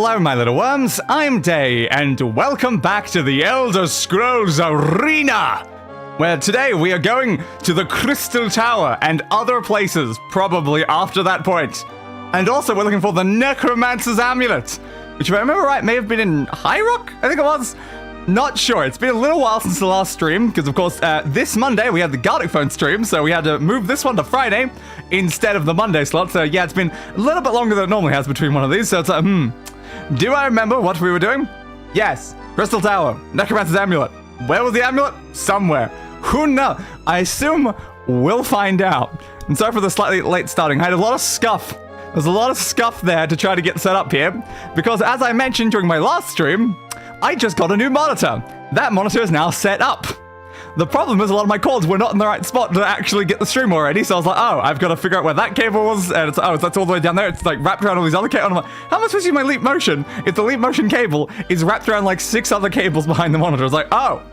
Hello, my little worms, I'm Day, and welcome back to the Elder Scrolls Arena, where today we are going to the Crystal Tower and other places, probably after that point. And also we're looking for the Necromancer's Amulet, which if I remember right, may have been in High Rock, I think it was. Not sure, it's been a little while since the last stream, because of course this Monday we had the Garlic Phone stream, so we had to move this one to Friday instead of the Monday slot, so yeah, it's been a little bit longer than it normally has between one of these, so it's like, Do I remember what we were doing? Yes, Crystal Tower, Necromancer's Amulet. Where was the amulet? Somewhere. Who knows? I assume we'll find out. And sorry for the slightly late starting, I had a lot of scuff. There's a lot of scuff there to try to get set up here, because as I mentioned during my last stream, I just got a new monitor. That monitor is now set up. The problem is a lot of my cords were not in the right spot to actually get the stream already, so I was like, oh, I've got to figure out where that cable was, and it's, oh, that's all the way down there. It's like wrapped around all these other cables. I'm like, how am I supposed to use my Leap Motion if the Leap Motion cable is wrapped around like 6 other cables behind the monitor? I was like, oh,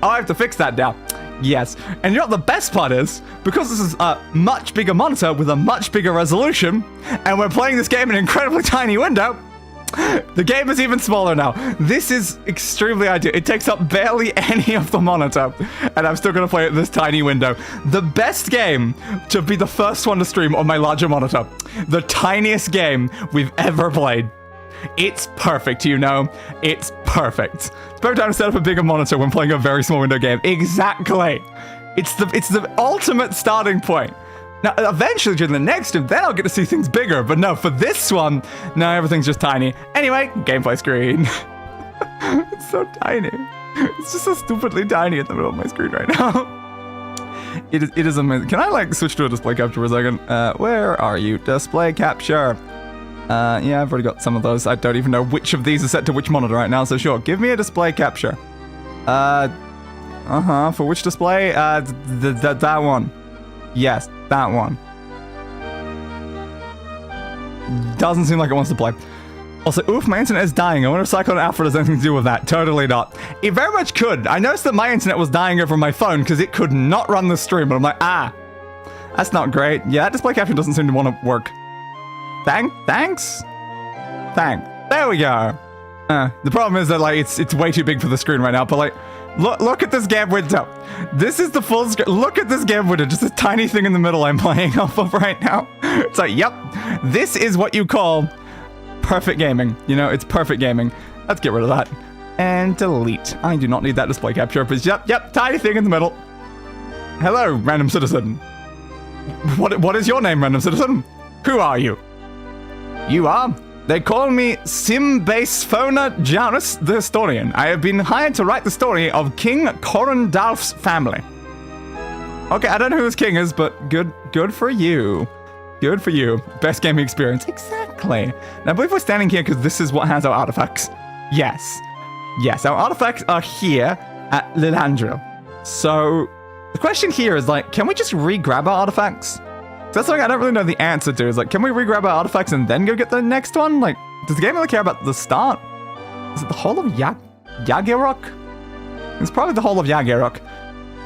I have to fix that now. Yes, and you know what the best part is? Because this is a much bigger monitor with a much bigger resolution, and we're playing this game in an incredibly tiny window, the game is even smaller now. This is extremely ideal. It takes up barely any of the monitor, and I'm still going to play it in this tiny window. The best game to be the first one to stream on my larger monitor. The tiniest game we've ever played. It's perfect, you know? It's perfect. It's perfect time to set up a bigger monitor when playing a very small window game. Exactly. It's the ultimate starting point. Now, eventually, during the next stream, then I'll get to see things bigger. But no, for this one, no, everything's just tiny. Anyway, gameplay screen. It's so tiny. It's just so stupidly tiny in the middle of my screen right now. It is amazing. Can I, like, switch to a display capture for a second? Where are you? Display capture. Yeah, I've already got some of those. I don't even know which of these are set to which monitor right now, so sure. Give me a display capture. For which display? That one. Yes, that one. Doesn't seem like it wants to play. Also, oof, my internet is dying. I wonder if Cyclone Alpha has anything to do with that. Totally not. It very much could. I noticed that my internet was dying over my phone because it could not run the stream, but I'm like, that's not great. Yeah, that display capture doesn't seem to want to work. Thanks? There we go. The problem is that, like, it's way too big for the screen right now, but, like, look at this game window. This is the full screen. Look at this game window. Just a tiny thing in the middle I'm playing off of right now. It's like, yep, this is what you call perfect gaming. You know, it's perfect gaming. Let's get rid of that. And delete. I do not need that display capture. But yep, tiny thing in the middle. Hello, random citizen. What is your name, random citizen? Who are you? You are? They call me Simbasefona Jarus the Historian. I have been hired to write the story of King Corundalf's family. Okay, I don't know who this king is, but good for you. Good for you. Best gaming experience. Exactly. Now, I believe we're standing here because this is what has our artifacts. Yes, our artifacts are here at Lillandril. So, the question here is, like, can we just re-grab our artifacts? That's something I don't really know the answer to. Is like, can we re-grab our artifacts and then go get the next one? Like, does the game really care about the start? Is it the whole of Yagerock? It's probably the whole of Yagerock.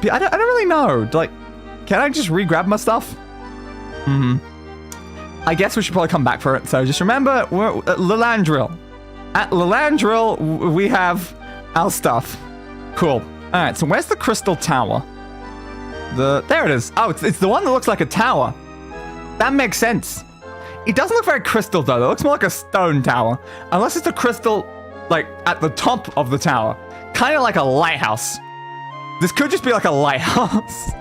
But I don't really know. Like, can I just re-grab my stuff? I guess we should probably come back for it. So just remember, we're at Lillandril. At Lillandril, we have our stuff. Cool. All right, so where's the Crystal Tower? There it is. Oh, it's the one that looks like a tower. That makes sense. It doesn't look very crystal, though. It looks more like a stone tower. Unless it's a crystal, like, at the top of the tower. Kind of like a lighthouse. This could just be like a lighthouse.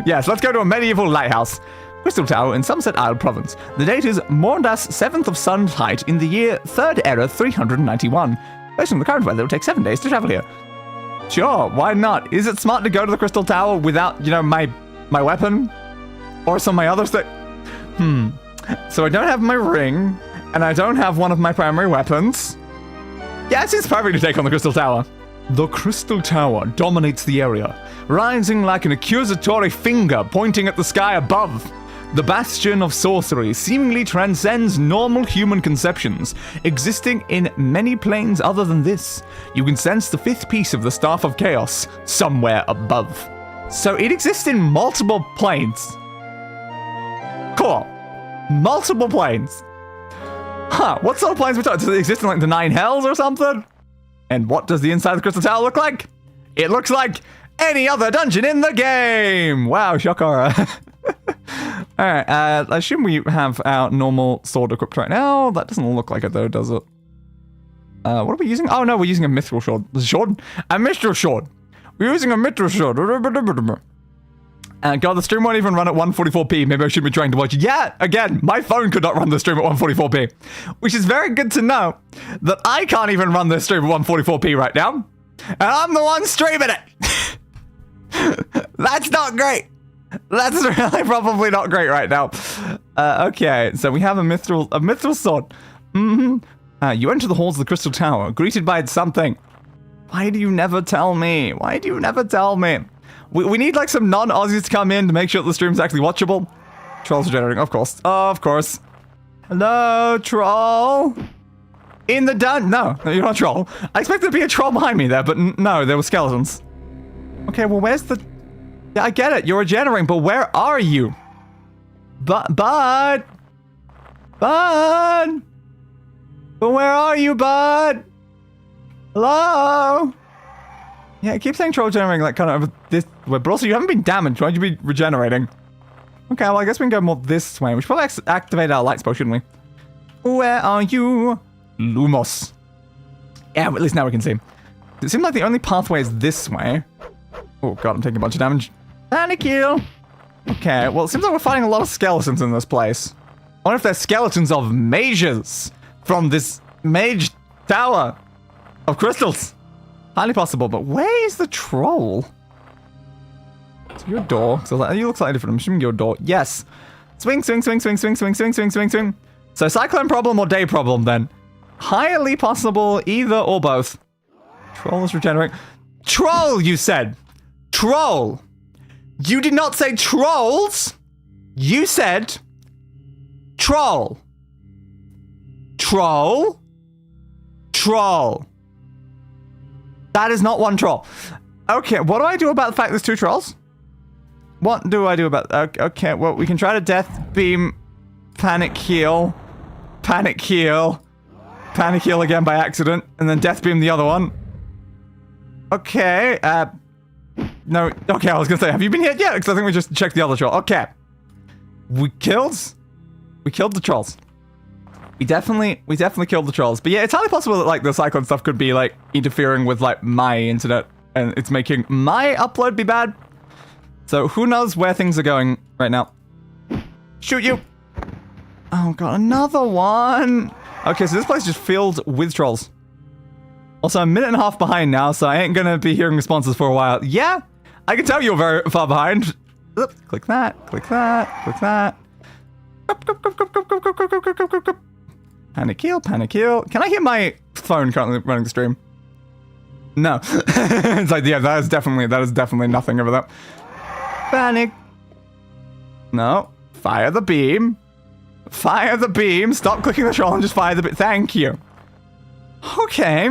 Yes, let's go to a medieval lighthouse. Crystal Tower in Summerset Isle Province. The date is Morndas 7th of Sunlight in the year 3rd Era 391. Based on the current weather, it will take 7 days to travel here. Sure, why not? Is it smart to go to the Crystal Tower without, you know, my weapon? Or some of my other stuff? So I don't have my ring, and I don't have one of my primary weapons. Yeah, it seems perfect to take on the Crystal Tower. The Crystal Tower dominates the area, rising like an accusatory finger pointing at the sky above. The bastion of sorcery seemingly transcends normal human conceptions, existing in many planes other than this. You can sense the 5th piece of the Staff of Chaos somewhere above. So it exists in multiple planes. Cool. Multiple planes. Huh, what sort of planes we talking? Does it exist in like the 9 hells or something? And what does the inside of the Crystal Tower look like? It looks like any other dungeon in the game! Wow, shocker. Alright, I assume we have our normal sword equipped right now. That doesn't look like it though, does it? What are we using? Oh no, we're using a mithril sword. A mithril sword! We're using a mithril sword. God, the stream won't even run at 144p. Maybe I shouldn't be trying to watch. Yeah, again, my phone could not run the stream at 144p. Which is very good to know that I can't even run this stream at 144p right now. And I'm the one streaming it. That's not great. That's really probably not great right now. Okay, so we have a mithril sword. You enter the halls of the Crystal Tower, greeted by something. Why do you never tell me? Why do you never tell me? We need like some non-Aussies to come in to make sure that the stream's actually watchable. Trolls are generating, of course. Of course. Hello, troll. In the No, you're not a troll. I expected there to be a troll behind me there, but no, there were skeletons. Okay, well, where's the... Yeah, I get it. You're regenerating, but where are you? Bud? But where are you, bud? Hello? Yeah, it keeps saying troll generating like kind of this way, but also you haven't been damaged. Why'd you be regenerating? Okay, well, I guess we can go more this way. We should probably activate our light spell, shouldn't we? Where are you? Lumos. Yeah, at least now we can see. It seems like the only pathway is this way. Oh god, I'm taking a bunch of damage. Panic heal. Okay, well, it seems like we're fighting a lot of skeletons in this place. I wonder if they're skeletons of mages from this mage tower of crystals. Highly possible, but where is the troll? So your door. So you look slightly different. I'm assuming your door. Yes. Swing, swing, swing, swing, swing, swing, swing, swing, swing, swing. So cyclone problem or day problem then? Highly possible either or both. Troll is regenerating. Troll, you said. Troll. You did not say trolls. You said troll. Troll. Troll. That is not one troll. Okay, what do I do about the fact there's 2 trolls? What do I do about... Okay, well, we can try to death beam, panic heal, panic heal again by accident, and then death beam the other one. Okay, no, okay, I was gonna say, have you been hit yet? Because I think we just checked the other troll. Okay. We killed the trolls. We definitely killed the trolls. But yeah, it's highly possible that like the cyclone stuff could be like interfering with like my internet and it's making my upload be bad. So who knows where things are going right now. Shoot you. Oh god, another one. Okay, so this place is just filled with trolls. Also, I'm a minute and a half behind now, so I ain't gonna be hearing responses for a while. Yeah, I can tell you're very far behind. Oops, click that, click that, click that. Panic heal, panic heal. Can I hear my phone currently running the stream? No. It's like, yeah, that is definitely nothing over there. Panic. No. Fire the beam. Fire the beam. Stop clicking the troll and just fire the beam. Thank you. Okay.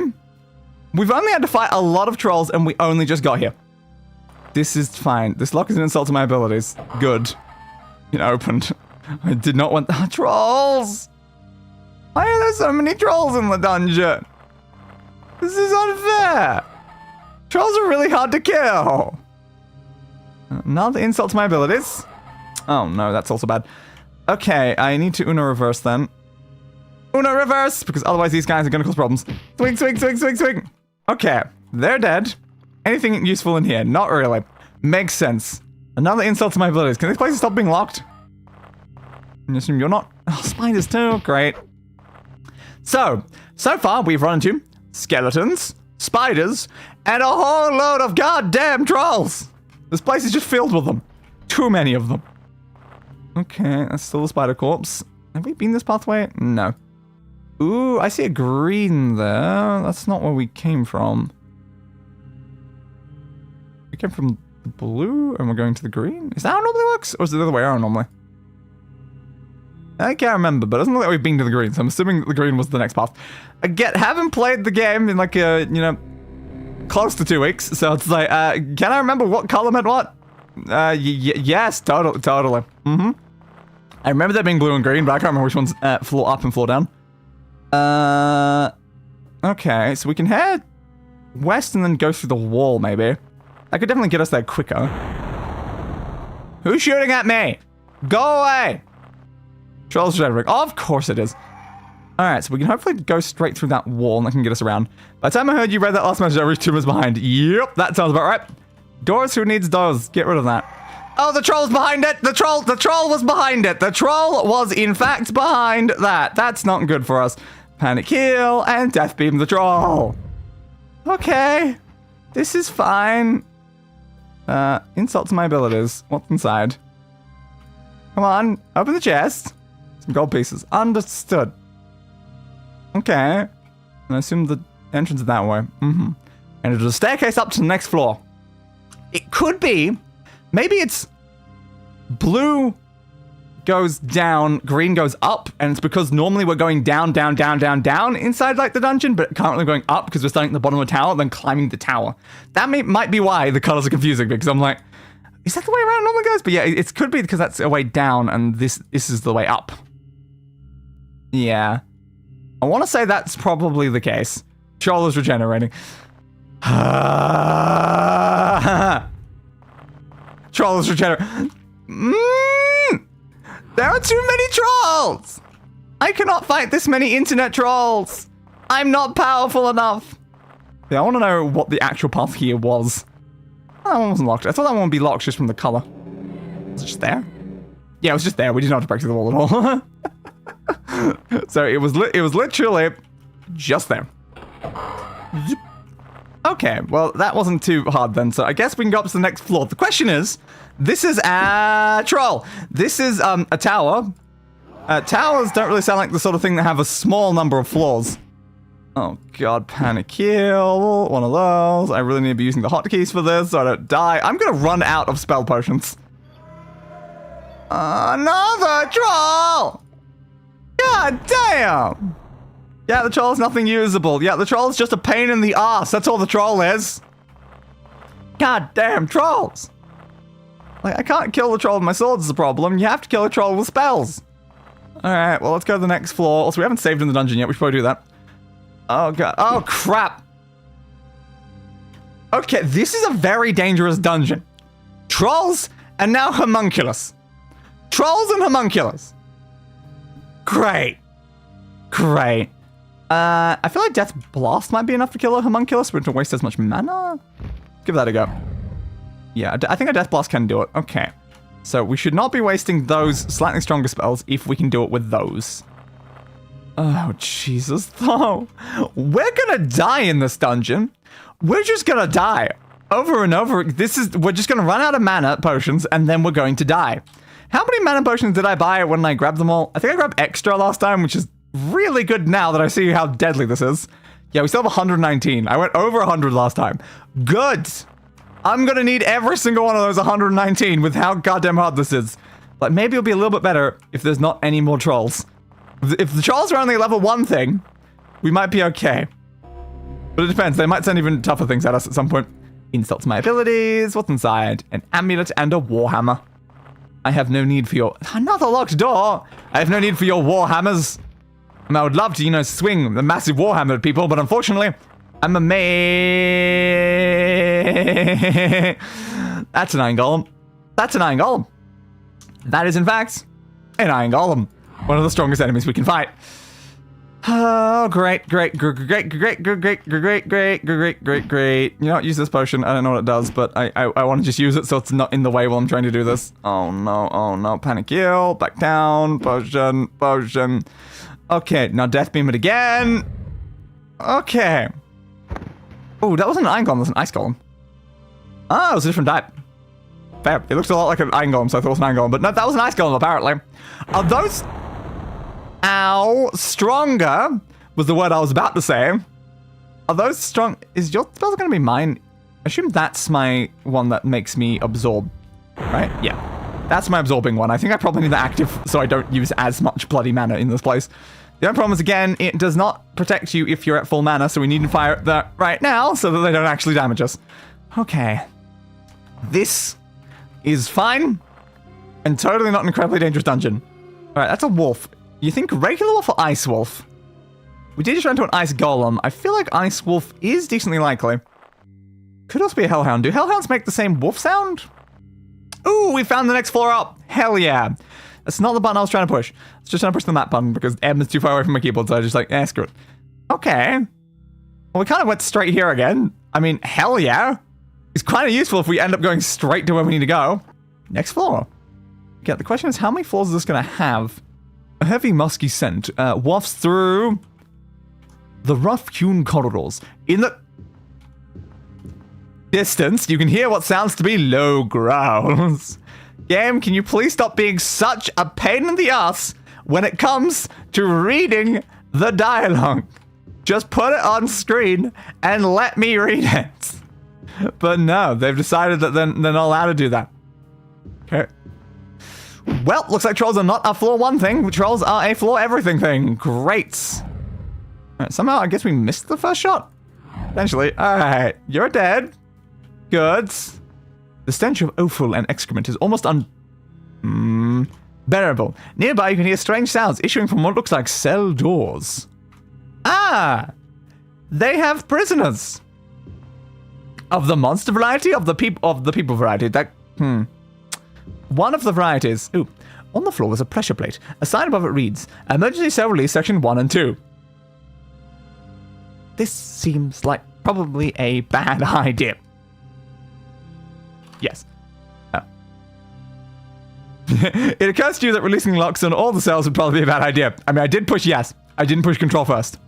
We've only had to fight a lot of trolls and we only just got here. This is fine. This lock is an insult to my abilities. Good. It opened. I did not want the trolls. Why are there so many trolls in the dungeon? This is unfair. Trolls are really hard to kill. Another insult to my abilities. Oh no, that's also bad. Okay, I need to Uno reverse then. Uno reverse, because otherwise these guys are gonna cause problems. Swing, swing, swing, swing, swing. Okay, they're dead. Anything useful in here? Not really. Makes sense. Another insult to my abilities. Can this place stop being locked? I assume you're not. Oh, spiders too. Great. So far we've run into skeletons, spiders, and a whole load of goddamn trolls. This place is just filled with them. Too many of them. Okay, that's still a spider corpse. Have we been this pathway? No. Ooh, I see a green there. That's not where we came from. We came from the blue and we're going to the green? Is that how it normally works? Or is it the other way around normally? I can't remember, but it doesn't look like we've been to the green, so I'm assuming that the green was the next path. Again, haven't played the game in like a, you know, close to 2 weeks, so it's like, can I remember what color meant what? Yes, totally. I remember there being blue and green, but I can't remember which one's floor up and floor down. Okay, so we can head west and then go through the wall, maybe. That could definitely get us there quicker. Who's shooting at me? Go away! Trolls Shattering. Oh, of course it is. Alright, so we can hopefully go straight through that wall and that can get us around. By the time I heard you read that last message, every tomb was behind. Yep, that sounds about right. Doors, who needs doors? Get rid of that. Oh, the troll's behind it! The troll was behind it! The troll was, in fact, behind that. That's not good for us. Panic heal and death beam the troll. Okay. This is fine. Insult to my abilities. What's inside? Come on, open the chest. Some gold pieces. Understood. Okay. And I assume the entrance is that way. And there's a staircase up to the next floor. It could be. Maybe it's blue goes down, green goes up, and it's because normally we're going down, down, down, down, down inside like the dungeon, but currently going up because we're starting at the bottom of the tower, then climbing the tower. That might be why the colors are confusing, because I'm like, is that the way around normally goes? But yeah, it could be because that's a way down and this is the way up. Yeah. I want to say that's probably the case. Troll is regenerating. Troll is regenerating. There are too many trolls! I cannot fight this many internet trolls! I'm not powerful enough! Yeah, I want to know what the actual path here was. That one wasn't locked. I thought that one would be locked just from the color. Was it just there? Yeah, it was just there. We didn't have to break through the wall at all. So it was literally just there. Okay, well, that wasn't too hard then. So I guess we can go up to the next floor. The question is, this is a troll. This is a tower. Towers don't really sound like the sort of thing that have a small number of floors. Oh god, panic heal. One of those. I really need to be using the hotkeys for this so I don't die. I'm gonna run out of spell potions. Another troll! God damn! Yeah, the troll's nothing usable. Yeah, the troll's just a pain in the ass. That's all the troll is. God damn trolls! Like, I can't kill the troll with my sword is the problem. You have to kill a troll with spells. Alright, well, let's go to the next floor. Also, we haven't saved in the dungeon yet. We should probably do that. Oh, god. Oh, crap. Okay, this is a very dangerous dungeon. Trolls and now homunculus. Trolls and homunculus. Great. Great. I feel like Death Blast might be enough to kill a homunculus, but to waste as much mana? Give that a go. Yeah, I think a Death Blast can do it. Okay. So we should not be wasting those slightly stronger spells if we can do it with those. Oh, Jesus, though. We're gonna die in this dungeon. We're just gonna die. Over and over. We're just gonna run out of mana potions, and then we're going to die. How many mana potions did I buy when I grabbed them all? I think I grabbed extra last time, which is really good now that I see how deadly this is. Yeah, we still have 119. I went over 100 last time. Good. I'm gonna need every single one of those 119 with how goddamn hard this is. But maybe it'll be a little bit better if there's not any more trolls. If the trolls are only a level 1 thing, we might be okay. But it depends. They might send even tougher things at us at some point. Insult to my abilities. What's inside? An amulet and a warhammer. I have no need for your... Another locked door! I have no need for your warhammers. I mean, I would love to, you know, swing the massive warhammer at people, but unfortunately, I'm a mage. That's an iron golem. That's an iron golem. That is, in fact, an iron golem. One of the strongest enemies we can fight. Oh, great. You know what? Use this potion. I don't know what it does, but I want to just use it so it's not in the way while I'm trying to do this. Oh, no. Panic heal. Back down. Potion. Okay, now death beam it again. Okay. Oh, that wasn't an iron golem. That was an ice golem. Oh, it was a different type. Fair. It looks a lot like an iron golem, so I thought it was an iron golem. But no, that was an ice golem, apparently. Are those... Ow. Stronger was the word I was about to say. Are those strong... Is your spell going to be mine? I assume that's my one that makes me absorb. Right? Yeah. That's my absorbing one. I think I probably need that active so I don't use as much bloody mana in this place. The only problem is, again, it does not protect you if you're at full mana, so we need to fire that right now so that they don't actually damage us. Okay. This is fine and totally not an incredibly dangerous dungeon. Alright, that's a wolf. You think regular wolf or ice wolf? We did just run into an ice golem. I feel like ice wolf is decently likely. Could also be a hellhound. Do hellhounds make the same wolf sound? Ooh, we found the next floor up. Hell yeah. That's not the button I was trying to push. I was just trying to push the map button because M is too far away from my keyboard, so I was just like, screw it. Okay. Well, we kind of went straight here again. I mean, hell yeah. It's kind of useful if we end up going straight to where we need to go. Next floor. Okay, the question is, how many floors is this going to have? A heavy musky scent wafts through the rough-hewn corridors. In the distance, you can hear what sounds to be low growls. Game, can you please stop being such a pain in the ass when it comes to reading the dialogue? Just put it on screen and let me read it. But no, they've decided that they're not allowed to do that. Okay. Well, looks like trolls are not a floor one thing. Trolls are a floor everything thing. Great. Alright, somehow I guess we missed the first shot. Eventually. Alright, you're dead. Good. The stench of offal and excrement is almost unbearable. Nearby you can hear strange sounds issuing from what looks like cell doors. Ah! They have prisoners. Of the monster variety, of the people variety. One of the varieties. Ooh. On the floor was a pressure plate. A sign above it reads, Emergency Cell Release Section 1 and 2. This seems like probably a bad idea. Yes. Oh. It occurs to you that releasing locks on all the cells would probably be a bad idea. I mean, I did push yes. I didn't push control first.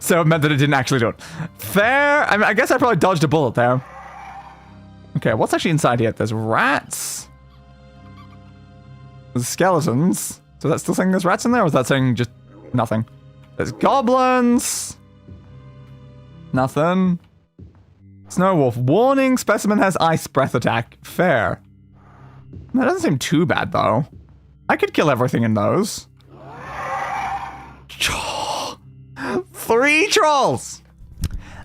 So it meant that it didn't actually do it. Fair. I mean, I guess I probably dodged a bullet there. Okay, what's actually inside here? There's rats. There's skeletons. So that's still saying there's rats in there, or is that saying just nothing? There's goblins. Nothing. Snow wolf. Warning, specimen has ice breath attack. Fair. That doesn't seem too bad, though. I could kill everything in those. 3 trolls!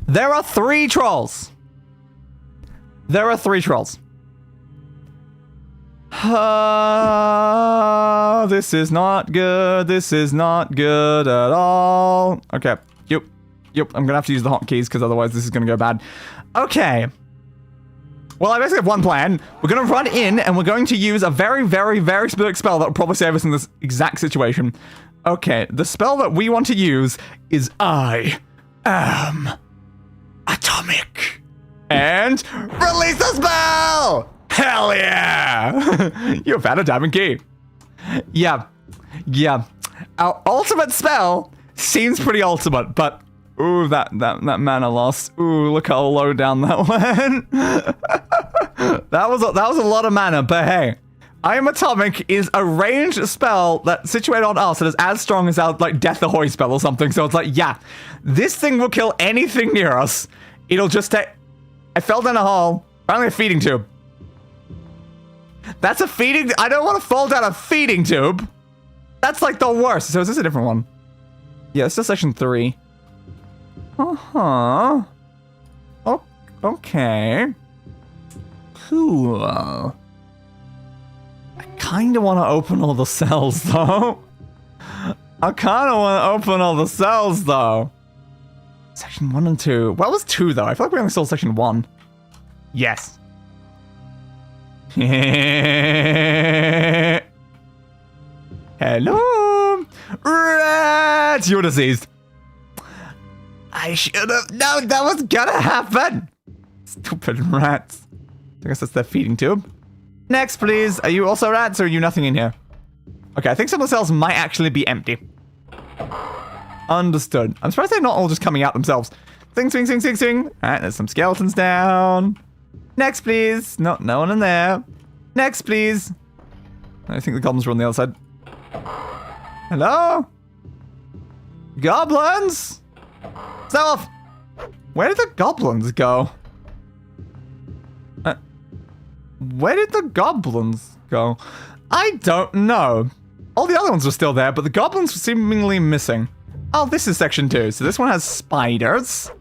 There are 3 trolls. There are 3 trolls. This is not good. This is not good at all. Okay. Yep. I'm gonna have to use the hotkeys because otherwise this is gonna go bad. Okay. Well, I basically have one plan. We're gonna run in and we're going to use a very, very, very specific spell that will probably save us in this exact situation. Okay, the spell that we want to use is I am atomic. And release the spell! Hell yeah! You've had a diamond key. Yeah. Our ultimate spell seems pretty ultimate, but ooh, that mana loss. Ooh, look how low down that went. that was a lot of mana, but hey. I am atomic is a ranged spell that's situated on us that is as strong as our like Death Ahoy spell or something. So it's like, yeah, this thing will kill anything near us. It'll just take. I fell down a hole. Finally, a feeding tube. That's a feeding. I don't want to fall down a feeding tube. That's like the worst. So is this a different one? Yeah, this is section 3. Oh, okay. Cool. I kind of want to open all the cells, though. Section 1 and 2. What was 2, though? I feel like we only saw section 1. Yes. Hello. Rats. You're deceased. I should have known that was gonna happen. Stupid rats. I guess that's their feeding tube. Next, please. Are you also rats, or are you nothing in here? Okay, I think some of the cells might actually be empty. Understood. I'm surprised they're not all just coming out themselves. Swing. Alright, there's some skeletons down. Next, please. No one in there. Next, please. I think the goblins were on the other side. Hello? Goblins? Self! Where did the goblins go? Where did the goblins go? I don't know. All the other ones were still there, but the goblins were seemingly missing. Oh, this is section 2. So this one has spiders.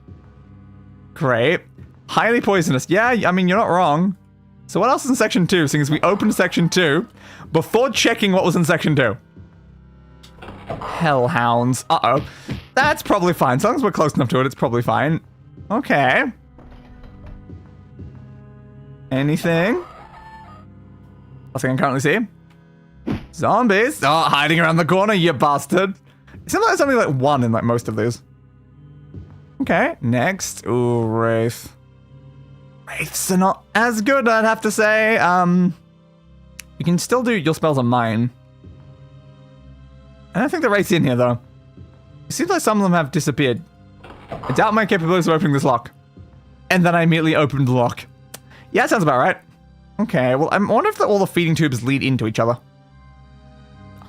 Great. Highly poisonous. Yeah, I mean, you're not wrong. So what else is in section 2? Seeing as we opened section 2 before checking what was in section 2. Hellhounds. Uh-oh. That's probably fine. As long as we're close enough to it, it's probably fine. Okay. Anything? Nothing I can currently see. Zombies. Oh, hiding around the corner, you bastard. It seems like there's only like one in like most of these. Okay, next. Ooh, Wraith. Wraiths are not as good, I'd have to say. You can still do your spells on mine. I don't think the Wraith's in here, though. It seems like some of them have disappeared. I doubt my capabilities of opening this lock. And then I immediately opened the lock. Yeah, that sounds about right. Okay, well, I wonder if all the feeding tubes lead into each other.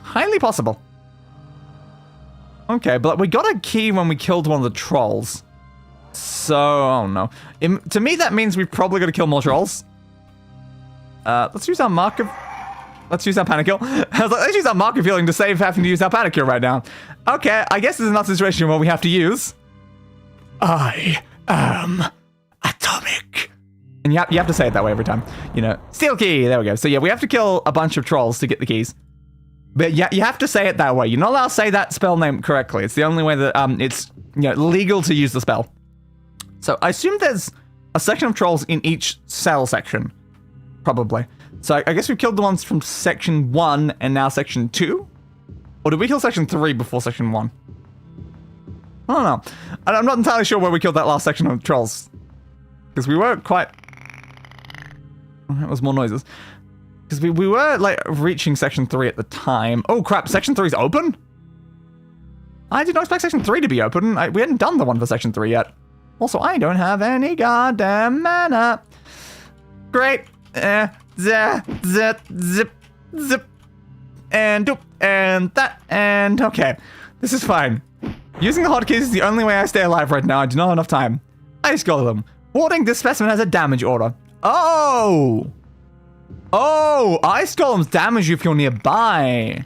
Highly possible. Okay, but we got a key when we killed one of the trolls. So, oh no. To me, that means we've probably got to kill more trolls. Let's use our mark of... Let's use our panic kill. I was like, let's use our mark of healing to save having to use our panic kill right now. Okay, I guess this is not a situation where we have to use... I am atomic. And you have to say it that way every time. You know, steel key, there we go. So yeah, we have to kill a bunch of trolls to get the keys. But yeah, you have to say it that way. You're not allowed to say that spell name correctly. It's the only way that it's legal to use the spell. So I assume there's a section of trolls in each cell section. Probably. So I guess we killed the ones from section 1 and now section 2? Or did we kill section 3 before section 1? I don't know. I'm not entirely sure where we killed that last section of trolls. Because we weren't quite... That was more noises. Because we were, like, reaching section 3 at the time. Oh, crap. Section 3 is open? I did not expect section 3 to be open. We hadn't done the one for section 3 yet. Also, I don't have any goddamn mana. Great. Zip, zip, zip. And doop. And that. And okay. This is fine. Using the hotkeys is the only way I stay alive right now. I do not have enough time. Ice Golem. Warning, this specimen has a damage order. Oh! Oh, Ice Golems damage you if you're nearby.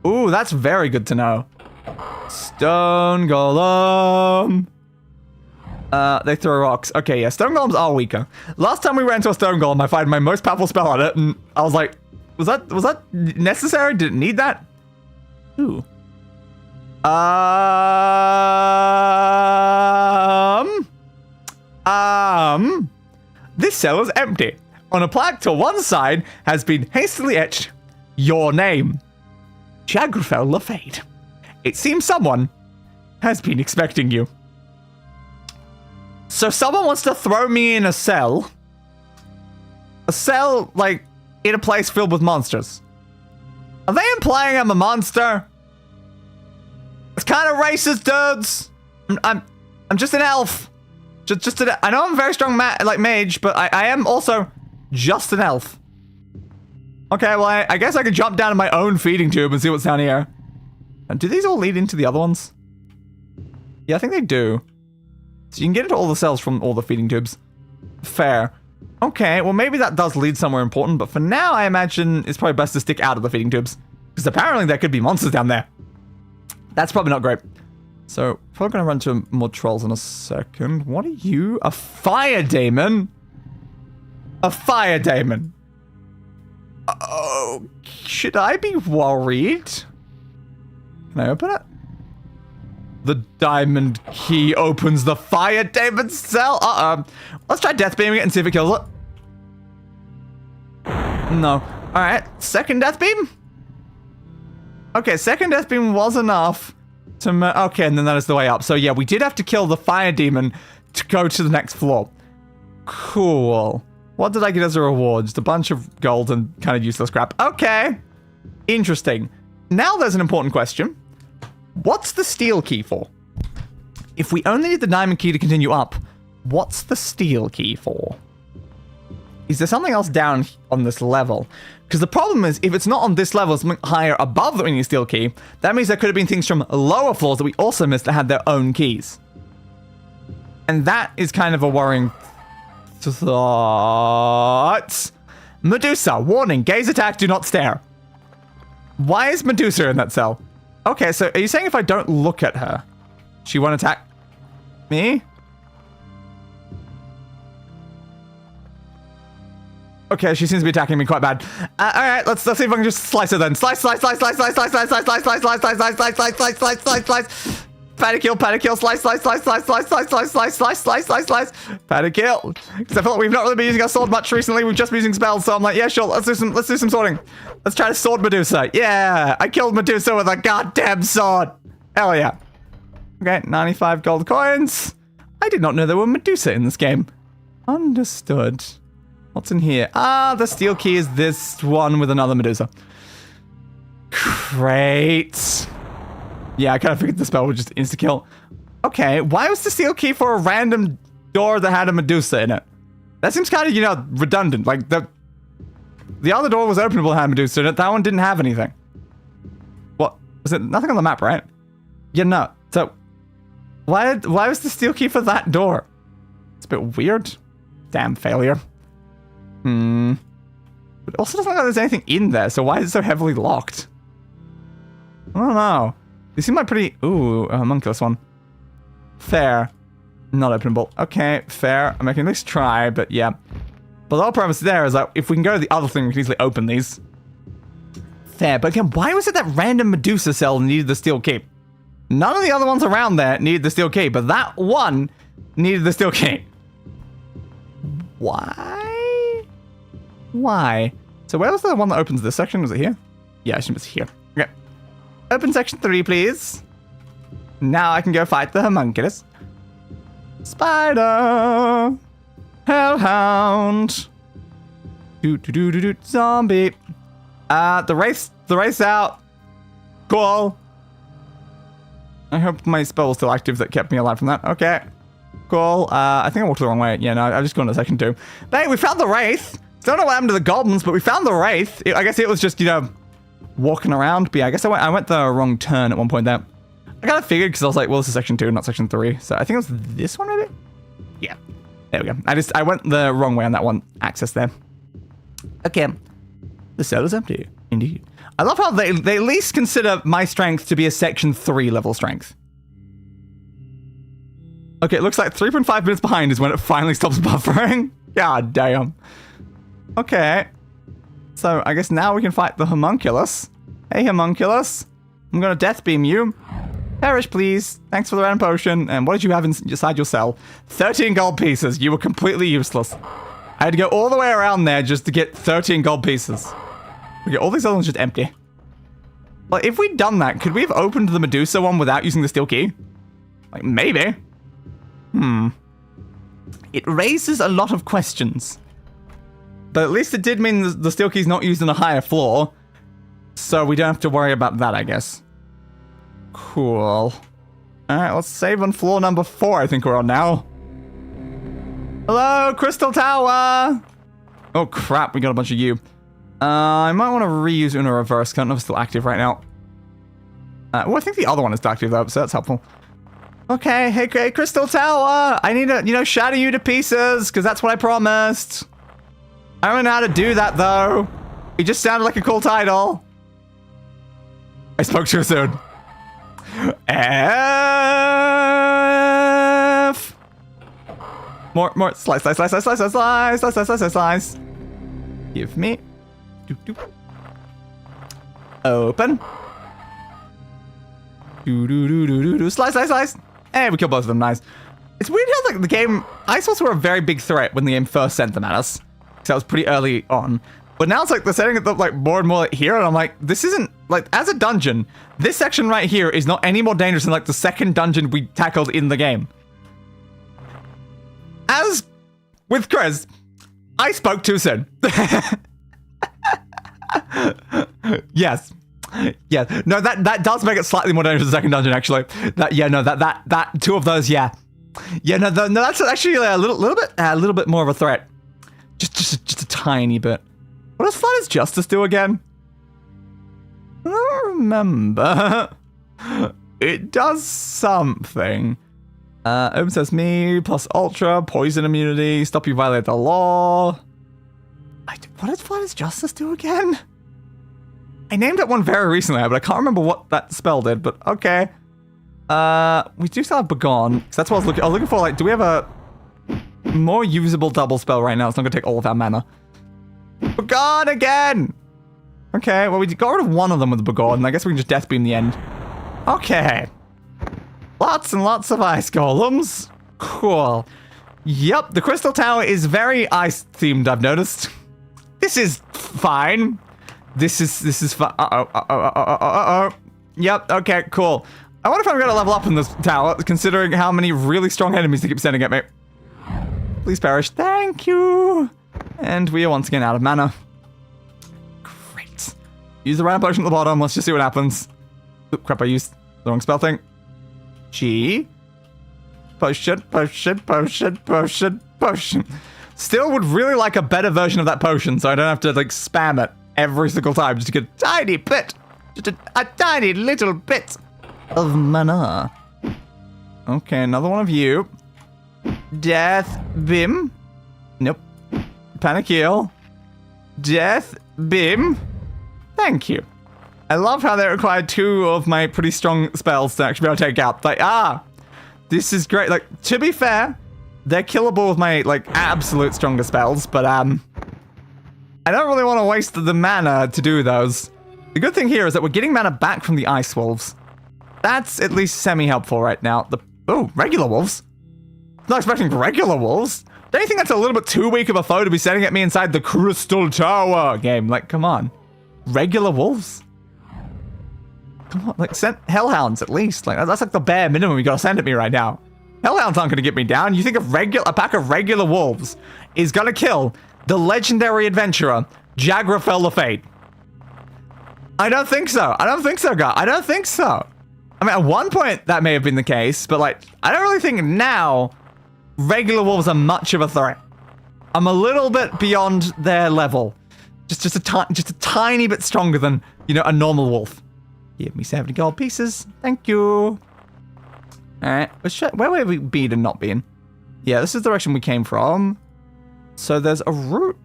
Ooh, that's very good to know. Stone Golem. They throw rocks. Okay, yeah, Stone Golems are weaker. Last time we ran into a Stone Golem, I fired my most powerful spell on it, and I was like, was that necessary? Did it need that? Ooh. This cell is empty. On a plaque to one side has been hastily etched your name, Jagrafel La Fadé. It seems someone has been expecting you. So someone wants to throw me in a cell. A cell, like, in a place filled with monsters. Are they implying I'm a monster? It's kind of racist, dudes. I'm just an elf. I know I'm a very strong mage, but I am also just an elf. Okay, well, I guess I could jump down to my own feeding tube and see what's down here. And do these all lead into the other ones? Yeah, I think they do. So you can get into all the cells from all the feeding tubes. Fair. Okay, well, maybe that does lead somewhere important, but for now, I imagine it's probably best to stick out of the feeding tubes. Because apparently there could be monsters down there. That's probably not great. So, probably gonna run to more trolls in a second. What are you? A fire daemon? A fire daemon. Oh, should I be worried? Can I open it? The diamond key opens the fire daemon cell. Let's try death beaming it and see if it kills it. No. Alright, second death beam? Okay, second death beam was enough to... Okay, and then that is the way up. So yeah, we did have to kill the fire demon to go to the next floor. Cool. What did I get as a reward? Just a bunch of gold and kind of useless crap. Okay. Interesting. Now there's an important question. What's the steel key for? If we only need the diamond key to continue up, what's the steel key for? Is there something else down on this level? Because the problem is, if it's not on this level, something higher above the ringing steel key, that means there could have been things from lower floors that we also missed that had their own keys. And that is kind of a worrying thought. Medusa, warning, gaze attack, do not stare. Why is Medusa in that cell? Okay, so are you saying if I don't look at her, she won't attack me? Okay, she seems to be attacking me quite bad. Alright, let's see if I can just slice her then. Slice, slice, slice, slice, slice, slice, slice, slice, slice, slice, slice, slice, slice, slice, slice, slice, slice, slice. Patty kill, slice, slice, slice, slice, slice, slice, slice, slice, slice, slice, slice, slice. Patty kill. Because I feel like we've not really been using our sword much recently. We've just been using spells, so I'm like, yeah, sure, let's do some sorting. Let's try to sword Medusa. Yeah, I killed Medusa with a goddamn sword. Hell yeah. Okay, 95 gold coins. I did not know there were Medusa in this game. Understood. What's in here? Ah, the steel key is this one with another Medusa. Great. Yeah, I kind of figured the spell would just insta-kill. Okay, why was the steel key for a random door that had a Medusa in it? That seems kind of, you know, redundant. Like, the other door was openable and had Medusa in it. That one didn't have anything. What? Was it nothing on the map, right? Yeah, no. So, why was the steel key for that door? It's a bit weird. Damn failure. But it also doesn't look like there's anything in there, so why is it so heavily locked? I don't know. These seem like pretty... Ooh, a homunculus one. Fair. Not openable. Okay, fair. I can at least try, but yeah. But the whole premise there is that if we can go to the other thing, we can easily open these. Fair. But again, why was it that random Medusa cell needed the steel key? None of the other ones around there needed the steel key, but that one needed the steel key. Why? Why? So where was the one that opens this section? Was it here? Yeah, I assume it's here. Okay. Open section 3, please. Now I can go fight the homunculus. Spider. Hellhound. Zombie. The wraith's out. Cool. I hope my spell was still active that kept me alive from that. Okay. Cool. I think I walked the wrong way. Yeah, no, I've just gone to section 2. But hey, we found the wraith. Don't know what happened to the goblins, but we found the wraith. I guess it was just, you know, walking around. But yeah, I guess I went the wrong turn at one point there. I kind of figured because I was like, well, this is section 2, not section 3. So I think it was this one, maybe? Yeah. There we go. I went the wrong way on that one access there. Okay. The cell is empty. Indeed. I love how they at least consider my strength to be a section 3 level strength. Okay, it looks like 3.5 minutes behind is when it finally stops buffering. God damn. Okay. So I guess now we can fight the homunculus. Hey, homunculus. I'm gonna death beam you. Perish, please. Thanks for the random potion. And what did you have inside your cell? 13 gold pieces. You were completely useless. I had to go all the way around there just to get 13 gold pieces. Okay, all these other ones just empty. Like, if we'd done that, could we have opened the Medusa one without using the steel key? Like, maybe. It raises a lot of questions. But at least it did mean the steel key's not used on a higher floor. So we don't have to worry about that, I guess. Cool. Alright, let's save on floor number 4, I think we're on now. Hello, Crystal Tower! Oh crap, we got a bunch of you. I might want to reuse Una Reverse, because I don't know if it's still active right now. Well, I think the other one is active though, so that's helpful. Okay, hey, Crystal Tower! I need to, you know, shatter you to pieces, because that's what I promised. I don't know how to do that though. It just sounded like a cool title. I spoke too soon. F. More. Slice. Give me. Doop, doop. Open. Slice. Hey, we killed both of them. Nice. It's weird how like the game. Ice Walls were a very big threat when the game first sent them at us. So that was pretty early on. But now it's like they're setting it up like more and more like here, and I'm like, this isn't like as a dungeon. This section right here is not any more dangerous than like the second dungeon we tackled in the game. As with Chris, I spoke too soon. Yes. No, that does make it slightly more dangerous than the second dungeon actually. That two of those, yeah. Yeah, no, that's actually a little bit more of a threat. Just a tiny bit. What does Flood's Justice do again? I don't remember. It does something. Open Sesame, plus Ultra, Poison Immunity, Stop You Violate the Law. What does Flood's Justice do again? I named that one very recently, but I can't remember what that spell did, but okay. We do still have Begone, so that's what I was looking for, like, do we have a more usable double spell right now? It's not gonna take all of our mana. Begone again! Okay, well, we got rid of one of them with the Begone, and I guess we can just Death Beam the end. Okay. Lots and lots of ice golems. Cool. Yep, the Crystal Tower is very ice-themed, I've noticed. This is fine. This is fine. Yep, okay, cool. I wonder if I'm gonna level up in this tower, considering how many really strong enemies they keep sending at me. Please perish. Thank you. And we are once again out of mana. Great. Use the random potion at the bottom. Let's just see what happens. Oop, crap, I used the wrong spell thing. G. Potion, potion, potion, potion, potion. Still would really like a better version of that potion, so I don't have to, like, spam it every single time. Just to get a tiny bit. Just a tiny little bit of mana. Okay, another one of you. Death Bim. Nope. Panic heal. Death Bim. Thank you. I love how they require 2 of my pretty strong spells to actually be able to take out. Like, this is great. Like, to be fair, they're killable with my, like, absolute strongest spells, but, I don't really want to waste the mana to do those. The good thing here is that we're getting mana back from the Ice Wolves. That's at least semi-helpful right now. Oh, regular wolves? Not expecting regular wolves. Don't you think that's a little bit too weak of a foe to be sending at me inside the Crystal Tower game? Like, come on. Regular wolves? Come on, like, send hellhounds at least. Like, that's like the bare minimum you gotta send at me right now. Hellhounds aren't gonna get me down. You think a pack of regular wolves is gonna kill the legendary adventurer, Jagrafel La Fadé? I don't think so. I don't think so, guys. I don't think so. I mean, at one point that may have been the case, but, like, I don't really think now regular wolves are much of a threat. I'm a little bit beyond their level. Just a tiny bit stronger than, you know, a normal wolf. Give me 70 gold pieces. Thank you. Alright. Where would we be to not be in? Yeah, this is the direction we came from. So there's a route.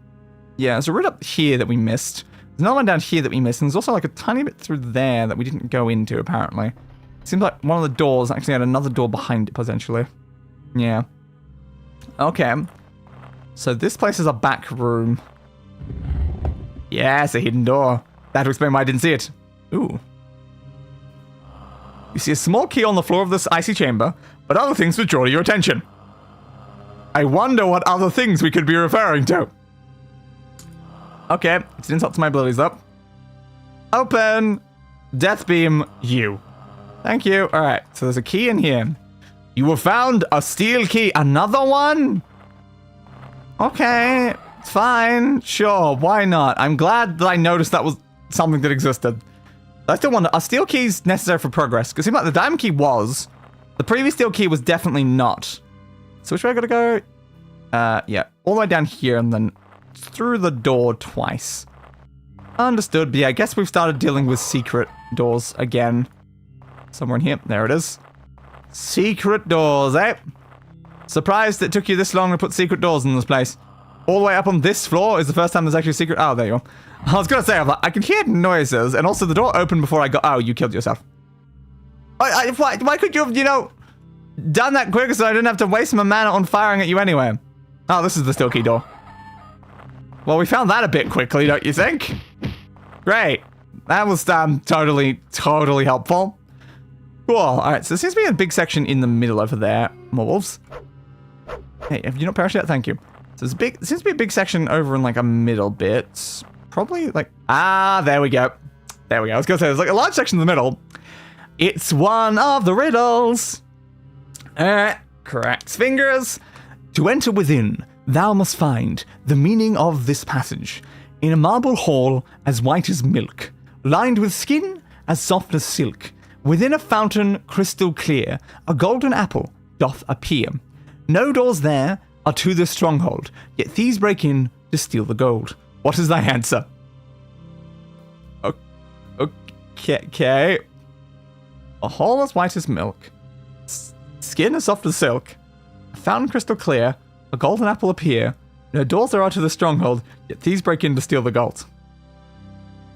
Yeah, there's a route up here that we missed. There's another one down here that we missed. And there's also like a tiny bit through there that we didn't go into, apparently. Seems like one of the doors actually had another door behind it, potentially. Yeah. Okay. So this place is a back room. Yes, a hidden door. That would explain why I didn't see it. Ooh. You see a small key on the floor of this icy chamber, but other things would draw your attention. I wonder what other things we could be referring to. Okay, it's an insult to my abilities, though. Open. Death beam you. Thank you. All right, so there's a key in here. You have found a steel key. Another one? Okay, it's fine. Sure, why not? I'm glad that I noticed that was something that existed. I still wonder, are steel keys necessary for progress? Because it seems like the diamond key was. The previous steel key was definitely not. So which way I gotta go? Yeah, all the way down here and then through the door twice. Understood, but yeah, I guess we've started dealing with secret doors again. Somewhere in here. There it is. Secret doors, eh? Surprised it took you this long to put secret doors in this place. All the way up on this floor is the first time there's actually a secret. Oh, there you go. I was gonna say, I can hear noises, and also the door opened before I got. Oh, you killed yourself. Why could you have, you know, done that quicker so I didn't have to waste my mana on firing at you anyway? Oh, this is the steel key door. Well, we found that a bit quickly, don't you think? Great. That was totally helpful. Cool. All right, so there seems to be a big section in the middle over there. More wolves. Hey, have you not perished yet? Thank you. So there seems to be a big section over in like a middle bit. Probably like, there we go. There we go. I was gonna say, there's like a large section in the middle. It's one of the riddles. Correct. Fingers. To enter within, thou must find the meaning of this passage. In a marble hall as white as milk, lined with skin as soft as silk, within a fountain crystal clear, a golden apple doth appear. No doors there are to the stronghold, yet thieves break in to steal the gold. What is thy answer? Okay. A hall as white as milk, skin as soft as silk, a fountain crystal clear, a golden apple appear. No doors there are to the stronghold, yet thieves break in to steal the gold.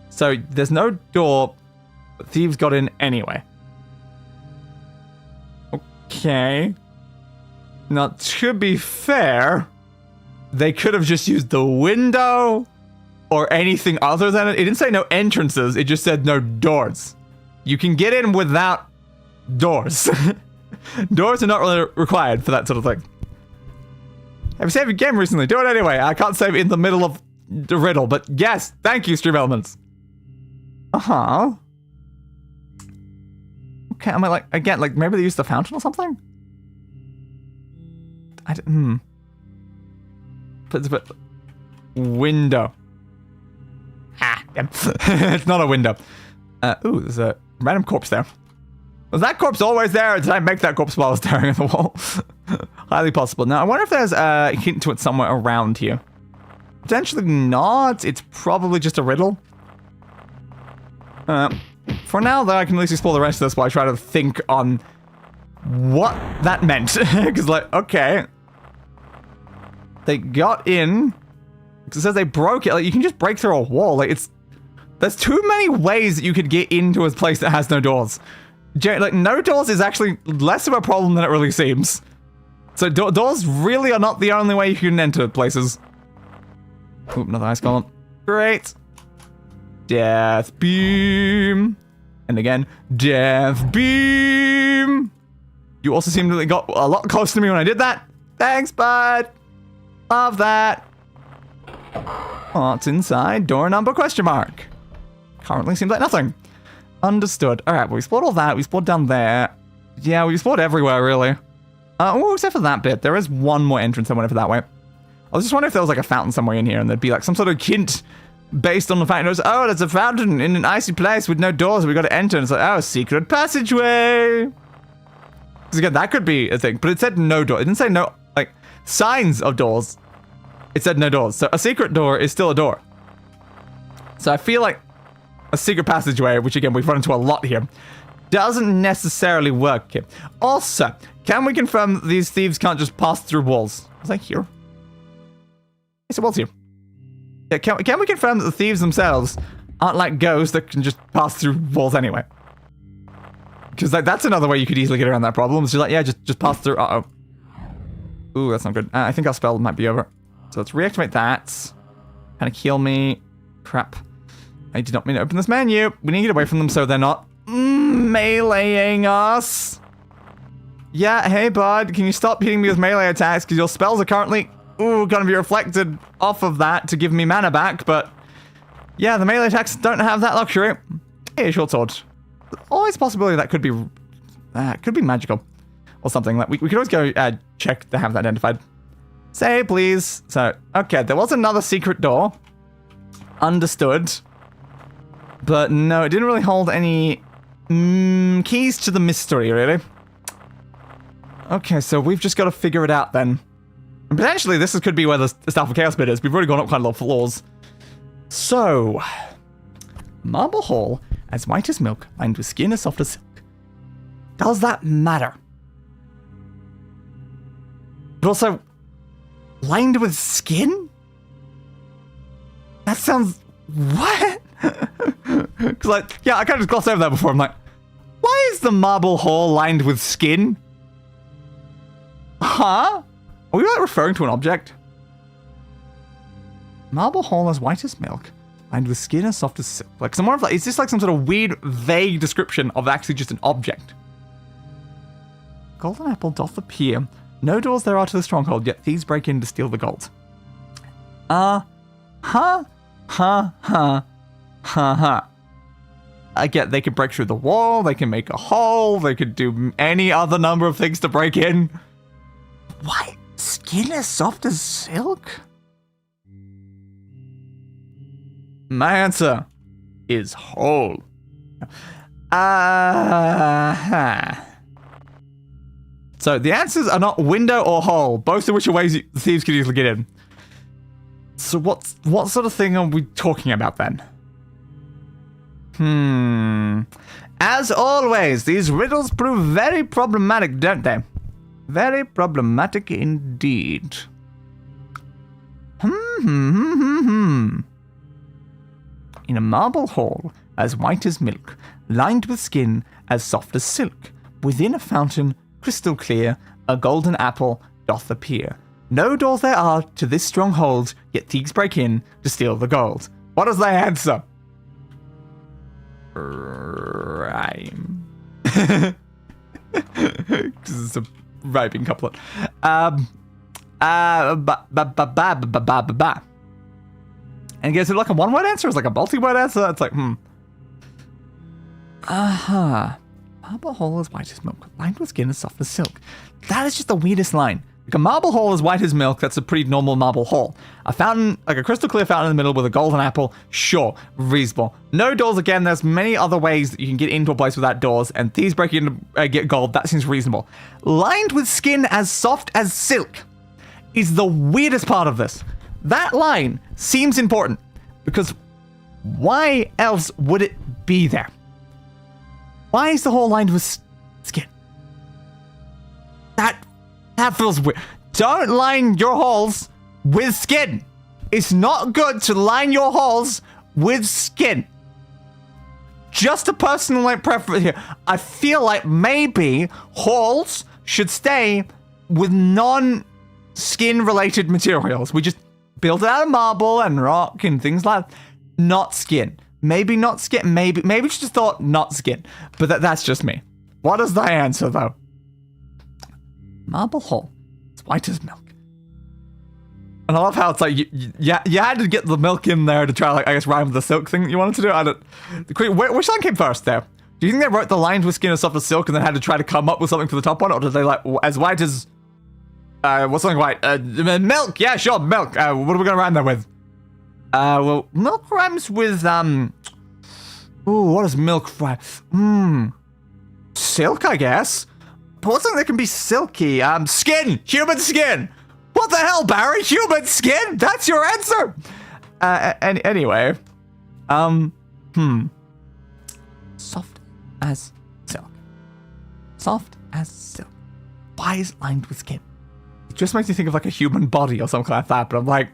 So there's no door, but thieves got in anyway. Okay. Now, to be fair, they could have just used the window or anything other than it. It didn't say no entrances, it just said no doors. You can get in without doors. Doors are not really required for that sort of thing. Have you saved your game recently? Do it anyway. I can't save in the middle of the riddle, but yes, thank you, Stream Elements. Uh-huh. Okay, am I like, again, like maybe they used the fountain or something? But window. Ah, yeah. It's not a window. Ooh, there's a random corpse there. Was that corpse always there, or did I make that corpse while I was staring at the wall? Highly possible. Now, I wonder if there's a hint to it somewhere around here. Potentially not. It's probably just a riddle. For now, though, I can at least explore the rest of this while I try to think on what that meant. Because, like, okay. They got in. Because it says they broke it. Like, you can just break through a wall. Like, there's too many ways that you could get into a place that has no doors. Like, no doors is actually less of a problem than it really seems. So doors really are not the only way you can enter places. Oop, another ice column. Great. Death beam. And again, death beam. You also seem to have got a lot closer to me when I did that. Thanks, bud. Love that. What's inside? Door number question mark. Currently seems like nothing. Understood. All right, well, we explored all that. We explored down there. Yeah, we explored everywhere, really. Oh, except for that bit. There is one more entrance I went for that way. I was just wondering if there was like a fountain somewhere in here and there'd be like some sort of hint based on the fact it was, oh, there's a fountain in an icy place with no doors. We got to enter. And it's like, oh, secret passageway. Because again, that could be a thing. But it said no door. It didn't say no, like, signs of doors. It said no doors. So a secret door is still a door. So I feel like a secret passageway, which again, we've run into a lot here, doesn't necessarily work here. Also, can we confirm these thieves can't just pass through walls? Was I here? Yes, it was here. Yeah, can we confirm that the thieves themselves aren't like ghosts that can just pass through walls anyway? Because like, that's another way you could easily get around that problem. It's just like, yeah, just pass through. Uh-oh. Ooh, that's not good. I think our spell might be over. So let's reactivate that. Kind of heal me. Crap. I did not mean to open this menu. We need to get away from them so they're not meleeing us. Yeah, hey bud, can you stop hitting me with melee attacks? Because your spells are currently, going to be reflected off of that to give me mana back. But yeah, the melee attacks don't have that luxury. Hey, short sword. Always a possibility that could be magical or something. Like we could always go check to have that identified. Say please. So okay, there was another secret door. Understood. But no, it didn't really hold any keys to the mystery, really. Okay, so we've just got to figure it out then. And potentially, this could be where the Staff of Chaos bit is. We've already gone up quite a lot of floors. So, marble hall, as white as milk, lined with skin as soft as silk. Does that matter? But also, lined with skin? That sounds... What? Because, like, yeah, I kind of just glossed over that before. I'm like, why is the marble hall lined with skin? Huh? Are we like referring to an object? Marble hall as white as milk, lined with skin as soft as silk. Like, some more of like, is this like some sort of weird, vague description of actually just an object? Golden apple doth appear. No doors there are to the stronghold, yet thieves break in to steal the gold. I get they could break through the wall, they can make a hole, they could do any other number of things to break in. What? Skin as soft as silk? My answer is hole. So the answers are not window or hole, both of which are ways the thieves could easily get in. So what sort of thing are we talking about then? As always, these riddles prove very problematic, don't they? Very problematic indeed. In a marble hall, as white as milk, lined with skin as soft as silk, within a fountain, crystal clear, a golden apple doth appear. No doors there are to this stronghold, yet thieves break in to steal the gold. What is thy answer? Rhyme. Because it's a raping couplet. And is it like a one-word answer? Or is it like a multi-word answer? It's like, Marble hole as white as milk, lined with skin as soft as silk. That is just the weirdest line. Like a marble hole as white as milk, that's a pretty normal marble hole. A fountain, like a crystal clear fountain in the middle with a golden apple, sure, reasonable. No doors again, there's many other ways that you can get into a place without doors, and thieves break in to get gold, that seems reasonable. Lined with skin as soft as silk is the weirdest part of this. That line seems important, because why else would it be there? Why is the hole lined with skin? That feels weird. Don't line your holes with skin. It's not good to line your holes with skin. Just a personal preference here. I feel like maybe holes should stay with non-skin related materials. We just build it out of marble and rock and things like that. Not skin. Maybe not skin. Maybe just thought not skin. But that's just me. What is the answer though? Marble hole. It's white as milk. And I love how it's like you had to get the milk in there to try, like, I guess, rhyme with the silk thing that you wanted to do. I don't. Which line came first there? Do you think they wrote the lines with skin as soft as silk and then had to try to come up with something for the top one, or did they like as white as what's something white? Milk. Yeah, sure, milk. What are we gonna rhyme that with? Well, milk rhymes with ooh, what does milk rhyme? Silk, I guess. But what's something that can be silky? Skin! Human skin! What the hell, Barry? Human skin? That's your answer! Anyway. Soft as silk. Soft as silk. Why is it lined with skin? It just makes me think of like a human body or something like that, but I'm like,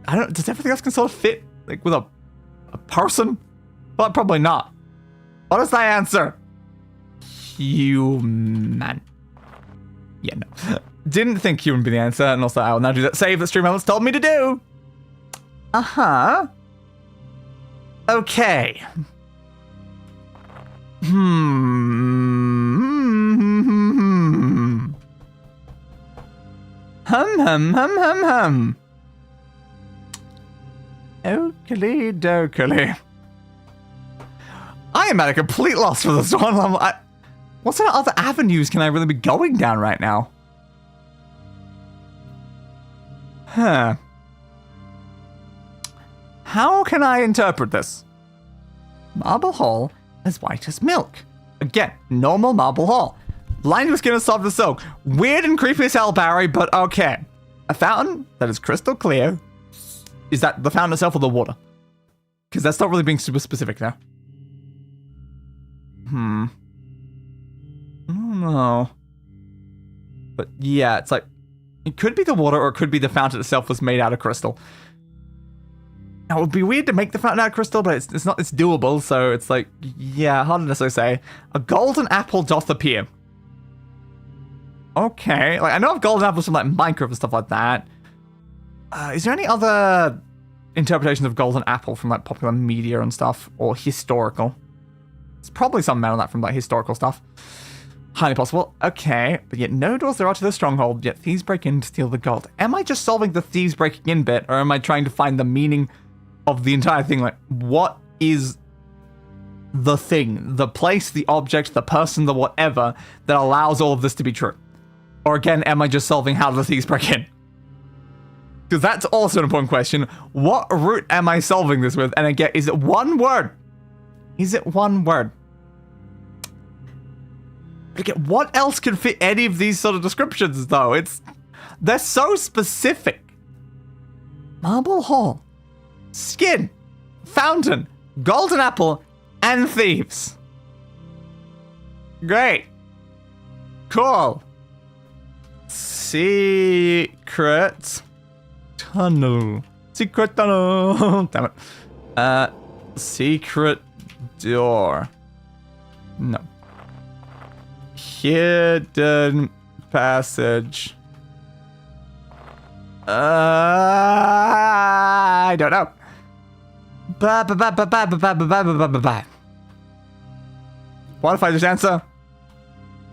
I don't, does everything else can sort of fit, like, with a person? Well, probably not. What is that answer? Human. Yeah, no. Didn't think human would be the answer, and also I will now do that save that Stream Elements told me to do. Uh-huh. Okay. Hum. Oakley dokely. I am at a complete loss for this one. What sort of other avenues can I really be going down right now? Huh. How can I interpret this? Marble hole as white as milk. Again, normal marble hole. Lined with skin as soft as silk. Weird and creepy as hell, Barry, but okay. A fountain that is crystal clear. Is that the fountain itself or the water? Because that's not really being super specific there. I don't know. But yeah, it's like, it could be the water or it could be the fountain itself was made out of crystal. Now, it would be weird to make the fountain out of crystal, but it's doable, so it's like, yeah, hard to necessarily say. A golden apple doth appear. Okay, like, I know of golden apples from like Minecraft and stuff like that. Is there any other interpretations of golden apple from like popular media and stuff, or historical? It's probably some amount of that from like historical stuff. Highly possible. Okay, but yet no doors there are to the stronghold, yet thieves break in to steal the gold. Am I just solving the thieves breaking in bit, or am I trying to find the meaning of the entire thing? Like, what is the thing, the place, the object, the person, the whatever that allows all of this to be true? Or again, am I just solving how the thieves break in? Because that's also an important question. What route am I solving this with? And again, is it one word? Is it one word? But again, what else can fit any of these sort of descriptions, though? They're so specific. Marble hall, skin, fountain, golden apple, and thieves. Great. Cool. Secret tunnel. Secret tunnel. Damn it. Secret door. No. Hidden passage. I don't know. What if I just answer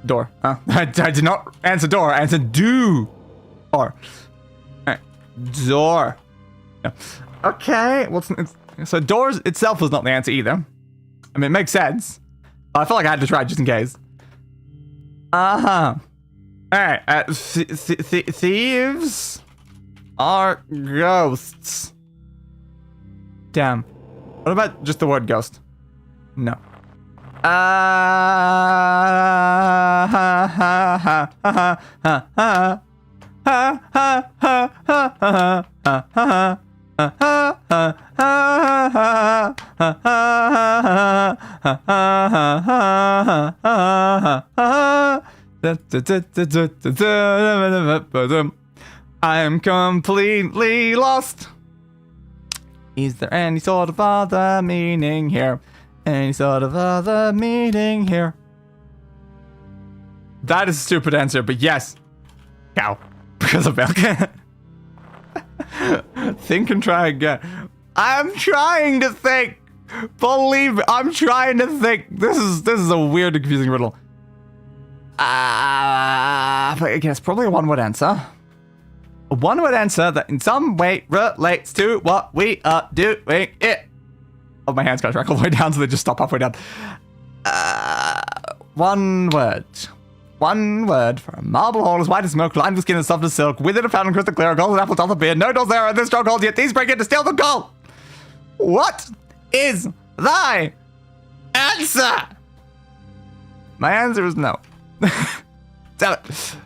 Door. I did not answer door. I answered do. Or. Alright. Door. Yeah. Okay. So doors itself was not the answer either. I mean, it makes sense. I felt like I had to try just in case. Alright. Thieves are ghosts. Damn. What about just the word ghost? No. I'm completely lost. Is there any sort of other meaning here? Any sort of other meaning here? That is a stupid answer, but yes. Cow. Because of milk. Think and try again. I'm trying to think. Believe me, I'm trying to think. This is a weird and confusing riddle. But again, it's probably a one-word answer. A one-word answer that in some way relates to what we are doing it. Oh, my hands got track all the way down, so they just stop halfway down. One word. One word for a marble hall as white as smoke, lined with skin and soft as silk, within a fountain crystal clear, a golden apple doth appear. No doors there are in this stronghold, yet these break in to steal the gold. What is thy answer? My answer is no. Damn it.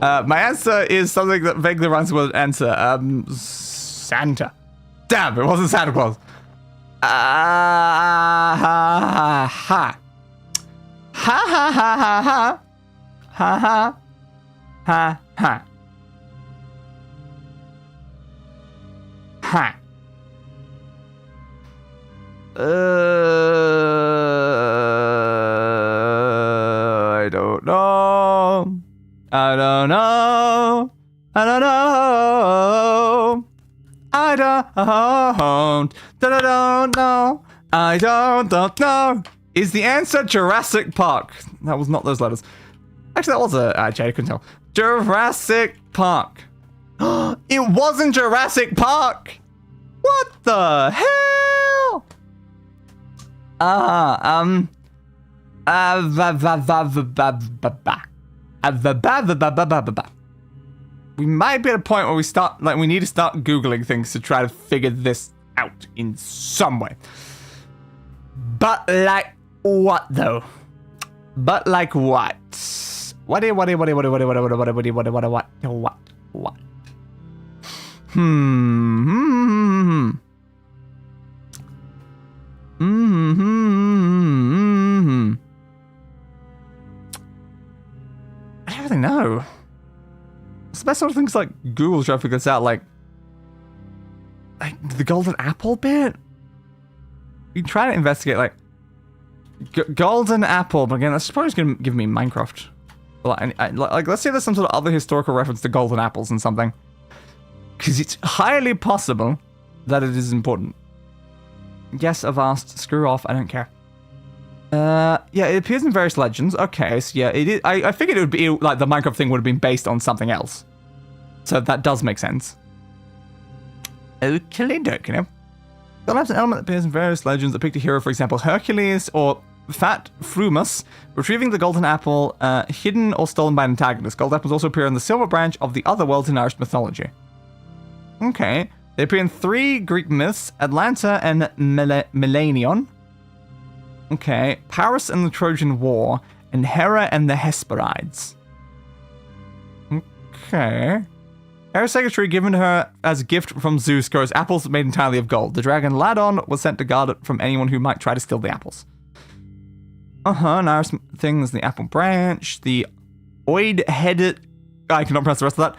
My answer is something that vaguely rhymes with answer. Santa. Damn, it wasn't Santa Claus. Ha ha ha ha ha ha ha ha ha ha ha. I don't know. I don't know. I don't know. I don't know. I don't know. Is the answer Jurassic Park? That was not those letters. Actually, that was a J, I couldn't tell. Jurassic Park. It wasn't Jurassic Park. What the hell? We might be at a point where we need to start Googling things to try to figure this out in some way. But like what though? But like what? What? I don't really know. It's the best sort of things like Google try to figure this out, like the golden apple bit. You try to investigate like golden apple, but again, that's probably just gonna give me Minecraft. Like, let's say there's some sort of other historical reference to golden apples and something, because it's highly possible that it is important. Yes, Avast, screw off, I don't care. Yeah, it appears in various legends. Okay, so yeah, it is. I figured it would be like the Minecraft thing would have been based on something else, so that does make sense. Okay, you know. God has an element that appears in various legends that depict a hero, for example, Hercules or Fat Frumus, retrieving the golden apple, hidden or stolen by an antagonist. Golden apples also appear in the silver branch of the other worlds in Irish mythology. Okay, they appear in 3 Greek myths: Atlanta and Millennion. Okay, Paris and the Trojan War, and Hera and the Hesperides. Okay. Hera's secretary given to her as a gift from Zeus grows apples made entirely of gold. The dragon Ladon was sent to guard it from anyone who might try to steal the apples. An Irish thing is the apple branch, the oid-headed... I cannot pronounce the rest of that.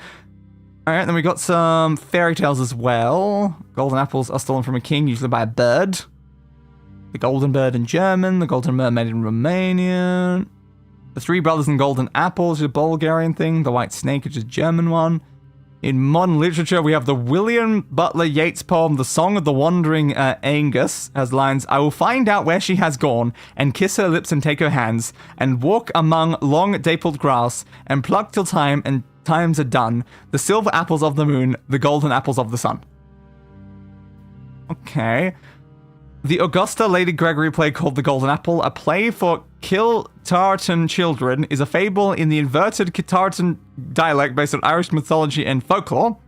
Alright, then we got some fairy tales as well. Golden apples are stolen from a king, usually by a bird. The golden bird in German, the golden mermaid in Romanian. The 3 brothers and golden apples is a Bulgarian thing. The white snake is a German one. In modern literature, we have the William Butler Yeats poem, The Song of the Wandering Angus, has lines, I will find out where she has gone, and kiss her lips and take her hands, and walk among long dappled grass, and pluck till times are done, the silver apples of the moon, the golden apples of the sun. Okay. The Augusta Lady Gregory play called The Golden Apple, a play for Kiltartan children, is a fable in the inverted Kiltartan dialect based on Irish mythology and folklore.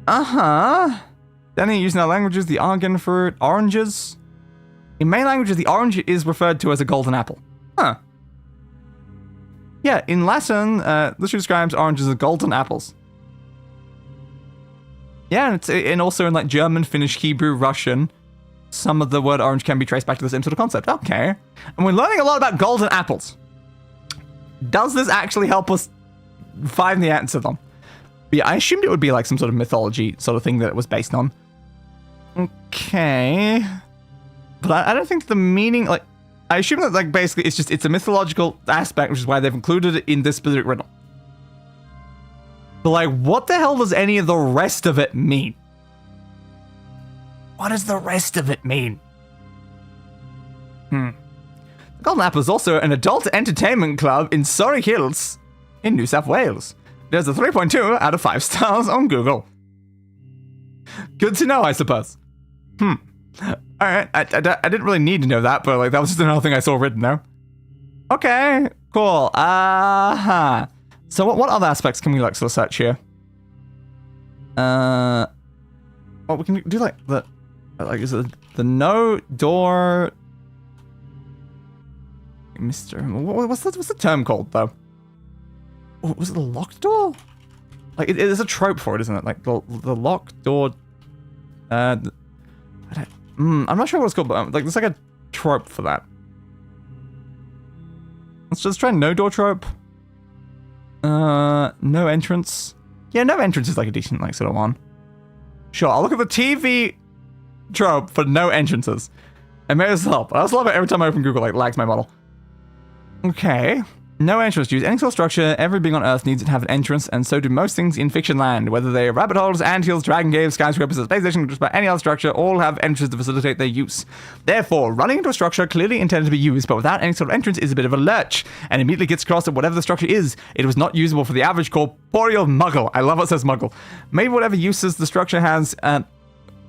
Then using our languages, the Argan fruit, oranges. In main languages, the orange is referred to as a golden apple. Yeah, in Latin, this describes oranges as golden apples. Yeah, and also in like German, Finnish, Hebrew, Russian, some of the word orange can be traced back to the same sort of concept. Okay. And we're learning a lot about golden apples. Does this actually help us find the answer, though? Yeah, I assumed it would be like some sort of mythology sort of thing that it was based on. Okay. But I don't think the meaning, like, I assume that, like, basically it's a mythological aspect, which is why they've included it in this specific riddle. But, like, what the hell does any of the rest of it mean? What does the rest of it mean? The Golden Apple is also an adult entertainment club in Surrey Hills in New South Wales. There's a 3.2 out of 5 stars on Google. Good to know, I suppose. Alright, I didn't really need to know that, but like that was just another thing I saw written there. Okay, cool. So what other aspects can we like sort of search here? Well, we can do like the is it the no door what's the term called though? Oh, was it the locked door? Like it is a trope for it, isn't it? Like the locked door. I'm not sure what it's called, but like there's like a trope for that. Let's just try no door trope. No entrance. Yeah, no entrance is like a decent like sort of one. Sure, I'll look at the TV trope for no entrances. And maybe this will help. I also love it every time I open Google, like lags my model. Okay. No entrance. Use any sort of structure. Every being on Earth needs to have an entrance, and so do most things in fiction land. Whether they are rabbit holes, anthills, dragon caves, skyscrapers, a space station, or just about any other structure, all have entrances to facilitate their use. Therefore, running into a structure clearly intended to be used, but without any sort of entrance is a bit of a lurch, and immediately gets across that whatever the structure is, it was not usable for the average corporeal muggle. I love what it says muggle. Maybe whatever uses the structure has,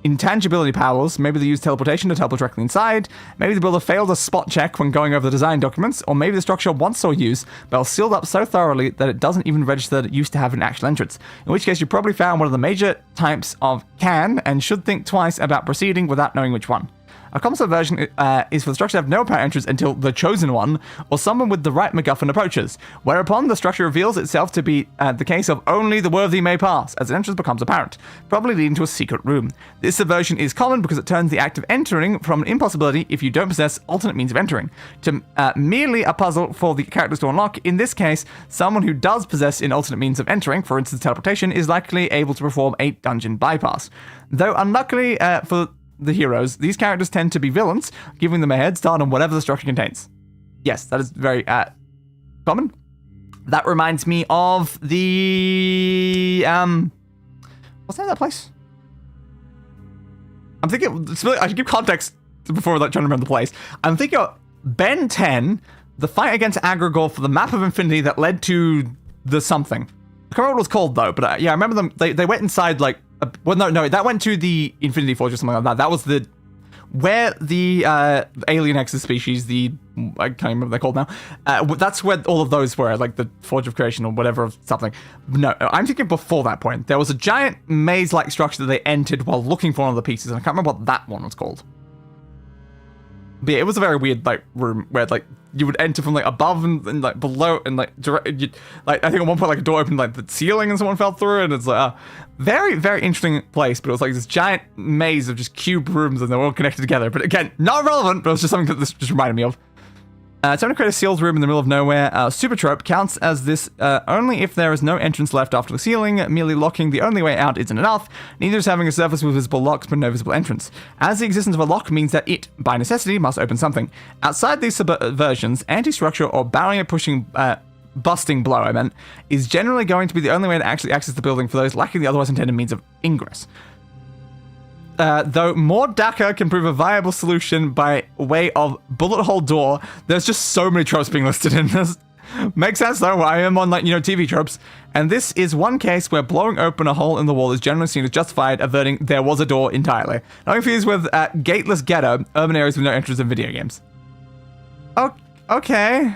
intangibility powers. Maybe they use teleportation to teleport directly inside. Maybe the builder failed a spot check when going over the design documents, or maybe the structure once saw use, but was sealed up so thoroughly that it doesn't even register that it used to have an actual entrance. In which case, you probably found one of the major types of can and should think twice about proceeding without knowing which one. A common version is for the structure to have no apparent entrance until the chosen one, or someone with the right MacGuffin approaches, whereupon the structure reveals itself to be the case of only the worthy may pass, as an entrance becomes apparent, probably leading to a secret room. This subversion is common because it turns the act of entering from an impossibility, if you don't possess alternate means of entering, to merely a puzzle for the characters to unlock. In this case, someone who does possess an alternate means of entering, for instance teleportation, is likely able to perform a dungeon bypass. Though unluckily for the heroes, these characters tend to be villains, giving them a head start on whatever the structure contains. Yes, that is very common. That reminds me of the what's the name of that place? I'm thinking I should give context before like trying to remember the place. I'm thinking of Ben 10, the fight against Agrigor for the map of Infinity that led to the something. I can't remember what it was called though, but yeah, I remember them. They went inside like. Well, no, that went to the Infinity Forge or something like that. That was where the alien exospecies, I can't remember what they're called now. That's where all of those were, like the Forge of Creation or whatever of something. No, I'm thinking before that point. There was a giant maze-like structure that they entered while looking for one of the pieces, and I can't remember what that one was called. But yeah, it was a very weird like room where like you would enter from like above and like below and like like I think at one point like a door opened like the ceiling and someone fell through, and it's like a very, very interesting place. But it was like this giant maze of just cube rooms and they're all connected together. But again, not relevant, but it was just something that this just reminded me of. Time to create a sealed room in the middle of nowhere. Super trope counts as this only if there is no entrance left after the ceiling. Merely locking the only way out isn't enough. Neither is having a surface with visible locks but no visible entrance, as the existence of a lock means that it, by necessity, must open something. Outside these subversions, anti-structure or barrier pushing busting blow, I meant, is generally going to be the only way to actually access the building for those lacking the otherwise intended means of ingress. Though more Daka can prove a viable solution by way of bullet hole door, there's just so many tropes being listed in this. Makes sense though, I am on TV tropes. And this is one case where blowing open a hole in the wall is generally seen as justified, averting there was a door entirely. Not confused with gateless ghetto, urban areas with no entrance in video games. Oh, okay.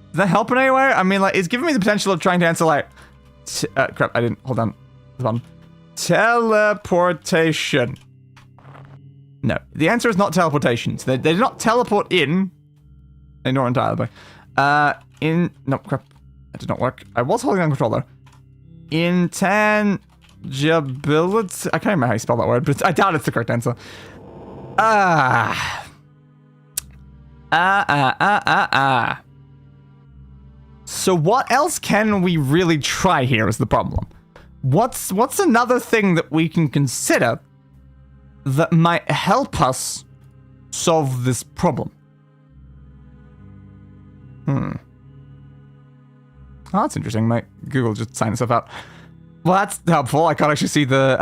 Does that help in any way? I mean, it's giving me the potential of trying to answer, crap, I didn't, hold on. This one. Teleportation. No, the answer is not teleportation. So they did not teleport in. Ignore entirely. No, crap. That did not work. I was holding on controller. Intangibility. I can't remember how you spell that word, but I doubt it's the correct answer. So what else can we really try here is the problem. What's another thing that we can consider that might help us solve this problem? Oh, that's interesting. My Google just signed itself out. Well, that's helpful. I can't actually see the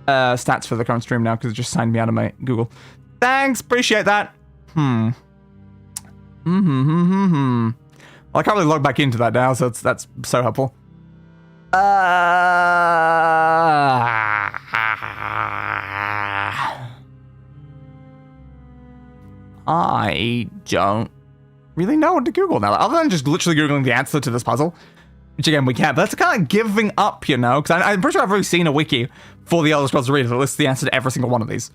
stats for the current stream now because it just signed me out of my Google. Thanks, appreciate that. Well, I can't really log back into that now, so that's so helpful. I don't really know what to Google now, other than just literally Googling the answer to this puzzle, which again we can't, but that's kind of giving up, because I'm pretty sure I've already seen a wiki for the Elder Scrolls to read that lists the answer to every single one of these.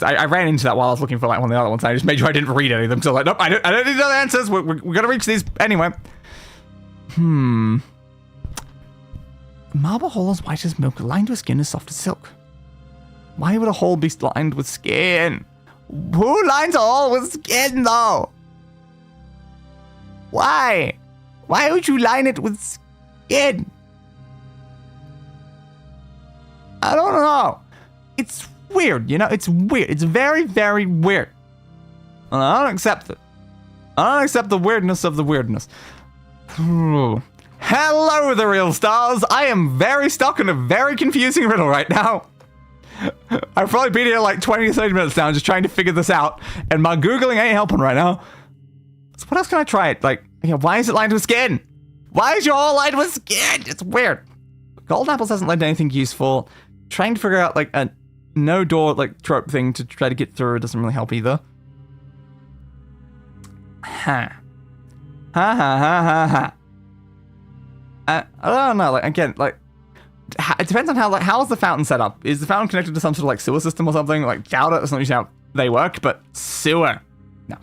I ran into that while I was looking for one of the other ones, and I just made sure I didn't read any of them, so nope, I don't need the other answers, we're gonna reach these anyway. Marble hole as white as milk, lined with skin as soft as silk. Why would a hole be lined with skin? Who lines a hole with skin, though? Why? Why would you line it with skin? I don't know. It's weird, it's weird. It's very, very weird. And I don't accept it. I don't accept the weirdness of the weirdness. Hello, the real stars. I am very stuck in a very confusing riddle right now. I've probably been here 20 to 30 minutes now just trying to figure this out, and my Googling ain't helping right now. So what else can I try? Why is it lined with skin? Why is your hole lined with skin? It's weird. Golden apples hasn't led to anything useful. Trying to figure out a no door trope thing to try to get through doesn't really help either. I don't know. Again, it depends on how is the fountain set up? Is the fountain connected to some sort of sewer system or something? Doubt it. That's not usually how they work, but sewer. No.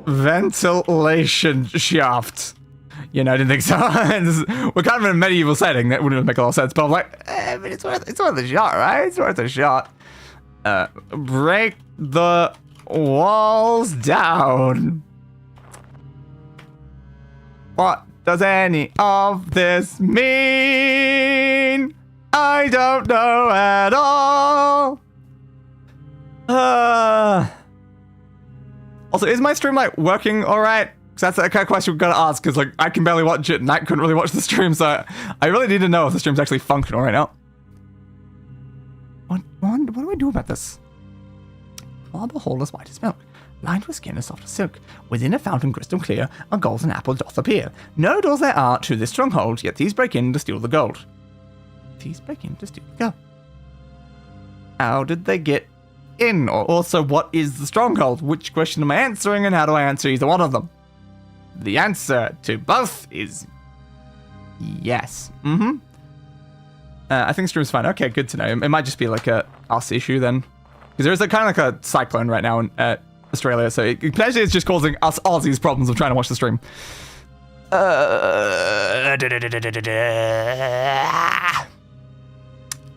Ventilation shaft. I didn't think so. We're kind of in a medieval setting. That wouldn't make a lot of sense, but I'm but it's worth a shot, right? It's worth a shot. Break the walls down. What does any of this mean? I don't know at all. Also, is my stream working all right? Because that's the kind of question we've got to ask. Because I can barely watch it, and I couldn't really watch the stream, so I really need to know if the stream's actually functional right now. What do I do about this? Marble hole as white as milk, lined with skin as soft as silk. Within a fountain crystal clear, a golden apple doth appear. No doors there are to this stronghold, yet these break in to steal the gold. How did they get in? Or also, what is the stronghold? Which question am I answering, and how do I answer either one of them? The answer to both is yes. I think stream's fine. Okay, good to know. It might just be a us issue then. Because there's kind of a cyclone right now in Australia, so potentially it's just causing us Aussies problems of trying to watch the stream.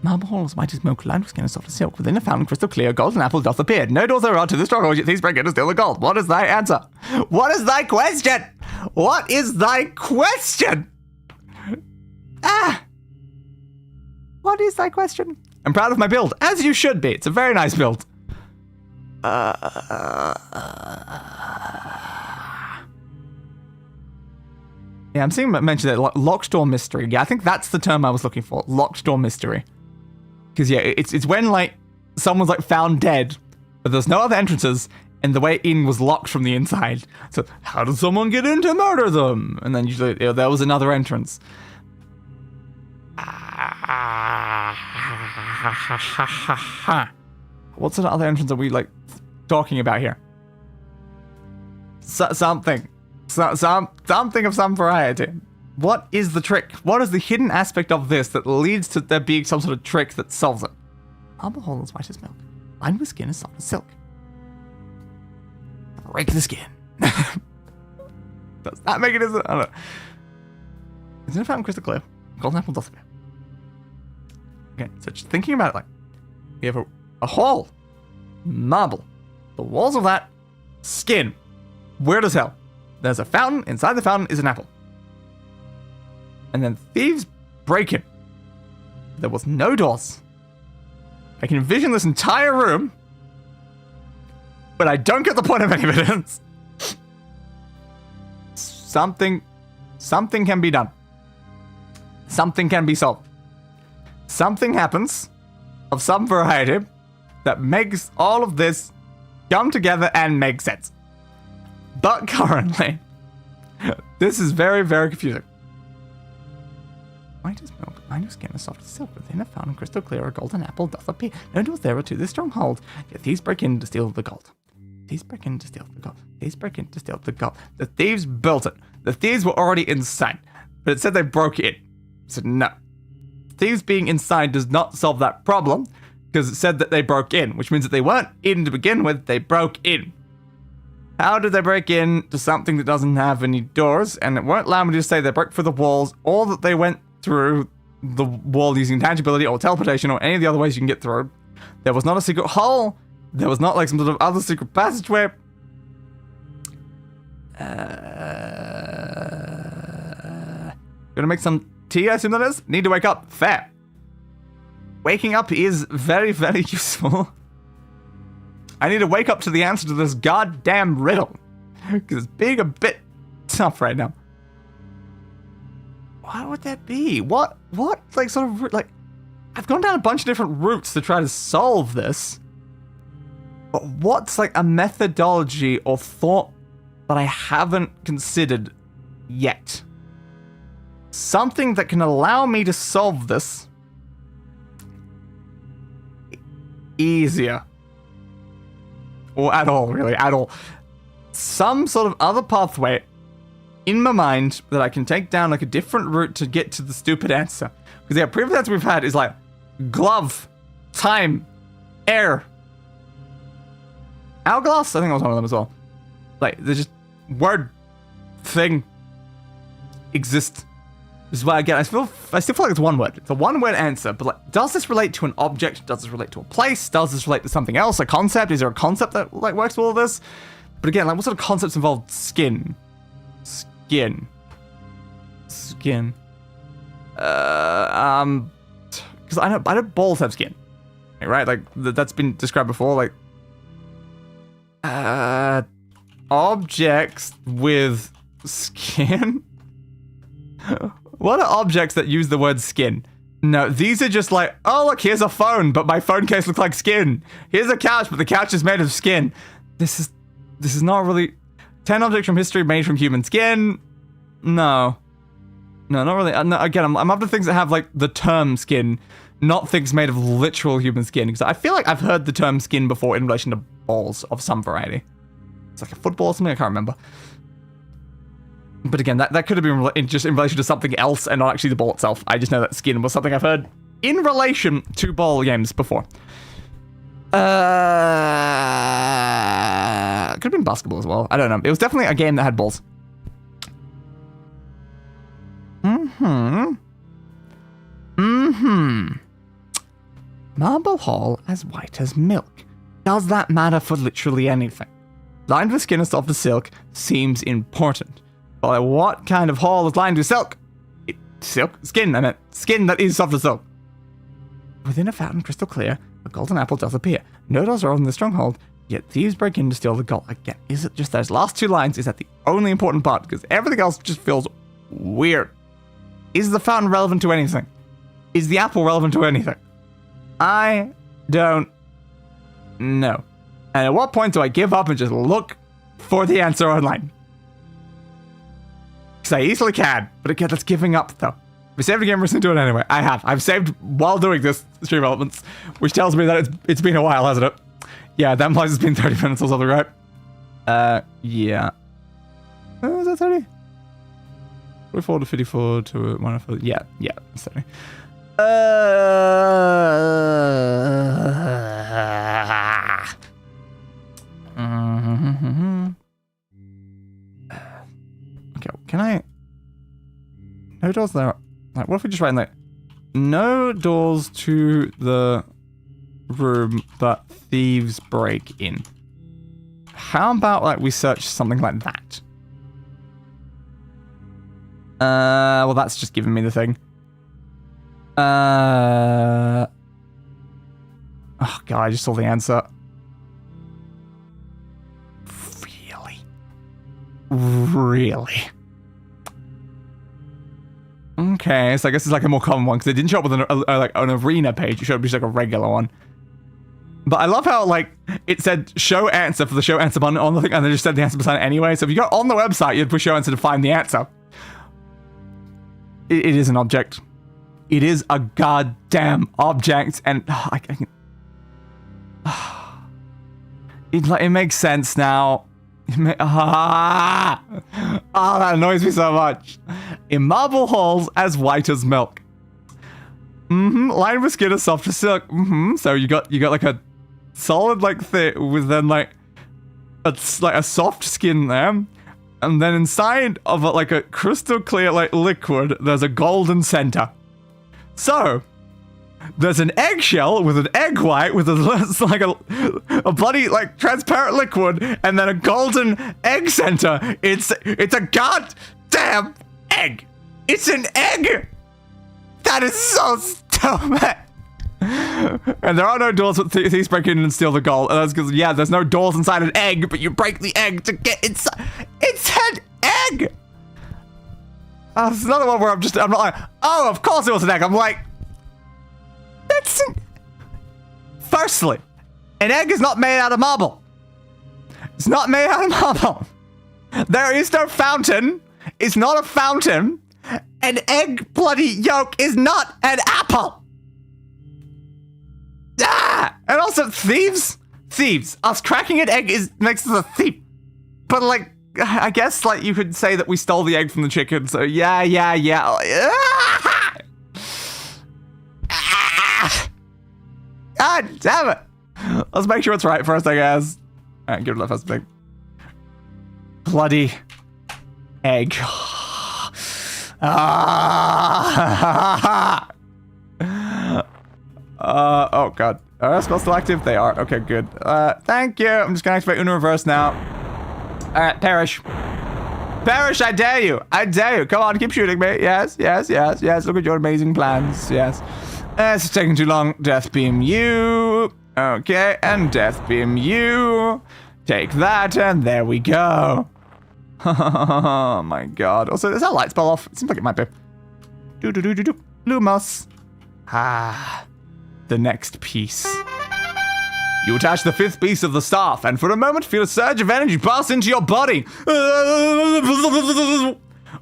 Marble hall as white as milk, lined with skin as soft as silk. Within a fountain crystal clear, golden apple doth appear. No doors there are to the stronghold, yet these break in to steal the gold. What is thy answer? What is thy question? What is thy question? What is thy question? I'm proud of my build, as you should be. It's a very nice build. Yeah, I'm seeing mention that locked door mystery. Yeah, I think that's the term I was looking for. Locked door mystery. Because yeah, it's when like someone's like found dead, but there's no other entrances, and the way in was locked from the inside. So how did someone get in to murder them? And then usually there was another entrance. What sort of other entrance are we like talking about here? Something of some variety. What is the trick? What is the hidden aspect of this that leads to there being some sort of trick that solves it? Marble hole as white as milk, lined with skin as soft as silk. Break the skin. Does that make it? I don't know. Isn't it fountain crystal clear? Golden apple does appear. Okay, so just thinking about it, like we have a hall, marble, the walls of that, skin. Weird as hell. There's a fountain. Inside the fountain is an apple. And then thieves break in. There was no doors. I can envision this entire room, but I don't get the point of any evidence. Something can be done. Something can be solved. Something happens of some variety that makes all of this come together and make sense. But currently, this is very, very confusing. White as milk, lined with skin as soft as silk, within a fountain crystal clear, a golden apple doth appear. No doors there to this stronghold, yet thieves break in to steal the gold. Thieves break in to steal the gold. Thieves break in to steal the gold. The thieves built it. The thieves were already inside, but it said they broke in. So no. Thieves being inside does not solve that problem, because it said that they broke in, which means that they weren't in to begin with, they broke in. How did they break in to something that doesn't have any doors? And it won't allow me to say they broke through the walls, or that they went through the wall using intangibility or teleportation or any of the other ways you can get through. There was not a secret hole. There was not like some sort of other secret passageway. Gonna make some tea, I assume that is? Need to wake up. Fair. Waking up is very, very useful. I need to wake up to the answer to this goddamn riddle. Because it's being a bit tough right now. What would that be? What, like, sort of, like, I've gone down a bunch of different routes to try to solve this. But what's, like, a methodology or thought that I haven't considered yet? Something that can allow me to solve this easier. Or at all, really, at all. Some sort of other pathway in my mind that I can take down like a different route to get to the stupid answer. Because the previous answer we've had is like glove, time, air. Hourglass? I think I was one of them as well. Like, there's just word, thing, exist. This is why, again, I still feel like it's one word. It's a one-word answer, but like, does this relate to an object? Does this relate to a place? Does this relate to something else? A concept? Is there a concept that like works with all of this? But again, like, what sort of concepts involve skin? Skin. Because I know balls have skin, right? Like that's been described before. Like, objects with skin. What are objects that use the word skin? No, these are just like, oh look, here's a phone, but my phone case looks like skin. Here's a couch, but the couch is made of skin. This is not really 10 objects from history made from human skin. No, not really. No, again, I'm after things that have like the term skin, not things made of literal human skin. Because I feel like I've heard the term skin before in relation to balls of some variety. It's like a football or something. I can't remember. But again, that could have been just in relation to something else and not actually the ball itself. I just know that skin was something I've heard in relation to ball games before. Could have been basketball as well. I don't know. It was definitely a game that had balls. Marble hall as white as milk. Does that matter for literally anything? Lined with skin as soft as silk seems important. But like, what kind of hall is lined with silk? Skin, I meant. Skin that is soft as silk. Within a fountain crystal clear, a golden apple does appear. No doors are open in the stronghold, yet thieves break in to steal the gold. Again, is it just those last two lines? Is that the only important part? Because everything else just feels Weird. Is the fountain relevant to anything? Is the apple relevant to anything? I don't know. And at what point do I give up and just look for the answer online? Because I easily can, but again, that's giving up though. If I saved a game, we're going to do it anyway. I have. I've saved while doing this stream elements, which tells me that it's been a while, hasn't it? Yeah, that implies it's been 30 minutes or something, right? Yeah. Was that 30? 44 to 54 to 104. Yeah, 30. Okay, can I? No doors there. Like, what if we just write in there? No doors to the room, but thieves break in. How about like we search something like that? Well, that's just giving me the thing. Oh god, I just saw the answer. Really? Okay, so I guess it's like a more common one because it didn't show up with like an arena page. It showed up just like a regular one. But I love how like it said show answer for the show answer button on the thing, and they just said the answer button anyway. So if you got on the website, you'd push show answer to find the answer. It is an object. It is a goddamn object, and it makes sense now. That annoys me so much. In marble halls as white as milk. Lined with skin as soft as silk. So you got like a solid like thing with then like a soft skin there, and then inside of it, like a crystal clear like liquid, there's a golden center. So there's an eggshell with an egg white with like a bloody like transparent liquid, and then a golden egg center. It's a goddamn egg. It's an egg. That is so stupid. And there are no doors that thieves break in and steal the gold. And that's because there's no doors inside an egg, but you break the egg to get inside. It's an egg. It's another one where I'm not like, oh, of course it was an egg. I'm like, firstly, an egg is not made out of marble. It's not made out of marble. There is no fountain. It's not a fountain. An egg bloody yolk is not an apple. And also thieves. Us cracking an egg makes us a thief. But like, I guess like you could say that we stole the egg from the chicken. So yeah. God damn it. Let's make sure it's right first, I guess. Alright, give it a first thing. Bloody egg. Oh god. Are spells still active? They are. Okay, good. Thank you. I'm just gonna activate Uno Reverse now. Alright, perish. Perish, I dare you. I dare you. Come on, keep shooting me. Yes. Look at your amazing plans. Yes. It's taking too long. Death beam you. Okay, and death beam you. Take that, and there we go. Oh my god. Also, is that light spell off? It seems like it might be. Lumos. The next piece. You attach the fifth piece of the staff, and for a moment feel a surge of energy pass into your body.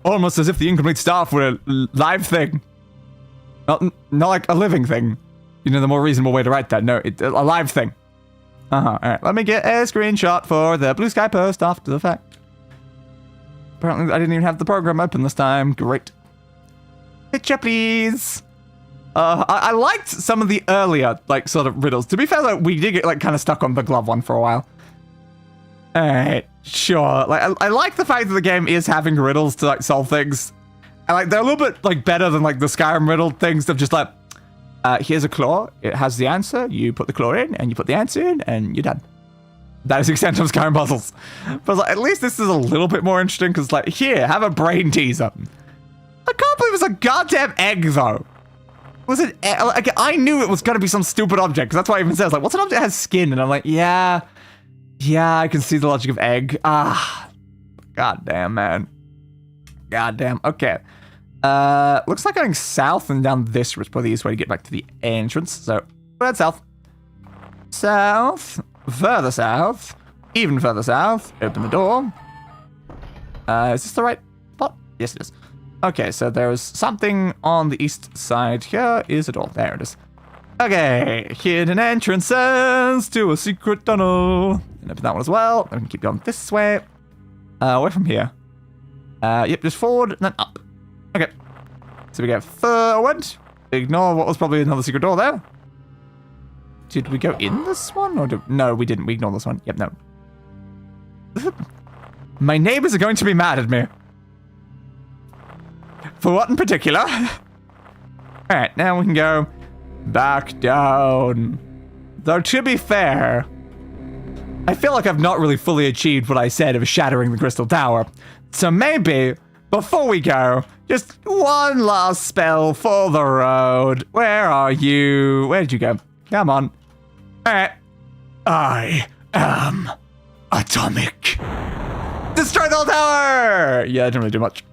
Almost as if the incomplete staff were a live thing. Not like a living thing. You know, the more reasonable way to write that. No, it's a live thing. Alright, let me get a screenshot for the blue sky post after the fact. Apparently, I didn't even have the program open this time. Great. Picture, please. I liked some of the earlier, like, sort of riddles. To be fair, though, we did get, like, kind of stuck on the glove one for a while. Alright, sure. Like, I like the fact that the game is having riddles to, like, solve things. And, like, they're a little bit, like, better than, like, the Skyrim riddle things of just, like, here's a claw. It has the answer. You put the claw in, and you put the answer in, and you're done. That is the extent of Skyrim puzzles. But, like, at least this is a little bit more interesting, because, like, here, have a brain teaser. I can't believe it's a goddamn egg, though. Was it, like, I knew it was gonna be some stupid object, because that's why it even says, like, what's an object that has skin? And I'm like, yeah, I can see the logic of egg. God damn, man. Goddamn. Okay. Looks like going south and down this was probably the easiest way to get back to the entrance. So, we'll head south. South. Further south. Even further south. Open the door. Is this the right spot? Yes, it is. Okay, so there's something on the east side. Here is a door. There it is. Okay, hidden entrances to a secret tunnel. And open that one as well. We can keep going this way. Away from here. Yep, just forward and then up. Okay. So we go forward. Ignore what was probably another secret door there. Did we go in this one? Or no, we didn't. We ignored this one. Yep, no. My neighbors are going to be mad at me. For what in particular? Alright, now we can go back down. Though, to be fair, I feel like I've not really fully achieved what I said of shattering the Crystal Tower. So maybe, before we go, just one last spell for the road. Where are you? Where did you go? Come on. Alright. I am atomic. Destroy the whole tower! Yeah, I didn't really do much.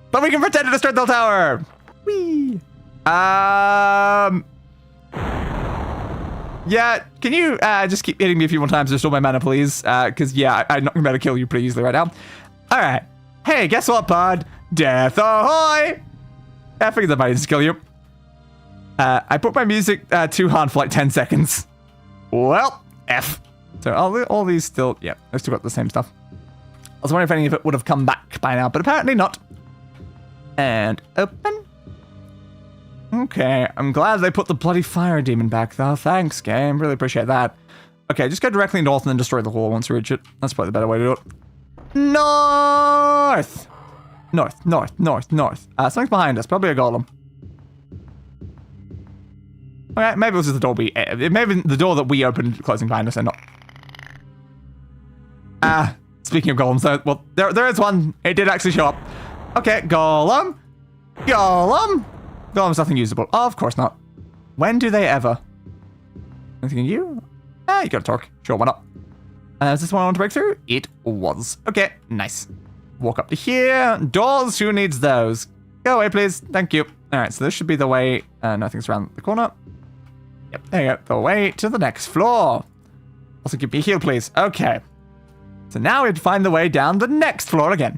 But we can pretend to destroy the whole tower! Whee! Yeah, can you just keep hitting me a few more times to restore my mana, please? Because, yeah, I'm not going to be able to kill you pretty easily right now. Alright. Hey, guess what, bud? Death ahoy! I figured that might just kill you. I put my music too hard for like 10 seconds. Well, F. So all these still, yeah, they've still got the same stuff. I was wondering if any of it would have come back by now, but apparently not. And open. Okay, I'm glad they put the bloody fire demon back though. Thanks, game. Really appreciate that. Okay, just go directly north and then destroy the wall once you reach it. That's probably the better way to do it. North! North, north, north, north. Something's behind us. Probably a golem. Okay, maybe this is the door maybe the door that we opened closing behind us and not. Speaking of golems, well, there is one. It did actually show up. Okay, golem. Golem. Golem's nothing usable. Oh, of course not. When do they ever? Anything in you? You got a torque. Sure, why not? Is this one I want to break through? It was. Okay, nice. Walk up to here. Doors, who needs those? Go away, please. Thank you. Alright, so this should be the way. Nothing's around the corner. Yep, there you go. The way to the next floor. Also, give me a heal, please. Okay. So now we have to find the way down the next floor again.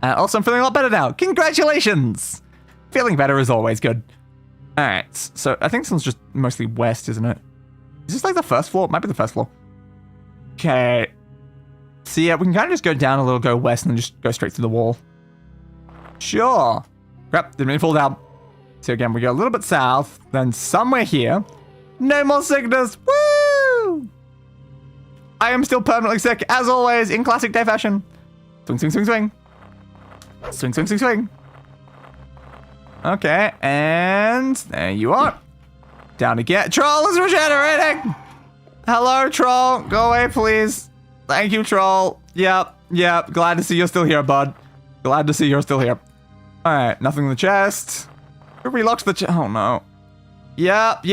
Also, I'm feeling a lot better now. Congratulations! Feeling better is always good. Alright, so I think this one's just mostly west, isn't it? Is this like the first floor? It might be the first floor. Okay. So yeah, we can kind of just go down a little, go west, and then just go straight through the wall. Sure. Crap, didn't mean to fall down. So again, we go a little bit south, then somewhere here. No more sickness. Woo! I am still permanently sick, as always, in classic day fashion. Swing, swing, swing, swing. Swing, swing, swing, swing. Okay, and there you are. Down again. Troll is regenerating! Hello, troll. Go away, please. Thank you, troll. Yep. Glad to see you're still here, bud. Glad to see you're still here. Alright, nothing in the chest. We locked the chest. Oh, no. Yep.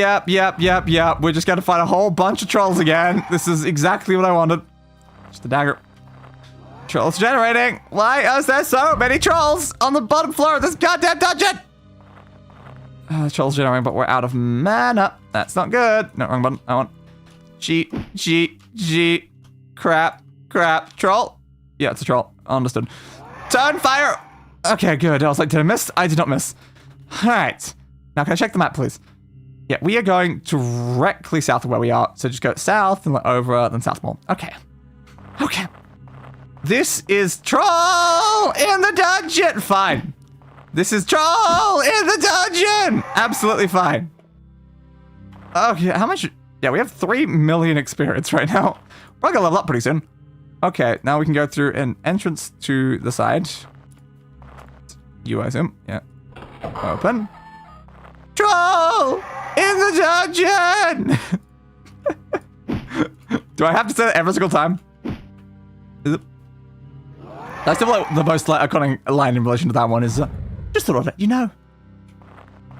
We're just gonna fight a whole bunch of trolls again. This is exactly what I wanted. Just a dagger. Trolls generating. Why is there so many trolls on the bottom floor of this goddamn dungeon? Trolls generating, but we're out of mana. That's not good. No, wrong button. I want G. Crap. Troll. Yeah, it's a troll. Understood. Turn fire. Okay, good. I was like, did I miss? I did not miss. All right. Now, can I check the map, please? Yeah, we are going directly south of where we are. So just go south and over, then south more. Okay. This is troll in the dungeon. Fine. This is troll in the dungeon. Absolutely fine. Okay, how much? Yeah, we have 3 million experience right now. We're gonna level up pretty soon. Okay, now we can go through an entrance to the side. You, I assume. Yeah. Open. Troll in the dungeon. Do I have to say that every single time? Is it? That's still like the most iconic line in relation to that one is just thought of it, you know.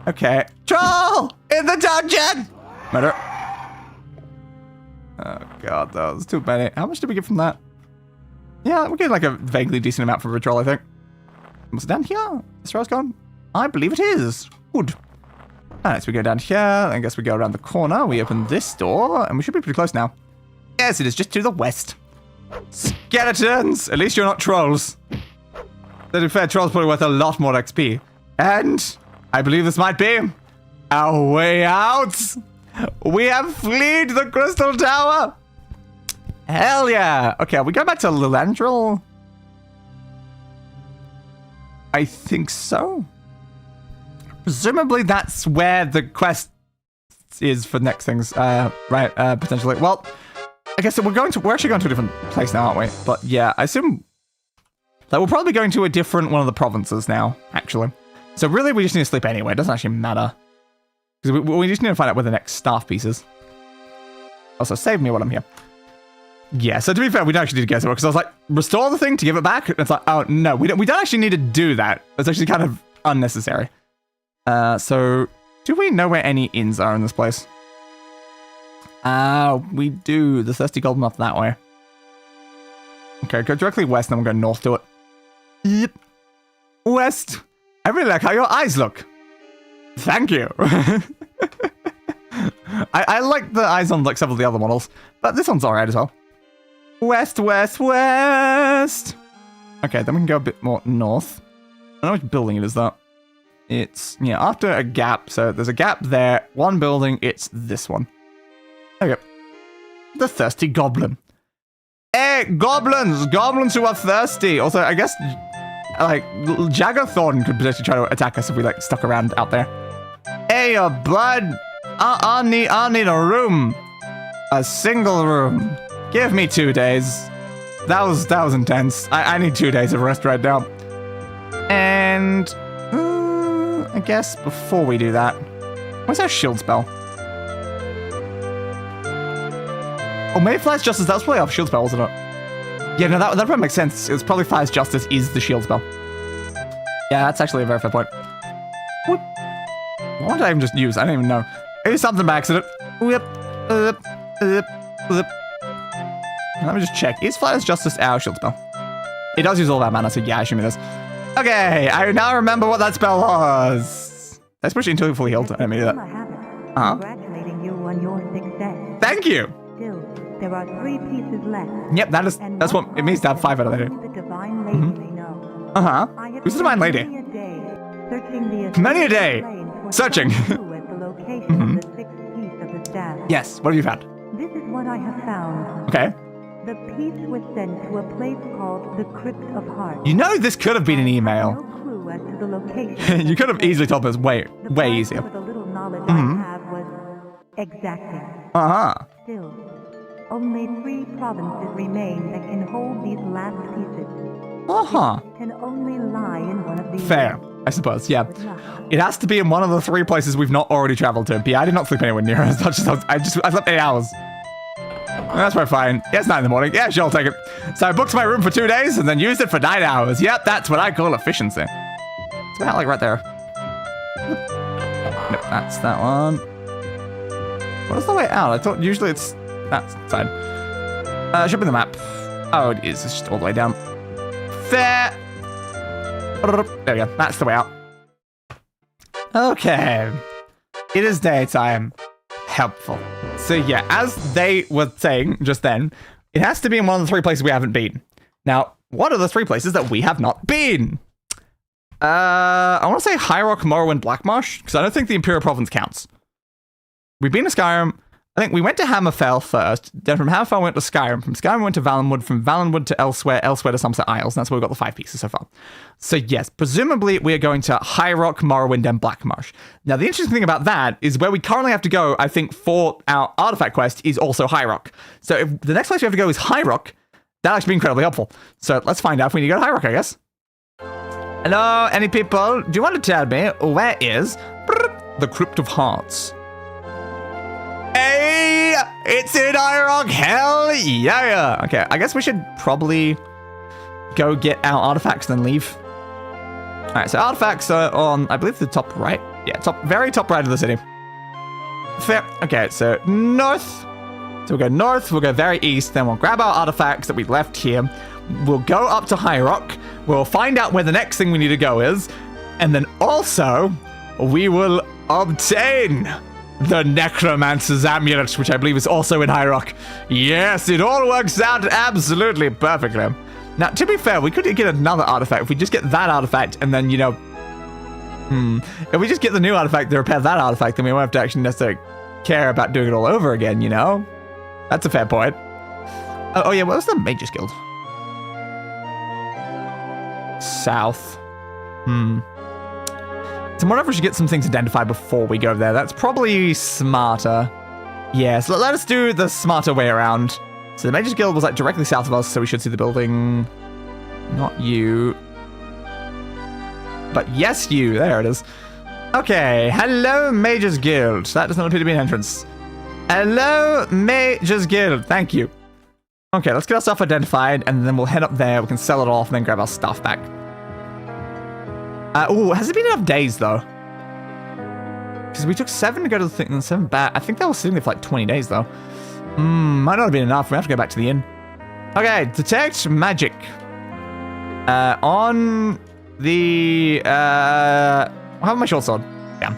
Okay. Troll in the dungeon. Murder. Oh god, that was too many. How much did we get from that? Yeah, we're getting like a vaguely decent amount from a troll, I think. Was it down here? This road's gone? I believe it is. Good. Alright, so we go down here. I guess we go around the corner. We open this door, and we should be pretty close now. Yes, it is just to the west. Skeletons! At least you're not trolls. To be fair, trolls probably worth a lot more XP. And I believe this might be our way out. We have fled the Crystal Tower. Hell yeah. Okay, are we going back to Lillandril? I think so. Presumably that's where the quest is for next things. Right, potentially. Well, I guess we're actually going to a different place now, aren't we? But yeah, I assume that we're probably going to a different one of the provinces now, actually. So really, we just need to sleep anyway. It doesn't actually matter. Because we just need to find out where the next staff piece is. Also, save me while I'm here. Yeah, so to be fair, we don't actually need to go somewhere, because I was like, restore the thing to give it back? And it's like, oh, no, we don't actually need to do that. It's actually kind of unnecessary. So, do we know where any inns are in this place? We do. The Thirsty Goblin up that way. Okay, go directly west, and then we'll go north to it. Yep. West. I really like how your eyes look. Thank you. I like the eyes on like several of the other models, but this one's alright as well. West, west, west. Okay, then we can go a bit more north. I don't know which building it is though. It's, yeah, after a gap. So there's a gap there. One building, it's this one. Okay. The Thirsty Goblin. Hey, goblins! Goblins who are thirsty. Also, I guess, like, Jagar Tharn could potentially try to attack us if we, like, stuck around out there. Hey, bud! I need a room. A single room. Give me 2 days. That was intense. I need 2 days of rest right now. And I guess before we do that, what's our shield spell? Oh, maybe Fire's Justice. That was probably our shield spell, wasn't it? Yeah, no, that probably makes sense. It was probably Fire's Justice is the shield spell. Yeah, that's actually a very fair point. What did I even just use? I don't even know. Maybe something by accident. Let me just check. Is Fire's Justice our shield spell? It does use all that mana, so yeah, I assume it is. Okay, I now remember what that spell was. Let's push it until you're fully healed. I didn't mean to do that. Congratulating you on your success. Thank you. Still, there are 3 pieces left. Yep, that's what it means to have 5 out of there. The Divine Lady may know. Uh-huh. Who's the Divine Lady? Many a day. Searching. Yes, what have you found? This is what I have found. Okay. The piece was sent to a place called the Crypt of Hearts. You know this could have been an email. No clue as to the location. You could have easily told us way easier. The little knowledge I have was exacting. Uh-huh. Still, only 3 provinces remain that can hold these last pieces. Uh-huh. It can only lie in one of these. Fair, I suppose, yeah. It has to be in one of the 3 places we've not already traveled to. But yeah, I did not sleep anywhere near as much as I slept 8 hours. That's quite fine. Yeah, it's 9 in the morning. Yeah, sure, I'll take it. So I booked my room for 2 days and then used it for 9 hours. Yep, that's what I call efficiency. It's about like right there. Nope, that's that one. What is the way out? I thought usually it's that side. Should be the map. Oh, it is. It's just all the way down. There. There we go. That's the way out. Okay. It is daytime. Helpful. So yeah, as they were saying just then, it has to be in one of the 3 places we haven't been. Now, what are the 3 places that we have not been? I want to say Yagerock, Morrowind, Blackmarsh, because I don't think the Imperial Province counts. We've been to Skyrim. I think we went to Hammerfell first. Then from Hammerfell we went to Skyrim. From Skyrim we went to Valenwood. From Valenwood to elsewhere to Summerset Isles. And that's where we got the 5 pieces so far. So yes, presumably we are going to Yagerock, Morrowind, and Blackmarsh. Now the interesting thing about that is where we currently have to go, I think, for our artifact quest is also Yagerock. So if the next place we have to go is Yagerock, that'll actually be incredibly helpful. So let's find out if we need to go to Yagerock, I guess. Hello, any people? Do you want to tell me where is the Crypt of Hearts? Hey, it's in Yagerock. Hell yeah. Okay, I guess we should probably go get our artifacts and then leave. All right, so artifacts are on, I believe, the top right. Yeah, very top right of the city. Fair. Okay, so north. So we'll go north, we'll go very east, then we'll grab our artifacts that we left here. We'll go up to Yagerock. We'll find out where the next thing we need to go is. And then also, we will obtain the Necromancer's Amulet, which I believe is also in High Yes, it all works out absolutely perfectly. Now, to be fair, we could get another artifact. If we just get that artifact and then, you know... If we just get the new artifact to repair that artifact, then we won't have to actually necessarily care about doing it all over again, you know? That's a fair point. Oh yeah, what was the Mage's Guild? South. So whatever, we should get some things identified before we go there. That's probably smarter. Yeah, so let us do the smarter way around. So the Mage's Guild was like directly south of us, so we should see the building. Not you. But yes, you. There it is. Okay, hello, Mage's Guild. That does not appear to be an entrance. Hello, Mage's Guild. Thank you. Okay, let's get our stuff identified, and then we'll head up there. We can sell it off, and then grab our stuff back. Oh, has it been enough days, though? Because we took 7 to go to the thing, and 7 back. I think that was sitting there for like 20 days, though. Might not have been enough. We have to go back to the inn. Okay, detect magic. On the... How about my short sword? Yeah.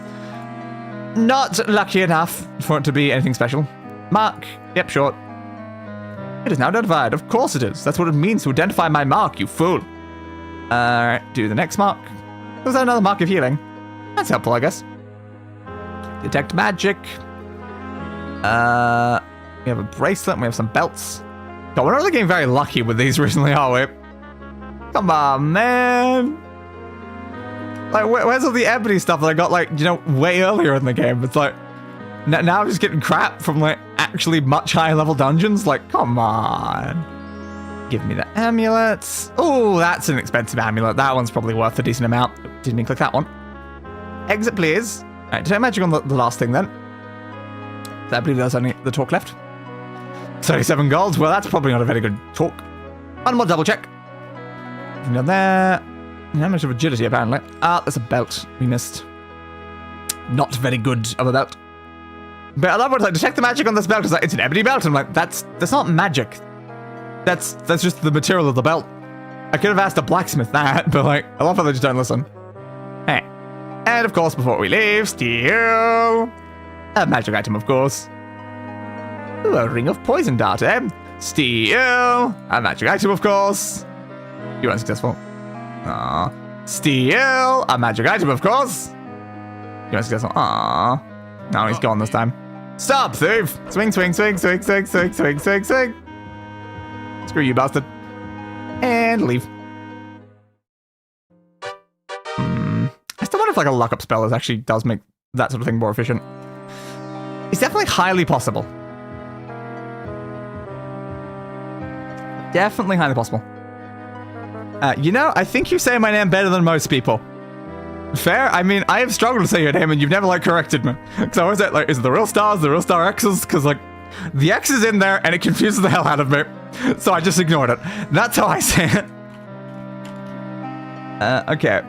Not lucky enough for it to be anything special. Mark. Yep, short. It is now identified. Of course it is. That's what it means to identify my mark, you fool. Alright, do the next mark. Was that another mark of healing? That's helpful, I guess. Detect magic. We have a bracelet and we have some belts. God, we're not really getting very lucky with these recently, are we? Come on, man. Like, where's all the ebony stuff that I got, like, you know, way earlier in the game? It's like, now I'm just getting crap from, like, actually much higher level dungeons. Like, come on. Give me the amulets. Oh, that's an expensive amulet. That one's probably worth a decent amount. Didn't mean click that one. Exit, please. All right, detect magic on the last thing, then. So I believe there's only the talk left. 37 gold. Well, that's probably not a very good talk. One more double check. Nothing down there. How much of agility, apparently? Ah, there's a belt we missed. Not very good of a belt. But I love what it's like, detect the magic on this belt. It's like, it's an ebony belt. I'm like, that's not magic. That's just the material of the belt. I could have asked a blacksmith that, but like, I love how they just don't listen. Hey. And of course, before we leave, steal a magic item, of course. Ooh, a ring of poison dart, eh? Steal a magic item, of course. You weren't successful. Aww. Steal a magic item, of course. You weren't successful. Aww. No, he's gone this time. Stop, thief! Swing, swing, swing, swing, swing, swing, swing, swing, swing. Screw you, bastard. And leave. I still wonder if like a luck up spell actually does make that sort of thing more efficient. It's definitely highly possible. Definitely highly possible. You know, I think you say my name better than most people. Fair? I mean, I have struggled to say your name and you've never like corrected me. Because I always say like, is it the real stars, the real star X's? Because like, the X is in there and it confuses the hell out of me. So I just ignored it. That's how I say it. Okay.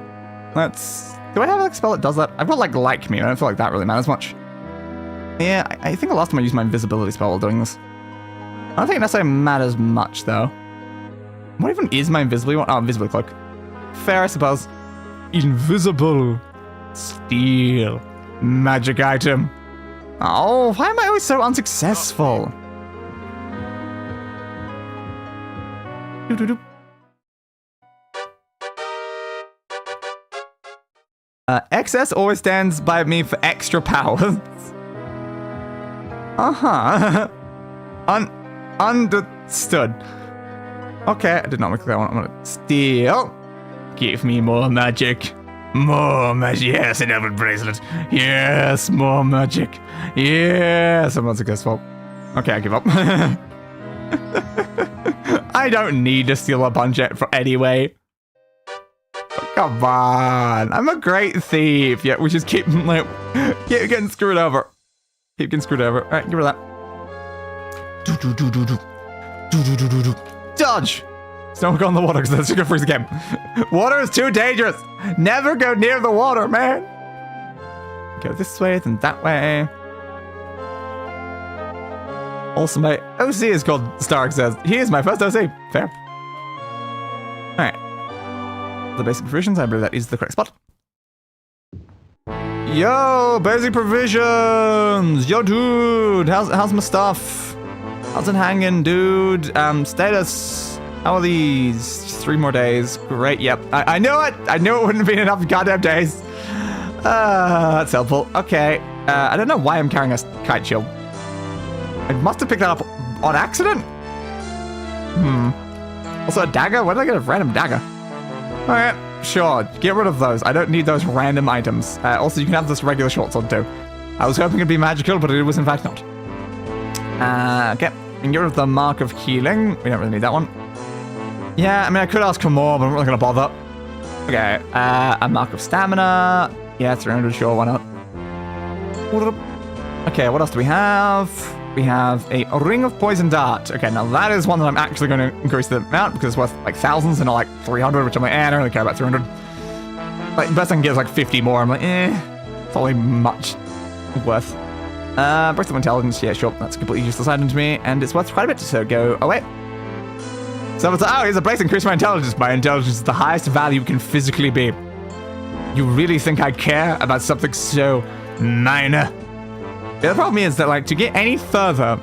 Let's... Do I have like a spell that does that? I've got like me. I don't feel like that really matters much. Yeah, I think the last time I used my invisibility spell while doing this. I don't think it necessarily matters much though. What even is my invisibility one? Oh, invisibility cloak. Fair, I suppose. Invisible. Steal. Magic item. Oh, why am I always so unsuccessful? Doo-doo-doo. XS always stands by me for extra powers. Uh-huh. Understood. Okay, I did not make that one. I'm gonna steal. Give me more magic. More magic. Yes, an elven bracelet. Yes, more magic. Yes, I'm not successful. Okay, I give up. I don't need to steal a bunch anyway. Come on. I'm a great thief. Yeah, we just keep like getting screwed over. Keep getting screwed over. Alright, give her that. Dodge! Don't go in the water because that's gonna freeze the game. Water is too dangerous. Never go near the water, man. Go this way, then that way. Also, my OC is called Stark says. He is my first OC. Fair. Alright. the basic provisions. I believe that is the correct spot. Yo, basic provisions! Yo, dude! How's my stuff? How's it hanging, dude? Status. How are these? 3 more days. Great, yep. I knew it! I knew it wouldn't have been enough goddamn days. That's helpful. Okay. I don't know why I'm carrying a kite shield. I must have picked that up on accident. Also a dagger? Where did I get a random dagger? Alright, sure. Get rid of those. I don't need those random items. Also, you can have this regular short sword too. I was hoping it'd be magical, but it was in fact not. Okay. And get rid of the Mark of Healing. We don't really need that one. Yeah, I mean, I could ask for more, but I'm not really going to bother. Okay. A Mark of Stamina. Yeah, 300, sure, why not? Okay, what else do we have? We have a Ring of Poison Dart. Okay, now that is one that I'm actually going to increase the amount because it's worth like thousands and not like 300, which I'm like, I don't really care about 300. Like, the best I can get is like 50 more. I'm like, it's only much worth. Breath of Intelligence, yeah, sure, that's a completely useless item to me, and it's worth quite a bit, so go away. So it's like, oh, here's a place, increase my intelligence. My intelligence is the highest value it can physically be. You really think I care about something so minor? The other problem is that, like, to get any further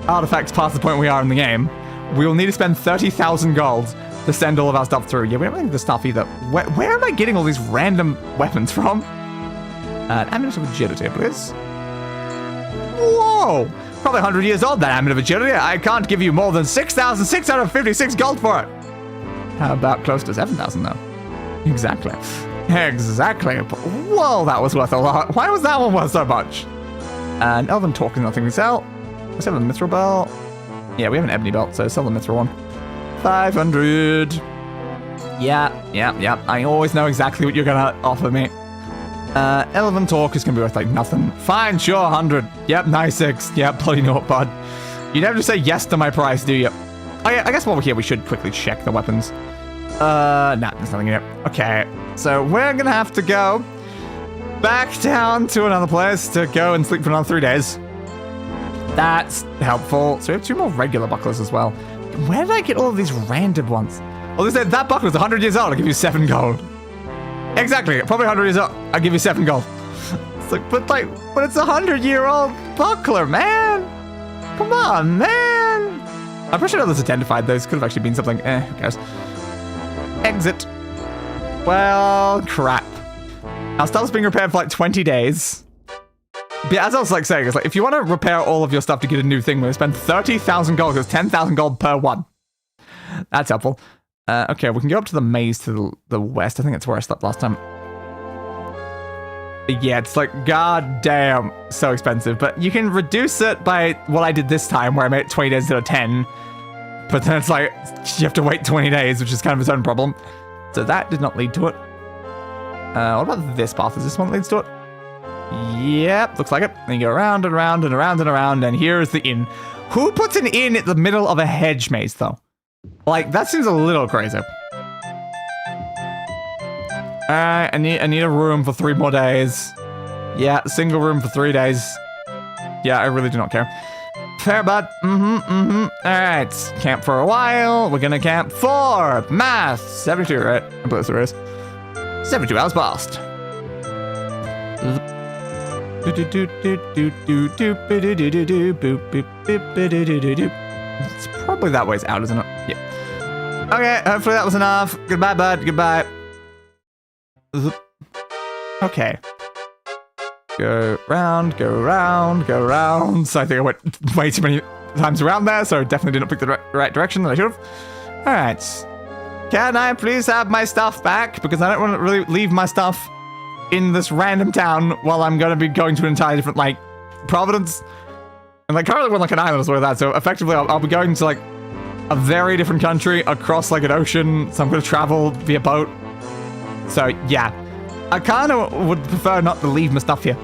artifacts past the point we are in the game, we will need to spend 30,000 gold to send all of our stuff through. Yeah, we don't really need the stuff either. Where am I getting all these random weapons from? An Amulet of Agility, please. Whoa! Probably 100 years old, that Amulet of Agility. I can't give you more than 6,656 gold for it. How about close to 7,000, though? Exactly. Exactly. Whoa, that was worth a lot. Why was that one worth so much? An Elven Talk is nothing we sell. Let's have a Mithril Belt. Yeah, we have an Ebony Belt, so sell the Mithril one. 500. Yeah. I always know exactly what you're gonna offer me. Elven Talk is gonna be worth like nothing. Fine, sure, 100. Yep, nice 6. Yep, bloody naught, bud. You never just say yes to my price, do you? Oh yeah, I guess while we're here, we should quickly check the weapons. Nah, there's nothing here. Okay, so we're gonna have to go back down to another place to go and sleep for another 3 days. That's helpful. So we have 2 more regular bucklers as well. Where did I get all of these random ones? Well, they said that buckler's 100 years old. I'll give you 7 gold. Exactly, probably 100 years old. I'll give you 7 gold. It's like, but it's a 100-year-old buckler, man. Come on, man. I'm pretty sure others identified those. Could have actually been something. Who cares? Exit. Well, crap. Our stuff's being repaired for like 20 days. But as I was like saying, it's like if you want to repair all of your stuff to get a new thing, we're going to spend 30,000 gold because 10,000 gold per one. That's helpful. Okay, we can go up to the maze to the west. I think that's where I slept last time. Yeah, it's like, goddamn, so expensive. But you can reduce it by what I did this time, where I made it 20 days instead of 10. But then it's like, you have to wait 20 days, which is kind of its own problem. So that did not lead to it. What about this path? Is this one that leads to it? Yep, looks like it. Then you go around and around and around and around, and here is the inn. Who puts an inn at the middle of a hedge maze, though? Like, that seems a little crazy. Alright, I need a room for 3 more days. Yeah, single room for 3 days. Yeah, I really do not care. Fair, bud. Alright, camp for a while. We're gonna camp for math. 72, right? I believe there is. 72 hours past. It's probably that way's out, isn't it? Yeah. Okay, hopefully that was enough. Goodbye, bud. Goodbye. Okay. Go round, go round, go round. So I think I went way too many times around there, so I definitely did not pick the right direction that I should have. Alright. Can I please have my stuff back? Because I don't want to really leave my stuff in this random town while I'm going to be going to an entirely different, like, Providence. And, like, currently we're like an island or something like that, so effectively I'll be going to, like, a very different country across, like, an ocean, so I'm going to travel via boat. So, yeah. I kind of would prefer not to leave my stuff here.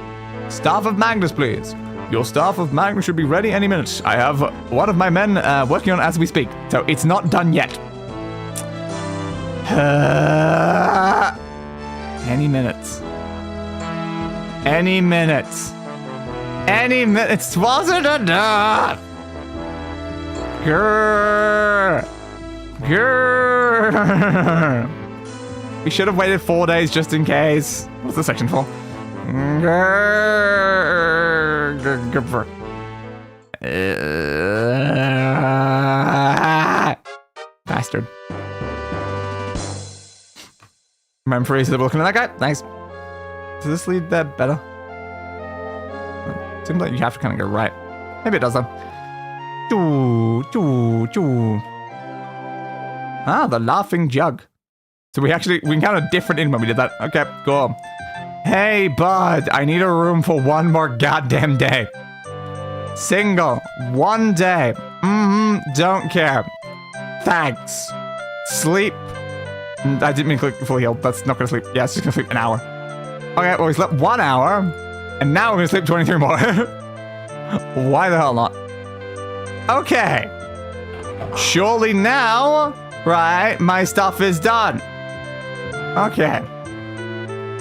Staff of Magnus, please. Your Staff of Magnus should be ready any minute. I have one of my men working on it as we speak, so it's not done yet. Any minutes. Any minutes. Any minutes wasn't enough. Grrr. Grrr. We should have waited 4 days just in case. What's the section for? Bastard. Remember, we're looking at that guy. Nice. Does this lead there better? Seems like you have to kind of go right. Maybe it does though. Ah, the laughing jug. So we encountered different in when we did that. Okay, cool. Hey, bud, I need a room for one more goddamn day. Single, 1 day. Don't care. Thanks. Sleep. I didn't mean to click fully healed. That's not gonna sleep. Yeah, it's just gonna sleep an hour. Okay, well, we slept 1 hour, and now we're gonna sleep 23 more. Why the hell not? Okay. Surely now, right, my stuff is done. Okay.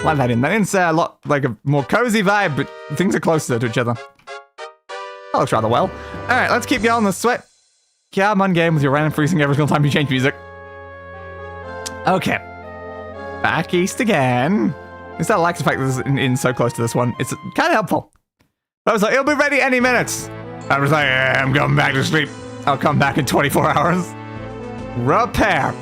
Like that in. That in's a lot, like a more cozy vibe, but things are closer to each other. That looks rather well. Alright, let's keep going this sweat. Come on, game with your random freezing every single time you change music. Okay. Back east again. I still like the fact that this is so close to this one. It's kind of helpful. I was like, it'll be ready any minute. I was like, I'm going back to sleep. I'll come back in 24 hours. Repair.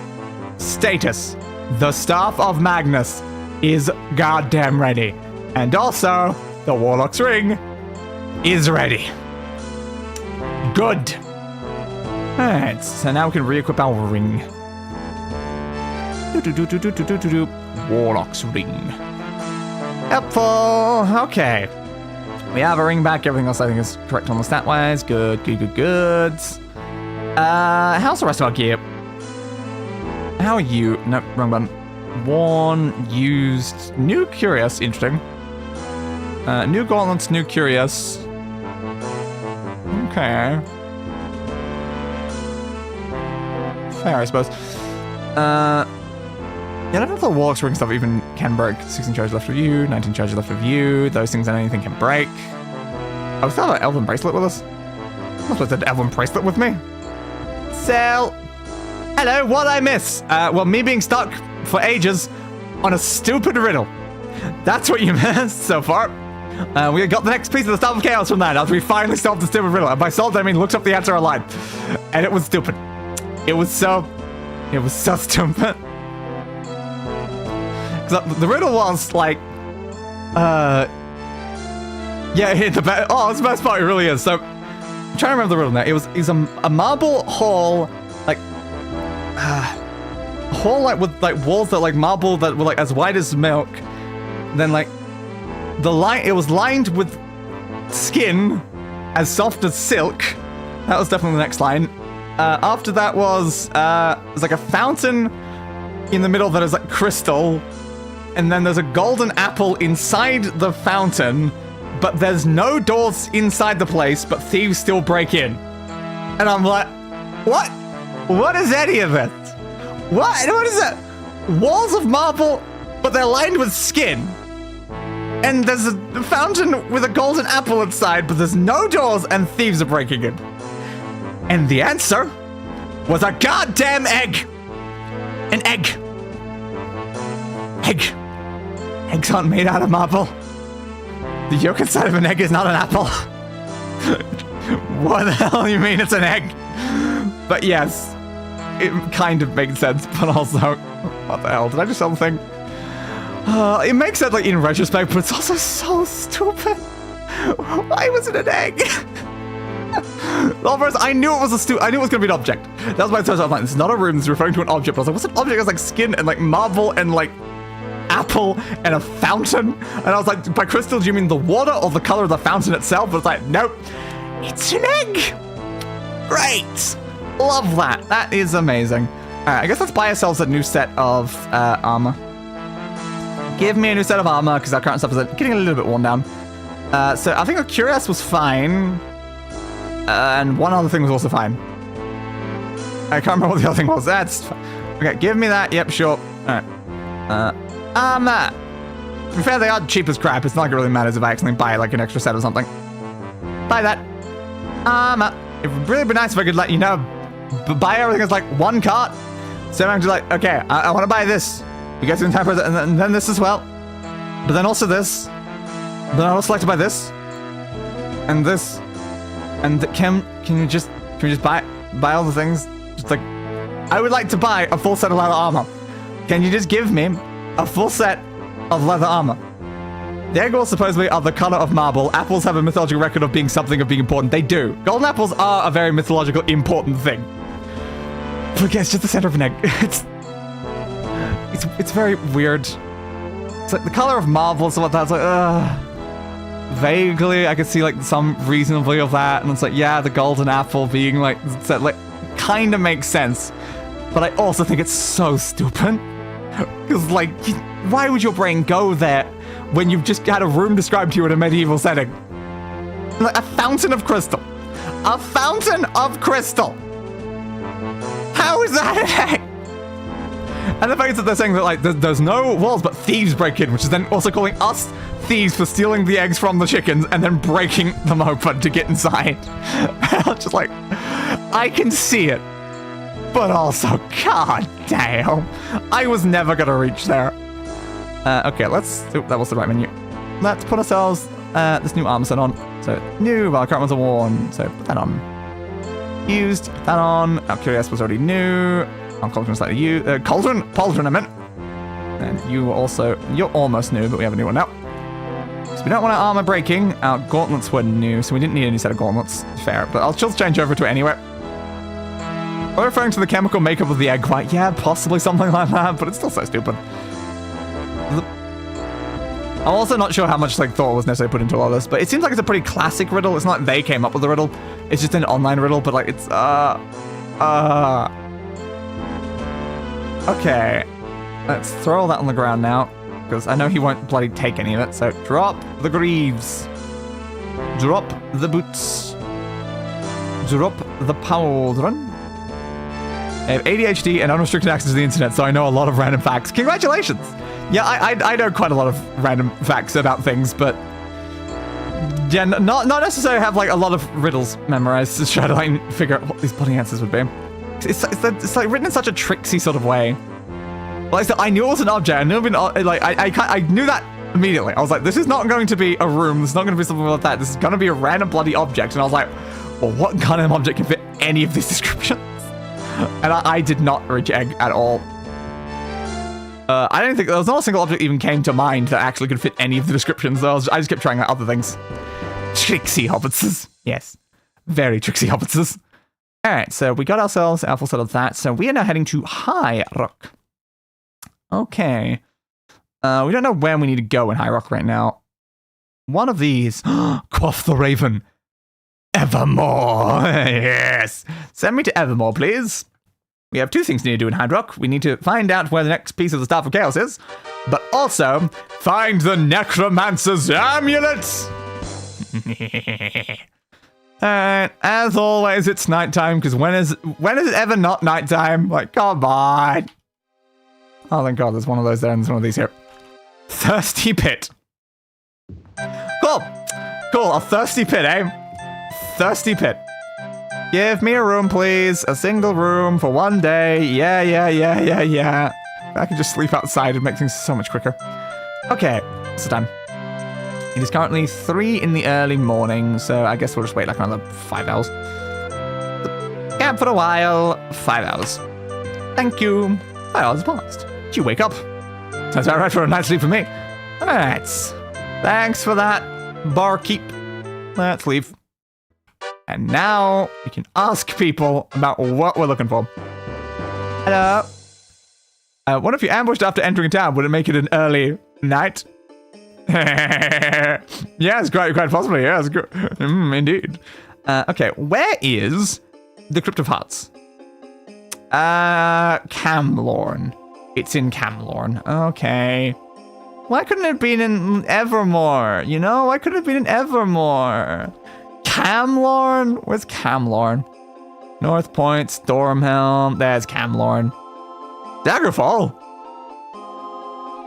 Status. The Staff of Magnus is goddamn ready. And also, the Warlock's Ring is ready. Good. Alright, so now we can re-equip our ring. Warlock's Ring. Helpful. Okay. We have a ring back. Everything else I think is correct on the stat-wise. Good. How's the rest of our gear? How are you? Nope, wrong button. Worn, used, new curious, interesting. New gauntlets, new curious. Okay. Fair, I suppose. Yeah, I don't know if the Warlock's Ring stuff even can break. 16 charges left of you, 19 charges left of you. Those things and anything can break. I was still have an Elven Bracelet with us. I'm not supposed to have an Elven Bracelet with me. Sell. Hello, what'd I miss? Well, me being stuck for ages on a stupid riddle. That's what you missed so far. We got the next piece of the Staff of Chaos from that after we finally solved the stupid riddle. And by solved, I mean looked up the answer online. And it was stupid. It was so stupid. Because the riddle was like, yeah, hit the best. Oh, it's the best part. It really is. So, I'm trying to remember the riddle now. It was a marble hall, like, a hall like with like walls that like marble that were like as white as milk. Then like it was lined with skin as soft as silk. That was definitely the next line. After that was like a fountain in the middle that is like crystal. And then there's a golden apple inside the fountain, but there's no doors inside the place, but thieves still break in. And I'm like, what? What is any of it? What is that? Walls of marble, but they're lined with skin. And there's a fountain with a golden apple inside, but there's no doors and thieves are breaking in. And the answer was a goddamn egg. An egg. Egg. Eggs aren't made out of marble. The yolk inside of an egg is not an apple. What the hell do you mean it's an egg? But yes, it kind of makes sense, but also, what the hell? Did I just sell the thing? It makes sense like in retrospect, but it's also so stupid. Why was it an egg? Well, first, I knew it was I knew it was gonna be an object. That was my first thought. Like, this is not a room. This is referring to an object. But I was like, what's an object? It was like skin and like marble and like apple and a fountain. And I was like, by crystal, do you mean the water or the color of the fountain itself? But it's like, nope, it's an egg. Great, love that. That is amazing. All right, I guess let's buy ourselves a new set of armor. Give me a new set of armor because our current stuff is getting a little bit worn down. So I think the Khuras was fine. And one other thing was also fine. I can't remember what the other thing was. That's fine. Okay, give me that. Yep, sure. Alright. Armor. To be fair, they are cheap as crap. It's not like it really matters if I accidentally buy like an extra set or something. Buy that. Armor. It would really be nice if I could let you know, buy everything as like one cart. So I'm just like, okay, I want to buy this. We get to entire present, and then this as well. But then also this. But then I was selected by this. And this. And can we just buy all the things? Just like, I would like to buy a full set of leather armor. Can you just give me a full set of leather armor? The egg rolls supposedly are the color of marble. Apples have a mythological record of being something of being important. They do. Golden apples are a very mythological important thing. But yeah, it's just the center of an egg. It's very weird. It's like the color of marble and stuff like that. It's like, vaguely, I could see like some reasonably of that. And it's like, yeah, the golden apple being like kind of makes sense. But I also think it's so stupid. Because like, why would your brain go there when you've just had a room described to you in a medieval setting? Like a fountain of crystal. A fountain of crystal! How is that an egg? And the fact that they're saying that like there's no walls but thieves break in, which is then also calling us thieves for stealing the eggs from the chickens and then breaking them open to get inside. I'm just like, I can see it. But also, god damn, I was never gonna reach there. Okay, that was the right menu. Let's put ourselves this new armor set on. So, new, while current ones are worn. So, put that on. Used, put that on. Our Curious was already new. Our Cauldron slightly used. Pauldron, I meant. And you were also, you're almost new, but we have a new one now. So, we don't want our armor breaking. Our gauntlets were new, so we didn't need any set of gauntlets. Fair, but I'll just change over to it anyway. We're referring to the chemical makeup of the egg, right? Yeah, possibly something like that, but it's still so stupid. I'm also not sure how much like thought was necessarily put into all this, but it seems like it's a pretty classic riddle. It's not like they came up with the riddle. It's just an online riddle, but like it's okay. Let's throw all that on the ground now, because I know he won't bloody take any of it. So drop the greaves. Drop the boots. Drop the pauldron. I have ADHD and unrestricted access to the internet, so I know a lot of random facts. Congratulations! Yeah, I know quite a lot of random facts about things, but yeah, not necessarily have like a lot of riddles memorized to try to like figure out what these bloody answers would be. It's like written in such a tricksy sort of way. Like I said, I knew it was an object. I knew I knew that immediately. I was like, this is not going to be a room. This is not going to be something like that. This is going to be a random bloody object. And I was like, well, what kind of object can fit any of these descriptions? And I did not reach egg at all. I don't think there was not a single object even came to mind that actually could fit any of the descriptions. So I just kept trying out other things. Tricksy hobbitses. Yes. Very tricksy hobbitses. Alright, so we got ourselves our full set of that. So we are now heading to High Rock. Okay. We don't know where we need to go in High Rock right now. One of these. Quoth the Raven. Evermore. Yes. Send me to Evermore, please. We have two things we need to do in High Rock. We need to find out where the next piece of the Staff of Chaos is, but also find the Necromancer's Amulet. And as always, it's nighttime, because when is it ever not nighttime? Like, come on. Oh, thank God, there's one of those there, and there's one of these here. Thirsty Pit. Cool. A thirsty pit, eh? Thirsty Pit. Give me a room, please. A single room for one day. Yeah. I can just sleep outside and make things so much quicker. Okay, what's the time? It is currently 3 in the early morning, so I guess we'll just wait like another 5 hours. Camp for a while. 5 hours. Thank you. 5 hours passed. Did you wake up? Sounds about right for a night's sleep for me. Alright. Thanks for that, barkeep. Let's leave. And now we can ask people about what we're looking for. Hello. What if you ambushed after entering town? Would it make it an early night? Yes, quite possibly. Yes, indeed. Okay, where is the Crypt of Hearts? Camlorn. It's in Camlorn. Okay. Why couldn't it have been in Evermore? You know, why couldn't it have been in Evermore? Camlorn? Where's Camlorn? North Point, Stormhelm. There's Camlorn. Daggerfall?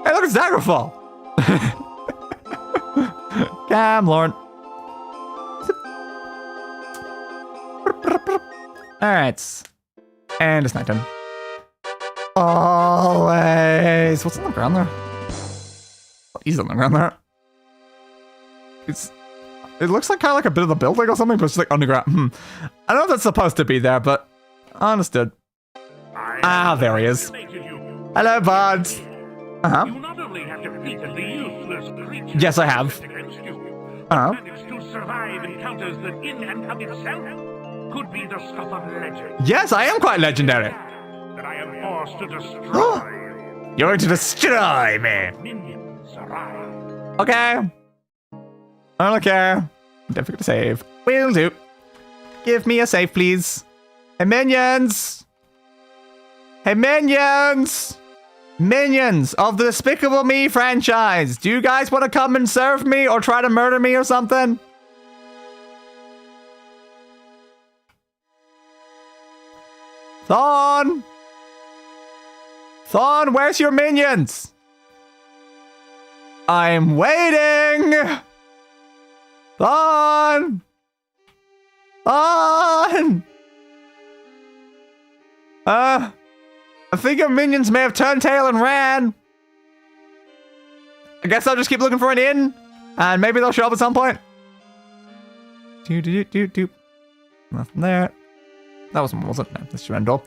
Hey, look, it's Daggerfall! Camlorn. Alright. And it's nighttime. Always place. What's on the ground there? What is on the ground there? It looks like kind of like a bit of the building or something, but it's like underground. I don't know if that's supposed to be there, but understood. Ah, there he is. Hello, bud. Uh-huh. You not only have defeated the useless creatures Yes, I have. against you, Uh-huh. managed to survive encounters that in and of itself could be the stuff of legend. Yes, I am quite legendary. That I am forced to destroy. You're going to destroy me. Minions arrive. Okay. I don't care. Don't forget to save. Will do. Give me a save, please. Hey, minions. Hey, minions. Minions of the Despicable Me franchise. Do you guys want to come and serve me or try to murder me or something? Thorn. Thorn, where's your minions? I'm waiting. Thorn. Thorn. I think your minions may have turned tail and ran. I guess I'll just keep looking for an inn, and maybe they'll show up at some point. Nothing there. That wasn't, was it? No, that's Durandal.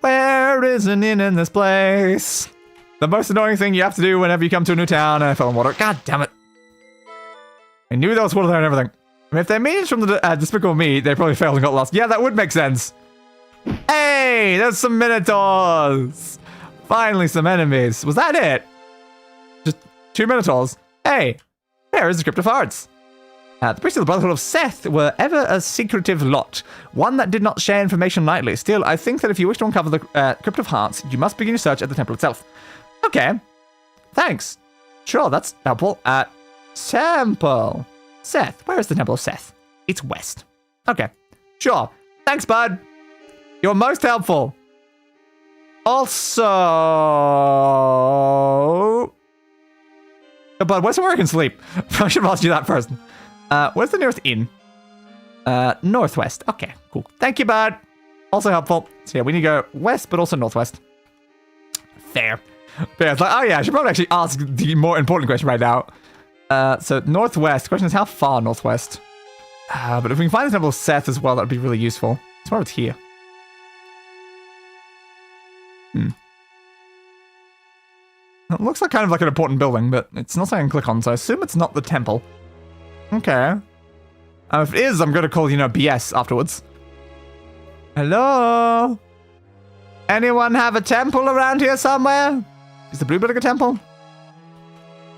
Where is an inn in this place? The most annoying thing you have to do whenever you come to a new town, and I fell in water. God damn it. I knew there was water there and everything. I mean, if they're minions from the Despicable Me, they probably failed and got lost. Yeah, that would make sense. Hey, there's some Minotaurs. Finally, some enemies. Was that it? Just 2 Minotaurs. Hey, there is the Crypt of Hearts. The priests of the Brotherhood of Seth were ever a secretive lot, one that did not share information lightly. Still, I think that if you wish to uncover the Crypt of Hearts, you must begin your search at the temple itself. Okay, thanks. Sure, that's helpful. Temple. Seth, where is the Temple of Seth? It's west. Okay, sure. Thanks, bud. You're most helpful. Also... Oh, bud, where's somewhere I can sleep? I should have asked you that first. Where's the nearest inn? Northwest. Okay, cool. Thank you, bud. Also helpful. So yeah, we need to go west, but also northwest. Fair. Fair. It's like, oh yeah, I should probably actually ask the more important question right now. So northwest. The question is how far northwest? But if we can find the Temple of Seth as well, that would be really useful. It's where it's here. It looks like kind of like an important building, but it's not something I can click on, so I assume it's not the temple. Okay. If it is, I'm going to call, BS afterwards. Hello? Anyone have a temple around here somewhere? Is the blue building a temple?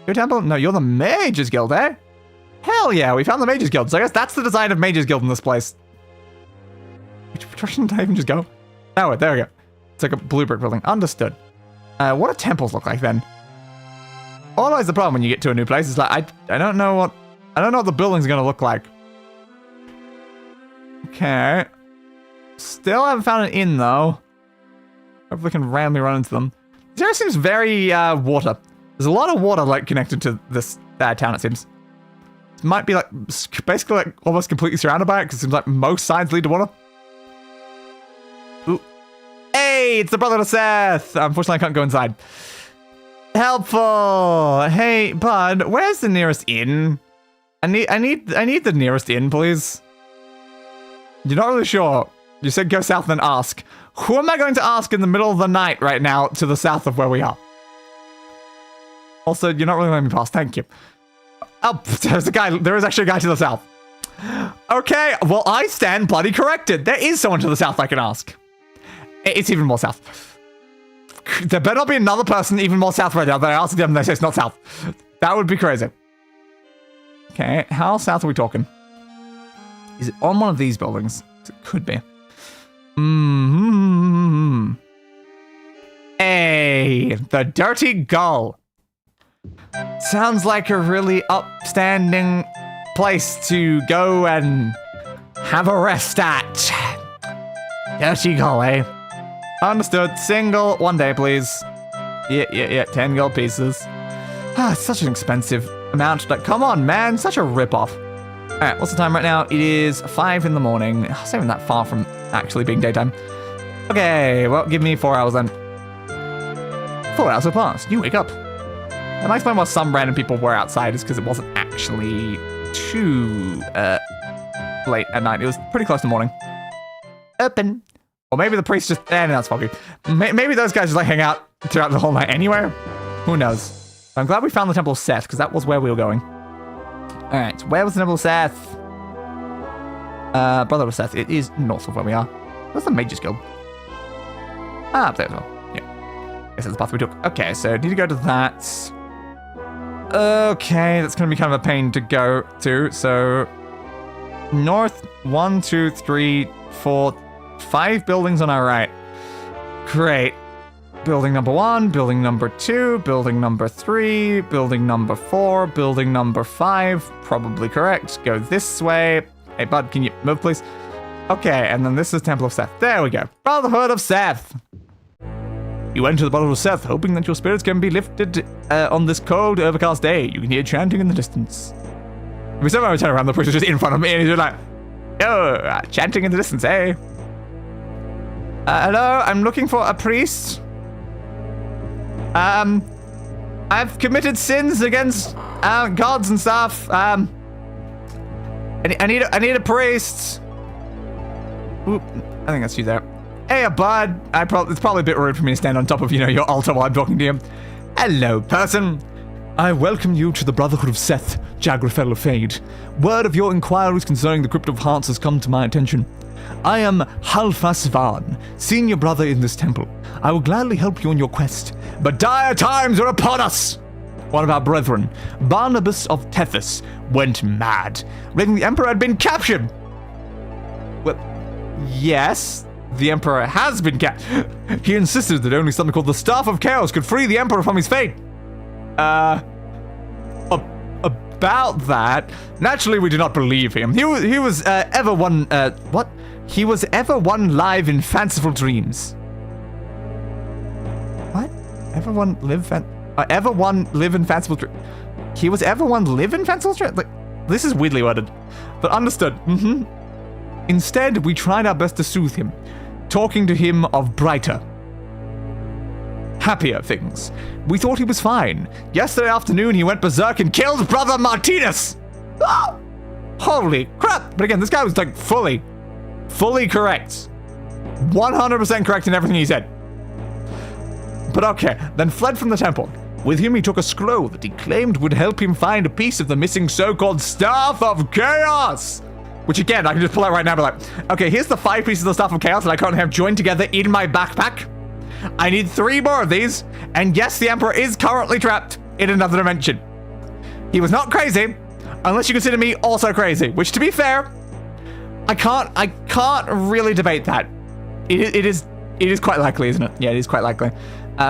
Your temple? No, you're the Mages Guild, eh? Hell yeah, we found the Mages Guild. So I guess that's the design of Mages Guild in this place. Which direction did I even just go? Oh, wait, there we go. It's like a blue brick building. Understood. What do temples look like then? Always the problem when you get to a new place is like, I don't know what the building's gonna look like. Okay. Still haven't found an inn though. Hopefully we can randomly run into them. This area seems very water. There's a lot of water like connected to this town, it seems. It might be like basically like almost completely surrounded by it because it seems like most sides lead to water. Ooh. Hey, it's the Brotherhood of Seth. Unfortunately, I can't go inside. Helpful. Hey, bud, where's the nearest inn? I need the nearest inn, please. You're not really sure. You said go south and ask. Who am I going to ask in the middle of the night right now to the south of where we are? Also, you're not really letting me pass. Thank you. Oh, there's a guy. There is actually a guy to the south. Okay, well, I stand bloody corrected. There is someone to the south I can ask. It's even more south. There better not be another person even more south right now that I ask them and they say it's not south. That would be crazy. Okay, how south are we talking? Is it on one of these buildings? It could be. Hey, the Dirty Gull. Sounds like a really upstanding place to go and have a rest at. Dirty Gull, eh? Understood. Single, 1 day, please. Yeah. 10 gold pieces. It's such an expensive amount. Like, come on, man. Such a ripoff. Alright, what's the time right now? It is 5 in the morning. It's not even that far from actually being daytime. Okay, well, give me 4 hours then. 4 24 hours have passed. You wake up. And I explain why some random people were outside is because it wasn't actually too late at night. It was pretty close to morning. Open. Or maybe the priest just... no, that's foggy. Maybe those guys just like hang out throughout the whole night anywhere. Who knows? I'm glad we found the Temple of Seth, because that was where we were going. Alright, where was the Temple of Seth? Brother of Seth. It is north of where we are. Where's the Mage's Guild? Ah, up there as well. Yeah. Guess that's the path we took. Okay, so need to go to that. Okay, that's going to be kind of a pain to go to. So, north, 1, 2, 3, 4, 5 buildings on our right. Great. Building number 1, building number 2, building number 3, building number 4, building number 5. Probably correct. Go this way. Hey, bud, can you move, please? Okay, and then this is Temple of Seth. There we go. Brotherhood of Seth. You enter the Brotherhood of Seth, hoping that your spirits can be lifted on this cold, overcast day. You can hear chanting in the distance. Every time I turn around, the priest is just in front of me, and he's just like, oh, chanting in the distance, eh? Hello, I'm looking for a priest. I've committed sins against gods and stuff. I need a priest. Oop, I think that's you there. Hey, bud. It's probably a bit rude for me to stand on top of, your altar while I'm talking to you. Hello, person. I welcome you to the Brotherhood of Seth, Jagrafel La Fadé. Word of your inquiries concerning the Crypt of Hearts has come to my attention. I am Halfas Varn, senior brother in this temple. I will gladly help you on your quest, but dire times are upon us. One of our brethren, Barnabas of Tethys, went mad, believing the Emperor had been captured. Well, yes, the Emperor has been captured. He insisted that only something called the Staff of Chaos could free the Emperor from his fate. About that, naturally we do not believe him. He was ever one, what? He was ever one live in fanciful dreams. What? Ever one live in fanciful dreams? He was ever one live in fanciful dreams? Like, this is weirdly worded, but understood. Instead, we tried our best to soothe him, talking to him of brighter, happier things. We thought he was fine. Yesterday afternoon, he went berserk and killed Brother Martinus! Ah! Holy crap! But again, this guy was like fully correct. 100% correct in everything he said. But okay, then fled from the temple. With him, he took a scroll that he claimed would help him find a piece of the missing so-called Staff of Chaos! Which again, I can just pull out right now and be like, okay, here's the 5 pieces of the Staff of Chaos that I currently have joined together in my backpack. I need 3 more of these, and yes, the Emperor is currently trapped in another dimension. He was not crazy, unless you consider me also crazy, which to be fair, I can't really debate that. It is quite likely, isn't it? Yeah, it is quite likely.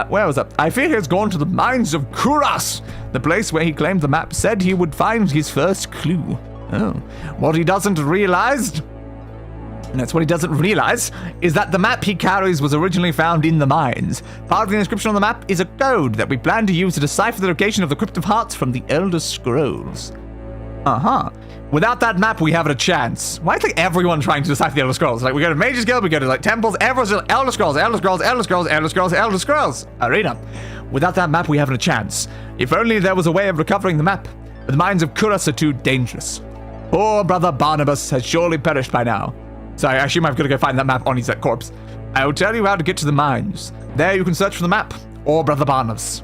Where was that? I fear he has gone to the mines of Khuras, the place where he claimed the map said he would find his first clue. Oh, what he doesn't realize, and that's what he doesn't realize, is that the map he carries was originally found in the mines. Part of the inscription on the map is a code that we plan to use to decipher the location of the Crypt of Hearts from the Elder Scrolls. Without that map, we haven't a chance. Why is like everyone trying to decipher the Elder Scrolls? Like we go to Mage's Guild, we go to like temples, everyone's just Elder Scrolls, Elder Scrolls, Elder Scrolls, Elder Scrolls, Elder Scrolls. Arena. Without that map, we haven't a chance. If only there was a way of recovering the map. But the mines of Khuras are too dangerous. Poor brother Barnabas has surely perished by now. So I assume I've got to go find that map on his corpse. I will tell you how to get to the mines. There you can search for the map, or brother Barnabas.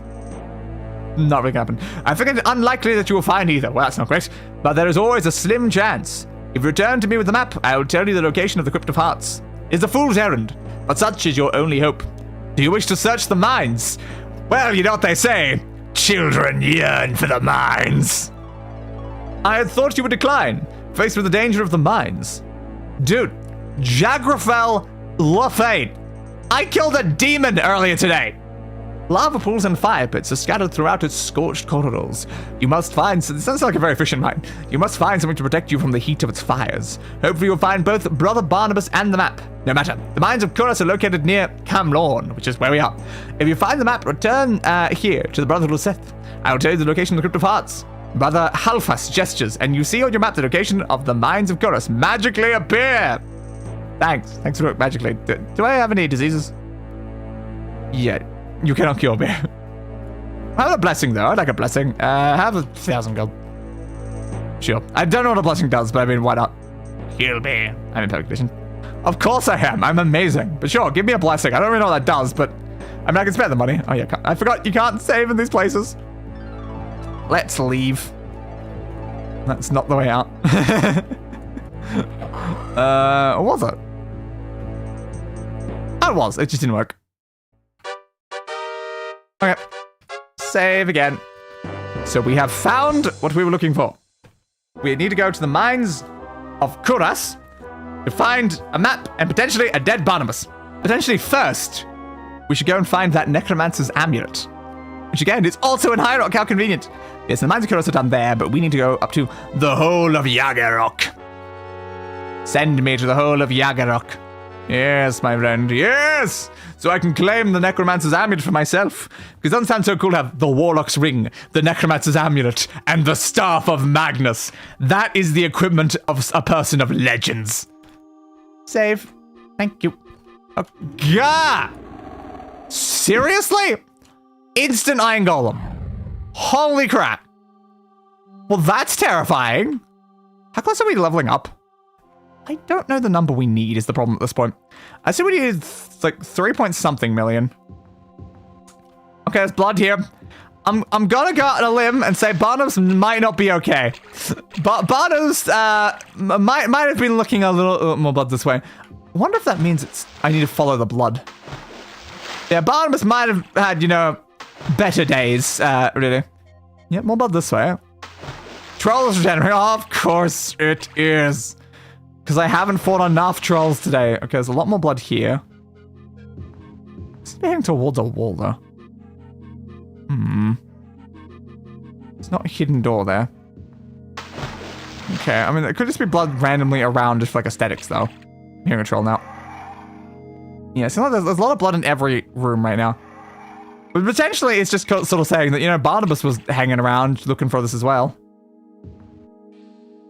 Not really happen. I think it's unlikely that you will find either. Well, that's not great. But there is always a slim chance. If you return to me with the map, I will tell you the location of the Crypt of Hearts. It's a fool's errand, but such is your only hope. Do you wish to search the mines? Well, you know what they say. Children yearn for the mines. I had thought you would decline, faced with the danger of the mines. Dude, Jagrafel La Fadé. I killed a demon earlier today. Lava pools and fire pits are scattered throughout its scorched corridors. You must find... It sounds like a very efficient mine. You must find something to protect you from the heat of its fires. Hopefully you'll find both Brother Barnabas and the map. No matter. The mines of Khuras are located near Camlorn, which is where we are. If you find the map, return here to the Brotherhood of Seth. I will tell you the location of the Crypt of Hearts. Brother Halfas gestures, and you see on your map the location of the mines of Khuras magically appear. Thanks. Thanks for magically. Do I have any diseases? Yeah. You cannot cure me. I have a blessing, though. I'd like a blessing. Have 1,000 gold. Sure. I don't know what a blessing does, but I mean, why not? Heal me. I'm in perfect condition. Of course I am. I'm amazing. But sure, give me a blessing. I don't really know what that does, but I mean, I can spend the money. Oh, yeah. I forgot you can't save in these places. Let's leave. That's not the way out. What was it? Oh, it was. It just didn't work. Okay. Save again. So we have found what we were looking for. We need to go to the mines of Khuras to find a map and potentially a dead Barnabas. Potentially first, we should go and find that Necromancer's Amulet. Which again, is also in High-Rock. How convenient. Yes, the mines of Khuras are done there, but we need to go up to the Hole of Yagerock. Send me to the Hole of Yagerock. Yes, my friend, yes! So I can claim the Necromancer's Amulet for myself. Because it doesn't sound so cool to have the Warlock's Ring, the Necromancer's Amulet, and the Staff of Magnus. That is the equipment of a person of legends. Save. Thank you. Oh, God! Seriously? Instant Iron Golem. Holy crap. Well, that's terrifying. How close are we to leveling up? I don't know the number we need is the problem at this point. I see we need like 3-point-something million. Okay, there's blood here. I'm gonna go out on a limb and say Barnabas might not be okay. But Barnabas might have been looking a little more blood this way. I wonder if that means I need to follow the blood. Yeah, Barnabas might have had, you know, better days, really. Yeah, more blood this way. Trolls regenerate. Oh, of course it is. Because I haven't fought enough trolls today. Okay, there's a lot more blood here. It's heading towards a wall, though. It's not a hidden door there. Okay, I mean, it could just be blood randomly around just for, like, aesthetics, though. I'm hearing a troll now. Yeah, it seems like there's a lot of blood in every room right now. But potentially, it's just sort of saying that, you know, Barnabas was hanging around looking for this as well.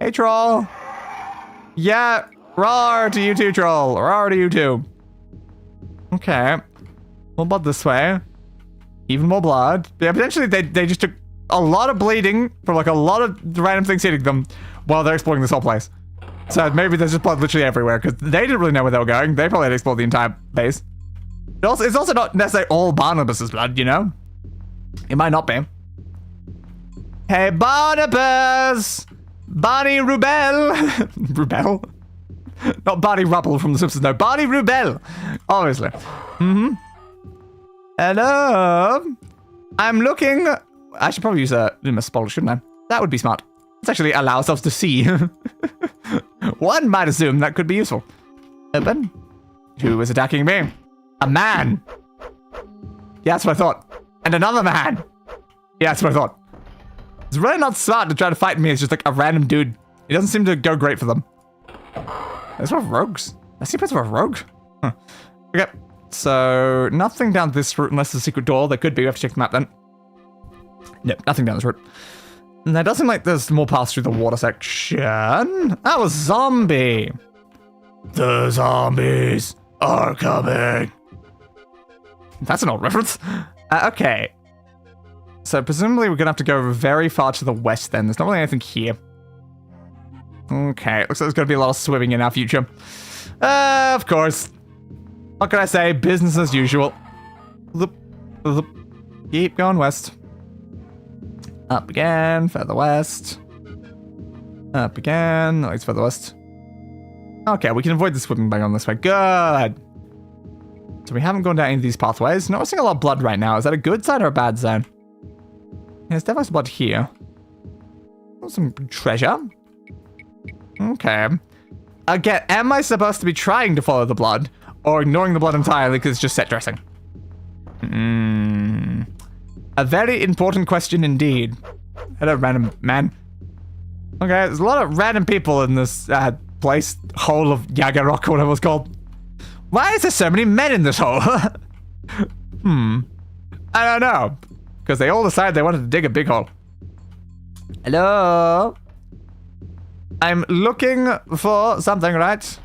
Hey, troll. Yeah, roar to you too, troll. Roar to you too. Okay. More blood this way. Even more blood. Yeah, potentially they just took a lot of bleeding from like a lot of random things hitting them while they're exploring this whole place. So maybe there's just blood literally everywhere because they didn't really know where they were going. They probably had explored the entire base. It's also not necessarily all Barnabas's blood, you know? It might not be. Hey, Barnabas! Barney Rubel! Rubel? Not Barney Rubble from The Simpsons, no. Barney Rubel! Obviously. Hello? I'm looking... I should probably use a spell, shouldn't I? That would be smart. Let's actually allow ourselves to see. One might assume that could be useful. Open. Who is attacking me? A man. Yeah, that's what I thought. And another man. Yeah, that's what I thought. It's really not smart to try to fight me. It's just like a random dude. It doesn't seem to go great for them. Those were rogues. I see parts of a rogue. Huh. Okay. So, nothing down this route unless there's a secret door. There could be. We have to check the map then. Nope, nothing down this route. And it does seem like there's more paths through the water section. That was zombie. The zombies are coming. That's an old reference. Okay. So presumably we're gonna have to go very far to the west then. There's not really anything here. Okay, looks like there's gonna be a lot of swimming in our future. Of course. What can I say? Business as usual. Keep going west. Up again, further west. Up again, no, it's further west. Okay, we can avoid the swimming by going this way. Good. So we haven't gone down any of these pathways. Noticing a lot of blood right now. Is that a good sign or a bad sign? Yeah, there's definitely some blood here. Some treasure. Okay. Again, am I supposed to be trying to follow the blood or ignoring the blood entirely because it's just set dressing? A very important question indeed. Hello, random man. Okay, there's a lot of random people in this place. Hole of Yagerock, or whatever it's called. Why is there so many men in this hole? I don't know. Because they all decided they wanted to dig a big hole. Hello? I'm looking for something, right?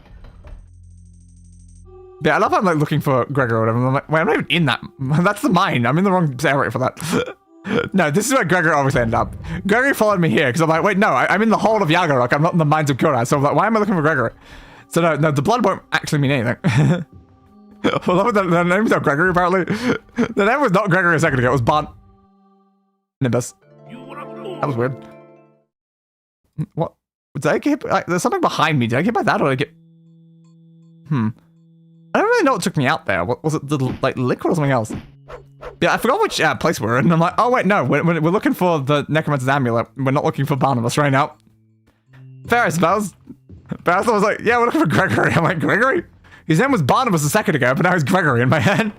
Yeah, I love how I'm like looking for Gregor or whatever. I'm like, wait, I'm not even in that. That's the mine. I'm in the wrong area for that. No, this is where Gregory obviously ended up. Gregory followed me here because I'm like, wait, no, I'm in the hold of Yagerock. I'm not in the mines of Khuras. So I'm like, why am I looking for Gregory? So no, the blood won't actually mean anything. Well, the name's not Gregory, apparently. The name was not Gregory a second ago. It was Barnabas. That was weird. What? Did I get hit? There's something behind me. Did I get by that or did I get... I don't really know what took me out there. What was it? The liquid or something else? Yeah, I forgot which place we're in. I'm like, oh wait, no, we're looking for the Necromancer's Amulet. We're not looking for Barnabas right now. Fair, I suppose. But I was like, yeah, we're looking for Gregory. I'm like, Gregory? His name was Barnabas a second ago, but now he's Gregory in my head.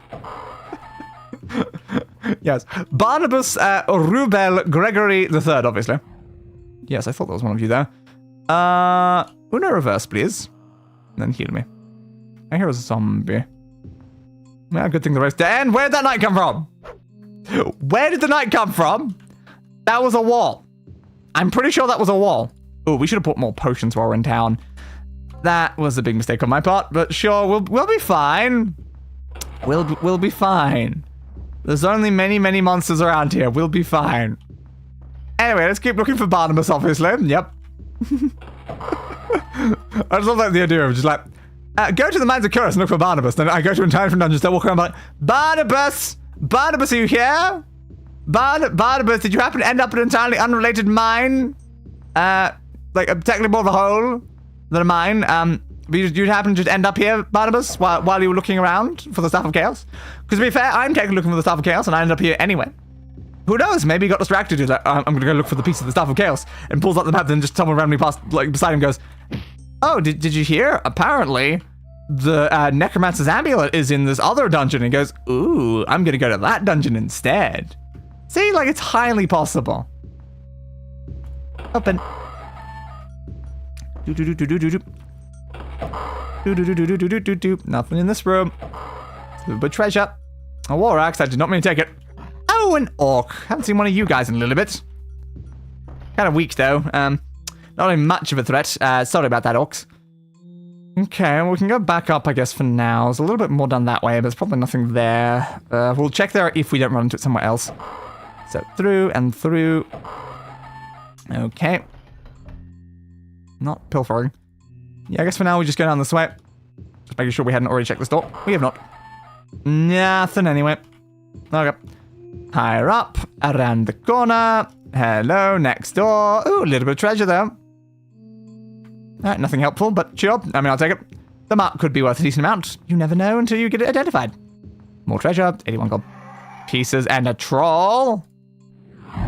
Yes. Barnabas Rubel Gregory the Third, obviously. Yes, I thought there was one of you there. Uno reverse, please. And then heal me. I hear a zombie. Yeah, good thing the race. And where'd that knight come from? Where did the knight come from? That was a wall. I'm pretty sure that was a wall. Oh, we should have put more potions while we're in town. That was a big mistake on my part, but sure, we'll be fine. We'll be fine. There's only many monsters around here. We'll be fine. Anyway, let's keep looking for Barnabas, obviously. Yep. I just love that the idea of just like, go to the mines of Khuras and look for Barnabas. Then I go to entire different dungeons, I walk around like, Barnabas! Barnabas, are you here? Barnabas, did you happen to end up in an entirely unrelated mine? Like, technically more of a hole than a mine. But you happen to just end up here, Barnabas, while you were looking around for the Staff of Chaos? Because to be fair, I'm technically looking for the Staff of Chaos, and I ended up here anyway. Who knows? Maybe he got distracted. He's like, I'm gonna go look for the piece of the Staff of Chaos, and pulls out the map, then just someone randomly past, like, beside him goes, oh, did you hear? Apparently, the Necromancer's Amulet is in this other dungeon. And he goes, ooh, I'm gonna go to that dungeon instead. See, like, it's highly possible. Open. Nothing in this room. A little bit of treasure. A war axe. I did not mean to take it. Oh, an orc. Haven't seen one of you guys in a little bit. Kind of weak though. Not really much of a threat. Sorry about that, orcs. Okay, well, we can go back up, I guess, for now. There's a little bit more down that way, but there's probably nothing there. We'll check there if we don't run into it somewhere else. So through and through. Okay. Not pilfering. Yeah, I guess for now we just go down this way. Just making sure we hadn't already checked this door. We have not. Nothing anyway. Okay. Higher up, around the corner. Hello, next door. Ooh, a little bit of treasure there. Alright, nothing helpful, but sure. I mean, I'll take it. The mark could be worth a decent amount. You never know until you get it identified. More treasure, 81 gold pieces, and a troll.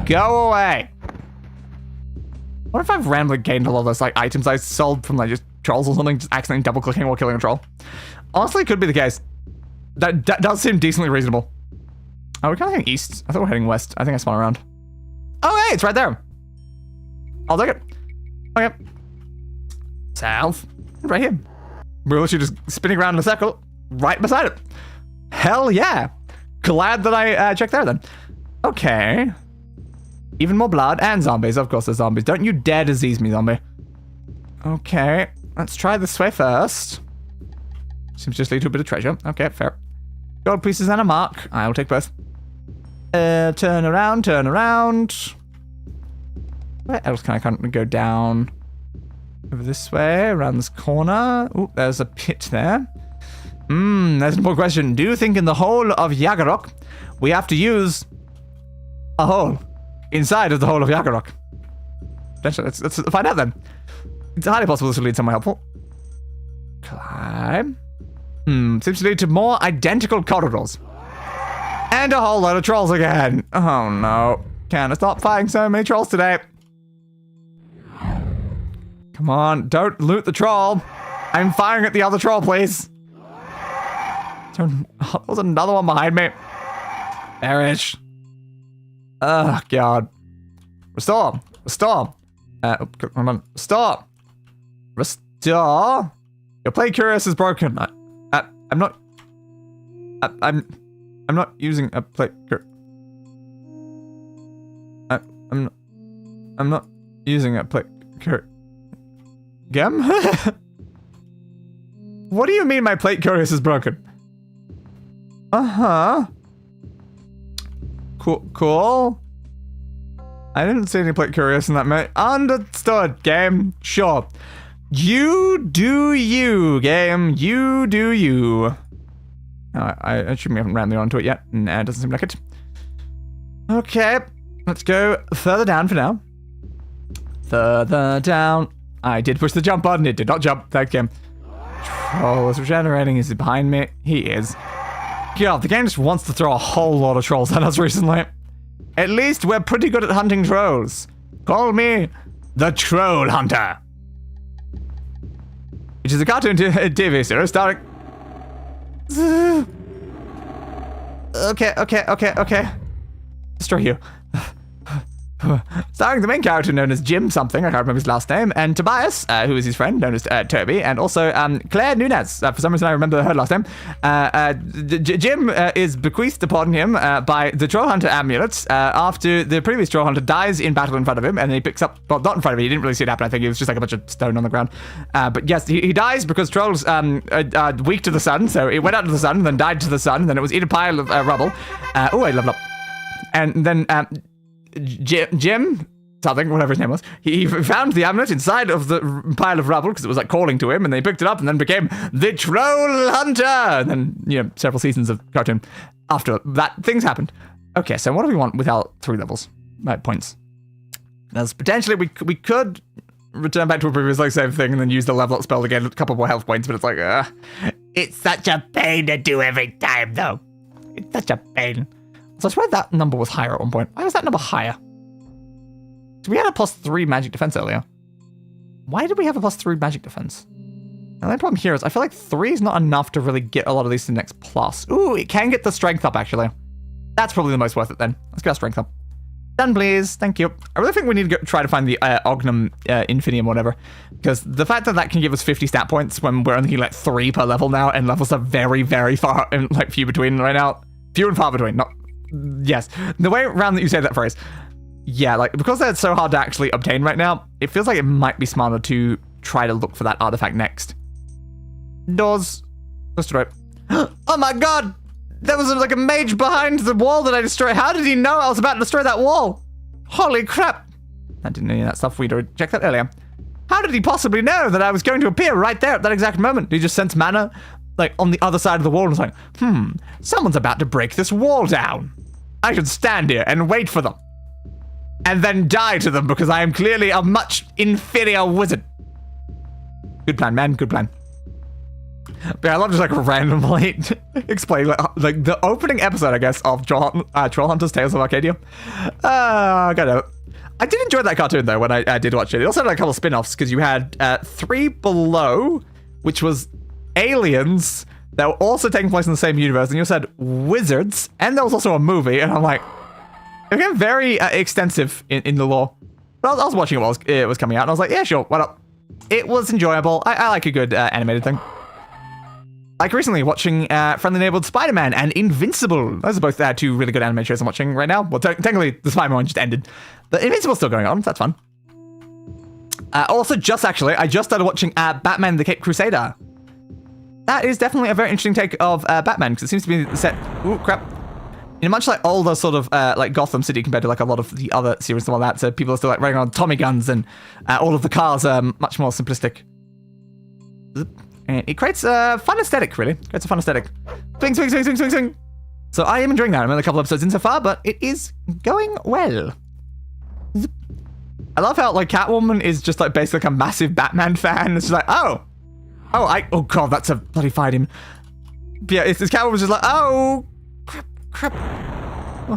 Go away. What if I've randomly gained all of those like items I sold from like just trolls or something, just accidentally double clicking while killing a troll? Honestly, it could be the case. That does seem decently reasonable. Oh, we're kind of heading east. I thought we were heading west. I think I spun around. Oh, hey, it's right there. I'll take it. Okay. South. Right here. We're literally just spinning around in a circle right beside it. Hell yeah. Glad that I checked there then. Okay. Even more blood and zombies. Of course there's zombies. Don't you dare disease me, zombie. Okay. Let's try this way first. Seems just lead to a bit of treasure. Okay, fair. Gold pieces and a mark. I will take both. Turn around, turn around. Where else can I go down? Over this way, around this corner. Ooh, there's a pit there. There's an important question. Do you think in the whole of Yagerock, we have to use a hole inside of the whole of Yagerock? Let's find out then. It's highly possible this will lead somewhere helpful. Climb. Seems to lead to more identical corridors. And a whole load of trolls again. Oh no. Can I stop fighting so many trolls today? Come on, don't loot the troll. I'm firing at the other troll, please. There's another one behind me. Perish. Oh, God. Restore. Restore. Come on. Restore. Restore. Your plate curious is broken. I'm not. I'm not using a plate. I'm not using a plate. Gem? What do you mean my plate curious is broken? Uh-huh. Cool. I didn't see any plate curious in that minute. Understood, game. Sure. You do you, game. You do you. I assume we haven't ran onto it yet. Nah, it doesn't seem like it. Okay, let's go further down for now. Further down. I did push the jump button. It did not jump. Thank you. Troll is regenerating. Is he behind me? He is. God, the game just wants to throw a whole lot of trolls at us recently. At least we're pretty good at hunting trolls. Call me the Troll Hunter. Which is a cartoon TV series starring... Okay. Destroy you. Starring the main character known as Jim something, I can't remember his last name, and Tobias, who is his friend, known as Toby, and also Claire Nunez. For some reason I remember her last name. Jim is bequeathed upon him by the Troll Hunter Amulet after the previous Troll Hunter dies in battle in front of him, and he picks up, well, not in front of him, he didn't really see it happen, I think it was just like a bunch of stone on the ground. But yes, he dies because trolls are weak to the sun, so it went out to the sun, then died to the sun, then it was in a pile of rubble. I leveled up. And then... Jim, something, whatever his name was, he found the amulet inside of the pile of rubble because it was like calling to him, and they picked it up and then became the Troll Hunter. And then, several seasons of cartoon after that, things happened. Okay, so what do we want with our 3 levels? Points. There's potentially, we could return back to a previous same thing and then use the level up spell to get a couple more health points, but it's like, it's such a pain to do every time, though. It's such a pain. So I swear that number was higher at one point. Why was that number higher? So we had a +3 magic defense earlier. Why did we have a +3 magic defense? The only problem here is I feel like 3 is not enough to really get a lot of these to the next plus. Ooh, it can get the strength up, actually. That's probably the most worth it then. Let's get our strength up. Done, please. Thank you. I really think we need to try to find the Ognum Infinium, whatever. Because the fact that that can give us 50 stat points when we're only like 3 per level now, and levels are very, very far and like few between right now. Few and far between, not... Yes, the way around that you say that phrase. Yeah, like, because they're so hard to actually obtain right now, it feels like it might be smarter to try to look for that artifact next. Doors. Destroy. Oh my god! There was like a mage behind the wall that I destroyed. How did he know I was about to destroy that wall? Holy crap. I didn't know any of that stuff. We'd already checked that earlier. How did he possibly know that I was going to appear right there at that exact moment? Did he just sense mana? Like, on the other side of the wall and was like, someone's about to break this wall down. I should stand here and wait for them. And then die to them because I am clearly a much inferior wizard. Good plan, man, good plan. But yeah, I love just like randomly explaining like the opening episode, I guess, of Troll Hunters Tales of Arcadia. I did enjoy that cartoon though when I did watch it. It also had like, a couple of spin-offs because you had 3 Below, which was aliens that were also taking place in the same universe, and you also had wizards, and there was also a movie, and I'm like, it became very extensive in the lore. But I was watching it while it was coming out, and I was like, yeah, sure, why not? It was enjoyable. I like a good animated thing. Like recently watching Friendly Neighborhood Spider-Man and Invincible. Those are both 2 really good anime shows I'm watching right now. Well, technically, the Spider-Man one just ended, but Invincible's still going on, so that's fun. Also, I just started watching Batman the Caped Crusader. That is definitely a very interesting take of Batman, because it seems to be set... Ooh, crap. In a much like older sort of like Gotham City compared to like a lot of the other series and all that, so people are still like running on Tommy guns, and all of the cars are much more simplistic. And it creates a fun aesthetic, really. Creates a fun aesthetic. Swing, swing, swing, swing, swing, swing. So I am enjoying that. I'm only a couple episodes in so far, but it is going well. I love how like Catwoman is just like basically like a massive Batman fan. It's just like, oh god, that's a bloody fight him. But yeah, it's Catwoman's just like, oh, crap.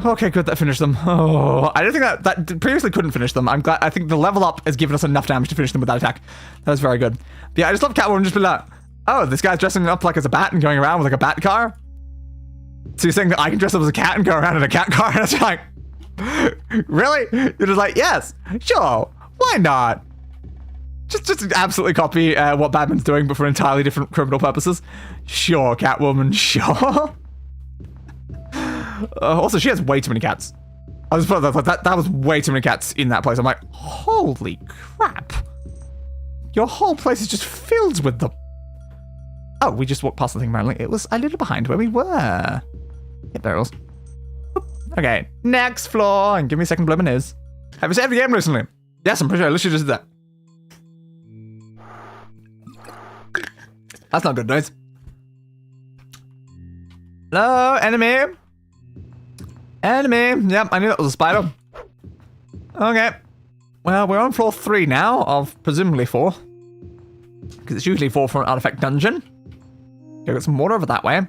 Okay, good, that finished them. Oh, I don't think that previously couldn't finish them. I'm glad. I think the level up has given us enough damage to finish them with that attack. That was very good. But yeah, I just love Catwoman just be like, oh, this guy's dressing up like as a bat and going around with like a bat car. So you're saying that I can dress up as a cat and go around in a cat car? And it's like, really? You're just like, yes, sure, why not? Just absolutely copy what Batman's doing, but for entirely different criminal purposes. Sure, Catwoman, sure. Also, she has way too many cats. I was that was way too many cats in that place. I'm like, holy crap. Your whole place is just filled with them. Oh, we just walked past the thing, apparently. It was a little behind where we were. Hit barrels. Okay, next floor, and give me a second blow my nose. Have you saved the game recently? Yes, I'm pretty sure I literally just did that. That's not good noise. Hello, enemy. Enemy. Yep, I knew that was a spider. Okay. Well, we're on floor 3 now, of presumably 4. Because it's usually 4 for an artifact dungeon. Okay, got some water over that way.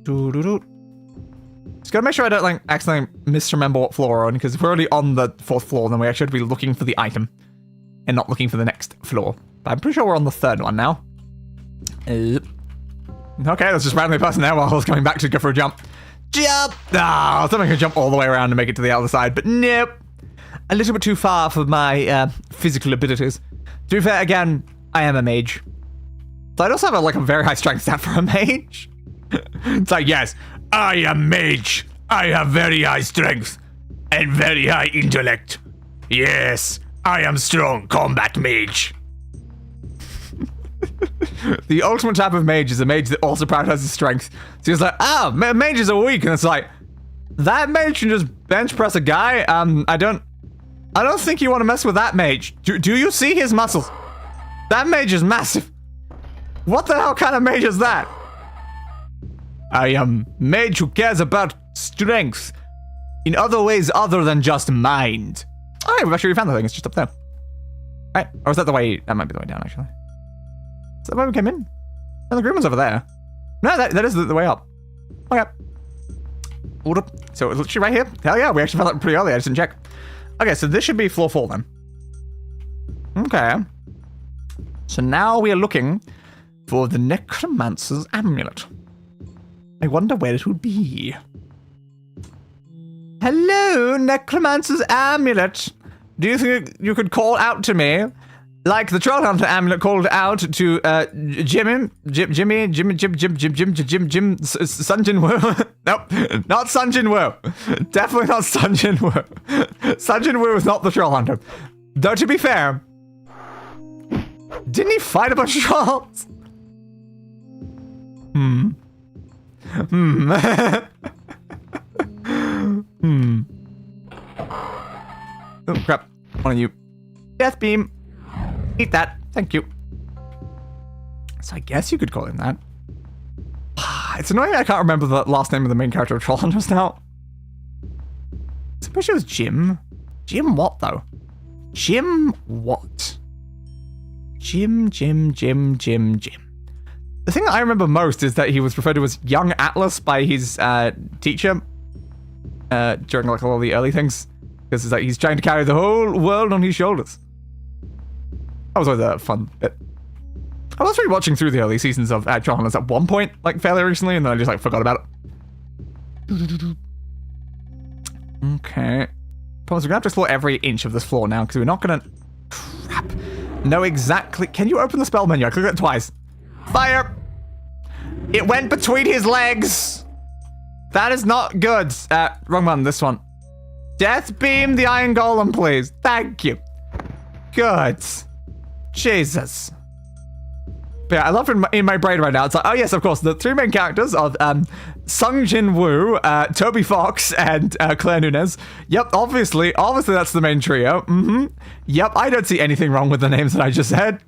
Just gotta make sure I don't, like, accidentally misremember what floor we're on, because if we're already on the 4th floor, then we actually have to be looking for the item. And not looking for the next floor. But I'm pretty sure we're on the 3rd one now. Okay, there's just randomly a person there while I was coming back to go for a jump. Jump! Ah, I was hoping I could jump all the way around to make it to the other side, but nope. A little bit too far for my physical abilities. To be fair, again, I am a mage. So I'd also have a very high strength stat for a mage. It's like, yes, I am mage. I have very high strength and very high intellect. Yes, I am strong combat mage. The ultimate type of mage is a mage that also prioritizes strength. So he's like, mages are weak, and it's like, that mage can just bench press a guy. I don't think you want to mess with that mage. Do you see his muscles? That mage is massive. What the hell kind of mage is that? I am mage who cares about strength in other ways other than just mind. Oh, yeah, we've actually found the thing. It's just up there. Right, or is that the way? That might be the way down, actually. Is that the way we came in? No, the green one's over there. No, that is the way up. Okay. Hold up. So it's literally right here. Hell yeah, we actually found that pretty early. I just didn't check. Okay, so this should be floor 4 then. Okay. So now we are looking for the Necromancer's Amulet. I wonder where it would be. Hello, Necromancer's Amulet. Do you think you could call out to me? Like the Troll Hunter Amulet called out to Jim, Sun Jin Woo. Nope, not Sun Jin Woo. Definitely not Sun Jin Woo. Sun Jin Woo is not the Troll Hunter. Though to be fair, didn't he fight a bunch of trolls? Oh crap, one of you. Death beam. Eat that. Thank you. So I guess you could call him that. It's annoying I can't remember the last name of the main character of Trollhunters now. I suppose it was Jim. Jim what, though? Jim what? Jim. The thing that I remember most is that he was referred to as Young Atlas by his teacher during like all the early things. Because it's like he's trying to carry the whole world on his shoulders. That was always a fun bit. I was rewatching through the early seasons of Trollhunters at one point, like fairly recently, and then I just like forgot about it. Okay. Promise we're gonna have to explore every inch of this floor now, because we're not gonna know exactly. Can you open the spell menu? I clicked it twice. Fire! It went between his legs! That is not good. Wrong one, this one. Death beam the Iron Golem, please. Thank you. Good. Jesus. But yeah, I love it in my brain right now. It's like, oh yes, of course, the 3 main characters of Sung Jin Woo, Toby Fox, and Claire Nunez. Yep, obviously that's the main trio. Yep, I don't see anything wrong with the names that I just said.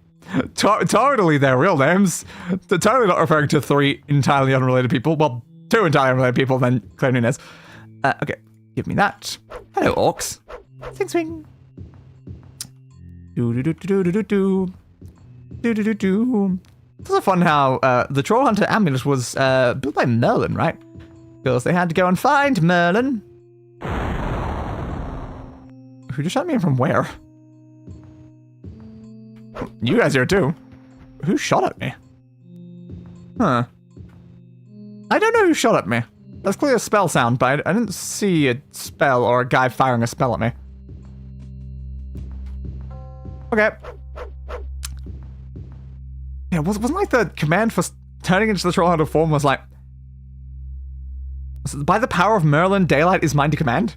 Totally their real names. They're totally not referring to 3 entirely unrelated people. Well, 2 entirely unrelated people, then Claire Nunez. Okay, give me that. Hello, orcs. Swing, swing. Do. It's also fun how the Troll Hunter Amulet was built by Merlin, right? Because they had to go and find Merlin. Who just shot me in from where? You guys here too. Who shot at me? Huh. I don't know who shot at me. That's clearly a spell sound, but I didn't see a spell or a guy firing a spell at me. Okay. Yeah, wasn't like the command for turning into the Troll Hunter form was like, by the power of Merlin, daylight is mine to command?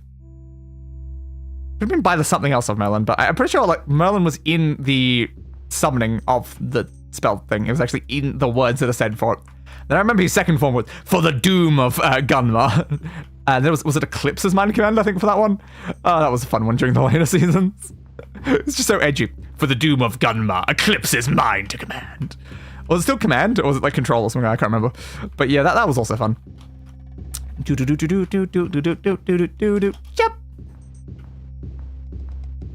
Could have been by the something else of Merlin, but I'm pretty sure like Merlin was in the summoning of the spell thing. It was actually in the words that are said for it. Then I remember his second form was for the doom of Gunmar. There was it Eclipse's Mind Command, I think, for that one? Oh, that was a fun one during the later seasons. It's just so edgy. For the doom of Gunma, Eclipse's Mind to Command. Was it still Command, or was it like Control or something? I can't remember. But yeah, that was also fun. Yep.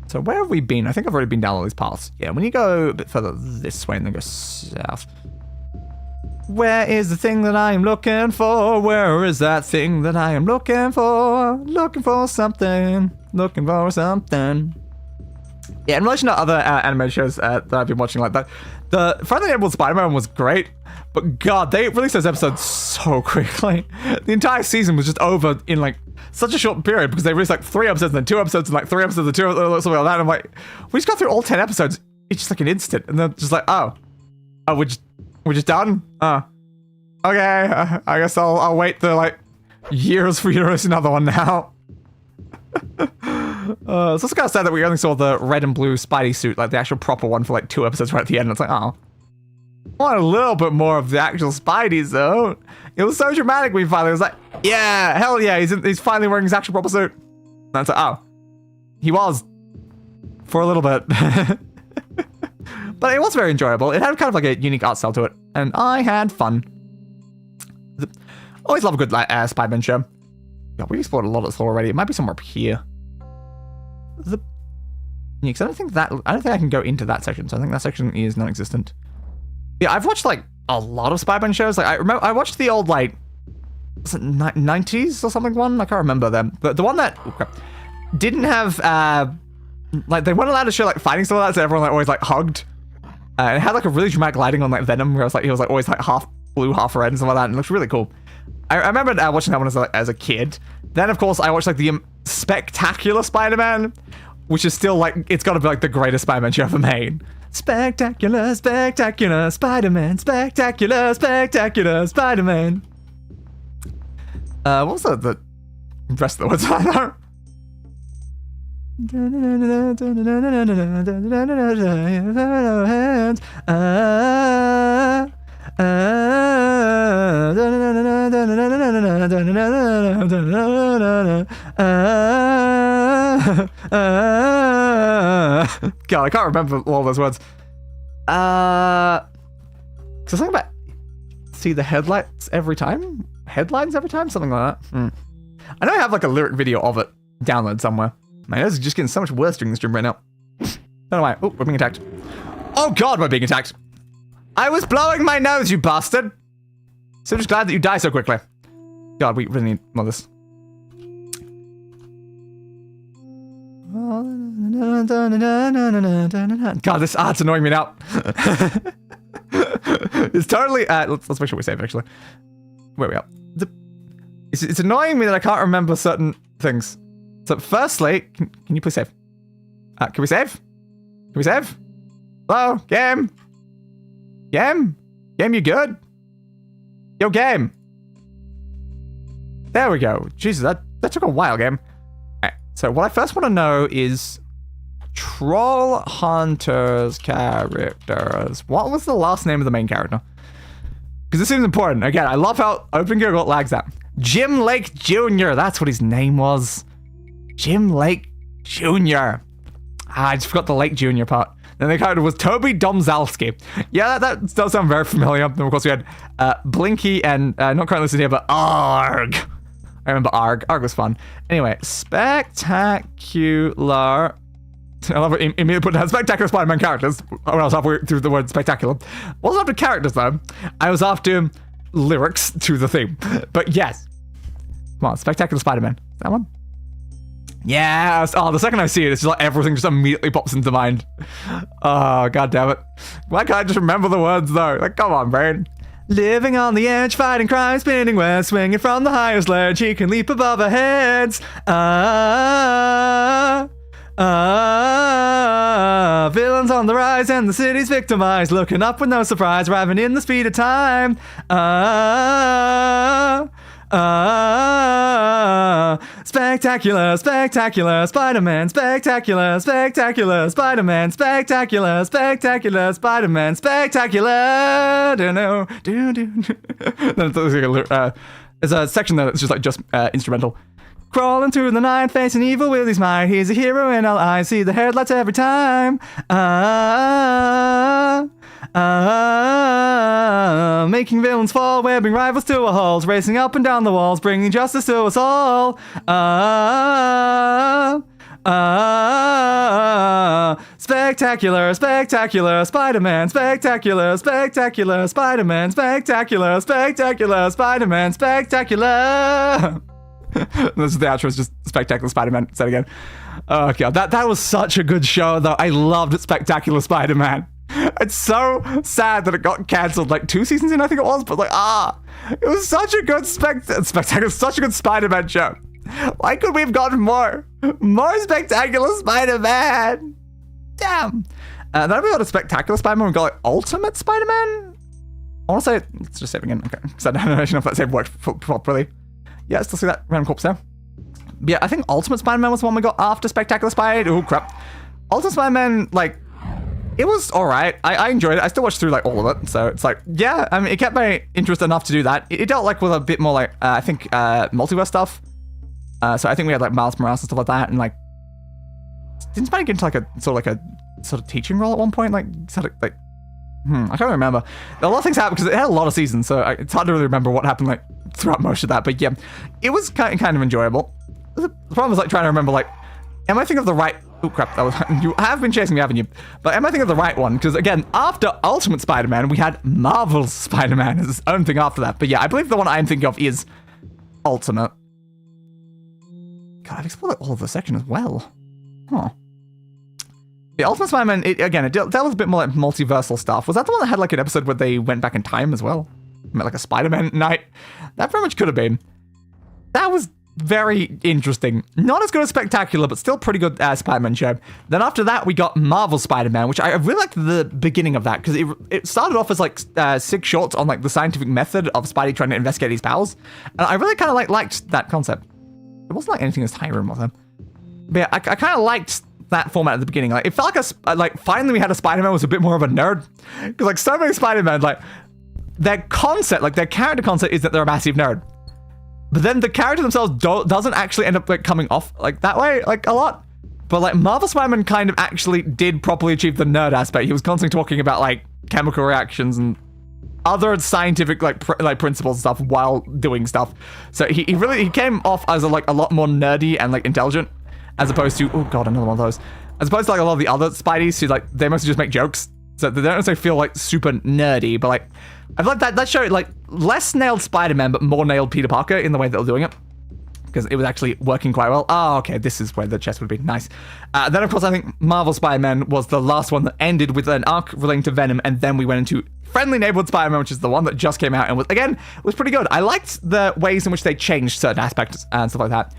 So where have we been? I think I've already been down all these paths. Yeah, when you go a bit further this way and then go south. Where is the thing that I am looking for? Where is that thing that I am looking for? Looking for something. Looking for something. Yeah, in relation to other anime shows that I've been watching like that, the Friendly Neighborhood Spider-Man was great, but God, they released those episodes so quickly. The entire season was just over in like such a short period because they released like 3 episodes and then 2 episodes and like 3 episodes and 2 episodes, something like that. And I'm like, we just got through all 10 episodes. It's just like an instant, and they're just like, oh, we're just done. Okay. I guess I'll wait the like years for you to release another one now. It's also kind of sad that we only saw the red and blue Spidey suit, like the actual proper one, for like 2 episodes right at the end. It's like, oh, I want a little bit more of the actual Spideys though. It was so dramatic when he finally was like, yeah, hell yeah, he's finally wearing his actual proper suit. And it's like, oh, he was for a little bit. But it was very enjoyable. It had kind of like a unique art style to it, and I had fun. Always love a good Spider-Man show. God, we explored a lot of this already. It might be somewhere up here. Yeah, because I don't think I can go into that section, so I think that section is non-existent. Yeah, I've watched like a lot of Spider-Man shows. Like I watched the old like, was it 90s or something one? I can't remember them. But the one that didn't have like they weren't allowed to show like fighting stuff like that, so everyone like always like hugged. And it had like a really dramatic lighting on like Venom, where he was like always like half blue, half red, and stuff like that, and it looks really cool. I remember watching that one as a kid. Then of course I watched like the Spectacular Spider-Man, which is still like, it's got to be like the greatest Spider-Man show ever made. Spectacular, spectacular Spider-Man, spectacular, spectacular Spider-Man. What was the rest of the words? I don't God, I can't remember all those words. So something about see the headlights every time? Headlines every time? Something like that. I know I have like a lyric video of it downloaded somewhere. My nose is just getting so much worse during this stream right now. Don't know why. Oh, we're being attacked. Oh God, we're being attacked. I was blowing my nose, you bastard. So just glad that you die so quickly. God, we really need more of this. God, this art's annoying me now. It's totally. Let's make sure we save actually. Where are we at? It's annoying me that I can't remember certain things. So, firstly, can you please save? Can we save? Can we save? Hello, game. Game, you good? Yo, game. There we go. Jesus, that took a while, game. Right, so what I first want to know is Troll Hunter's characters. What was the last name of the main character? Because this seems important. Again, I love how open Google lags out. Jim Lake Jr. That's what his name was. Jim Lake Jr. I just forgot the Lake Jr. part. And the character was Toby Domzalski. Yeah, that does sound very familiar. And of course, we had Blinky and not currently listed here, but Arg. I remember Arg. Arg was fun. Anyway, spectacular. I love it. Immediately put down spectacular Spider-Man characters. When I was halfway through the word spectacular. Wasn't after characters though. I was after lyrics to the theme. But yes. Come on, spectacular Spider-Man. That one? Yes. Oh, the second I see it, it's just like everything just immediately pops into mind. Oh, God damn it. Why can't I just remember the words though? Like, come on, brain. Living on the edge, fighting crime, spinning west, swinging from the highest ledge. He can leap above our heads. Villains on the rise and the city's victimized. Looking up with no surprise, arriving in the speed of time. Spectacular, spectacular Spider-Man, spectacular, spectacular Spider-Man, spectacular, spectacular Spider-Man, spectacular. Do. Then it's like There's a section there that's just instrumental. Crawling through the night, facing evil with his might. He's a hero in all eyes, see the headlights every time. Making villains fall, webbing rivals to our halls, racing up and down the walls, bringing justice to us all. Spectacular, spectacular, Spider-Man, spectacular, spectacular, Spider-Man, spectacular, spectacular, Spider-Man, spectacular. This is the outro, it's just Spectacular Spider-Man said again. Oh god, that was such a good show though. I loved Spectacular Spider-Man. It's so sad that it got cancelled like 2 seasons in, I think it was, but like, it was such a good Spectacular, such a good Spider-Man show. Why could we have gotten more Spectacular Spider-Man? Damn. Then we got a Spectacular Spider-Man, we got like Ultimate Spider-Man? I want to say, let's just save again, okay, because I don't know if that save worked properly. Yeah, I still see that random corpse there. But yeah, I think Ultimate Spider-Man was the one we got after Spectacular Spider. Oh crap. Ultimate Spider-Man, like, it was alright. I enjoyed it. I still watched through like all of it. So it's like, yeah, I mean, it kept my interest enough to do that. It dealt like with a bit more like, I think, multiverse stuff. So I think we had like Miles Morales and stuff like that. And like, didn't Spidey get into like a sort of teaching role at one point? Like, sort of like, I can't remember. A lot of things happened because it had a lot of seasons. So it's hard to really remember what happened like throughout most of that. But yeah, it was kind of enjoyable. The problem was like trying to remember like, am I thinking of the right... Oh crap, that was... You have been chasing me, haven't you? But am I thinking of the right one? Because again, after Ultimate Spider-Man, we had Marvel's Spider-Man as its own thing after that. But yeah, I believe the one I'm thinking of is Ultimate. God, I've explored all of the section as well. Huh. The Ultimate Spider-Man, it dealt with a bit more like multiversal stuff. Was that the one that had like an episode where they went back in time as well? Like a Spider-Man night? That very much could have been. That was very interesting. Not as good as Spectacular, but still pretty good Spider-Man show. Then after that, we got Marvel Spider-Man, which I really liked the beginning of that, because it started off as like 6 shorts on like the scientific method of Spidey trying to investigate his powers. And I really kind of liked that concept. It wasn't like anything as Skyrim, was it? But yeah, I kind of liked that format at the beginning. Like, it felt like finally we had a Spider-Man who was a bit more of a nerd. Because like so many Spider-Man, like their concept, like their character concept is that they're a massive nerd. But then the character themselves doesn't actually end up like coming off like that way, like a lot. But like Marvel Spider-Man kind of actually did properly achieve the nerd aspect. He was constantly talking about like chemical reactions and other scientific like principles and stuff while doing stuff. So he came off as a lot more nerdy and like intelligent, as opposed to, oh god, another one of those. As opposed to like a lot of the other Spideys who like they mostly just make jokes. So they don't necessarily feel like super nerdy, but like I feel like that showed like less nailed Spider-Man, but more nailed Peter Parker in the way that they're doing it. Because it was actually working quite well. Oh, okay, this is where the chest would be. Nice. Then, of course, I think Marvel Spider-Man was the last one that ended with an arc relating to Venom, and then we went into Friendly Neighborhood Spider-Man, which is the one that just came out, and was pretty good. I liked the ways in which they changed certain aspects and stuff like that.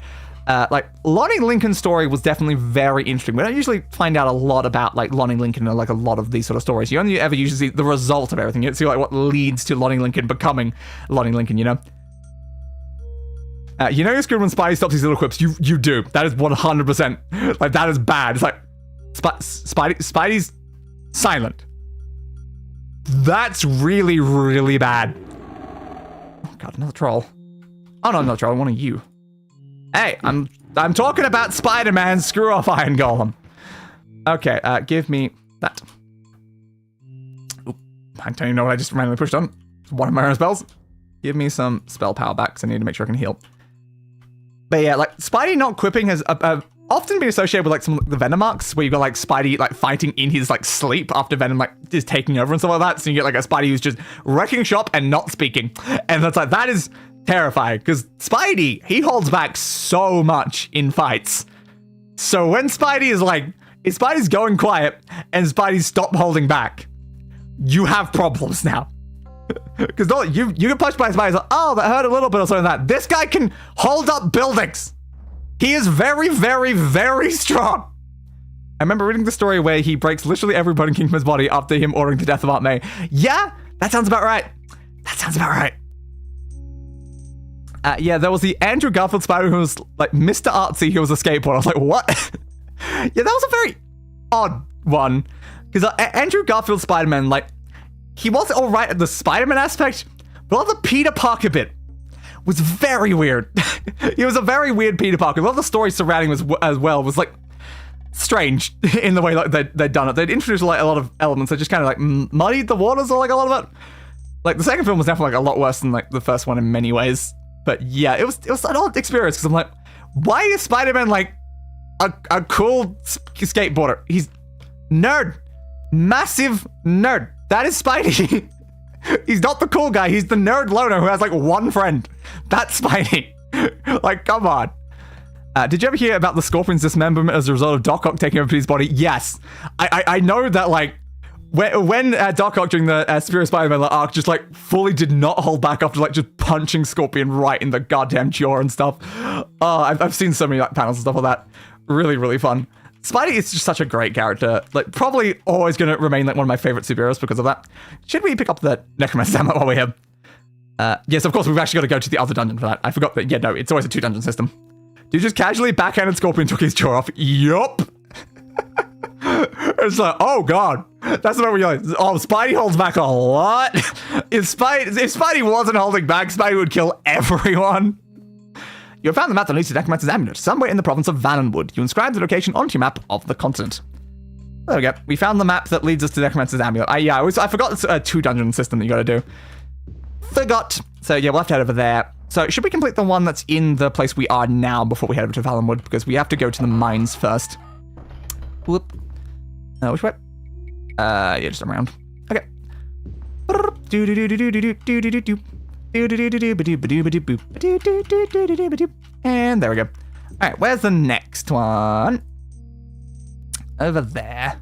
Like, Lonnie Lincoln's story was definitely very interesting. We don't usually find out a lot about, like, Lonnie Lincoln or, like, a lot of these sort of stories. You only ever usually see the result of everything. You see, like, what leads to Lonnie Lincoln becoming Lonnie Lincoln, you know? You know you're screwed when Spidey stops these little quips. You do. That is 100%. Like, that is bad. It's like, Spidey's silent. That's really, really bad. Oh, God, another troll. Oh, no, another troll. One of you. Hey, I'm talking about Spider-Man. Screw off, Iron Golem. Okay, give me that. Oop, I don't even know what I just randomly pushed on. It's one of my own spells. Give me some spell power back, because I need to make sure I can heal. But yeah, like, Spidey not quipping has often been associated with, like, some of the Venom arcs, where you got, like, Spidey, like, fighting in his, like, sleep after Venom, like, is taking over and stuff like that. So you get, like, a Spidey who's just wrecking shop and not speaking. And that's like, that is terrifying, because Spidey, he holds back so much in fights. So when Spidey is like, if Spidey's going quiet and Spidey stop holding back, you have problems now. Because you get punched by Spidey, like, oh, that hurt a little bit or something like that. This guy can hold up buildings. He is very, very, very strong. I remember reading the story where he breaks literally every bone in Kingpin's body after him ordering the death of Aunt May. Yeah, that sounds about right. That sounds about right. Yeah, there was the Andrew Garfield Spider who was like Mr. Artsy who was a skateboarder. I was like, what? Yeah, that was a very odd one. Because Andrew Garfield Spider-Man, like, he was alright at the Spider-Man aspect, but on the Peter Parker bit, was very weird. He was a very weird Peter Parker. A lot of the story surrounding him as well was like strange in the way like they'd done it. They'd introduced like a lot of elements that just kind of like muddied the waters or like a lot of it. Like the second film was definitely like a lot worse than like the first one in many ways. But yeah, it was an odd experience because I'm like, why is Spider-Man like a cool skateboarder? He's nerd. Massive nerd. That is Spidey. He's not the cool guy. He's the nerd loner who has like one friend. That's Spidey. Like, come on. Did you ever hear about the Scorpion's dismemberment as a result of Doc Ock taking over his body? Yes. I know that like when Doc Ock during the Superior Spider-Man arc just like fully did not hold back after like just punching Scorpion right in the goddamn jaw and stuff. I've seen so many like panels and stuff like that. Really, really fun. Spidey is just such a great character. Like, probably always going to remain like one of my favorite superheroes because of that. Should we pick up the Necromancer ammo while we're here? Yes, of course, we've actually got to go to the other dungeon for that. I forgot that. Yeah, no, it's always a 2-dungeon system. You just casually backhanded Scorpion, took his jaw off. Yup. It's like, oh god. That's about what you're like, oh, Spidey holds back a lot. If Spidey wasn't holding back, Spidey would kill everyone. You have found the map that leads to Necromancer's Amulet, somewhere in the province of Vanonwood. You inscribed the location onto your map of the continent. There we go. We found the map that leads us to Necromancer's Amulet. I forgot it's a 2-dungeon system that you gotta do. Forgot. So yeah, we'll have to head over there. So should we complete the one that's in the place we are now before we head over to Vanonwood? Because we have to go to the mines first. Whoop. Which way? Yeah, just around. Okay. And there we go. Alright, where's the next one? Over there.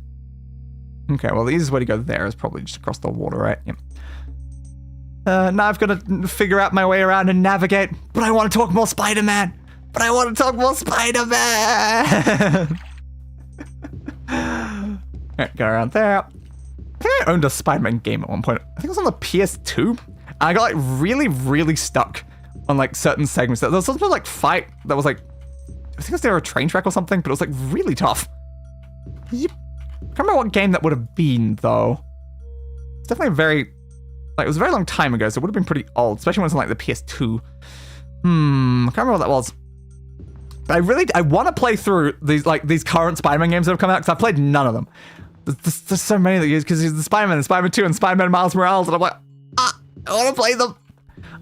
Okay, well the easiest way to go there is probably just across the water, right? Yep. Now I've got to figure out my way around and navigate, but I want to talk more Spider-Man! But I want to talk more Spider-Man! Alright, go around there. I think I owned a Spider-Man game at one point. I think it was on the PS2. And I got like really, really stuck on like certain segments. There was some sort of like fight that was like, I think it was there a train track or something, but it was like really tough. Yep. I can't remember what game that would have been though. It's definitely it was a very long time ago, so it would have been pretty old, especially when it was on like the PS2. I can't remember what that was. But I want to play through these current Spider-Man games that have come out, because I've played none of them. There's so many that use, because there's the Spider-Man 2 and Spider-Man Miles Morales, and I'm like, I want to play them.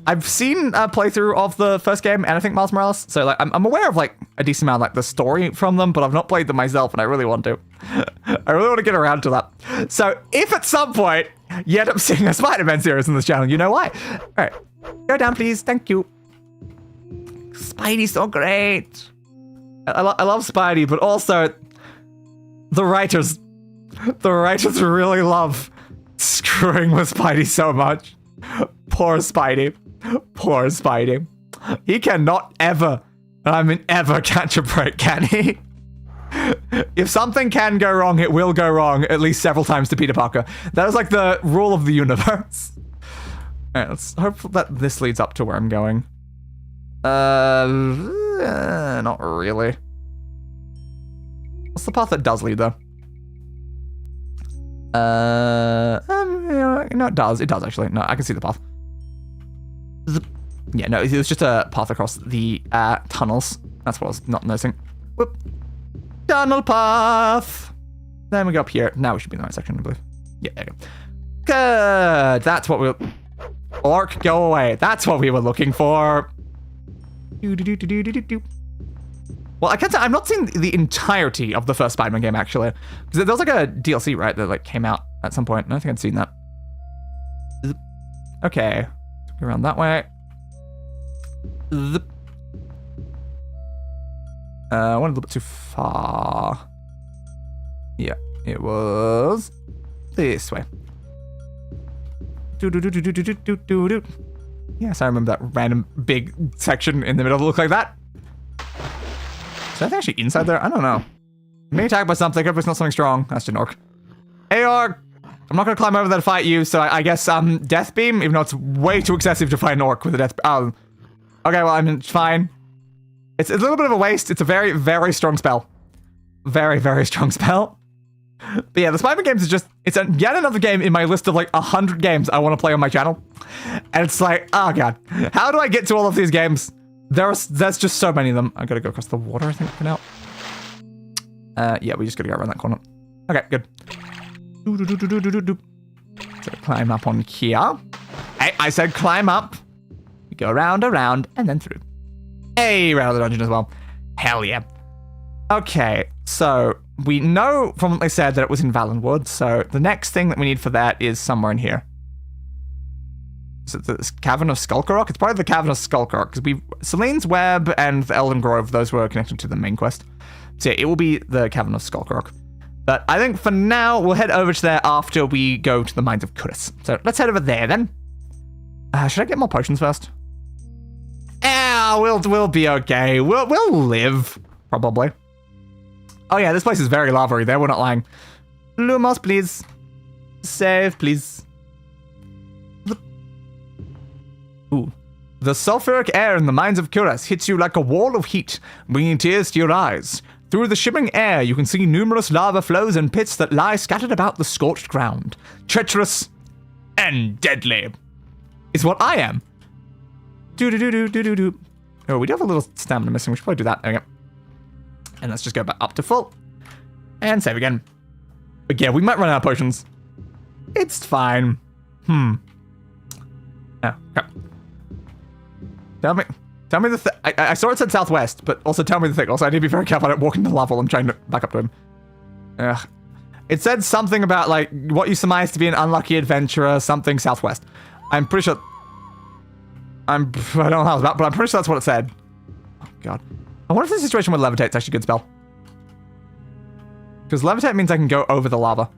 I've seen a playthrough of the first game and I think Miles Morales, so like I'm aware of like a decent amount of like the story from them, but I've not played them myself, and I really want to. I really want to get around to that. So if at some point you end up seeing a Spider-Man series on this channel, you know why. All right, go down, please. Thank you. Spidey's so great. I love Spidey, but also the writers really love screwing with Spidey so much. Poor Spidey. Poor Spidey. He cannot ever, and I mean ever, catch a break, can he? If something can go wrong, it will go wrong at least several times to Peter Parker. That is like the rule of the universe. Alright, let's hope that this leads up to where I'm going. Not really. What's the path that does lead, though? No, it does. It does, actually. No, I can see the path. Yeah, no, it was just a path across the tunnels. That's what I was not noticing. Whoop. Tunnel path. Then we go up here. Now we should be in the right section, I believe. Yeah, there you go. Good. That's what Orc, go away. That's what we were looking for. Well, I can't say I've not seen the entirety of the first Spider-Man game, actually. Because there was like a DLC, right, that like came out at some point. I don't think I'd seen that. Okay. Go around that way. I went a little bit too far. Yeah, it was this way. Yes, I remember that random big section in the middle that looked like that. Is that actually inside there? I don't know. Maybe attacked by something. If it's not something strong. That's just an orc. Hey, orc! I'm not gonna climb over there to fight you, so I guess death beam, even though it's way too excessive to fight an orc with a death beam. Oh. Okay, well, I mean, it's fine. It's a little bit of a waste. It's a very, very strong spell. Very, very strong spell. But yeah, the Spider-Man games is just, it's yet another game in my list of like 100 games I want to play on my channel. And it's like, oh god, how do I get to all of these games? There's just so many of them. I gotta go across the water, I think, for now. Yeah, we just gotta go around that corner. Okay, good. So climb up on here. Hey, I said climb up. We go around, and then through. Hey, around the dungeon as well. Hell yeah. Okay, so we know from what they said that it was in Valenwood, so the next thing that we need for that is somewhere in here. Is it the Cavern of Skulraroc? It's probably the Cavern of Skulraroc, because Celine's Web and the Elden Grove, those were connected to the main quest. So yeah, it will be the Cavern of Skulraroc. But I think for now, we'll head over to there after we go to the Mines of Khuras. So let's head over there then. Should I get more potions first? Yeah, we'll be okay. We'll live, probably. Oh yeah, this place is very lava-y there, we're not lying. Lumos, please. Save, please. Ooh. The sulfuric air in the mines of Khuras hits you like a wall of heat, bringing tears to your eyes. Through the shimmering air, you can see numerous lava flows and pits that lie scattered about the scorched ground. Treacherous and deadly is what I am. Do-do-do-do-do-do-do. Oh, we do have a little stamina missing. We should probably do that. There we go. And let's just go back up to full. And save again. But yeah, we might run out of potions. It's fine. Oh, crap. Tell me the thing. I saw it said southwest, but also tell me the thing. Also, I need to be very careful I don't walk into the lava while I'm trying to back up to him. Ugh. It said something about, like, what you surmise to be an unlucky adventurer, something southwest. I'm pretty sure... I don't know how it's about, but I'm pretty sure that's what it said. Oh, God. I wonder if the situation with levitate's actually a good spell. Because levitate means I can go over the lava.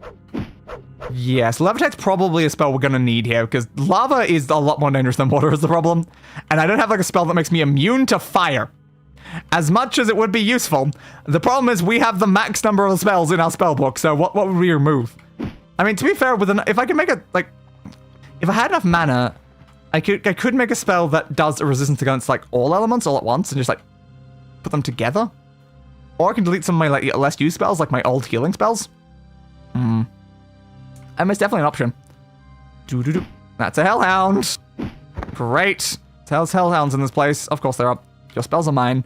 Yes, levitate's probably a spell we're going to need here, because lava is a lot more dangerous than water is the problem. And I don't have like a spell that makes me immune to fire. As much as it would be useful, the problem is we have the max number of spells in our spell book, so what would we remove? I mean, to be fair, if I could make a, like, if I had enough mana, I could make a spell that does a resistance against, like, all elements all at once and just, like, put them together. Or I can delete some of my, like, less used spells, like my old healing spells. And it's definitely an option. That's a hellhound. Great. There's hellhounds in this place. Of course there are. Your spells are mine.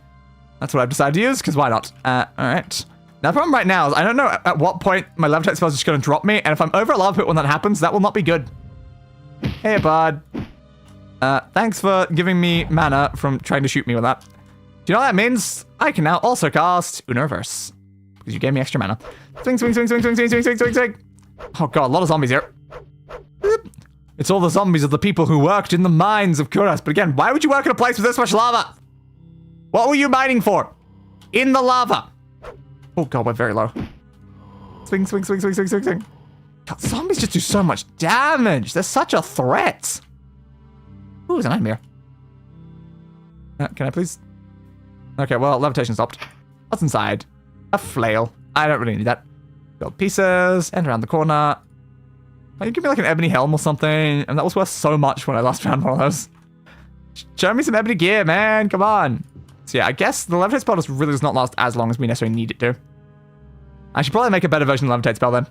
That's what I've decided to use, because why not? Alright. Now the problem right now is I don't know at what point my levitate spell is just going to drop me, and if I'm over a lava pit when that happens, that will not be good. Hey, bud. Thanks for giving me mana from trying to shoot me with that. Do you know what that means? I can now also cast Universe. Because you gave me extra mana. Swing, swing, swing, swing, swing, swing, swing, swing, swing, swing. Oh god, a lot of zombies here. It's all the zombies of the people who worked in the mines of Khuras. But again, why would you work in a place with this much lava? What were you mining for? In the lava. Oh god, we're very low. Swing, swing, swing, swing, swing, swing, swing. God, zombies just do so much damage. They're such a threat. Ooh, there's an item here. Can I please? Okay, well, levitation stopped. What's inside? A flail. I don't really need that. Gold pieces, and around the corner. Oh, you give me like an ebony helm or something, and that was worth so much when I last found one of those. Show me some ebony gear, man, come on. So yeah, I guess the levitate spell really does not last as long as we necessarily need it to. I should probably make a better version of the levitate spell then.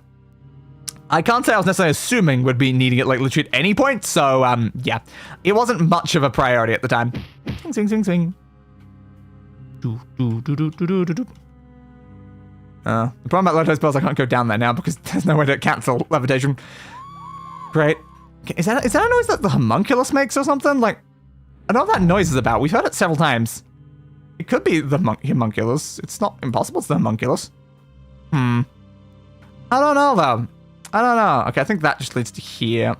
I can't say I was necessarily assuming we'd be needing it like literally at any point, so yeah. It wasn't much of a priority at the time. Swing, swing, swing, swing. Do, do, do, do, do, do, do, do. The problem about levitate spells, I can't go down there now because there's no way to cancel levitation. Great. Is that a noise that the homunculus makes or something? Like, I don't know what that noise is about. We've heard it several times. It could be the homunculus. It's not impossible it's the homunculus. I don't know, though. I don't know. Okay, I think that just leads to here.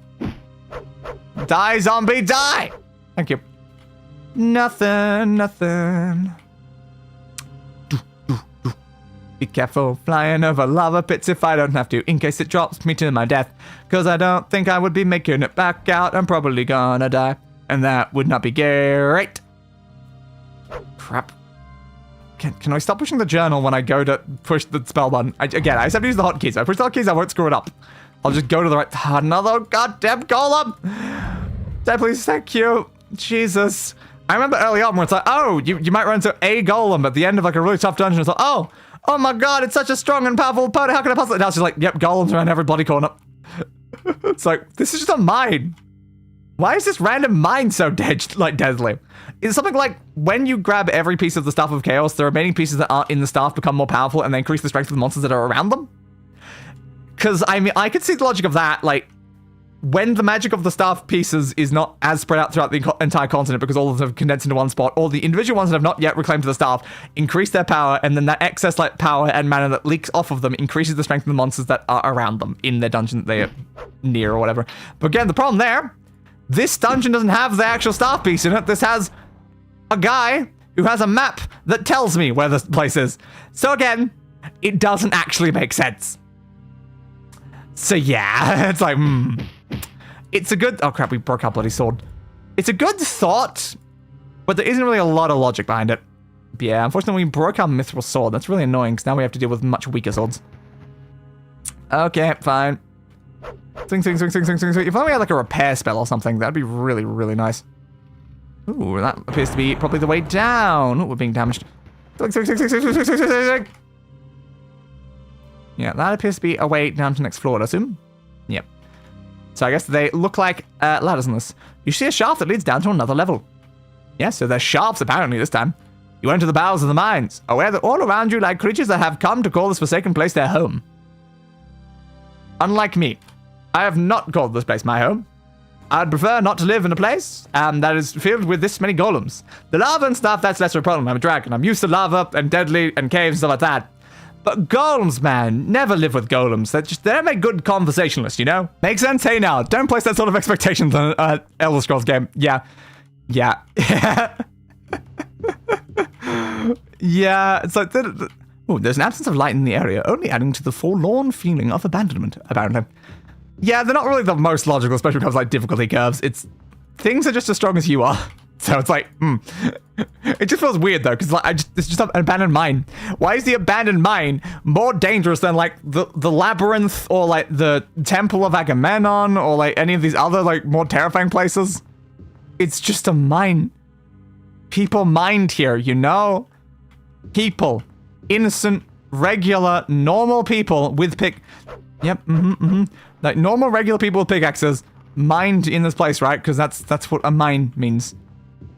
Die, zombie, die! Thank you. Nothing, nothing. Be careful flying over lava pits if I don't have to, in case it drops me to my death. Cause I don't think I would be making it back out. I'm probably gonna die. And that would not be great. Crap. Can I stop pushing the journal when I go to push the spell button? I just have to use the hotkeys. If I push the hotkeys, I won't screw it up. I'll just go to the right... Another goddamn golem! Dad, please, thank you. Jesus. I remember early on where it's like, oh, you might run into a golem at the end of like a really tough dungeon. It's like, oh, Oh my god, it's such a strong and powerful opponent. How can I possibly? Now she's like, yep, golems around every bloody corner. It's like, this is just a mine. Why is this random mine so deadly? Is something like when you grab every piece of the Staff of Chaos, the remaining pieces that aren't in the staff become more powerful and they increase the strength of the monsters that are around them? Because, I mean, I could see the logic of that, like, when the magic of the staff pieces is not as spread out throughout the entire continent because all of them have condensed into one spot, or the individual ones that have not yet reclaimed the staff increase their power, and then that excess like power and mana that leaks off of them increases the strength of the monsters that are around them in their dungeon that they are near or whatever. But again, the problem there, this dungeon doesn't have the actual staff piece in it. This has a guy who has a map that tells me where this place is. So again, it doesn't actually make sense. So yeah, it's like, It's a good... Oh crap, we broke our bloody sword. It's a good thought, but there isn't really a lot of logic behind it. But yeah, unfortunately we broke our mithril sword. That's really annoying, because now we have to deal with much weaker swords. Okay, fine. Swing, swing, swing, swing, swing, swing, swing. If only we had like a repair spell or something, that'd be really, really nice. Ooh, that appears to be probably the way down. Ooh, we're being damaged. Swing, swing, swing, swing, swing, swing, swing, swing, swing. Yeah, that appears to be a way down to the next floor, I assume. Yep. So I guess they look like ladders in this. You see a shaft that leads down to another level. Yeah, so they're shafts apparently this time. You enter the bowels of the mines, aware that all around you lie creatures that have come to call this forsaken place their home. Unlike me, I have not called this place my home. I'd prefer not to live in a place that is filled with this many golems. The lava and stuff, that's less of a problem. I'm a dragon. I'm used to lava and deadly and caves and stuff like that. But golems, man, never live with golems. They don't make good conversationalists, you know? Makes sense? Hey now, don't place that sort of expectations on an Elder Scrolls game. Yeah. Yeah. Yeah, it's like... Oh, there's an absence of light in the area, only adding to the forlorn feeling of abandonment, apparently. Yeah, they're not really the most logical, especially when it comes to, like, difficulty curves. It's... Things are just as strong as you are. So it's like, It just feels weird, though, because like, it's just an abandoned mine. Why is the abandoned mine more dangerous than, like, the labyrinth or, like, the Temple of Agamemnon or, like, any of these other, like, more terrifying places? It's just a mine. People mined here, you know? People. Innocent, regular, normal people with Yep, Like, normal, regular people with pickaxes mined in this place, right? Because that's what a mine means.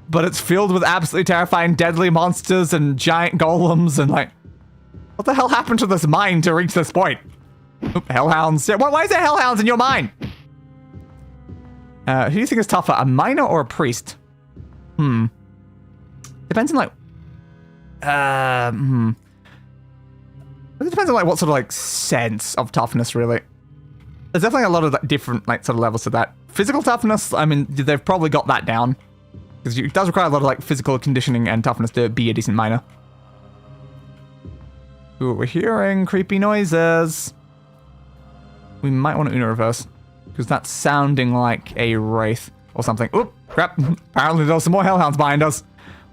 But it's filled with absolutely terrifying, deadly monsters and giant golems and, like... What the hell happened to this mine to reach this point? Oop, hellhounds. Yeah, why is there hellhounds in your mine? Who do you think is tougher, a miner or a priest? Depends on, like... It depends on, like, what sort of, like, sense of toughness, really. There's definitely a lot of like, different, like, sort of levels to that. Physical toughness, I mean, they've probably got that down. Because it does require a lot of, like, physical conditioning and toughness to be a decent miner. Ooh, we're hearing creepy noises. We might want to Uno reverse. Because that's sounding like a wraith or something. Oop, crap. Apparently there's some more hellhounds behind us.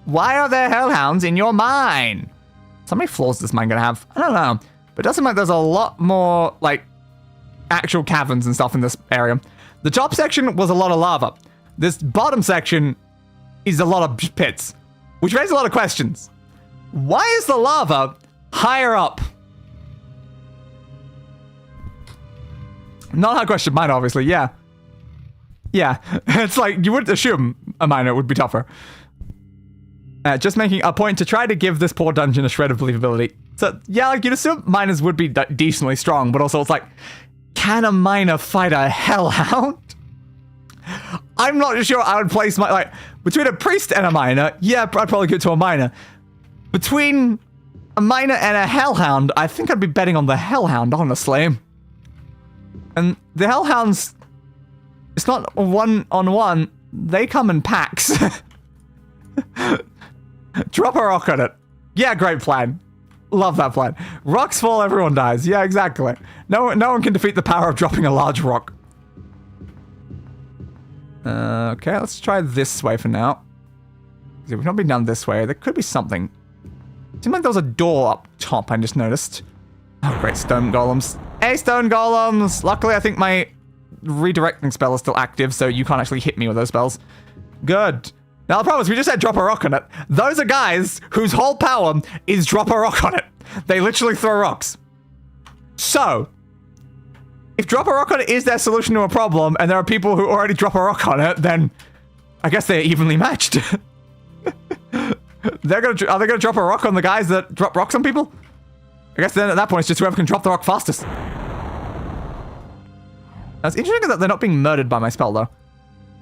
Why are there hellhounds in your mine? So many flaws is this mine gonna have? I don't know. But it does seem like there's a lot more, like, actual caverns and stuff in this area. The top section was a lot of lava. This bottom section is a lot of pits, which raises a lot of questions. Why is the lava higher up? Not a question, mine obviously, yeah. Yeah, it's like, you would assume a miner would be tougher. Just making a point to try to give this poor dungeon a shred of believability. So, yeah, like, you'd assume miners would be decently strong, but also it's like, can a miner fight a hellhound? I'm not sure I would place my, like, between a priest and a miner, yeah, I'd probably give it to a miner. Between a miner and a hellhound, I think I'd be betting on the hellhound, honestly. And the hellhounds, it's not one-on-one, they come in packs. Drop a rock on it. Yeah, great plan. Love that plan. Rocks fall, everyone dies. Yeah, exactly. No one can defeat the power of dropping a large rock. Okay, let's try this way for now. See, we've not been down this way. There could be something. Seemed like there was a door up top, I just noticed. Oh, great, stone golems. Hey, stone golems! Luckily, I think my redirecting spell is still active, so you can't actually hit me with those spells. Good. Now, I promise, we just said drop a rock on it. Those are guys whose whole power is drop a rock on it. They literally throw rocks. So, if drop a rock on it is their solution to a problem, and there are people who already drop a rock on it, then I guess they're evenly matched. Are they gonna drop a rock on the guys that drop rocks on people? I guess then at that point it's just whoever can drop the rock fastest. That's interesting that they're not being murdered by my spell though.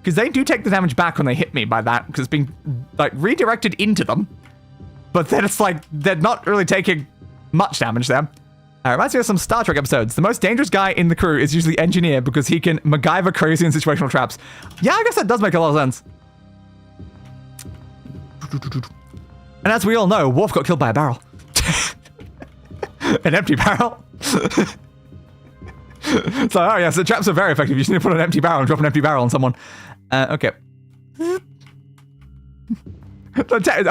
Because they do take the damage back when they hit me by that, because it's being like redirected into them. But then it's like they're not really taking much damage there. Reminds me of some Star Trek episodes. The most dangerous guy in the crew is usually engineer because he can MacGyver crazy in situational traps. Yeah, I guess that does make a lot of sense. And as we all know, Worf got killed by a barrel. An empty barrel. So, oh yeah, so traps are very effective. You just need to put an empty barrel and drop an empty barrel on someone. Okay. I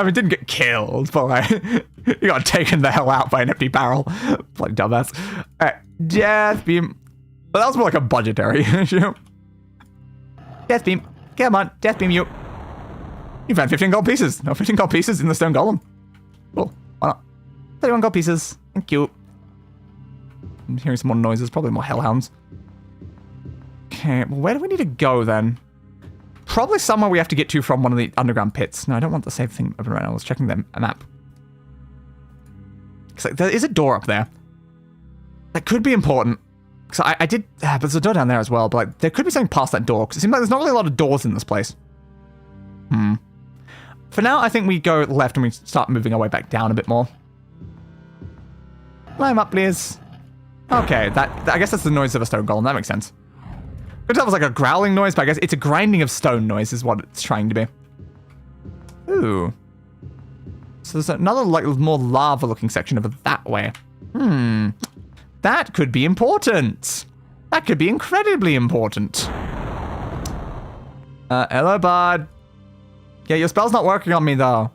mean, didn't get killed, but like, you got taken the hell out by an empty barrel. Bloody dumbass. Alright, Death Beam. But that was more like a budgetary issue. Death Beam. Come on, Death Beam you. You found 15 gold pieces. No, 15 gold pieces in the stone golem. Cool, why not? 31 gold pieces. Thank you. I'm hearing some more noises, probably more hellhounds. Okay, well, where do we need to go then? Probably somewhere we have to get to from one of the underground pits. No, I don't want the save thing open right now. I was checking the map. Like, there is a door up there. That could be important. So I did... but there's a door down there as well. But like, there could be something past that door. Because it seems like there's not really a lot of doors in this place. For now, I think we go left and we start moving our way back down a bit more. Climb up, please. Okay, I guess that's the noise of a stone golem. That makes sense. Could tell it was like a growling noise, but I guess it's a grinding of stone noise is what it's trying to be. Ooh. So there's another like more lava-looking section over that way. That could be important. That could be incredibly important. Hello, bud. Yeah, your spell's not working on me though,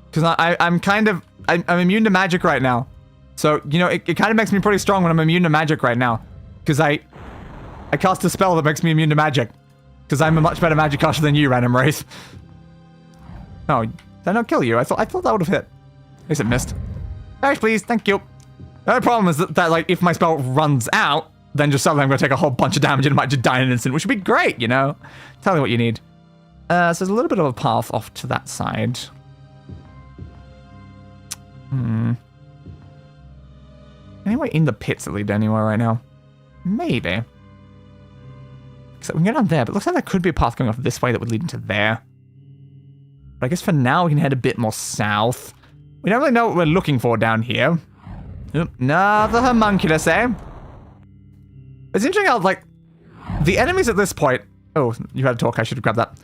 because I'm immune to magic right now. So you know it kind of makes me pretty strong when I'm immune to magic right now, because I cast a spell that makes me immune to magic. Because I'm a much better magic caster than you, random race. Oh, did I not kill you? I thought that would have hit. At least it missed. Nice, please. Thank you. The only problem is that like, if my spell runs out, then just suddenly I'm going to take a whole bunch of damage and it might just die in an instant, which would be great, you know? Tell me what you need. So there's a little bit of a path off to that side. Anyway in the pits that lead anywhere right now? Maybe. Except we can go down there, but it looks like there could be a path going off this way that would lead into there. But I guess for now we can head a bit more south. We don't really know what we're looking for down here. Oop, another homunculus, eh? It's interesting how, like, the enemies at this point... Oh, you had to talk, I should have grabbed that.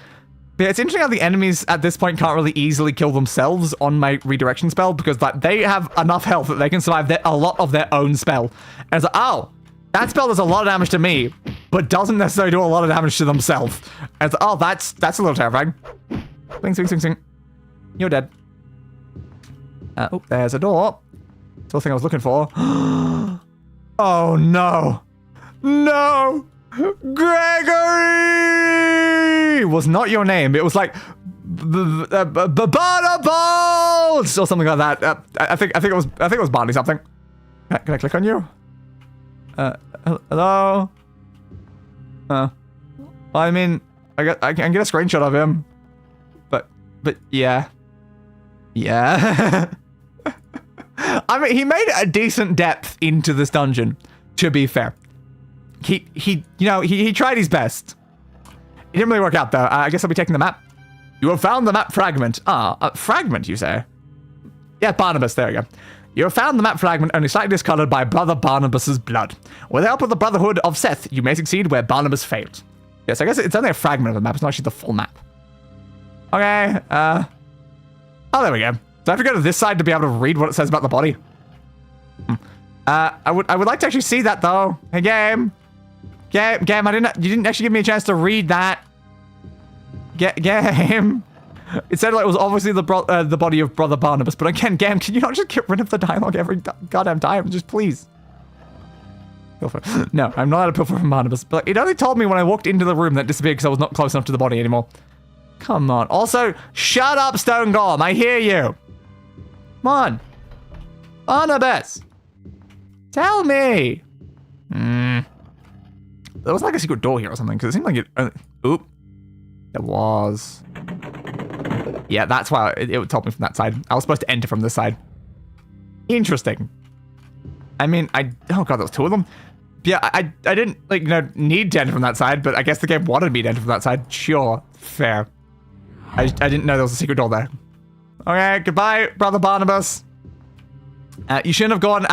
But yeah, it's interesting how the enemies at this point can't really easily kill themselves on my redirection spell, because like, they have enough health that they can survive a lot of their own spell. And it's like, oh, that spell does a lot of damage to me, but doesn't necessarily do a lot of damage to themselves. And it's like, oh, that's a little terrifying. Swing, swing, swing, swing. You're dead. Oh, there's a door. That's the thing I was looking for. Oh, no. No! Gregory! Was not your name. It was like... Balls! Or something like that. I think it was Barney something. Can I click on you? Hello? I mean, I can get a screenshot of him. But yeah. Yeah. I mean, he made a decent depth into this dungeon, to be fair. He tried his best. It didn't really work out, though. I guess I'll be taking the map. You have found the map fragment. A fragment, you say? Yeah, Barnabas, there you go. You have found the map fragment only slightly discolored by Brother Barnabas's blood. With the help of the Brotherhood of Seth, you may succeed where Barnabas failed. Yes, I guess it's only a fragment of the map. It's not actually the full map. Okay, oh, there we go. Do I have to go to this side to be able to read what it says about the body? I would like to actually see that, though. Hey, game. Game, you didn't actually give me a chance to read that. Game. It said like it was obviously the body of Brother Barnabas, but again, Game, can you not just get rid of the dialogue every goddamn time? Just please. Pilfer. No, I'm not allowed to pilfer from Barnabas. But it only told me when I walked into the room that disappeared because I was not close enough to the body anymore. Come on. Also, shut up, Stone Golem. I hear you. Come on. Barnabas! Tell me! There was like a secret door here or something, because it seemed like it... oop. There was... Yeah, that's why it told me from that side. I was supposed to enter from this side. Interesting. I mean, oh god, there was two of them. Yeah, I didn't, like, need to enter from that side, but I guess the game wanted me to enter from that side. Sure, fair. I didn't know there was a secret door there. Okay, goodbye, Brother Barnabas. You shouldn't have gone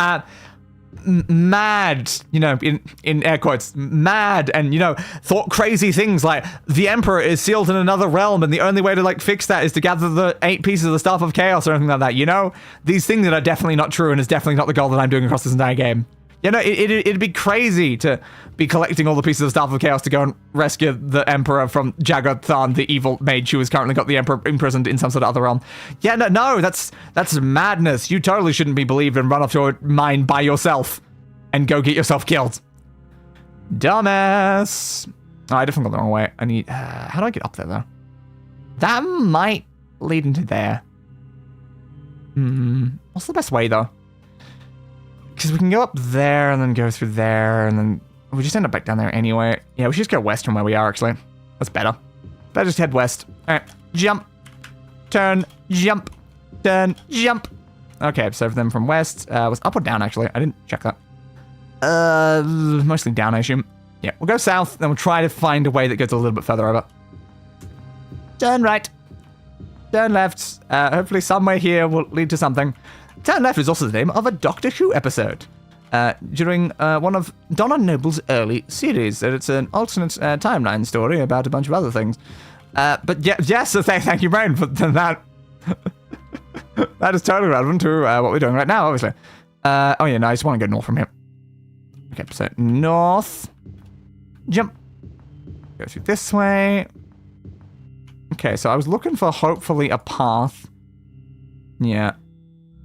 mad, in air quotes, mad, and, thought crazy things like the Emperor is sealed in another realm, and the only way to, like, fix that is to gather the 8 pieces of the Staff of Chaos or anything like that, These things that are definitely not true and is definitely not the goal that I'm doing across this entire game. It'd be crazy to be collecting all the pieces of Staff of Chaos to go and rescue the Emperor from Jagar Tharn, the evil mage who has currently got the Emperor imprisoned in some sort of other realm. Yeah, no, that's madness. You totally shouldn't be believed and run off to a mine by yourself and go get yourself killed. Dumbass. Oh, I definitely got the wrong way. I need... how do I get up there, though? That might lead into there. What's the best way, though? Because we can go up there and then go through there and then we just end up back down there anyway. Yeah, we should just go west from where we are, actually. That's better. Better just head west. All right, jump, turn, jump, turn, jump. Okay, so for them from west was up or down, actually. I didn't check that. Mostly down, I assume. Yeah, we'll go south, then we'll try to find a way that goes a little bit further over. Turn right. Turn left. Hopefully somewhere here will lead to something. Turn Left is also the name of a Doctor Who episode during one of Donna Noble's early series. It's an alternate timeline story about a bunch of other things. But yes, so thank you, Brian, for that. That is totally relevant to what we're doing right now, obviously. Oh yeah, no, I just want to go north from here. Okay, so north. Jump. Go through this way. Okay, so I was looking for hopefully a path. Yeah.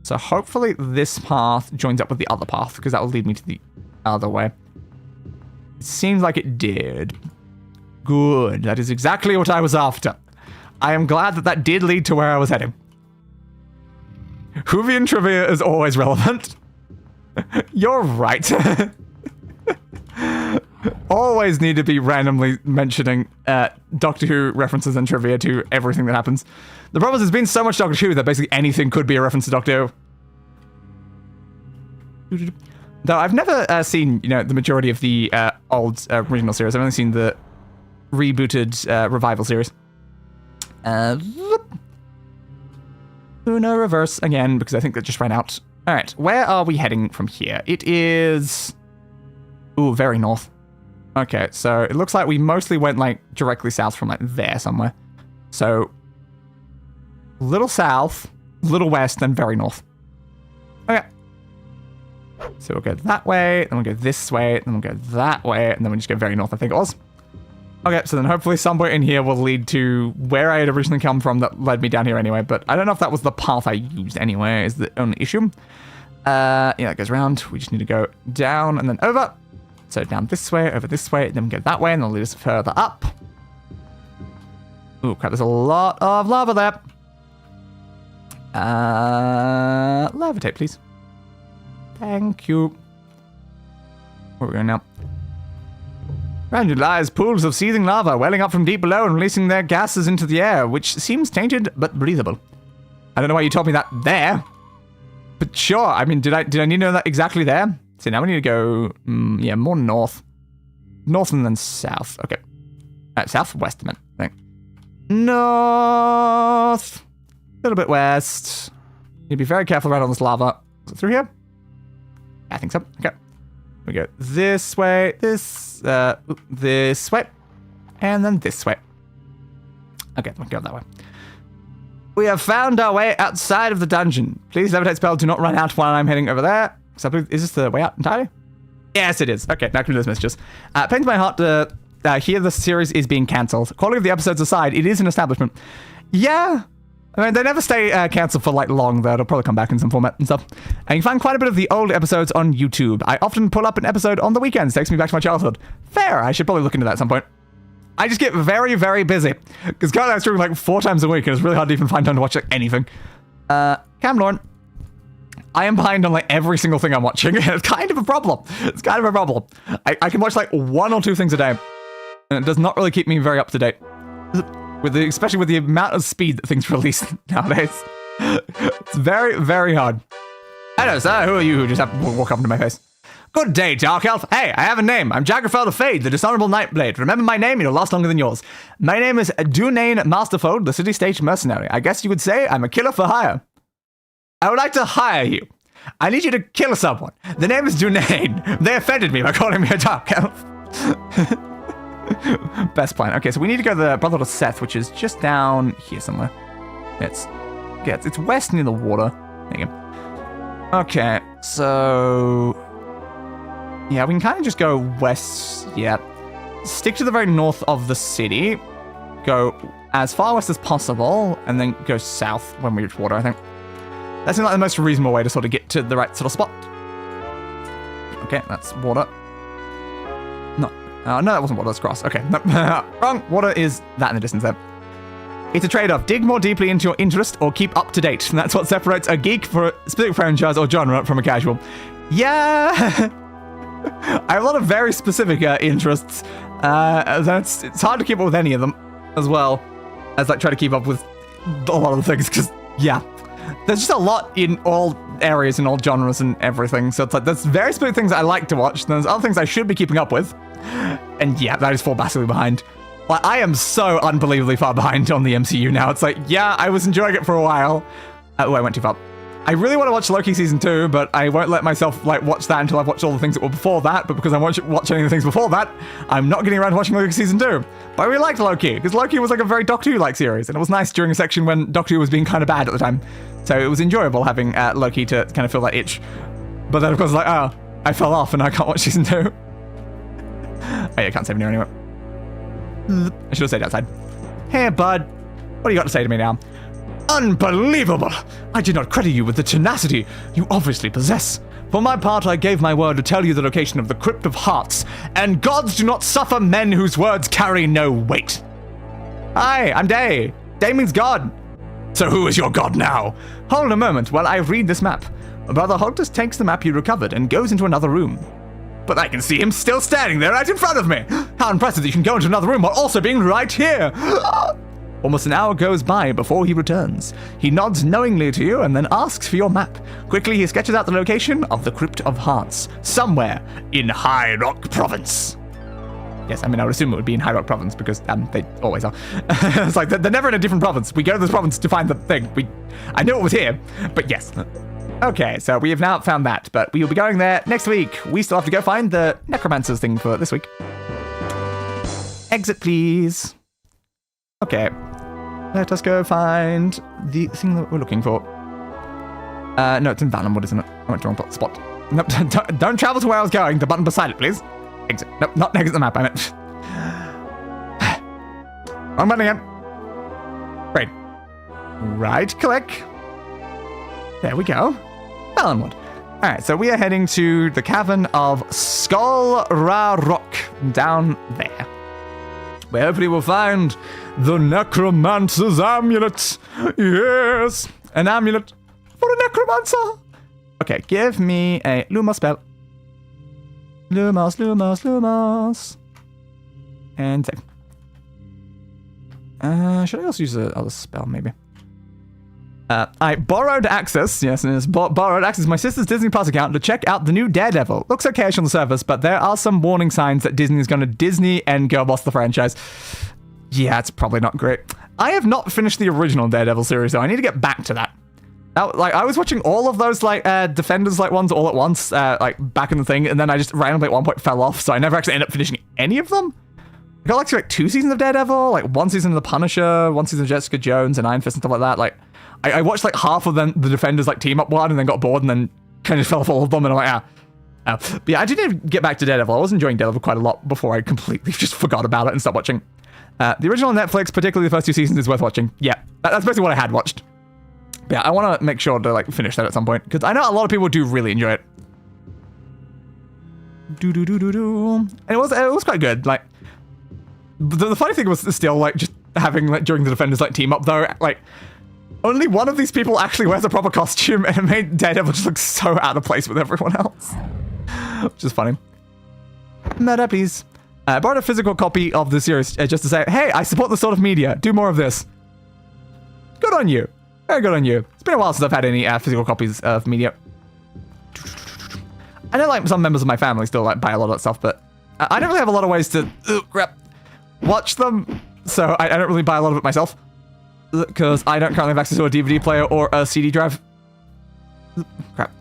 So hopefully this path joins up with the other path, because that will lead me to the other way. It seems like it did. Good. That is exactly what I was after. I am glad that did lead to where I was heading. Whovian trivia is always relevant. You're right. Always need to be randomly mentioning Doctor Who references and trivia to everything that happens. The problem is there's been so much Doctor Who that basically anything could be a reference to Doctor Who. Though I've never seen, the majority of the old original series. I've only seen the rebooted revival series. Uno reverse again, because I think that just ran out. All right, where are we heading from here? It is... Ooh, very north. Okay, so it looks like we mostly went, directly south from, there somewhere. So... little south, little west, then very north. Okay. So we'll go that way, then we'll go this way, then we'll go that way, and then we'll just go very north, I think it was. Okay, so then hopefully somewhere in here will lead to where I had originally come from that led me down here anyway, but I don't know if that was the path I used anyway, is the only issue. Yeah, it goes around. We just need to go down and then over. So down this way, over this way, then we go that way, and it'll lead us further up. Ooh, crap, there's a lot of lava there. Levitate, please. Thank you. Where are we going now? Around you lies pools of seething lava welling up from deep below and releasing their gases into the air, which seems tainted but breathable. I don't know why you told me that there, but sure. I mean, did I need to know that exactly there? So now we need to go, yeah, more north. North and then south. Okay. Southwest, I think. North. A little bit west. Need to be very careful right on this lava. Is it through here? I think so. Okay. We go this way, this way, and then this way. Okay, we'll go that way. We have found our way outside of the dungeon. Please, levitate spell, do not run out while I'm heading over there. Is this the way out entirely? Yes, it is. Okay, now can do those messages. Pains my heart to hear the series is being cancelled. Quality of the episodes aside, it is an establishment. Yeah. I mean, they never stay cancelled for long, though. It'll probably come back in some format and stuff. And you can find quite a bit of the old episodes on YouTube. I often pull up an episode on the weekends. Takes me back to my childhood. Fair. I should probably look into that at some point. I just get very, very busy. Because currently I'm streaming 4 times a week, and it's really hard to even find time to watch anything. Camlorn. I am behind on like every single thing I'm watching. It's kind of a problem. It's kind of a problem. I can watch like 1 or 2 things a day, and it does not really keep me very up to date. Especially with the amount of speed that things release nowadays. It's very, very hard. Hello, sir. Who are you who just happened to walk up into my face? Good day, Dark Elf. Hey, I have a name. I'm Jagrafel La Fadé, the dishonorable Nightblade. Remember my name, it'll last longer than yours. My name is Dunane Masterfold, the city-stage mercenary. I guess you could say I'm a killer for hire. I would like to hire you. I need you to kill someone. The name is Dunane. They offended me by calling me a Dark Elf. Best plan. Okay, so we need to go to the Brotherhood of Seth, which is just down here somewhere. It's west near the water. There you go. Okay, so yeah, we can kind of just go west. Yeah, stick to the very north of the city. Go as far west as possible, and then go south when we reach water. I think that seems like the most reasonable way to sort of get to the right sort of spot. Okay, that's water. No, that wasn't water, that's grass. Okay, no, wrong. Water is that in the distance there. It's a trade-off. Dig more deeply into your interest or keep up to date. And that's what separates a geek for a specific franchise or genre from a casual. Yeah! I have a lot of very specific interests. It's hard to keep up with any of them as well as like try to keep up with a lot of the things because, yeah. There's just a lot in all areas and all genres and everything. So it's like there's very specific things I like to watch. And there's other things I should be keeping up with. And yeah, I just fall massively behind. Like, I am so unbelievably far behind on the MCU now. It's like, yeah, I was enjoying it for a while. Oh, I went too far. I really want to watch Loki Season 2, but I won't let myself, like, watch that until I've watched all the things that were before that. But because I'm watching the things before that, I'm not getting around to watching Loki Season 2. But I really liked Loki, because Loki was, like, a very Doctor Who-like series. And it was nice during a section when Doctor Who was being kind of bad at the time. So it was enjoyable having Loki to kind of feel that itch. But then, of course, like, oh, I fell off and I can't watch Season 2. Oh, yeah, I can't save me anyway. I should have stayed outside. Hey, bud. What do you got to say to me now? Unbelievable! I did not credit you with the tenacity you obviously possess. For my part, I gave my word to tell you the location of the Crypt of Hearts, and gods do not suffer men whose words carry no weight. Hi, I'm Day. Day means God. So who is your god now? Hold a moment while I read this map. Brother Holtus takes the map you recovered and goes into another room. But I can see him still standing there right in front of me. How impressive that you can go into another room while also being right here. Almost an hour goes by before he returns. He nods knowingly to you and then asks for your map. Quickly, he sketches out the location of the Crypt of Hearts, somewhere in High Rock Province. Yes, I mean, I would assume it would be in High Rock Province because they always are. It's like they're never in a different province. We go to this province to find the thing. I knew it was here, but yes. Okay, so we have now found that, but we will be going there next week. We still have to go find the Necromancer's thing for this week. Exit, please. Okay. Let us go find the thing that we're looking for. No, it's in Valenwood, isn't it? I went to the wrong spot. Nope, don't travel to where I was going. The button beside it, please. Exit. Nope, not exit the map, I meant. Wrong button again. Great. Right click. There we go. Valenwood. Alright, so we are heading to the Cavern of Skulraroc, down there. Where hopefully we'll find the Necromancer's amulet. Yes, an amulet for a Necromancer. Okay, give me a Lumos spell. Lumos. And save. Should I also use another spell, maybe? I borrowed access, yes, and it's borrowed access to my sister's Disney Plus account to check out the new Daredevil. Looks okay on the surface, but there are some warning signs that Disney is going to Disney and girl boss the franchise. Yeah, it's probably not great. I have not finished the original Daredevil series, though. I need to get back to that. Like, I was watching all of those, like, Defenders, like, ones all at once, like, back in the thing, and then I just randomly at one point fell off, so I never actually ended up finishing any of them. I got, like 2 seasons of Daredevil, like, 1 season of The Punisher, 1 season of Jessica Jones and Iron Fist and stuff like that, like... I watched like half of them, the Defenders like team up one and then got bored and then kind of fell off all of them and I'm like, But yeah, I did get back to Daredevil. I was enjoying Daredevil quite a lot before I completely just forgot about it and stopped watching. The original Netflix, particularly the first 2 seasons, is worth watching. Yeah, that's basically what I had watched. But yeah, I want to make sure to like finish that at some point because I know a lot of people do really enjoy it. And it was quite good. Like the funny thing was still like just having like during the Defenders like team up though, like Only one of these people actually wears a proper costume, and it made Daredevil just look so out of place with everyone else. Which is funny. Murder, please. I bought a physical copy of the series just to say, hey, I support this sort of media. Do more of this. Good on you. Very good on you. It's been a while since I've had any physical copies of media. I know like some members of my family still like buy a lot of that stuff, but I don't really have a lot of ways to watch them. So I don't really buy a lot of it myself. Because I don't currently have access to a DVD player or a CD drive. Crap.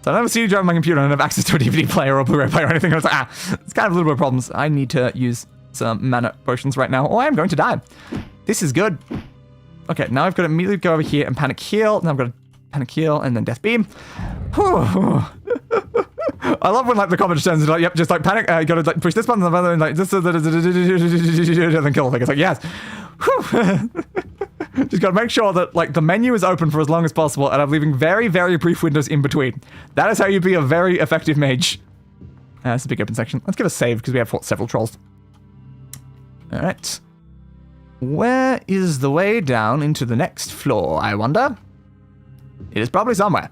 So I don't have a CD drive on my computer, and I don't have access to a DVD player or a Blu-ray player or anything. I was like, it's kind of a little bit of problems. I need to use some mana potions right now, or I am going to die. This is good. Okay, now I've got to immediately go over here and panic heal. Now I've got to panic heal and then death beam. Whew. I love when like the comment turns into like, yep, just like panic. You gotta like push this button and like this, and then kill the thing. It's like yes. Just gotta make sure that like the menu is open for as long as possible, and I'm leaving very, very brief windows in between. That is how you be a very effective mage. That's a big open section. Let's give a save because we have fought several trolls. All right. Where is the way down into the next floor? I wonder. It is probably somewhere.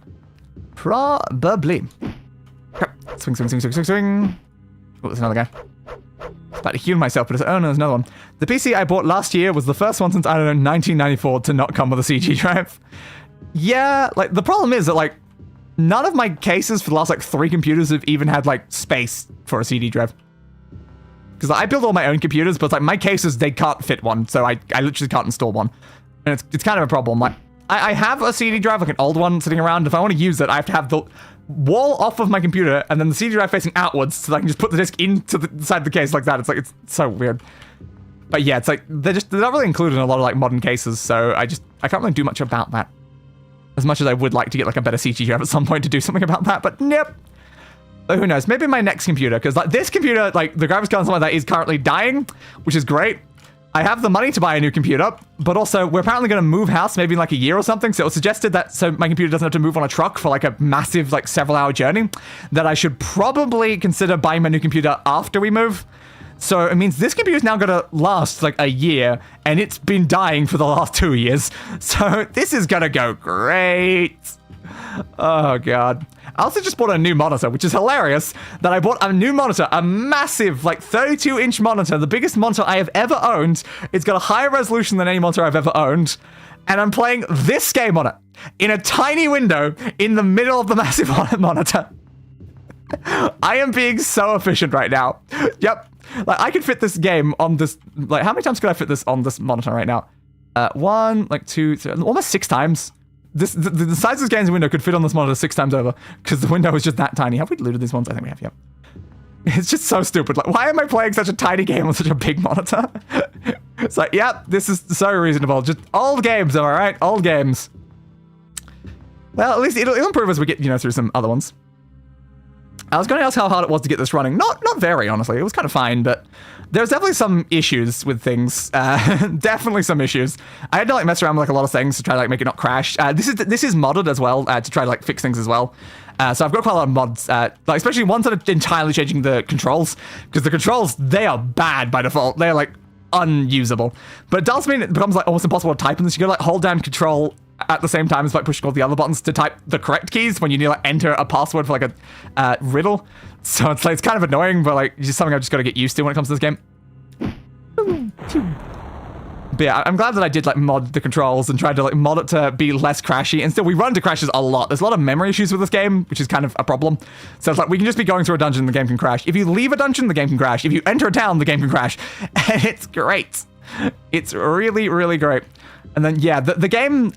Probably. Swing, swing, swing, swing, swing, swing. Oh, there's another guy. I was about to heal myself, but oh no, there's another one. The PC I bought last year was the first one since, I don't know, 1994 to not come with a CG drive. Yeah, like, the problem is that, like, none of my cases for the last, like, 3 computers have even had, like, space for a CD drive. Because I build all my own computers, but, like, my cases, they can't fit one, so I literally can't install one. And it's kind of a problem. Like, I have a CD drive, like an old one, sitting around. If I want to use it, I have to have the wall off of my computer and then the CD drive facing outwards so that I can just put the disc into the side of the case like that. It's like, it's so weird. But yeah, it's like, they're not really included in a lot of like modern cases, so I can't really do much about that. As much as I would like to get like a better CG drive at some point to do something about that, but nope. But who knows, maybe my next computer, because like this computer, like the graphics card and something like that is currently dying, which is great. I have the money to buy a new computer, but also we're apparently going to move house maybe in like a year or something. So it was suggested that so my computer doesn't have to move on a truck for like a massive like several hour journey, that I should probably consider buying my new computer after we move. So it means this computer is now going to last like a year, and it's been dying for the last 2 years. So this is going to go great. Oh God. I also just bought a new monitor, which is hilarious that I bought a new monitor, a massive, like 32-inch monitor, the biggest monitor I have ever owned. It's got a higher resolution than any monitor I've ever owned. And I'm playing this game on it in a tiny window in the middle of the massive monitor. I am being so efficient right now. Yep. Like I could fit this game on this, like how many times could I fit this on this monitor right now? 1, like 2, 3, almost 6 times. The size of this game's window could fit on this monitor 6 times over, because the window is just that tiny. Have we looted these ones? I think we have, yep. It's just so stupid. Like, why am I playing such a tiny game on such a big monitor? It's like, yep, this is so reasonable. Just old games, am I right? Old games. Well, at least it'll improve as we get, through some other ones. I was going to ask how hard it was to get this running. Not very, honestly. It was kind of fine, but there's definitely some issues with things. Definitely some issues. I had to like mess around with like a lot of things to try to like make it not crash. This is modded as well to try to like fix things as well. So I've got quite a lot of mods, like especially ones that are entirely changing the controls, because the controls, they are bad by default. They're like unusable. But it does mean it becomes like almost impossible to type in this. You gotta like hold down control at the same time as like pushing all the other buttons to type the correct keys when you need to like enter a password for like a riddle. So it's like, it's kind of annoying, but like just something I've just got to get used to when it comes to this game. But yeah, I'm glad that I did like mod the controls and tried to like mod it to be less crashy. And still, we run into crashes a lot. There's a lot of memory issues with this game, which is kind of a problem. So it's like we can just be going through a dungeon and the game can crash. If you leave a dungeon, the game can crash. If you enter a town, the game can crash. And it's great. It's really, really great. And then yeah, the game,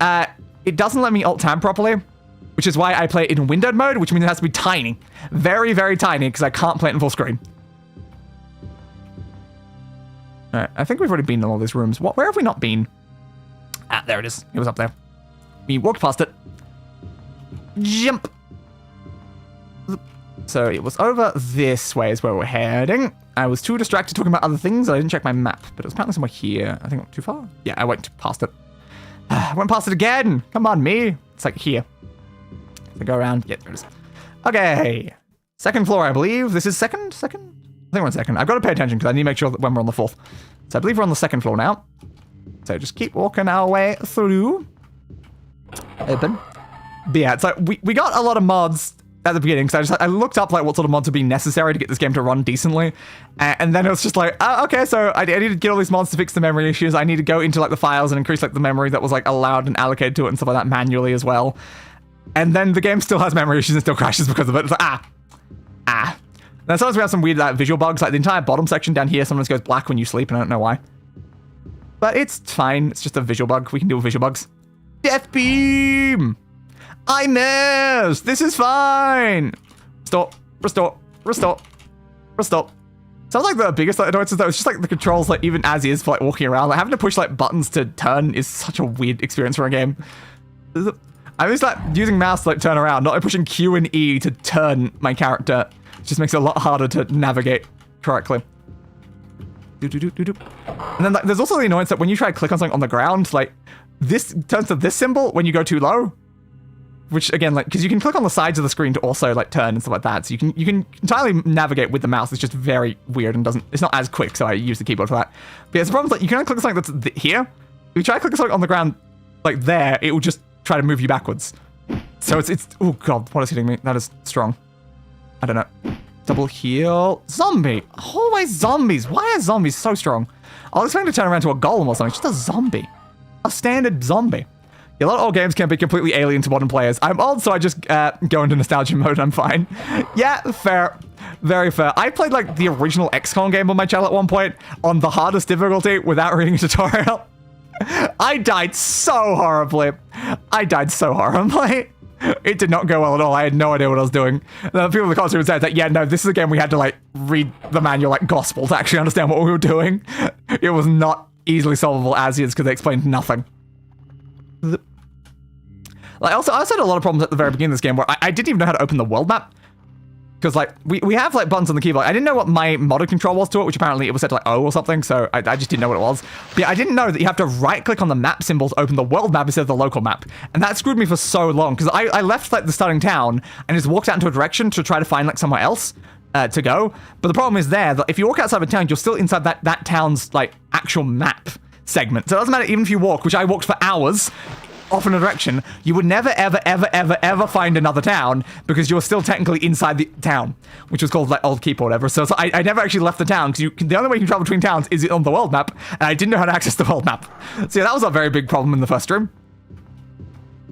it doesn't let me alt-tab properly, which is why I play it in windowed mode, which means it has to be tiny. Very, very tiny, because I can't play it in full screen. Alright, I think we've already been in all these rooms. Where have we not been? Ah, there it is. It was up there. We walked past it. Jump! So it was over this way is where we're heading. I was too distracted talking about other things, I didn't check my map, but it was apparently somewhere here. I think I went too far. Yeah, I went past it. I went past it again! Come on, me! It's like here. So go around. Yeah, there it is. Okay. Second floor, I believe. This is second? I think we're on second. I've got to pay attention because I need to make sure that when we're on the 4th. So I believe we're on the 2nd floor now. So just keep walking our way through. Open. But yeah, it's like we got a lot of mods at the beginning, so I looked up like what sort of mods would be necessary to get this game to run decently, and then it was just like, oh, okay, so I need to get all these mods to fix the memory issues. I need to go into like the files and increase like the memory that was like allowed and allocated to it and stuff like that manually as well. And then the game still has memory issues and still crashes because of it. It's like, Then sometimes we have some weird visual bugs, like the entire bottom section down here sometimes goes black when you sleep, and I don't know why. But it's fine, it's just a visual bug. We can deal with visual bugs. Death Beam! I missed! This is fine! Restore, restore, restore, restore. Sounds like the biggest annoyances though, it's just like the controls, like even as is for like walking around, like having to push like buttons to turn is such a weird experience for a game. I'm just like using mouse to like turn around, not like pushing Q and E to turn my character. It just makes it a lot harder to navigate correctly. And then like, there's also the annoyance that when you try to click on something on the ground, like this turns to this symbol when you go too low. Which again, like, because you can click on the sides of the screen to also like turn and stuff like that, so you can entirely navigate with the mouse. It's just very weird and it's not as quick, so I use the keyboard for that. But yeah, the problem is like you can only click on something that's here. If you try to click on something on the ground like there, it will just try to move you backwards. So it's oh god, what is hitting me? That is strong. I don't know. Double heal. Zombie. Always zombies. Why are zombies so strong? I was expecting to turn around to a golem or something. It's just a zombie. A standard zombie. Yeah, a lot of old games can be completely alien to modern players. I'm old, so I just go into nostalgia mode and I'm fine. Yeah, fair. Very fair. I played like the original XCOM game on my channel at one point on the hardest difficulty without reading a tutorial. I died so horribly. It did not go well at all. I had no idea what I was doing. The people in the comments would say that, yeah, no, this is a game we had to like read the manual like gospel to actually understand what we were doing. It was not easily solvable as is because they explained nothing. Like I also had a lot of problems at the very beginning of this game where I didn't even know how to open the world map. Because like we have like buttons on the keyboard. I didn't know what my modded control was to it, which apparently it was set to like O or something, so I just didn't know what it was. But yeah, I didn't know that you have to right click on the map symbol to open the world map instead of the local map. And that screwed me for so long because I left like the starting town and just walked out into a direction to try to find like somewhere else to go. But the problem is there that if you walk outside of a town, you're still inside that town's like actual map segment. So it doesn't matter even if you walk, which I walked for hours off in a direction, you would never, ever find another town because you're still technically inside the town, which was called like Old Keep or whatever. So I never actually left the town because the only way you can travel between towns is on the world map, and I didn't know how to access the world map. So yeah, that was a very big problem in the first stream.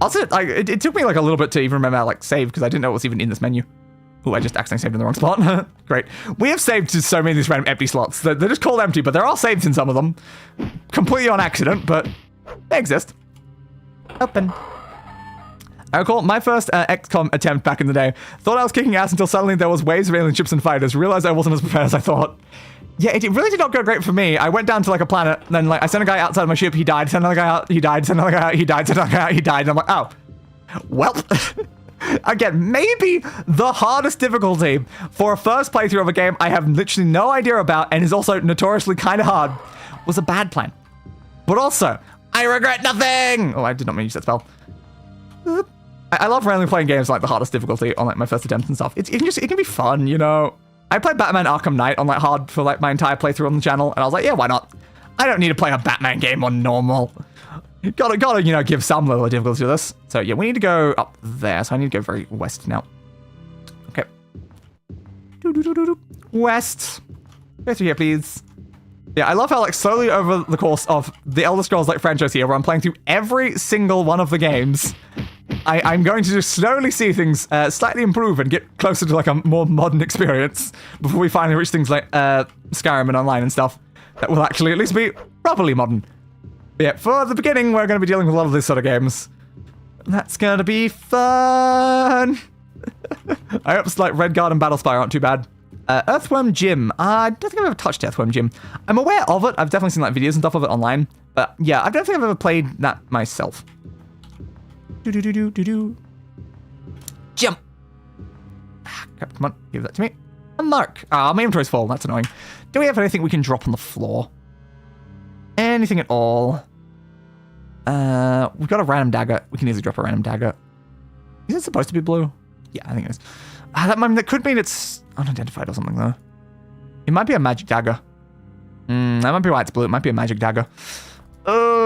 Also, it took me like a little bit to even remember how to like save because I didn't know it was even in this menu. Oh, I just accidentally saved in the wrong spot. Great. We have saved to so many of these random empty slots. They're just called empty, but there are saves in some of them. Completely on accident, but they exist. Open. I recall my first XCOM attempt back in the day. Thought I was kicking ass until suddenly there was waves of alien ships and fighters. Realized I wasn't as prepared as I thought. Yeah, it really did not go great for me. I went down to like a planet, then like I sent a guy outside of my ship, he died. Sent another guy out, he died. Sent another guy out, he died. Sent another guy out, he died. And I'm like, oh, well. Again, maybe the hardest difficulty for a first playthrough of a game I have literally no idea about and is also notoriously kind of hard was a bad plan. But also, I regret nothing! Oh, I did not mean to use that spell. I love randomly playing games like the hardest difficulty on like my first attempts and stuff. It can be fun, you know? I played Batman Arkham Knight on like hard for like my entire playthrough on the channel, and I was like, yeah, why not? I don't need to play a Batman game on normal. Gotta, you know, give some level of difficulty to this. So yeah, we need to go up there, so I need to go very west now. Okay. West. Go through here, please. Yeah, I love how like slowly over the course of the Elder Scrolls like franchise here, where I'm playing through every single one of the games, I'm going to just slowly see things slightly improve and get closer to like a more modern experience before we finally reach things like Skyrim and Online and stuff that will actually at least be properly modern. But yeah, for the beginning, we're going to be dealing with a lot of these sort of games. That's going to be fun. I hope like Redguard and Battlespire aren't too bad. Earthworm Jim. I don't think I've ever touched Earthworm Jim. I'm aware of it. I've definitely seen like videos and stuff of it online. But yeah, I don't think I've ever played that myself. Jump. Crap, come on, give that to me. A mark. Ah, my inventory's full. That's annoying. Do we have anything we can drop on the floor? Anything at all? We've got a random dagger. We can easily drop a random dagger. Is it supposed to be blue? Yeah, I think it is. That could mean it's unidentified or something, though. It might be a magic dagger. That might be why it's blue. It might be a magic dagger.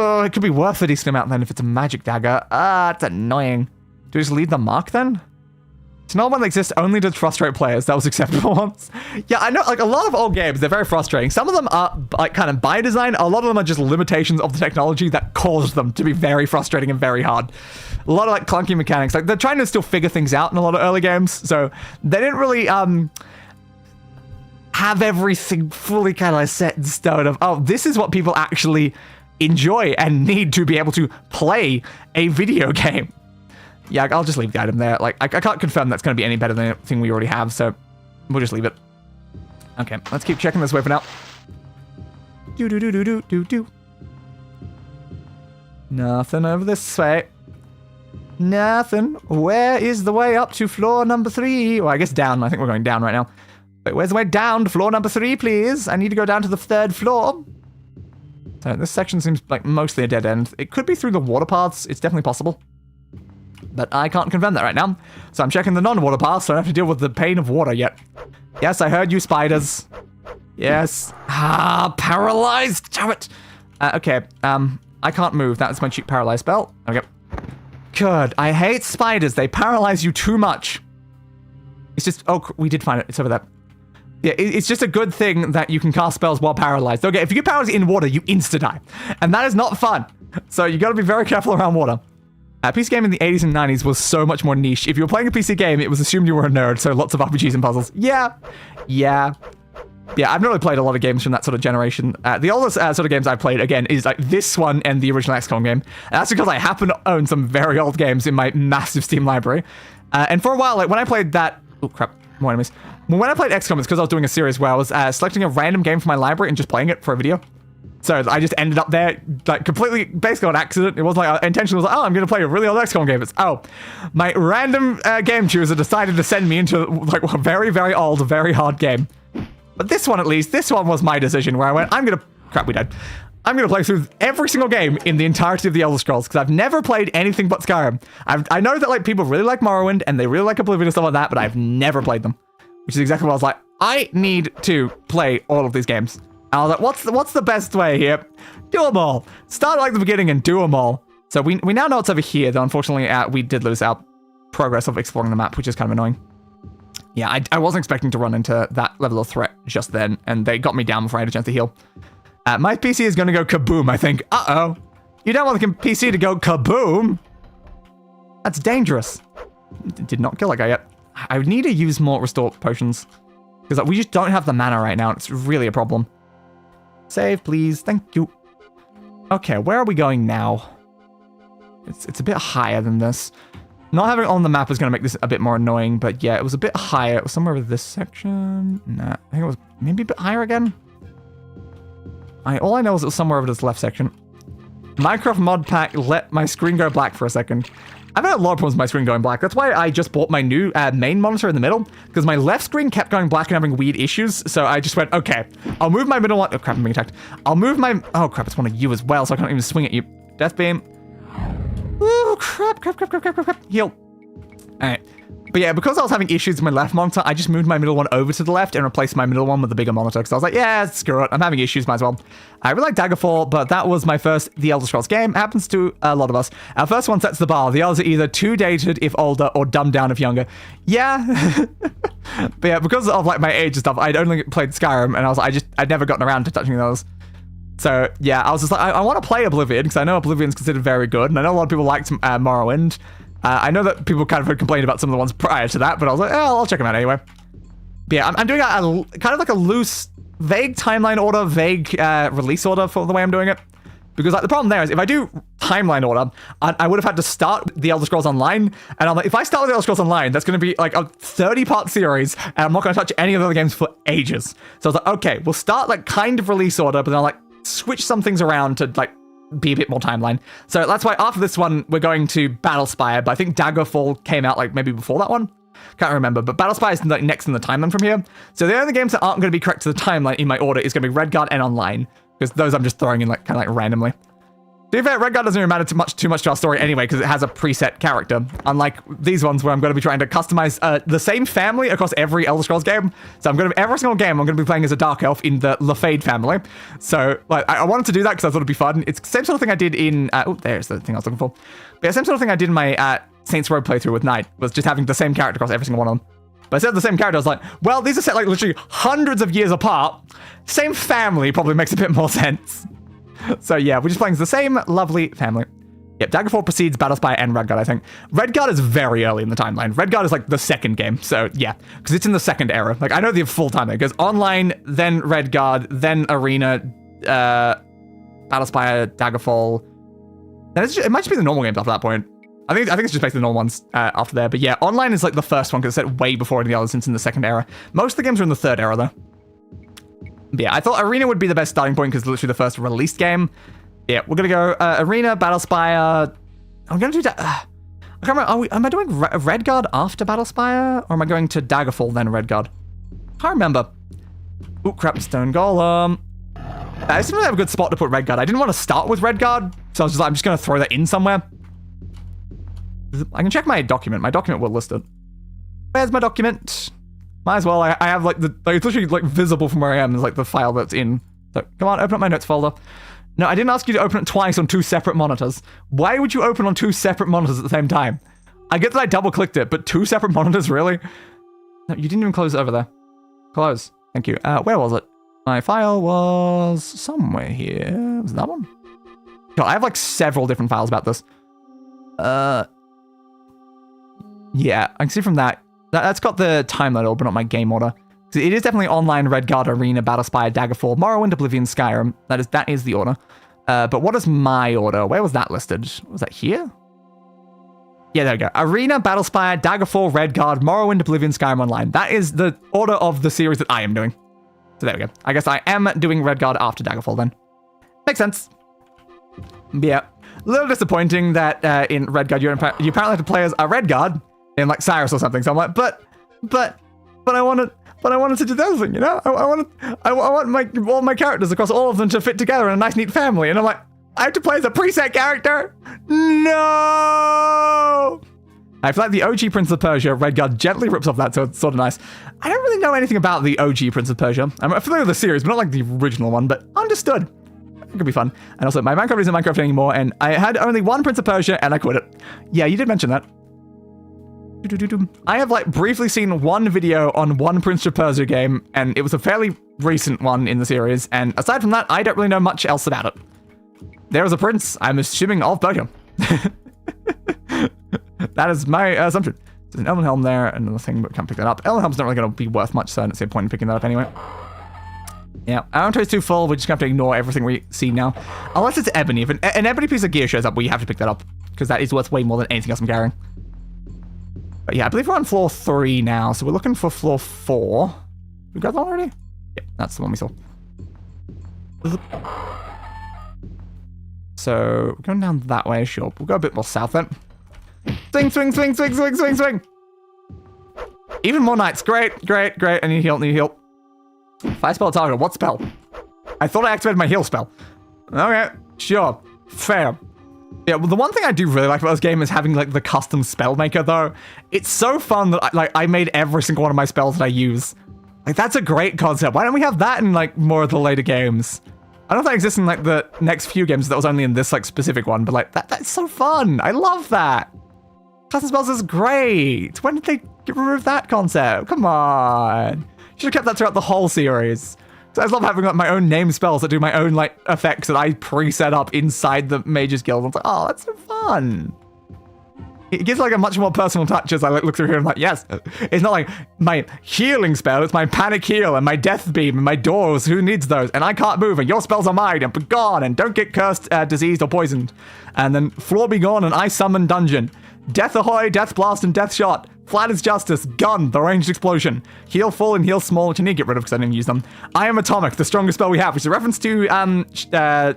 Oh, it could be worth a decent amount then if it's a magic dagger. Ah, it's annoying. Do we just leave the mark then? It's not one that exists only to frustrate players. That was acceptable once. Yeah, I know, like, a lot of old games, they're very frustrating. Some of them are, like, kind of by design. A lot of them are just limitations of the technology that caused them to be very frustrating and very hard. A lot of, like, clunky mechanics. Like, they're trying to still figure things out in a lot of early games, so they didn't really, have everything fully kind of set in stone of, oh, this is what people actually enjoy and need to be able to play a video game. Yeah, I'll just leave the item there. Like, I can't confirm that's going to be any better than anything we already have, so we'll just leave it. Okay, let's keep checking this weapon out. Do. Nothing over this way. Nothing. Where is the way up to floor number 3? Well, I guess down. I think we're going down right now. Wait, where's the way down to floor number 3, please? I need to go down to the 3rd floor. So this section seems like mostly a dead end. It could be through the water paths. It's definitely possible. But I can't confirm that right now. So I'm checking the non-water paths, so I don't have to deal with the pain of water yet. Yes, I heard you, spiders. Yes. Ah, paralyzed. Damn it. Okay, I can't move. That's my cheap paralyzed spell. Okay. Good. I hate spiders. They paralyze you too much. It's just... Oh, we did find it. It's over there. Yeah, it's just a good thing that you can cast spells while paralyzed. Okay, if you get paralyzed in water, you insta-die. And that is not fun. So you gotta be very careful around water. PC game in the 80s and 90s was so much more niche. If you were playing a PC game, it was assumed you were a nerd, so lots of RPGs and puzzles. Yeah, I've not really played a lot of games from that sort of generation. The oldest sort of games I've played, again, is like this one and the original XCOM game. And that's because I happen to own some very old games in my massive Steam library. And for a while, like when I played that... Oh, crap. More enemies. When I played XCOM, it's because I was doing a series where I was selecting a random game from my library and just playing it for a video. So I just ended up there, like, completely, basically on accident. It wasn't like I intentionally was like, oh, I'm going to play a really old XCOM game. It's, oh, my random game chooser decided to send me into, like, a very, very old, very hard game. But this one, at least, this one was my decision where I went, I'm going to... Crap, we died. I'm going to play through every single game in the entirety of the Elder Scrolls, because I've never played anything but Skyrim. I know that, like, people really like Morrowind, and they really like Oblivion and stuff like that, but I've never played them. Which is exactly what I was like, I need to play all of these games. And I was like, what's the best way here? Do them all. Start like the beginning and do them all. So we now know it's over here, though unfortunately we did lose our progress of exploring the map, which is kind of annoying. Yeah, I wasn't expecting to run into that level of threat just then, and they got me down before I had a chance to heal. My PC is going to go kaboom, I think. Uh-oh. You don't want the PC to go kaboom? That's dangerous. Did not kill that guy yet. I need to use more restore potions, because we just don't have the mana right now. It's really a problem. Save, please. Thank you. Okay, where are we going now? It's a bit higher than this. Not having it on the map is going to make this a bit more annoying, but yeah, it was a bit higher. It was somewhere over this section. Nah, I think it was maybe a bit higher again. All I know is it was somewhere over this left section. Minecraft mod pack let my screen go black for a second. I've had a lot of problems with my screen going black. That's why I just bought my new main monitor in the middle, because my left screen kept going black and having weird issues. So I just went, okay, I'll move my middle one. Oh crap, I'm being attacked. I'll move my... Oh crap, it's one of you as well, so I can't even swing at you. Death beam. Ooh, crap. Heal. Alright. But yeah, because I was having issues with my left monitor, I just moved my middle one over to the left and replaced my middle one with the bigger monitor. Because I was like, yeah, screw it. I'm having issues, might as well. I really like Daggerfall, but that was my first The Elder Scrolls game. It happens to a lot of us. Our first one sets the bar. The others are either too dated if older or dumbed down if younger. Yeah. But yeah, because of like my age and stuff, I'd only played Skyrim, and I was like, I'd never gotten around to touching those. So yeah, I was just like, I want to play Oblivion, because I know Oblivion's considered very good, and I know a lot of people liked Morrowind. I know that people kind of had complained about some of the ones prior to that, but I was like, oh, I'll check them out anyway. But yeah, I'm doing a kind of like a loose, vague timeline order, vague release order for the way I'm doing it. Because like the problem there is, if I do timeline order, I would have had to start The Elder Scrolls Online, and I'm like, if I start The Elder Scrolls Online, that's going to be like a 30-part series, and I'm not going to touch any of the other games for ages. So I was like, okay, we'll start like kind of release order, but then I'll like switch some things around to like be a bit more timeline. So that's why after this one, we're going to Battlespire, but I think Daggerfall came out like maybe before that one. Can't remember, but Battlespire is like next in the timeline from here. So the only games that aren't going to be correct to the timeline in my order is going to be Redguard and Online, because those I'm just throwing in like kind of like randomly. be fair, Redguard doesn't really matter too much to our story anyway, because it has a preset character. Unlike these ones where I'm going to be trying to customize the same family across every Elder Scrolls game. So every single game I'm going to be playing as a Dark Elf in the La Fadé family. So like I wanted to do that because I thought it'd be fun. It's the same sort of thing I did in there's the thing I was looking for. But yeah, same sort of thing I did in my Saints Row playthrough with Knight, was just having the same character across every single one of them. But instead of the same character, I was like, well, these are set like literally hundreds of years apart. Same family probably makes a bit more sense. So yeah, we're just playing as the same lovely family. Yep, Daggerfall precedes Battlespire and Redguard, I think. Redguard is very early in the timeline. Redguard is like the second game, so yeah, because it's in the second era. Like, I know the full time there. It goes online, then Redguard, then Arena, Battlespire, Daggerfall. Then it might just be the normal games after that point. I think it's just basically the normal ones after there. But yeah, online is like the first one because it's set way before any of the others since in the second era. Most of the games are in the third era though. But yeah, I thought Arena would be the best starting point because it's literally the first released game. Yeah, we're gonna go Arena, Battlespire. I'm gonna do that. I can't remember. Am I doing Redguard after Battlespire, or am I going to Daggerfall then Redguard? Can't remember. Ooh, crap! Stone Golem. I just didn't really have a good spot to put Redguard. I didn't want to start with Redguard, so I was just like, I'm just gonna throw that in somewhere. I can check my document. My document will list it. Where's my document? Might as well. I have like it's literally like visible from where I am. There's like the file that's in. So come on, open up my notes folder. No, I didn't ask you to open it twice on two separate monitors. Why would you open on two separate monitors at the same time? I get that I double clicked it, but two separate monitors, really? No, you didn't even close it over there. Close. Thank you. Where was it? My file was somewhere here. Was it that one? God, I have like several different files about this. Yeah, I can see from that. That's got the timeline order, but not my game order. It is definitely online, Redguard, Arena, Battlespire, Daggerfall, Morrowind, Oblivion, Skyrim. That is the order. But what is my order? Where was that listed? Was that here? Yeah, there we go. Arena, Battlespire, Daggerfall, Redguard, Morrowind, Oblivion, Skyrim Online. That is the order of the series that I am doing. So there we go. I guess I am doing Redguard after Daggerfall then. Makes sense. Yeah. A little disappointing that in Redguard you apparently have to play as a Redguard in like Cyrus or something. So I'm like, but I wanted to do the other thing, you know? I want all my characters across all of them to fit together in a nice, neat family. And I'm like, I have to play as a preset character? No! I feel like the OG Prince of Persia, Redguard gently rips off that, so it's sort of nice. I don't really know anything about the OG Prince of Persia. I'm familiar with the series, but not like the original one, but understood. It could be fun. And also, my Minecraft isn't Minecraft anymore, and I had only one Prince of Persia, and I quit it. Yeah, you did mention that. I have like briefly seen one video on one Prince of Persia game, and it was a fairly recent one in the series, and aside from that, I don't really know much else about it. There is a prince, I'm assuming, of Persia. That is my assumption. There's an Elven Helm there, another thing, but can't pick that up. Elven Helm's not really going to be worth much, so I don't see a point in picking that up anyway. Yeah, our inventory is too full, we're just going to have to ignore everything we see now. Unless it's Ebony. If an Ebony piece of gear shows up, we have to pick that up, because that is worth way more than anything else I'm carrying. But yeah, I believe we're on floor 3 now, so we're looking for floor 4. We got that one already? Yep, that's the one we saw. So, we're going down that way, sure. We'll go a bit more south then. Swing, swing, swing, swing, swing, swing, swing! Even more knights. Great, great, great. I need heal, need heal. Fire spell target. What spell? I thought I activated my heal spell. Okay, sure. Fair. Yeah, well, the one thing I do really like about this game is having, like, the custom spell maker, though. It's so fun that, I made every single one of my spells that I use. Like, that's a great concept. Why don't we have that in, like, more of the later games? I don't know if that exists in, like, the next few games. That was only in this, like, specific one. But, like, that's so fun. I love that. Custom spells is great. When did they remove that concept? Come on. Should have kept that throughout the whole series. So I just love having like my own name spells that do my own like effects that I pre-set up inside the Mage's Guild. I'm like, oh, that's so fun. It gives like a much more personal touch as I like look through here and I'm like, yes, it's not like my healing spell, it's my panic heal and my death beam and my doors. Who needs those? And I can't move and your spells are mine and be gone and don't get cursed, diseased or poisoned. And then floor be gone and I summon dungeon. Death ahoy, death blast and death shot. Flat is justice, gun, the ranged explosion. Heal full and heal small, which I need to get rid of because I didn't use them. I am atomic, the strongest spell we have, which is a reference to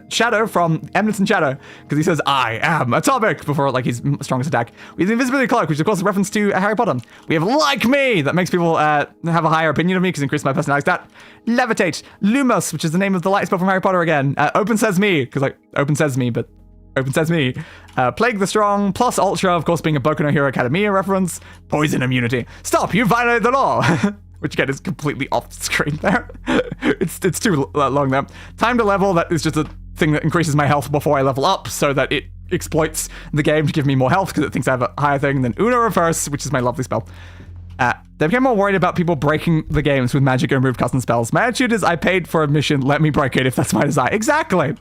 Shadow from Eminence and Shadow, because he says, I am atomic, before like his strongest attack. We have the invisibility cloak, which is of course a reference to Harry Potter. We have like me, that makes people have a higher opinion of me because it increases my personality stat. Levitate, Lumos, which is the name of the light spell from Harry Potter again. Open Sesame, because like open sesame, but Open Sesame. Plague the Strong, plus Ultra, of course, being a Boku no Hero Academia reference. Poison immunity. Stop, you violated the law! Which, again, is completely off screen there. It's too long there. Time to level, that is just a thing that increases my health before I level up, so that it exploits the game to give me more health, because it thinks I have a higher thing than Uno Reverse, which is my lovely spell. They became more worried about people breaking the games with magic and remove custom spells. My attitude is, I paid for a mission, let me break it if that's my desire. Exactly!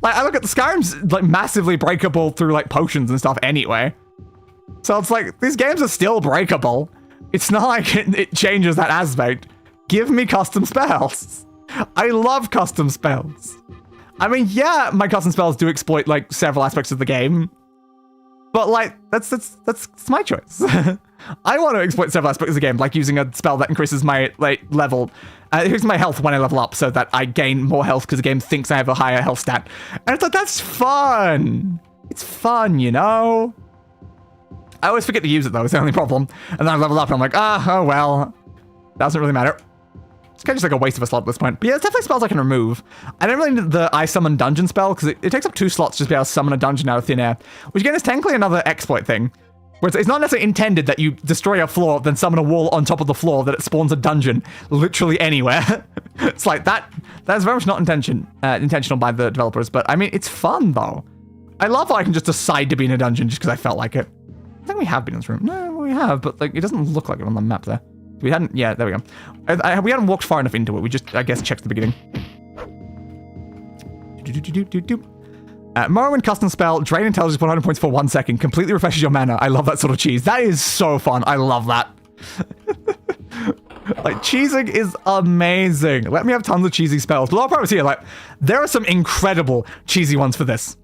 Like, I look at the Skyrim's, like, massively breakable through, like, potions and stuff anyway. So it's like, these games are still breakable. It's not like it changes that aspect. Give me custom spells. I love custom spells. I mean, yeah, my custom spells do exploit, like, several aspects of the game. But, like, that's my choice. I want to exploit several aspects of the game, like using a spell that increases my, like, level. Increases my health when I level up so that I gain more health because the game thinks I have a higher health stat. And it's like, that's fun. It's fun, you know? I always forget to use it, though. It's the only problem. And then I level up and I'm like, oh, well. Doesn't really matter. It's kind of just like a waste of a slot at this point. But yeah, it's definitely spells I can remove. I don't really need the I Summon Dungeon spell, because it takes up 2 slots just to be able to summon a dungeon out of thin air. Which again is technically another exploit thing. Where it's not necessarily intended that you destroy a floor, then summon a wall on top of the floor, that it spawns a dungeon literally anywhere. It's like, that's very much not intentional by the developers. But I mean, it's fun, though. I love how I can just decide to be in a dungeon just because I felt like it. I think we have been in this room. No, we have, but like it doesn't look like it on the map there. We hadn't, yeah, there we go. We hadn't walked far enough into it. We just, I guess, checked the beginning. Morrowind custom spell, drain intelligence 100 points for 1 second. Completely refreshes your mana. I love that sort of cheese. That is so fun. I love that. Like, cheesing is amazing. Let me have tons of cheesy spells. But the whole premise here, like, there are some incredible cheesy ones for this.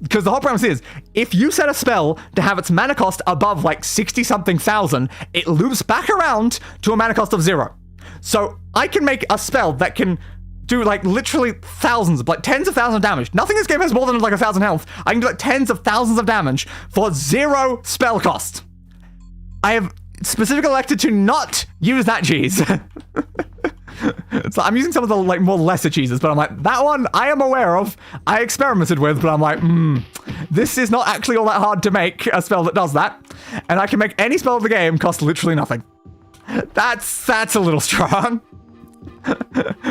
Because the whole premise is, if you set a spell to have its mana cost above like 60-something thousand, it loops back around to a mana cost of 0. So I can make a spell that can do like literally thousands, like tens of thousands of damage. Nothing in this game has more than like 1,000 health. I can do like tens of thousands of damage for 0 spell cost. I have specifically elected to not use that cheese. So I'm using some of the like more lesser cheeses, but I'm like, that one I am aware of, I experimented with, but I'm like, this is not actually all that hard to make a spell that does that. And I can make any spell of the game cost literally nothing. That's a little strong.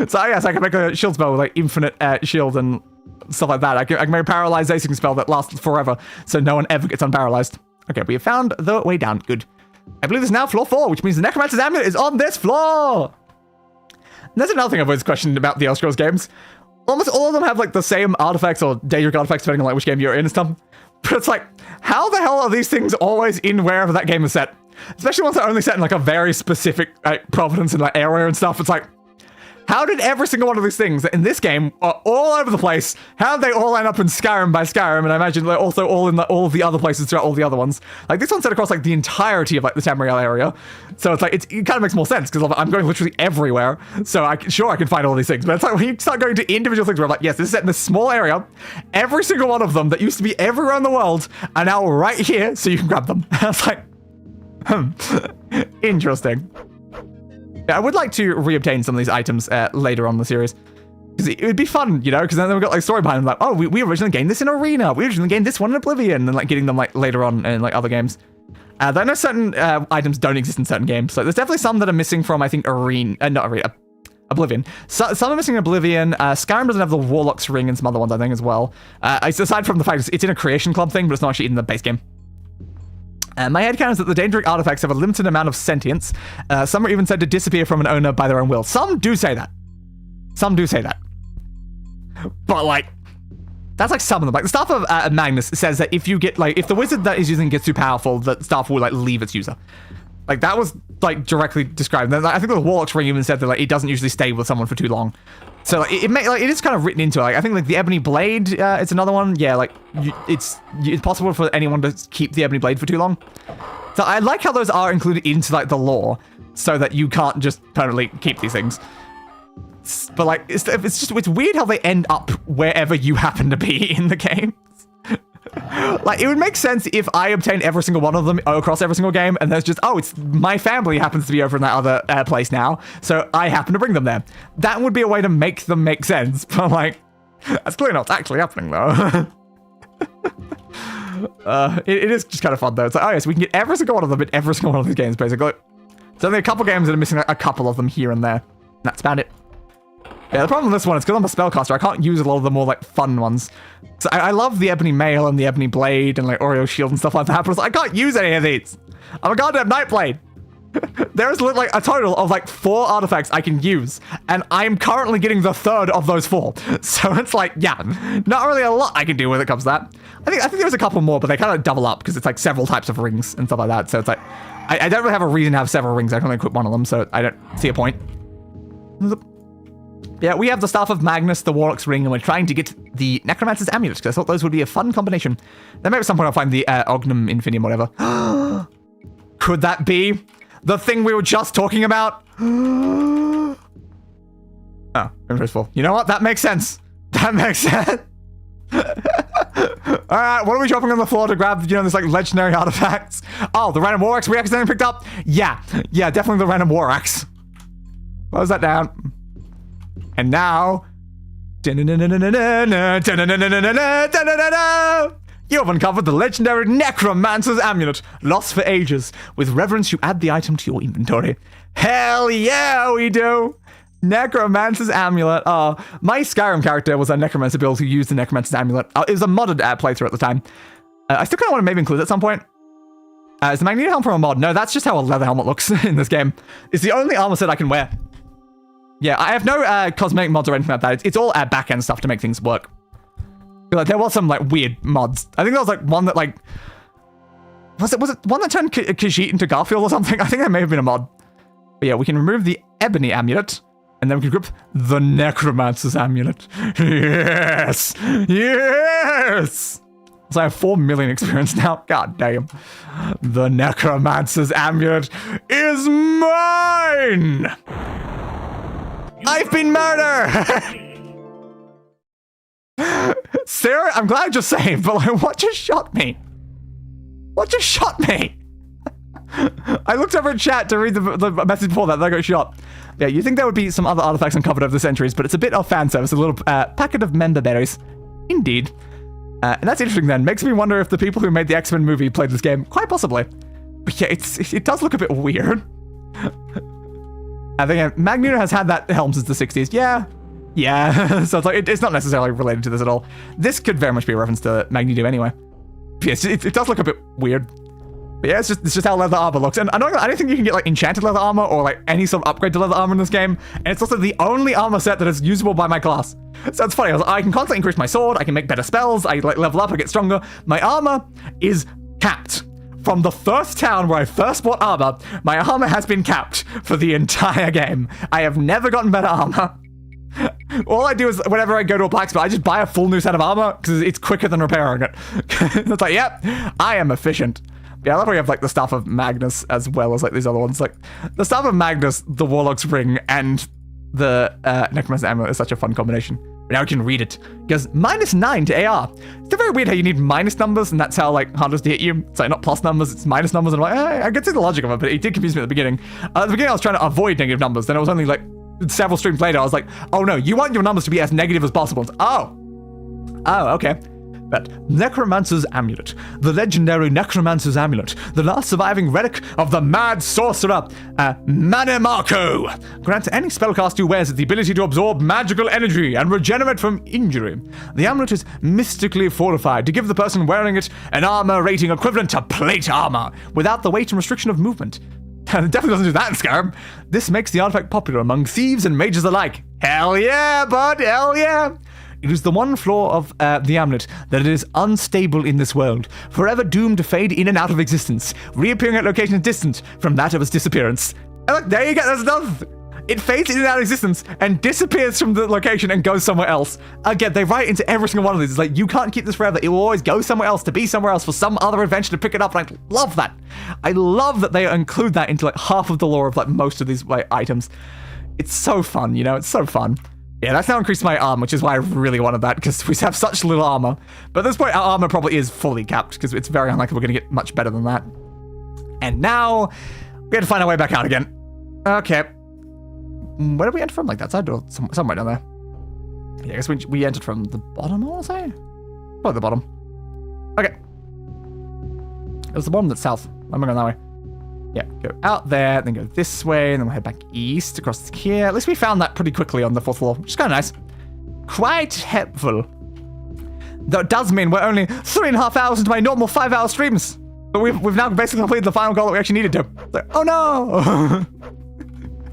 So I guess I can make a shield spell with like infinite shield and stuff like that. I can make a paralyzing spell that lasts forever, so no one ever gets unparalyzed. Okay, we have found the way down. Good. I believe it's now floor 4, which means the Necromancer's Amulet is on this floor! And there's another thing I've always questioned about the Elder Scrolls games. Almost all of them have like the same artifacts or Daedric artifacts, depending on like which game you're in and stuff. But it's like, how the hell are these things always in wherever that game is set? Especially ones that are only set in like a very specific like province and like area and stuff. It's like, how did every single one of these things in this game are all over the place? How did they all end up in Skyrim by Skyrim? And I imagine they're also all in all of the other places throughout all the other ones. Like this one's set across like the entirety of like the Tamriel area. So it's like, it kind of makes more sense because I'm going literally everywhere. So I can find all these things. But it's like when you start going to individual things where I'm like, yes, this is set in this small area. Every single one of them that used to be everywhere in the world are now right here so you can grab them. I was like, interesting. I would like to reobtain some of these items later on in the series. Because it would be fun, you know? Because then we've got like story behind them. Like, oh, we originally gained this in Arena. We originally gained this one in Oblivion. And like getting them like later on in like other games. I know certain items don't exist in certain games. So there's definitely some that are missing from, I think, Oblivion. So, some are missing in Oblivion. Skyrim doesn't have the Warlock's Ring and some other ones, I think, as well. Aside from the fact it's in a Creation Club thing, but it's not actually in the base game. My headcanon is that the Daedric artifacts have a limited amount of sentience. Some are even said to disappear from an owner by their own will. Some do say that. But, like, that's like some of them. Like, the Staff of Magnus says that if the wizard that is using it gets too powerful, the staff will, like, leave its user. Like, that was, like, directly described. I think the Warlock's Ring even said that, like, it doesn't usually stay with someone for too long. So, like, it is kind of written into it. Like, I think, like, the Ebony Blade, it's another one. Yeah, like, it's possible for anyone to keep the Ebony Blade for too long. So, I like how those are included into, like, the lore, so that you can't just totally keep these things. But, like, it's weird how they end up wherever you happen to be in the game. Like, it would make sense if I obtained every single one of them across every single game, and there's just, oh, it's my family happens to be over in that other place now, so I happen to bring them there. That would be a way to make them make sense, but, like, that's clearly not actually happening, though. It is just kind of fun though. It's like, oh yes, we can get every single one of them in every single one of these games, basically. There's only a couple games that are missing a couple of them here and there. That's about it. Yeah, the problem with this one is because I'm a spellcaster, I can't use a lot of the more like fun ones. So I love the Ebony Mail and the Ebony Blade and like Oreo Shield and stuff like that, but I can't use any of these. I'm a goddamn Nightblade. There is like a total of like 4 artifacts I can use, and I'm currently getting the 3rd of those 4. So it's like, yeah, not really a lot I can do when it comes to that. I think there's a couple more, but they kind of double up because it's like several types of rings and stuff like that. So it's like, I don't really have a reason to have several rings. I can only equip one of them, so I don't see a point. Yeah, we have the Staff of Magnus, the Warlock's Ring, and we're trying to get the Necromancer's Amulet, because I thought those would be a fun combination. Then maybe at some point I'll find the Ognum Infinium, whatever. Could that be the thing we were just talking about? Oh, interestful. You know what? That makes sense. That makes sense. Alright, what are we dropping on the floor to grab, you know, this like legendary artifacts? Oh, the random war axe we accidentally picked up? Yeah, definitely the random war axe. Close that down. And now, you have uncovered the legendary Necromancer's Amulet, lost for ages. With reverence, you add the item to your inventory. Hell yeah, we do! Necromancer's Amulet. My Skyrim character was a Necromancer build who used the Necromancer's Amulet. It was a modded playthrough at the time. I still kind of want to maybe include it at some point. Is the Magneto helm from a mod? No, that's just how a leather helmet looks in this game. It's the only armor set I can wear. Yeah, I have no cosmetic mods or anything like that. It's all back-end stuff to make things work. Like, there was some like weird mods. I think there was like one that like... Was it one that turned Khajiit into Garfield or something? I think that may have been a mod. But yeah, we can remove the Ebony Amulet. And then we can grip the Necromancer's Amulet. Yes! Yes! So I have 4 million experience now. God damn. The Necromancer's Amulet is mine! I've been murdered! Sarah, I'm glad you're safe, but like, what just shot me? What just shot me? I looked over in chat to read the message before that, and I got shot. Yeah, you think there would be some other artifacts uncovered over the centuries, but it's a bit of fan service, a little packet of member berries. Indeed. And that's interesting then. Makes me wonder if the people who made the X-Men movie played this game. Quite possibly. But yeah, it does look a bit weird. I think Magneto has had that helm since the 60s. Yeah. So it's like, it's not necessarily related to this at all. This could very much be a reference to Magneto anyway. But yes, it does look a bit weird. But yeah, it's just how leather armor looks. And I don't think you can get like enchanted leather armor or like any sort of upgrade to leather armor in this game. And it's also the only armor set that is usable by my class. So it's funny, I can constantly increase my sword, I can make better spells, I like level up, I get stronger. My armor is capped. From the first town where I first bought armor, my armor has been capped for the entire game. I have never gotten better armor. All I do is whenever I go to a blacksmith, I just buy a full new set of armor because it's quicker than repairing it. It's like, yep, I am efficient. Yeah, I love how we have like the Staff of Magnus as well as like these other ones. Like the Staff of Magnus, the Warlock's Ring, and the Necromancer's Amulet is such a fun combination. But now we can read it. It goes -9 to AR. It's very weird how you need minus numbers, and that's how like hard it is to hit you. It's like not plus numbers, it's minus numbers. And I'm like, I can see the logic of it, but it did confuse me at the beginning. At the beginning, I was trying to avoid negative numbers. Then it was only like several streams later, I was like, oh no, you want your numbers to be as negative as possible. It's, oh, okay. But Necromancer's Amulet, the legendary Necromancer's Amulet, the last surviving relic of the mad sorcerer, Manimarco, grants any spellcaster who wears it the ability to absorb magical energy and regenerate from injury. The amulet is mystically fortified to give the person wearing it an armor rating equivalent to plate armor, without the weight and restriction of movement. And it definitely doesn't do that in Skyrim. This makes the artifact popular among thieves and mages alike. Hell yeah, bud, hell yeah! It is the one flaw of the amulet that it is unstable in this world, forever doomed to fade in and out of existence, reappearing at locations distant from that of its disappearance. And look, there you go, that's another. It fades in and out of existence and disappears from the location and goes somewhere else. Again, they write into every single one of these. It's like, you can't keep this forever. It will always go somewhere else, to be somewhere else, for some other adventure to pick it up, and I love that. I love that they include that into like half of the lore of like most of these like items. It's so fun, you know, it's so fun. Yeah, that's now increased my armor, which is why I really wanted that, because we have such little armor. But at this point, our armor probably is fully capped, because it's very unlikely we're going to get much better than that. And now, we have to find our way back out again. Okay. Where did we enter from? Like that side or somewhere down there? Yeah, I guess we entered from the bottom, I want to say? Probably the bottom. Okay. It was the one that's south. I'm going that way. Yeah, go out there, then go this way, and then we'll head back east across here. At least we found that pretty quickly on the 4th floor, which is kind of nice. Quite helpful. Though it does mean we're only 3.5 hours into my normal 5-hour streams. But we've now basically completed the final goal that we actually needed to. Like, oh no!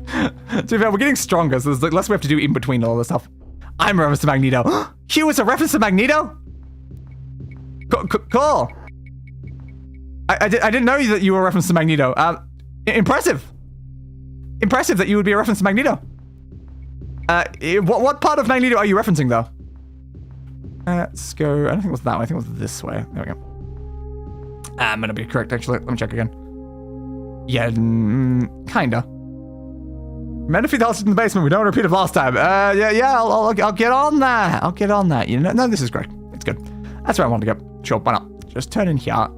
To be fair, we're getting stronger, so there's like less we have to do in between all this stuff. I'm a reference to Magneto. Hugh is a reference to Magneto? Cool. I didn't know that you were a reference to Magneto. Impressive. Impressive that you would be a reference to Magneto. What part of Magneto are you referencing, though? Let's go. I don't think it was that way. I think it was this way. There we go. I'm gonna be correct, actually. Let me check again. Yeah, kinda. Remember if you in the basement, we don't repeat it last time. Yeah, I'll get on that. I'll get on that. You know, no, this is great. It's good. That's where I want to go. Sure, why not? Just turn in here.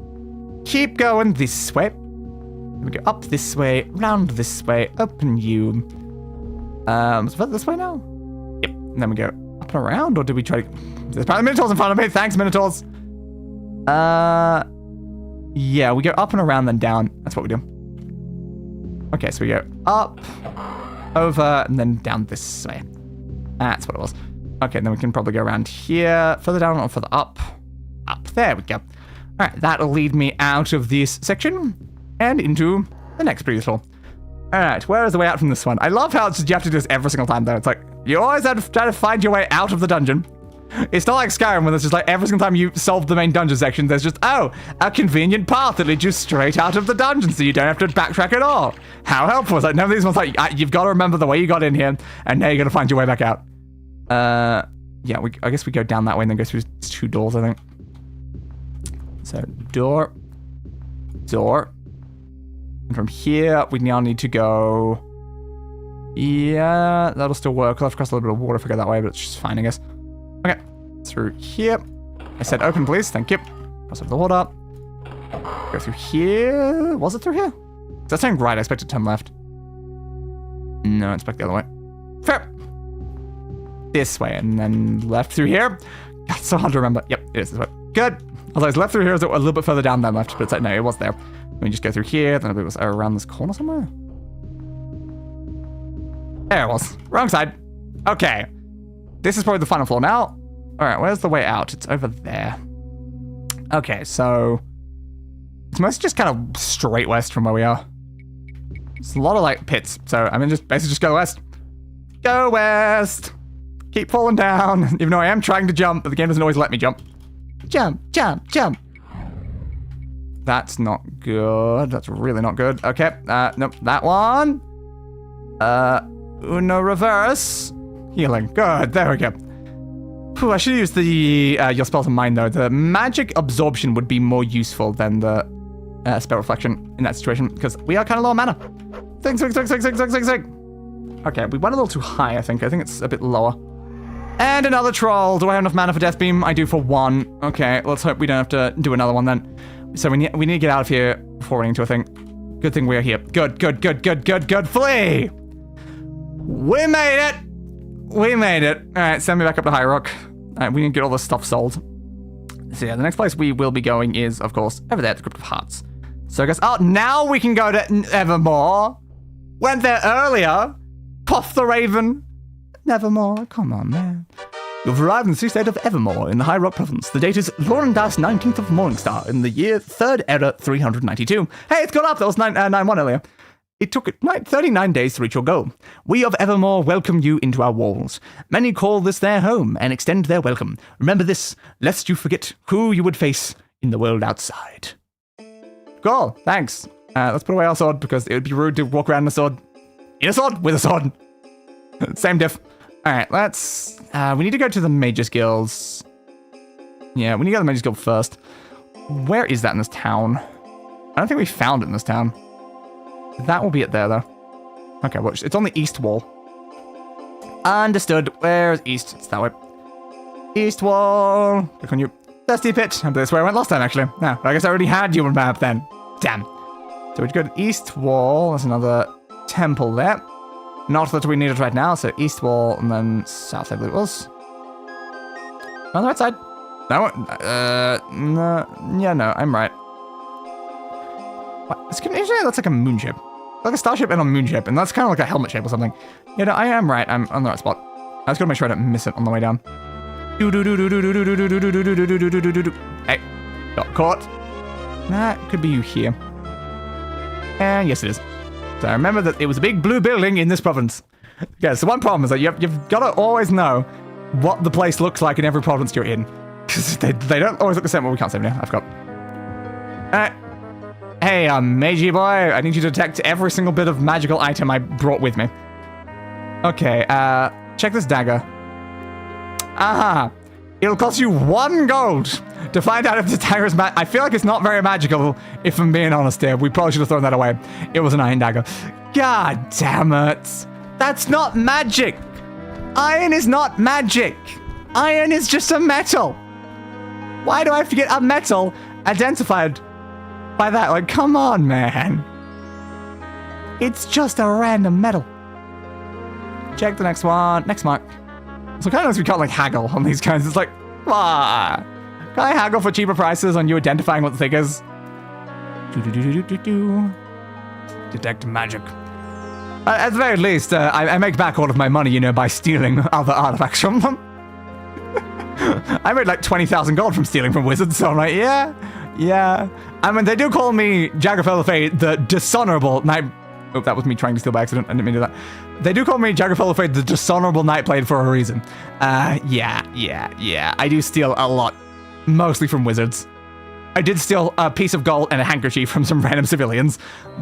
Keep going this way. We go up this way, round this way, open you. Is that this way now? Yep. And then we go up and around, or did we try to... There's probably Minotaurs in front of me. Thanks, Minotaurs. Yeah, we go up and around, then down. That's what we do. Okay, so we go up, over, and then down this way. That's what it was. Okay, then we can probably go around here, further down or further up. Up, there we go. All right, that'll lead me out of this section and into the next previous floor. All right, where is the way out from this one? I love how it's just, you have to do this every single time, though. It's like, you always have to try to find your way out of the dungeon. It's not like Skyrim, where it's just like every single time you solve the main dungeon section, there's just, oh, a convenient path that leads you straight out of the dungeon, so you don't have to backtrack at all. How helpful is that? None of these ones like, you've got to remember the way you got in here, and now you got to find your way back out. Yeah, I guess we go down that way and then go through 2 doors, I think. So, door. And from here, we now need to go... Yeah, that'll still work. I'll have to cross a little bit of water if I go that way, but it's just fine, I guess. Okay, through here. I said open, please. Thank you. Cross over the water. Go through here. Was it through here? Is that turning right? I expect it to turn left. No, it's back the other way. Fair. This way, and then left through here. God, it's so hard to remember. Yep, it is this way. Good. Although it's left through here is a little bit further down than left, but it's like, no, it was there. Let me just go through here, then it was around this corner somewhere. There it was. Wrong side. Okay. This is probably the final floor now. All right, where's the way out? It's over there. Okay, so it's mostly just kind of straight west from where we are. It's a lot of like pits, so I mean, just basically just go west. Go west. Keep falling down, even though I am trying to jump, but the game doesn't always let me jump. Jump, jump, jump. That's not good. That's really not good. Okay, nope, that one. Uno reverse. Healing. Good. There we go. Whew, I should use the your spells in mind, though. The magic absorption would be more useful than the spell reflection in that situation, because we are kind of low on mana. Zing. Okay, we went a little too high, I think. I think it's a bit lower. And another troll. Do I have enough mana for Death Beam? I do for 1. Okay, let's hope we don't have to do another one then. So we need to get out of here before running into a thing. Good thing we're here. Good. Flee! We made it! We made it. Alright, send me back up to Yagerock. Alright, we need to get all this stuff sold. So yeah, the next place we will be going is, of course, over there at the Crypt of Hearts. So I guess, oh, now we can go to Evermore. Went there earlier. Puff the Raven. Nevermore. Come on, man. You've arrived in the city-state of Evermore in the Yagerock province. The date is Lillandril's 19th of Morningstar in the year 3rd Era 392. Hey, it's gone up. That was 991 earlier. It took 39 days to reach your goal. We of Evermore welcome you into our walls. Many call this their home and extend their welcome. Remember this, lest you forget who you would face in the world outside. Cool, thanks. Let's put away our sword, because it would be rude to walk around in a sword. In a sword, with a sword. Same diff. Alright, let's... we need to go to the Mages Guilds. Yeah, we need to go to the Mages Guild first. Where is that in this town? I don't think we found it in this town. That will be it there, though. Okay, watch. It's on the east wall. Understood. Where is east? It's that way. East wall. Click on you. Dusty pit. That's where I went last time, actually. No, I guess I already had your map then. Damn. So we'd go to east wall. There's another temple there. Not that we need it right now, so east wall and then south, I believe it was. On the right side. No, no, yeah, no, I'm right. What? Usually that's like a moon ship. Like a starship and a moon ship, and that's kind of like a helmet shape or something. Yeah, no, I am right. I'm on the right spot. I just gotta make sure I don't miss it on the way down. Hey, got caught. That could be you here. And yes, it is. So I remember that it was a big blue building in this province. Yeah, so one problem is that you've got to always know what the place looks like in every province you're in. Because they don't always look the same. Well, we can't save now. I forgot. Hey, magey boy, I need you to detect every single bit of magical item I brought with me. Okay, check this dagger. Aha! It'll cost you 1 gold to find out if the dagger is I feel like it's not very magical, if I'm being honest here. We probably should have thrown that away. It was an iron dagger. God damn it. That's not magic. Iron is not magic. Iron is just a metal. Why do I have to get a metal identified by that? Like, come on, man. It's just a random metal. Check the next one. Next mark. So kind of we can't like haggle on these guys. It's like, can I haggle for cheaper prices on you identifying what the thing is? Detect magic. At the very least, I make back all of my money, you know, by stealing other artifacts from them. I made like 20,000 gold from stealing from wizards, so I'm like, yeah. I mean, they do call me Jagrafel La Fadé, the dishonorable knight. Oh, that was me trying to steal by accident. I didn't mean to do that. They do call me Jagrafel La Fadé, the dishonorable Nightblade for a reason. Yeah. I do steal a lot, mostly from wizards. I did steal a piece of gold and a handkerchief from some random civilians.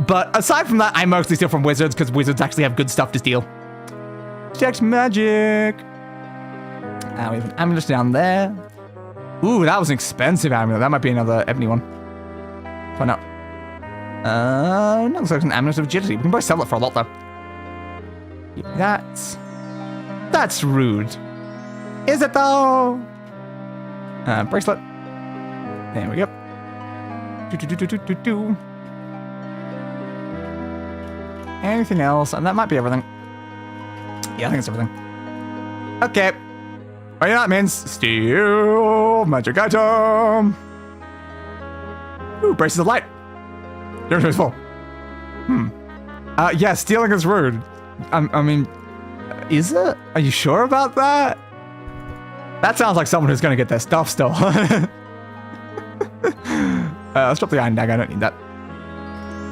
But aside from that, I mostly steal from wizards because wizards actually have good stuff to steal. Checked magic. We have an amulet down there. Ooh, that was an expensive amulet. That might be another ebony one. Find out. No, looks like an amulet of agility. We can probably sell it for a lot though. That's rude. Is it though? Bracelet. There we go. Anything else? And that might be everything. Yeah, I think it's everything. Okay. Oh, yeah, that means steal magic item. Ooh, braces of light. Your turn is full. Yeah, stealing is rude. I mean, is it? Are you sure about that? That sounds like someone who's going to get their stuff still. Let's drop the iron dagger. I don't need that.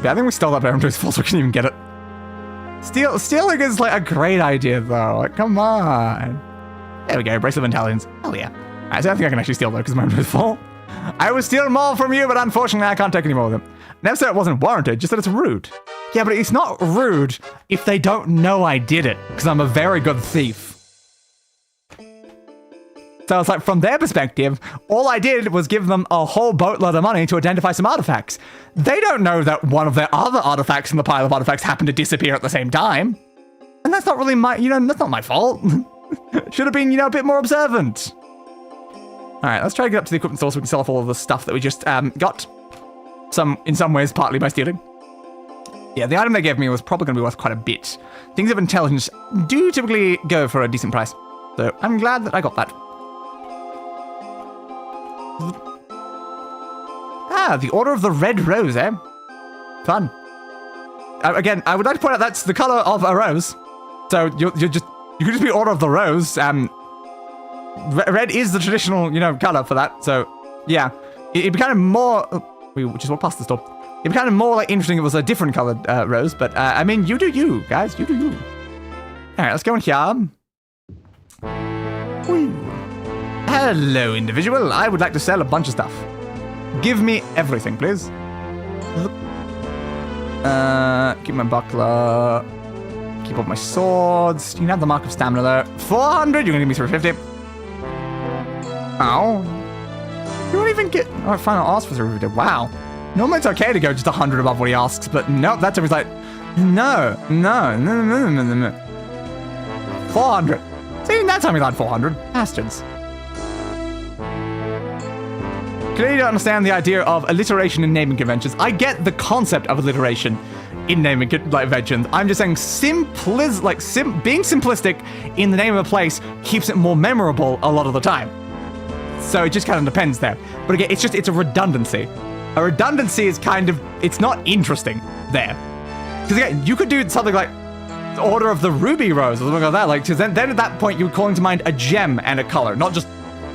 Yeah, I think we stole that item to his full so we can even get it. Stealing is like a great idea though. Like, come on. There we go. Brace of Intelligence. Hell yeah. Alright, so I think I can actually steal though because my inventory is full. I would steal more from you, but unfortunately I can't take any more of them. Never said it wasn't warranted, just that it's rude. Yeah, but it's not rude if they don't know I did it, because I'm a very good thief. So it's like, from their perspective, all I did was give them a whole boatload of money to identify some artifacts. They don't know that one of their other artifacts in the pile of artifacts happened to disappear at the same time. And that's not really my, that's not my fault. Should have been, a bit more observant. Alright, let's try to get up to the equipment store so we can sell off all of the stuff that we just got. In some ways, partly by stealing. Yeah, the item they gave me was probably going to be worth quite a bit. Things of intelligence do typically go for a decent price. So I'm glad that I got that. The Order of the Red Rose, eh? Fun. Again, I would like to point out that's the color of a rose. So you could just be Order of the Rose. Red is the traditional, color for that. So yeah, it'd be kind of more. We just walked past the store. It'd be kind of more like interesting if it was a different colored rose. But I mean, you do you, guys. You do you. All right, let's go in here. Woo. Hello, individual. I would like to sell a bunch of stuff. Give me everything, please. Keep my buckler. Keep all my swords. You can have the Mark of Stamina, though. 400. You're going to give me 350. Ow. You won't even get... Oh, fine, I'll ask for 350. Wow. Normally it's okay to go just 100 above what he asks, but nope, that time he's like, no. 400. See, that time he lied 400. Bastards. Clearly you don't understand the idea of alliteration in naming conventions. I get the concept of alliteration in naming conventions. I'm just saying being simplistic in the name of a place keeps it more memorable a lot of the time. So it just kind of depends there. But again, it's a redundancy. A redundancy is kind of, it's not interesting there. Because again, you could do something like Order of the Ruby Rose or something like that. Like, because then at that point, you're calling to mind a gem and a color, not just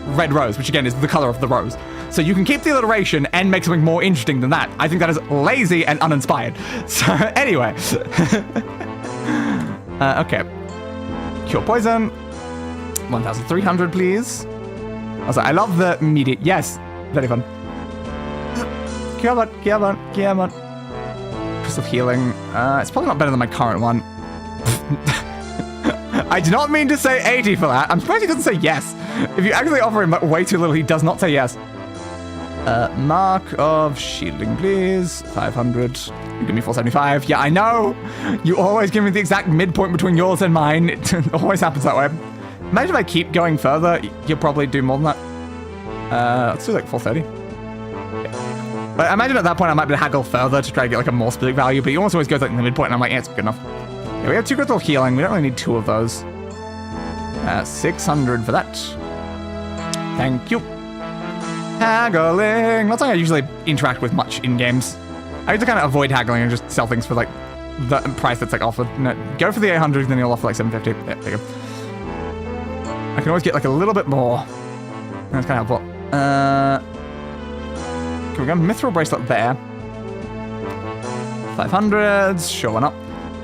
red rose, which again is the color of the rose. So you can keep the alliteration and make something more interesting than that. I think that is lazy and uninspired. So anyway. Okay. Cure poison. 1,300, please. Also, I love the immediate. Yes, very fun. Come on. Crystal healing. It's probably not better than my current one. I do not mean to say 80 for that. I'm surprised he doesn't say yes. If you actually offer him way too little, he does not say yes. Mark of shielding, please. 500. You give me 475. Yeah, I know. You always give me the exact midpoint between yours and mine. It always happens that way. Imagine if I keep going further, you'll probably do more than that. Let's do like 430. Yeah. But I imagine at that point I might be able to haggle further to try to get like a more specific value, but he almost always goes like in the midpoint, and I'm like, yeah, it's good enough. Yeah, we have 2 critical healing. We don't really need 2 of those. 600 for that. Thank you. Haggling. Not something I usually interact with much in games. I used to kind of avoid haggling and just sell things for like the price that's like offered. No, go for the 800, then you'll offer like 750. Yeah, there you go. I can always get like a little bit more. That's kind of helpful. Can we go Mithril Bracelet there? 500s, sure, why not?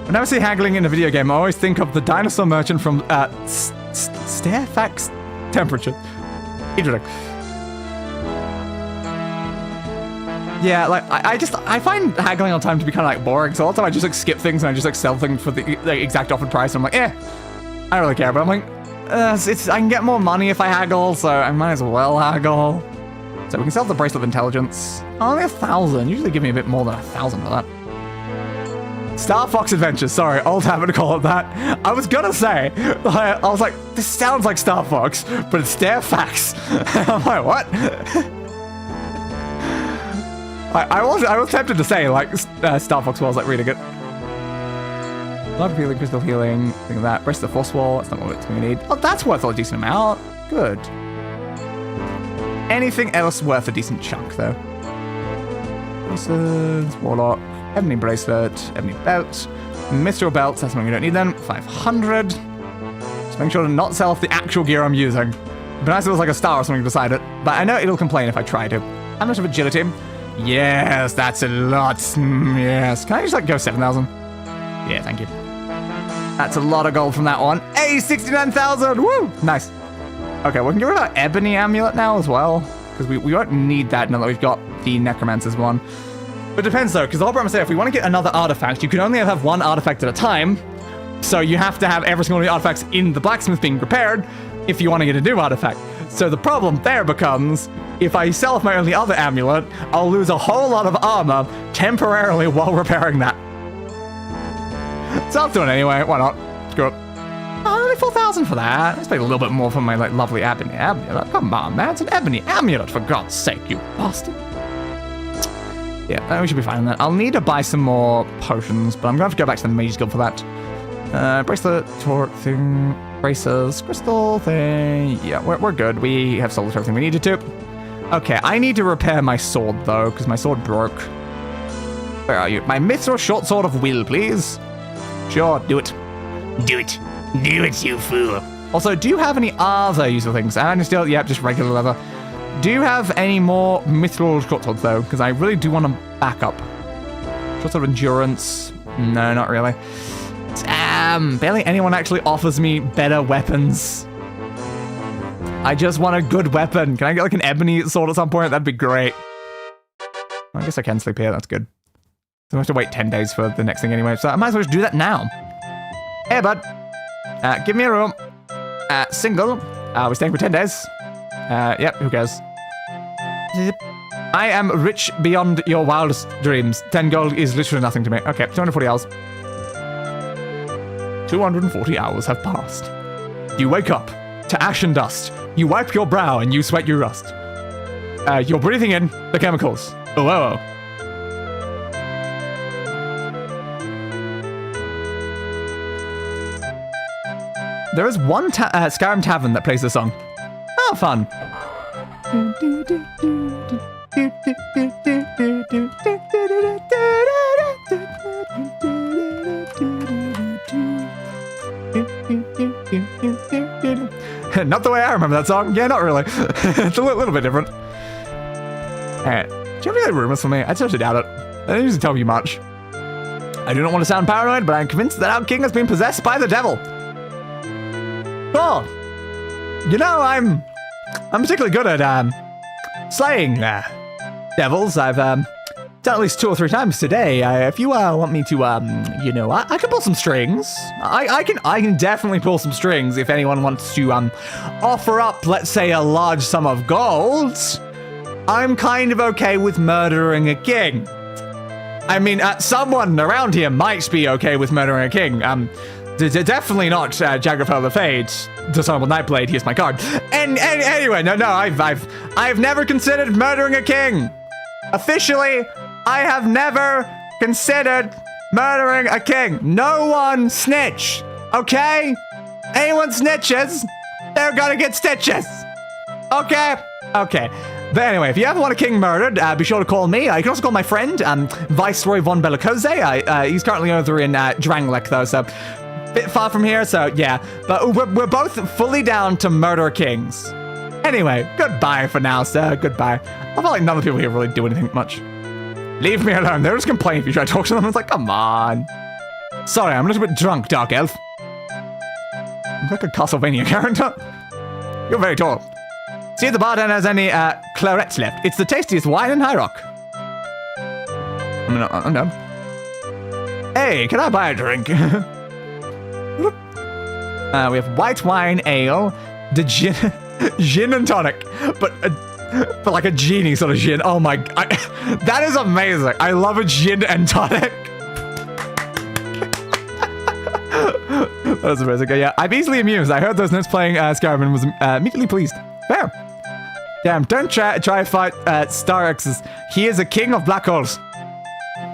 Whenever I see haggling in a video game, I always think of the dinosaur merchant from Stairfax Temperature. Interesting. Yeah, like, I find haggling all the time to be kind of like boring, so all the time I just like skip things and I just like sell things for the exact offered price, and I'm like, I don't really care, but I'm like, I can get more money if I haggle, so I might as well haggle. So we can sell the Bracelet of Intelligence. Only 1,000. Usually give me a bit more than 1,000 for that. Star Fox Adventures. Sorry, old habit to call it that. I was gonna say, I was like, this sounds like Star Fox, but it's Stairfax. I'm like, what? I was tempted to say like Star Fox while I was like reading it. Blood healing, crystal healing, thing like that. Breast of the Force Wall. That's not what it's going to need. Oh, that's worth a decent amount. Good. Anything else worth a decent chunk, though? Bracelets, Warlock, Ebony Bracelet, Ebony Belt, Mithril Belt. That's something we don't need then. 500. Just make sure to not sell off the actual gear I'm using. It'd be nice if it was like a star or something beside it. But I know it'll complain if I try to. How much of agility? Yes, that's a lot. Yes. Can I just like go 7,000? Yeah, thank you. That's a lot of gold from that one. Hey, 69,000! Woo! Nice. Okay, we can get rid of our Ebony Amulet now as well, because we won't need that now that we've got the Necromancer's one. But it depends though, because the whole problem is if we want to get another artifact, you can only have one artifact at a time, so you have to have every single one of the artifacts in the blacksmith being repaired if you want to get a new artifact. So the problem there becomes, if I sell off my only other amulet, I'll lose a whole lot of armor temporarily while repairing that. So I'll do it anyway, why not? Screw it. Oh, only 4,000 for that. Let's pay a little bit more for my like lovely Ebony Amulet. Come on, man, it's an Ebony Amulet, for God's sake, you bastard. Yeah, we should be fine on that. I'll need to buy some more potions, but I'm going to have to go back to the Mage Guild for that. Bracelet, torque thing, braces, crystal thing. Yeah, we're good. We have sold everything we needed to. Okay, I need to repair my sword, though, because my sword broke. Where are you? My Mithril short sword of will, please. Sure, do it. Do it. Do it, you fool. Also, do you have any other useful things? And still, yeah, just regular leather. Do you have any more mithril short swords, though? Because I really do want to back up. Short sword of endurance. No, not really. Barely anyone actually offers me better weapons. I just want a good weapon. Can I get like an ebony sword at some point? That'd be great. I guess I can sleep here. That's good. So I have to wait 10 days for the next thing anyway, so I might as well just do that now. Hey, bud. Give me a room. Single. We're staying for 10 days. Yep, who cares? I am rich beyond your wildest dreams. 10 gold is literally nothing to me. Okay, 240 hours. 240 hours have passed. You wake up to ash and dust. You wipe your brow and you sweat your rust. You're breathing in the chemicals. Oh. There is one Skyrim tavern that plays this song. Oh, fun. Not the way I remember that song. Yeah, not really. It's a little bit different. Alright. Do you have any rumors for me? I seriously doubt it. I don't usually tell you much. I do not want to sound paranoid, but I'm convinced that our king has been possessed by the devil. Oh. You know, I'm particularly good at slaying devils. I've done at least 2 or 3 times today. If you want me to, you know, I can pull some strings. I can definitely pull some strings if anyone wants to offer up, let's say, a large sum of gold. I'm kind of okay with murdering a king. I mean, someone around here might be okay with murdering a king. Definitely not Jagrafel La Fadé, Dishonorable Nightblade. Here's my card. And anyway, no, I've never considered murdering a king. Officially, I have never considered murdering a king. No one snitch, okay? Anyone snitches, they're gonna get stitches. Okay? Okay. But anyway, if you ever want a king murdered, be sure to call me. You can also call my friend, Viceroy von Bellicoze. He's currently over in Dranglek, though, so a bit far from here, so yeah. But we're both fully down to murder kings. Anyway, goodbye for now, sir. Goodbye. I feel like none of the people here really do anything much. Leave me alone. They'll just complain if you try to talk to them. It's like, come on. Sorry, I'm a little bit drunk, Dark Elf. I'm like a Castlevania character. You're very tall. See if the bartender has any clarets left. It's the tastiest wine in High Rock. I'm done. Hey, can I buy a drink? We have white wine, ale, the gin and tonic, but like a genie sort of gin. Oh my, that is amazing. I love a gin and tonic. That was amazing. Yeah, I'm easily amused. I heard those notes playing Skyrim and was immediately pleased. Fair. Damn, don't try fight Starex's. He is a king of black holes.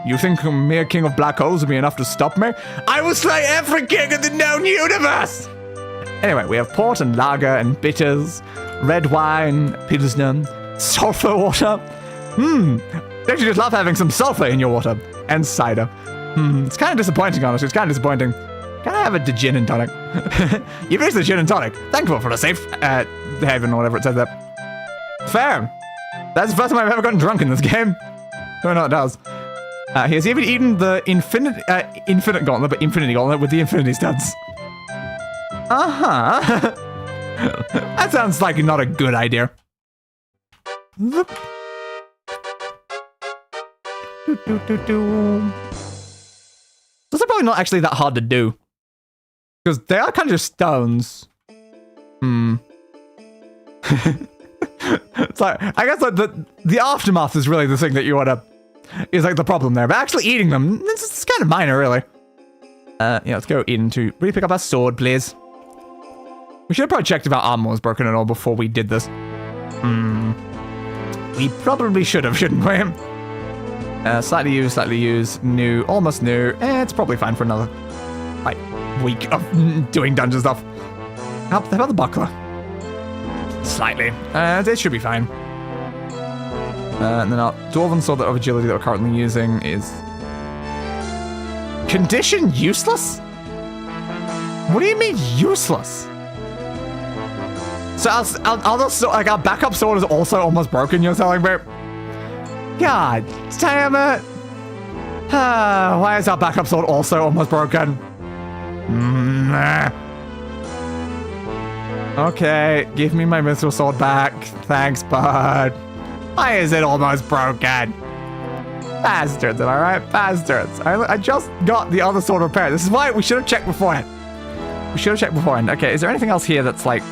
You think a mere king of black holes would be enough to stop me? I will slay every king in the known universe! Anyway, we have port and lager and bitters, red wine, pilsner, sulfur water. Don't you just love having some sulfur in your water? And cider. It's kind of disappointing, honestly. It's kind of disappointing. Can I have a gin and tonic? You've reached the gin and tonic. Thankful for the safe haven or whatever it says there. Fair. That's the first time I've ever gotten drunk in this game. No, it does. He has even eaten the infinite gauntlet, but infinity gauntlet with the infinity studs. Uh-huh. That sounds like not a good idea. Those are probably not actually that hard to do. Because they are kind of just stones. It's like, I guess like the aftermath is really the thing that you want to, is like the problem there. But actually eating them, it's kind of minor, really. Yeah, let's go into, really pick up our sword, please. We should have probably checked if our armor was broken at all before we did this. We probably should have, shouldn't we? Slightly used, new, almost new. It's probably fine for another, like, week of doing dungeon stuff. How about the buckler? Slightly. It should be fine. And then our Dwarven Sword of Agility that we're currently using is... Condition useless? What do you mean useless? So our backup sword is also almost broken, you're telling me? God damn it. Why is our backup sword also almost broken? Okay, give me my mithril sword back. Thanks, bud. Why is it almost broken? Bastards, am I right? Bastards. I just got the other sword repaired. This is why we should have checked beforehand. We should have checked beforehand. Okay, is there anything else here that's like...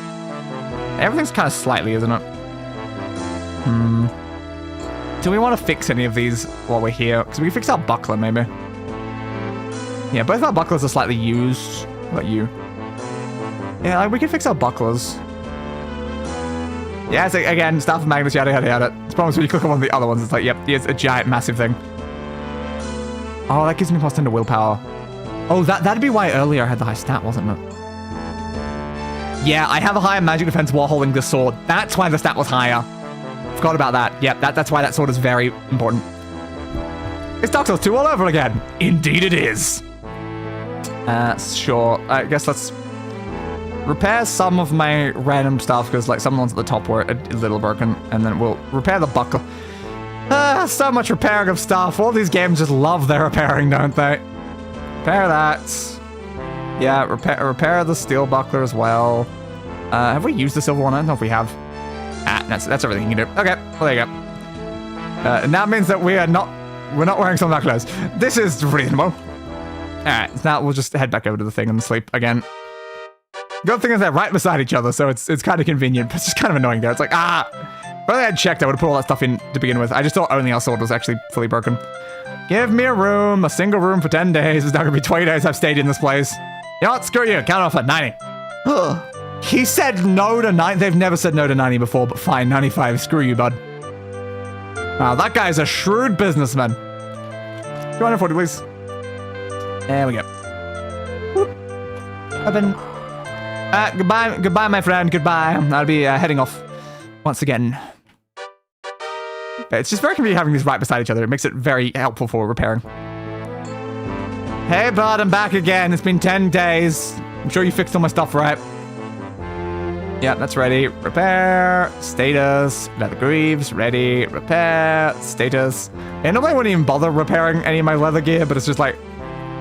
Everything's kind of slightly, isn't it? Do we want to fix any of these while we're here? Because we can fix our buckler, maybe. Yeah, both our bucklers are slightly used. What about you? Yeah, like, we can fix our bucklers. Yeah, it's like, again, Staff of Magnus, yada, yada, yada. It's promised when you click on one of the other ones, it's like, yep, here's a giant, massive thing. Oh, that gives me +10 to willpower. Oh, that'd be why earlier I had the high stat, wasn't it? Yeah, I have a higher magic defense while holding the sword. That's why the stat was higher. forgot about that. Yep, that's why that sword is very important. It's Dark Souls 2 all over again. Indeed it is. Sure. I guess let's repair some of my random stuff, because like some ones at the top were a little broken, and then we'll repair the buckle. So much repairing of stuff. All these games just love their repairing, don't they? Repair that. Yeah, repair the steel buckler as well. Have we used the silver one? I don't know if we have. That's everything you can do. Okay, well there you go. And that means that we're not wearing some of our clothes. This is reasonable. Alright, so now we'll just head back over to the thing and sleep again. Good thing is they're right beside each other, so it's kind of convenient, but it's just kind of annoying there. It's like, if I had checked, I would have put all that stuff in to begin with. I just thought only our sword was actually fully broken. Give me a single room for 10 days. It's not going to be 20 days I've stayed in this place. You know what? Screw you. Count off at 90. He said no to 90. They've never said no to 90 before, but fine, 95. Screw you, bud. Wow, that guy's a shrewd businessman. 240, please. There we go. Open. Goodbye, my friend. Goodbye. I'll be heading off once again. It's just very convenient having these right beside each other. It makes it very helpful for repairing. Hey, bud, I'm back again. It's been 10 days. I'm sure you fixed all my stuff right. Yeah, that's ready. Repair. Status. Leather greaves. Ready. Repair. Status. And nobody wouldn't even bother repairing any of my leather gear, but it's just like,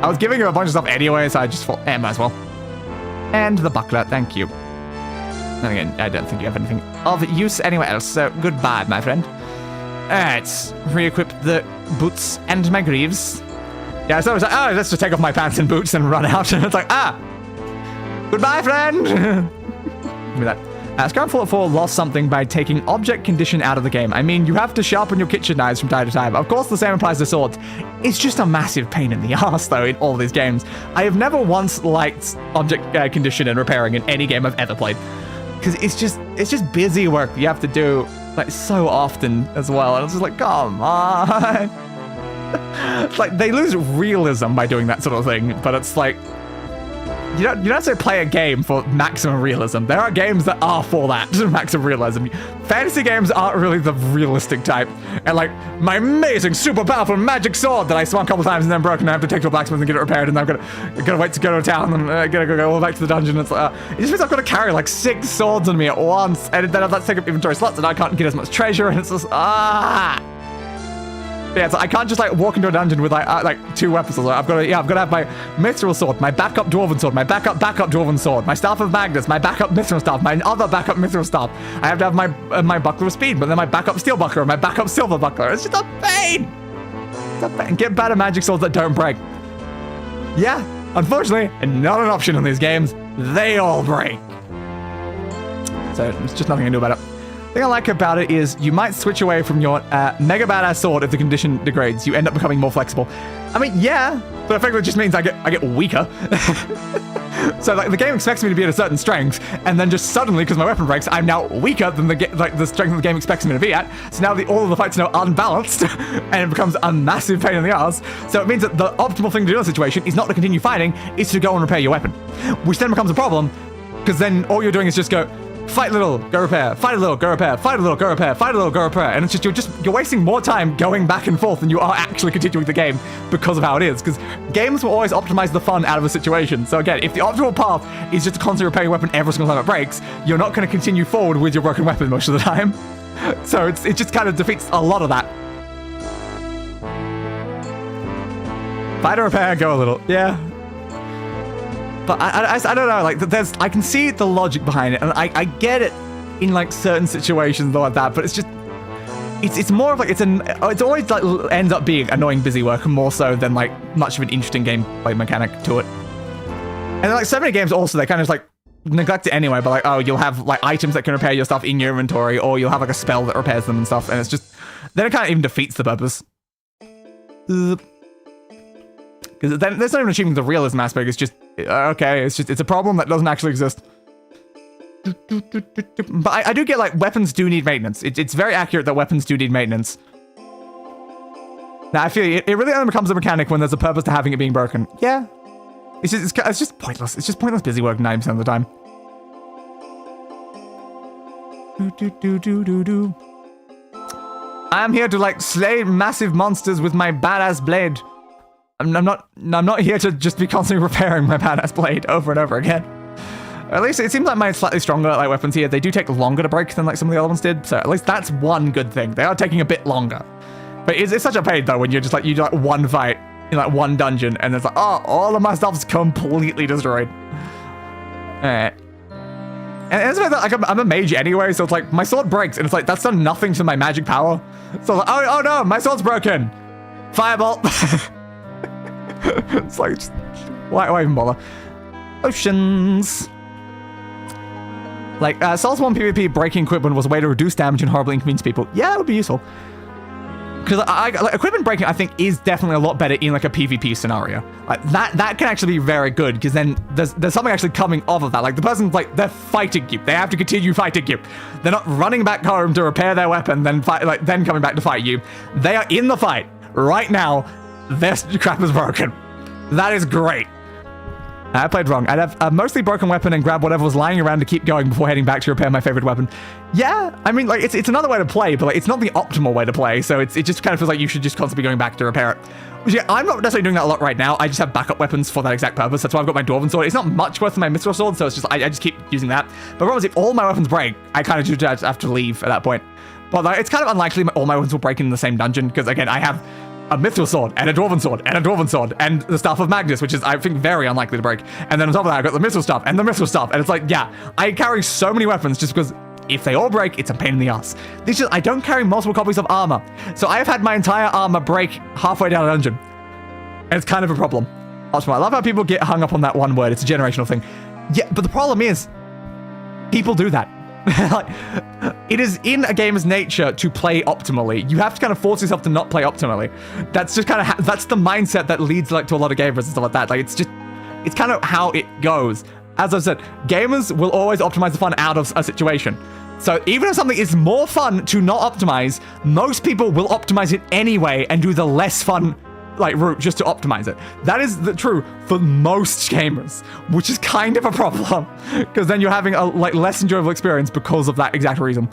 I was giving him a bunch of stuff anyway, so I just thought, might as well. And the buckler, thank you. And again, I don't think you have anything of use anywhere else, so goodbye, my friend. Alright, re-equip the boots and my greaves. Yeah, so I was like, let's just take off my pants and boots and run out. And it's like, goodbye, friend. Give me that. Skyrim Fallout 4 lost something by taking object condition out of the game. I mean, you have to sharpen your kitchen knives from time to time. Of course, the same applies to swords. It's just a massive pain in the ass, though, in all these games. I have never once liked object condition and repairing in any game I've ever played. Because it's just busy work you have to do, like, so often as well. And it's just like, come on. It's like, they lose realism by doing that sort of thing, but it's like, you don't have to play a game for maximum realism. There are games that are for that, maximum realism. Fantasy games aren't really the realistic type. And like, my amazing, super powerful magic sword that I swung a couple times and then broke, and I have to take to a blacksmith and get it repaired, and I'm gonna wait to go to town, and gotta go all back to the dungeon. It's like, it just means I've got to carry like 6 swords on me at once, and then I've got to take up inventory slots, and I can't get as much treasure, and it's just, Yeah, so I can't just like walk into a dungeon with like 2 weapons. I've got to have my mithril sword, my backup dwarven sword, my backup dwarven sword, my staff of Magnus, my backup mithril staff, my other backup mithril staff. I have to have my buckler of speed, but then my backup steel buckler, my backup silver buckler. It's just a pain. It's a pain. Get better magic swords that don't break. Yeah, unfortunately, not an option in these games. They all break. So there's just nothing I can do about it. The thing I like about it is you might switch away from your mega badass sword if the condition degrades. You end up becoming more flexible. I mean, yeah, but effectively it just means I get weaker. So like the game expects me to be at a certain strength, and then just suddenly, because my weapon breaks, I'm now weaker than the strength the game expects me to be at. So now all of the fights are now unbalanced, and it becomes a massive pain in the ass. So it means that the optimal thing to do in a situation is not to continue fighting, it's to go and repair your weapon, which then becomes a problem, because then all you're doing is just go, fight a little, go repair, fight a little, go repair, fight a little, go repair, fight a little, go repair. And it's just, you're wasting more time going back and forth than you are actually continuing the game because of how it is. Because games will always optimize the fun out of a situation. So again, if the optimal path is just to constantly repair your weapon every single time it breaks, you're not going to continue forward with your broken weapon most of the time. So it just kind of defeats a lot of that. Fight a repair, go a little. Yeah. But I don't know, like, I can see the logic behind it, and I get it in, like, certain situations like that, but it's just, it's more of, like, it's always, like, ends up being annoying busy work more so than, like, much of an interesting gameplay mechanic to it. And, like, so many games also, they kind of just, like, neglect it anyway, but, like, oh, you'll have, like, items that can repair your stuff in your inventory, or you'll have, like, a spell that repairs them and stuff, and it's just, then it kind of even defeats the purpose. Because then there's not even achieving the realism aspect, it's just, okay, it's a problem that doesn't actually exist. But I do get, like, weapons do need maintenance. It's very accurate that weapons do need maintenance. Now, I feel it really only becomes a mechanic when there's a purpose to having it being broken. Yeah. It's just pointless. It's just pointless busy work 90% of the time. I'm here to like slay massive monsters with my badass blade. I'm not here to just be constantly repairing my badass blade over and over again. At least it seems like my slightly stronger like weapons here, they do take longer to break than like some of the other ones did. So at least that's one good thing. They are taking a bit longer. But it's such a pain though when you're just like, you do like one fight in like one dungeon and it's like, oh, all of my stuff's completely destroyed. Alright. And it's like I'm a mage anyway, so it's like my sword breaks and it's like that's done nothing to my magic power. So like, oh no, my sword's broken. Firebolt. It's like, just, why even bother? Oceans. Like, Soulspawn PvP breaking equipment was a way to reduce damage and horribly inconvenience people. Yeah, that would be useful. Because like, equipment breaking, I think, is definitely a lot better in like a PvP scenario. Like that can actually be very good because then there's something actually coming off of that. Like the person's like they're fighting you. They have to continue fighting you. They're not running back home to repair their weapon, then then coming back to fight you. They are in the fight right now. Their crap is broken. That is great. I played wrong. I'd have a mostly broken weapon and grab whatever was lying around to keep going before heading back to repair my favorite weapon. Yeah, I mean, like, it's another way to play, but like, it's not the optimal way to play, so it just kind of feels like you should just constantly be going back to repair it. Which, yeah, I'm not necessarily doing that a lot right now. I just have backup weapons for that exact purpose. That's why I've got my Dwarven Sword. It's not much worse than my Mithril Sword, so it's just, I just keep using that. But the problem is, if all my weapons break, I kind of just have to leave at that point. But like, it's kind of unlikely all my weapons will break in the same dungeon, because again, I have a Mithril Sword, and a Dwarven Sword, and a Dwarven Sword, and the Staff of Magnus, which is, I think, very unlikely to break. And then on top of that, I've got the Mithril Staff, and the Mithril Staff, and it's like, yeah, I carry so many weapons just because if they all break, it's a pain in the ass. This is, I don't carry multiple copies of armor, so I have had my entire armor break halfway down a dungeon. And it's kind of a problem. Also, I love how people get hung up on that one word. It's a generational thing. Yeah, but the problem is, people do that. Like, it is in a game's nature to play optimally. You have to kind of force yourself to not play optimally. That's just kind of that's the mindset that leads like to a lot of gamers and stuff like that. Like it's kind of how it goes. As I've said, gamers will always optimize the fun out of a situation. So even if something is more fun to not optimize, most people will optimize it anyway and do the less fun like route just to optimize it. That is true for most gamers, which is kind of a problem because then you're having a like less enjoyable experience because of that exact reason.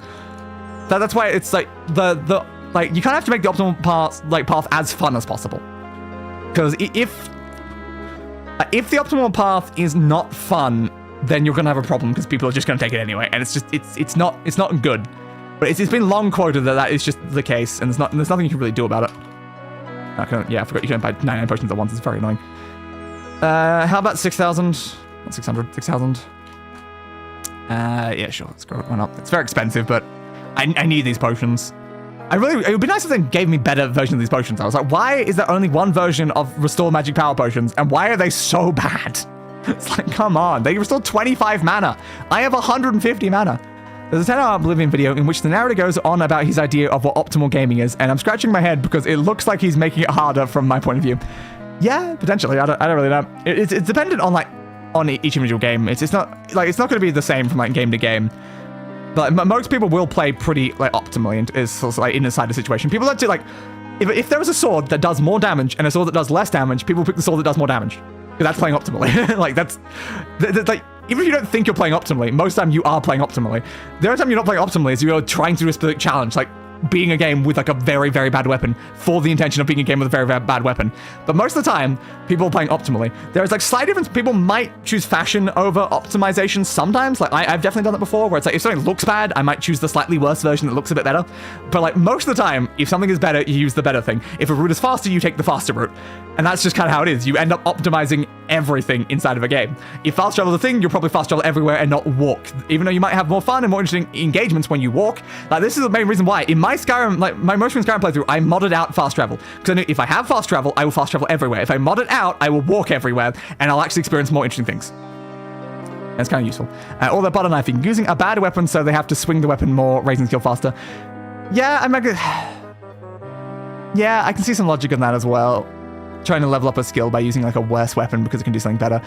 That's why it's like the like you kind of have to make the optimal path as fun as possible. Because if the optimal path is not fun, then you're gonna have a problem because people are just gonna take it anyway, and it's not good. But it's been long quoted that is just the case, and there's nothing you can really do about it. Yeah, I forgot you can buy 99 potions at once. It's very annoying. How about 6,000? Not 600, 6,000. Yeah, sure. Let's go. Why not? It's very expensive, but I need these potions. It would be nice if they gave me better versions of these potions. I was like, why is there only one version of Restore Magic Power potions, and why are they so bad? It's like, come on. They restore 25 mana. I have 150 mana. There's a 10-hour Oblivion video in which the narrator goes on about his idea of what optimal gaming is, and I'm scratching my head because it looks like he's making it harder from my point of view. Yeah, potentially. I don't really know. It's dependent on on each individual game. It's not going to be the same from like game to game. But most people will play pretty like optimally and is sort of, like inside the situation. People like to like if there was a sword that does more damage and a sword that does less damage, people pick the sword that does more damage because that's playing optimally. Like that's like. Even if you don't think you're playing optimally, most of the time you are playing optimally. The only time you're not playing optimally is you're trying to do a specific challenge, like being a game with like a very, very bad weapon for the intention of being a game with a very, very bad weapon. But most of the time, people are playing optimally. There is like slight difference. People might choose fashion over optimization sometimes. Like I've definitely done that before, where it's like if something looks bad, I might choose the slightly worse version that looks a bit better. But like most of the time, if something is better, you use the better thing. If a route is faster, you take the faster route. And that's just kind of how it is. You end up optimizing everything inside of a game. If fast travel is a thing, you'll probably fast travel everywhere and not walk. Even though you might have more fun and more interesting engagements when you walk. Like this is the main reason why. In my Skyrim, like my most recent Skyrim playthrough, I modded out fast travel. Because I knew if I have fast travel, I will fast travel everywhere. If I mod it out, I will walk everywhere and I'll actually experience more interesting things. That's kind of useful. All their butter knifing. Using a bad weapon so they have to swing the weapon more, raising skill faster. Yeah, yeah, I can see some logic in that as well. Trying to level up a skill by using like a worse weapon because it can do something better.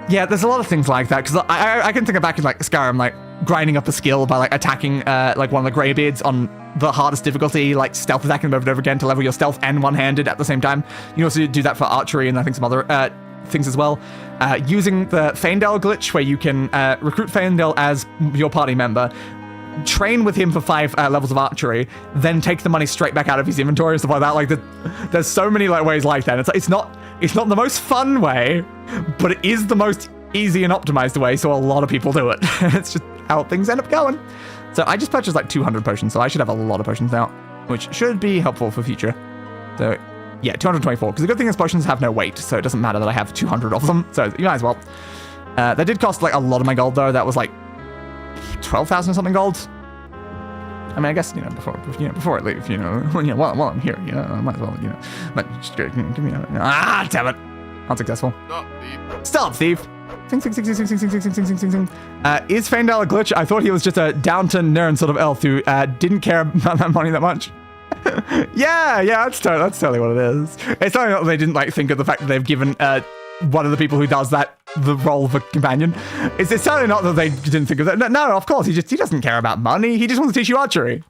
Yeah, there's a lot of things like that because I can think of back in like Skyrim, like grinding up a skill by like attacking like one of the Greybeards on the hardest difficulty, like stealth attacking them over and over again to level your stealth and one-handed at the same time. You can also do that for archery and I think some other things as well. Using the Faendal glitch where you can recruit Faendal as your party member, train with him for 5 levels of archery, then take the money straight back out of his inventory and stuff like that. Like, there's so many like ways like that. It's not the most fun way, but it is the most easy and optimized way, so a lot of people do it. It's just how things end up going. So I just purchased like 200 potions, so I should have a lot of potions now, which should be helpful for future. So yeah, 224, because the good thing is potions have no weight, so it doesn't matter that I have 200 of them, so you might as well. That did cost like a lot of my gold though. That was like 12,000 or something gold. I mean, I guess, before I leave, while I'm here, I might as well, but just give me damn it. Unsuccessful. Stop, thief. Sing. Is Faendal a glitch? I thought he was just a Downton Nern sort of elf who didn't care about that money that much. yeah, that's totally what it is. It's only that they didn't like think of the fact that they've given one of the people who does that the role of a companion. It's certainly not that they didn't think of that. No, of course, he doesn't care about money. He just wants to teach you archery.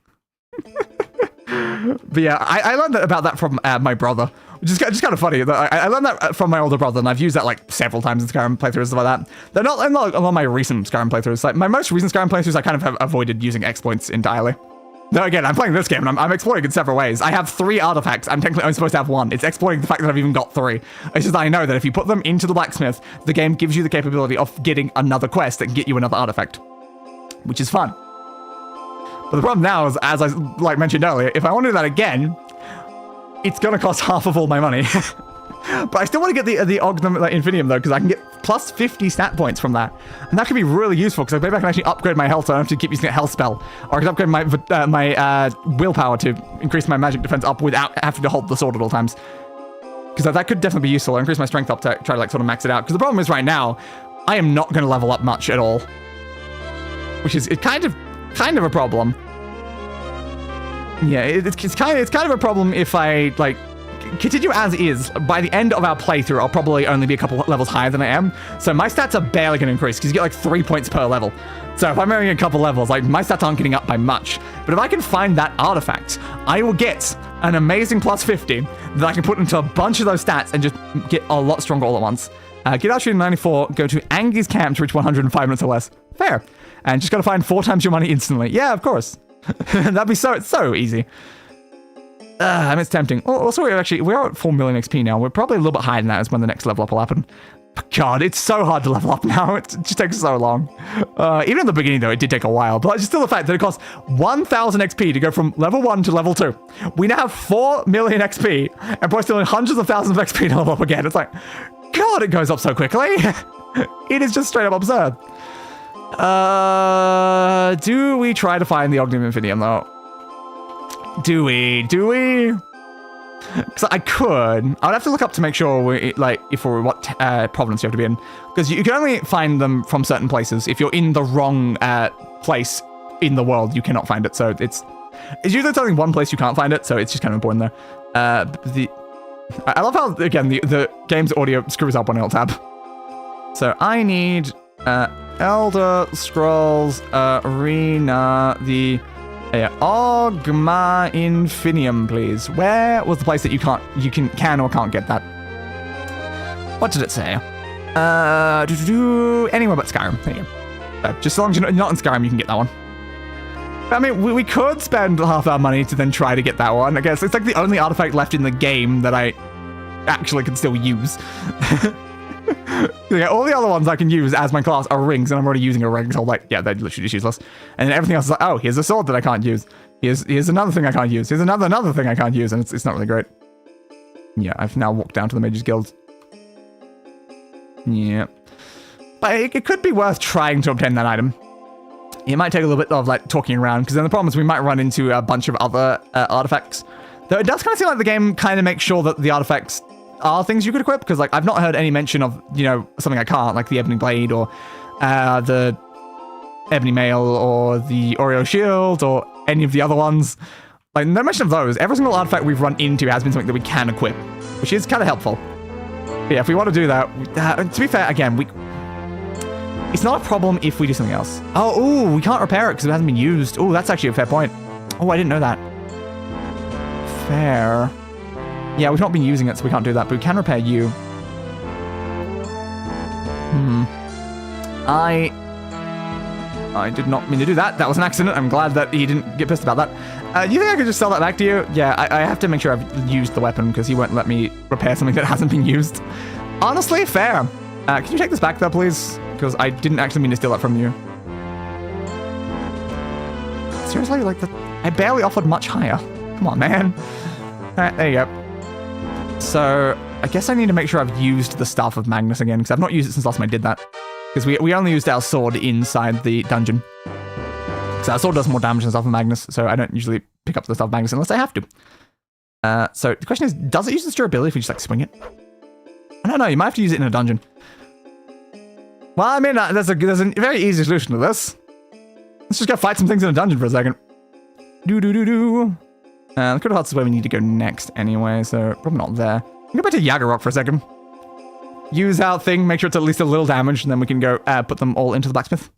But yeah, I learned about that from my brother, which is just kind of funny. I learned that from my older brother, and I've used that like several times in Skyrim playthroughs and stuff like that. They're not a lot of my recent Skyrim playthroughs. Like my most recent Skyrim playthroughs, I kind of have avoided using exploits entirely. No, again, I'm playing this game, and I'm exploiting in several ways. I have 3 artifacts. I'm technically only supposed to have 1. It's exploiting the fact that I've even got 3. It's just that I know that if you put them into the blacksmith, the game gives you the capability of getting another quest that can get you another artifact, which is fun. But the problem now is, as I mentioned earlier, if I want to do that again, it's going to cost half of all my money. But I still want to get the Ognum Infinium, though, because I can get plus 50 stat points from that. And that could be really useful, because maybe I can actually upgrade my health so I don't have to keep using a health spell. Or I can upgrade my willpower to increase my magic defense up without having to hold the sword at all times. Because that could definitely be useful. Or increase my strength up to try to sort of max it out. Because the problem is right now, I am not going to level up much at all. Which is kind of a problem. Yeah, it's kind of a problem if I continue as is. By the end of our playthrough, I'll probably only be a couple levels higher than I am. So my stats are barely going to increase because you get like 3 points per level. So if I'm only a couple levels, my stats aren't getting up by much. But if I can find that artifact, I will get an amazing plus 50 that I can put into a bunch of those stats and just get a lot stronger all at once. Get archery to 94, go to Angi's camp to reach 105 minutes or less. Fair. And just got to find 4 times your money instantly. Yeah, of course. That'd be so easy. I mean, it's tempting. Also, we're at 4 million XP now. We're probably a little bit higher than that is when the next level up will happen. But God, it's so hard to level up now. It just takes so long. Even at the beginning, though, it did take a while. But it's still the fact that it costs 1,000 XP to go from level 1 to level 2. We now have 4 million XP, and probably still hundreds of thousands of XP to level up again. It's like, God, it goes up so quickly. It is just straight up absurd. Do we try to find the Ognum Infinium, though? Do we? Because I could. I would have to look up to make sure what province you have to be in. Because you can only find them from certain places. If you're in the wrong place in the world, you cannot find it. So it's usually only one place you can't find it. So it's just kind of important there. I love how, again, the game's audio screws up on Alt Tab. So I need Elder Scrolls Arena, the Ogma Infinium, please. Where was the place that you can or can't get that? What did it say? Anywhere but Skyrim. There you go. Just as long as you're not in Skyrim, you can get that one. I mean, we could spend half our money to then try to get that one. I guess it's like the only artifact left in the game that I actually can still use. Yeah, all the other ones I can use as my class are rings, and I'm already using a ring, so they're literally just useless. And then everything else is like, oh, here's a sword that I can't use. Here's another thing I can't use. Here's another thing I can't use, and it's not really great. Yeah, I've now walked down to the Mages Guild. Yeah. But it could be worth trying to obtain that item. It might take a little bit of talking around, because then the problem is we might run into a bunch of other artifacts. Though it does kind of seem like the game kind of makes sure that the artifacts are things you could equip, because I've not heard any mention of, something I can't, like the Ebony Blade or the Ebony Mail or the Oreo Shield or any of the other ones. No mention of those. Every single artifact we've run into has been something that we can equip, which is kind of helpful. But yeah, if we want to do that, to be fair, again, it's not a problem if we do something else. Oh, we can't repair it because it hasn't been used. Oh, that's actually a fair point. Oh, I didn't know that. Fair. Yeah, we've not been using it, so we can't do that, but we can repair you. I did not mean to do that. That was an accident. I'm glad that he didn't get pissed about that. You think I could just sell that back to you? Yeah, I have to make sure I've used the weapon because he won't let me repair something that hasn't been used. Honestly, fair. Can you take this back though, please? Because I didn't actually mean to steal that from you. Seriously, like, I barely offered much higher. Come on, man. Alright, there you go. So, I guess I need to make sure I've used the Staff of Magnus again, because I've not used it since last time I did that. Because we only used our sword inside the dungeon. So our sword does more damage than Staff of Magnus, so I don't usually pick up the Staff of Magnus unless I have to. So the question is, does it use its durability if we just, like, swing it? I don't know, you might have to use it in a dungeon. Well, I mean, there's a very easy solution to this. Let's just go fight some things in a dungeon for a second. The Critical Hearts is where we need to go next anyway, so probably not there. Go back to Yagerock for a second. Use our thing, make sure it's at least a little damage, and then we can go put them all into the blacksmith.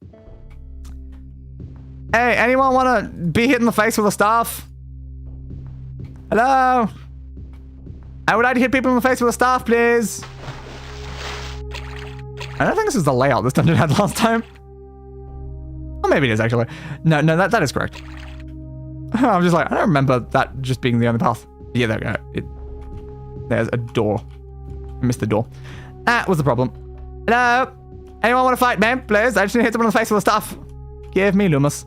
Hey, anyone want to be hit in the face with a staff? Hello? I would like to hit people in the face with a staff, please. I don't think this is the layout this dungeon had last time. Or maybe it is, actually. No, that is correct. I'm just like, I don't remember that just being the only path. Yeah, there we go. There's a door. I missed the door. That was the problem. Hello? Anyone want to fight, man? Please? I just need to hit someone in the face with a staff. Give me Lumos.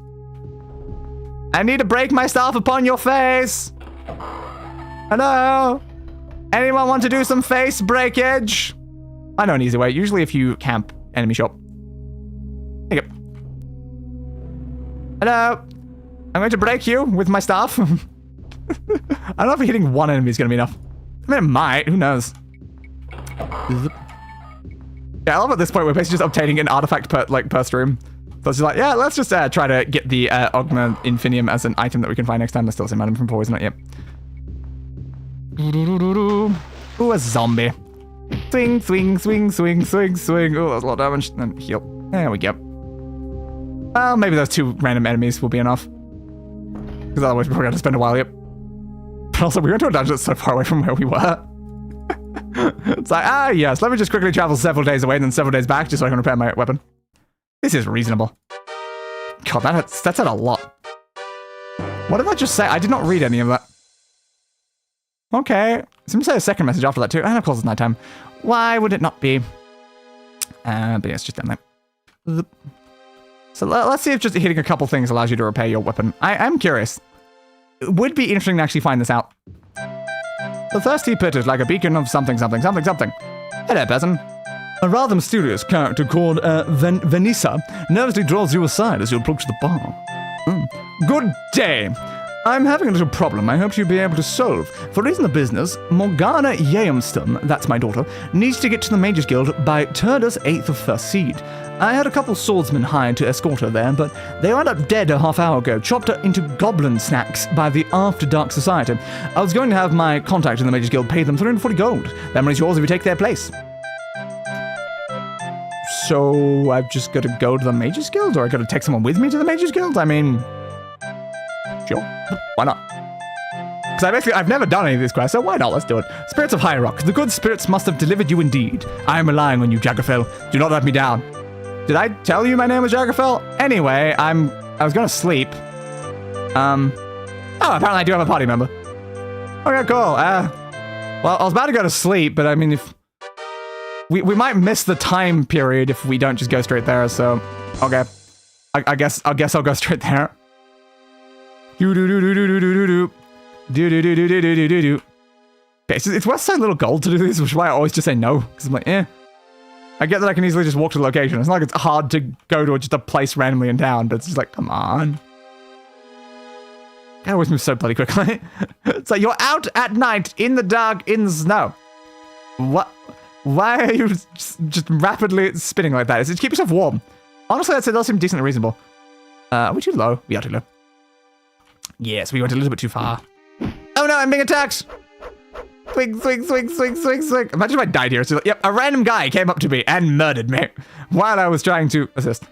I need to break my staff upon your face. Hello? Anyone want to do some face breakage? I know an easy way. Usually if you camp enemy shop. There you go. Hello? I'm going to break you with my staff. I don't know if hitting one enemy is going to be enough. I mean, it might. Who knows? Yeah, I love at this point we're basically just obtaining an artifact per stream. So it's just like, yeah, let's just try to get the Ogma Infinium as an item that we can find next time. There's still the same item from before, isn't it? Yep. Ooh, a zombie. Swing, swing, swing, swing, swing, swing. Oh, that was a lot of damage. And heal. There we go. Well, maybe those two random enemies will be enough. Because otherwise we're probably going to spend a while, yep. But also, we went to a dungeon that's so far away from where we were. It's like, yes, let me just quickly travel several days away and then several days back just so I can repair my weapon. This is reasonable. God, that's said a lot. What did I just say? I did not read any of that. Okay. Seems to say a second message after that too. And of course it's nighttime. Why would it not be? But yeah, it's just down there. So let's see if just hitting a couple things allows you to repair your weapon. I'm curious. It would be interesting to actually find this out. The thirsty pit is like a beacon of something, something, something, something. Hello, peasant. A rather mysterious character called Vanessa nervously draws you aside as you approach the bar. Good day. I'm having a little problem I hope you'll be able to solve. For reason of business, Morgana Yeamston, that's my daughter, needs to get to the Mages Guild by Turdus 8th of First Seed. I had a couple swordsmen hired to escort her there, but they wound up dead a half hour ago, chopped her into goblin snacks by the After Dark Society. I was going to have my contact in the Mages Guild pay them 340 gold. That money's yours if you take their place. So I've just got to go to the Mages Guild, or I got to take someone with me to the Mages Guild? I mean, sure, why not? Because I've never done any of these quests, so why not? Let's do it. Spirits of Hierarch, the good spirits must have delivered you indeed. I am relying on you, Jagrafel. Do not let me down. Did I tell you my name was Jagrafel? Anyway, I was gonna sleep. Oh, apparently I do have a party member. Okay, cool. Well, I was about to go to sleep, but I mean, if we might miss the time period if we don't just go straight there. So, okay, I guess I'll go straight there. Okay, so it's worth so little gold to do this, which is why I always just say no, because I'm like, I get that I can easily just walk to the location. It's not like it's hard to go to just a place randomly in town, but it's just like, come on. I always move so bloody quickly. It's like, you're out at night, in the dark, in the snow. What? Why are you just rapidly spinning like that? Is it to keep yourself warm? Honestly, I'd say those seem decently reasonable. Are we too low? We are too low. Yes, we went a little bit too far. Oh no, I'm being attacked! Swing, swing, swing, swing, swing, swing. Imagine if I died here. So, yep, a random guy came up to me and murdered me while I was trying to assist.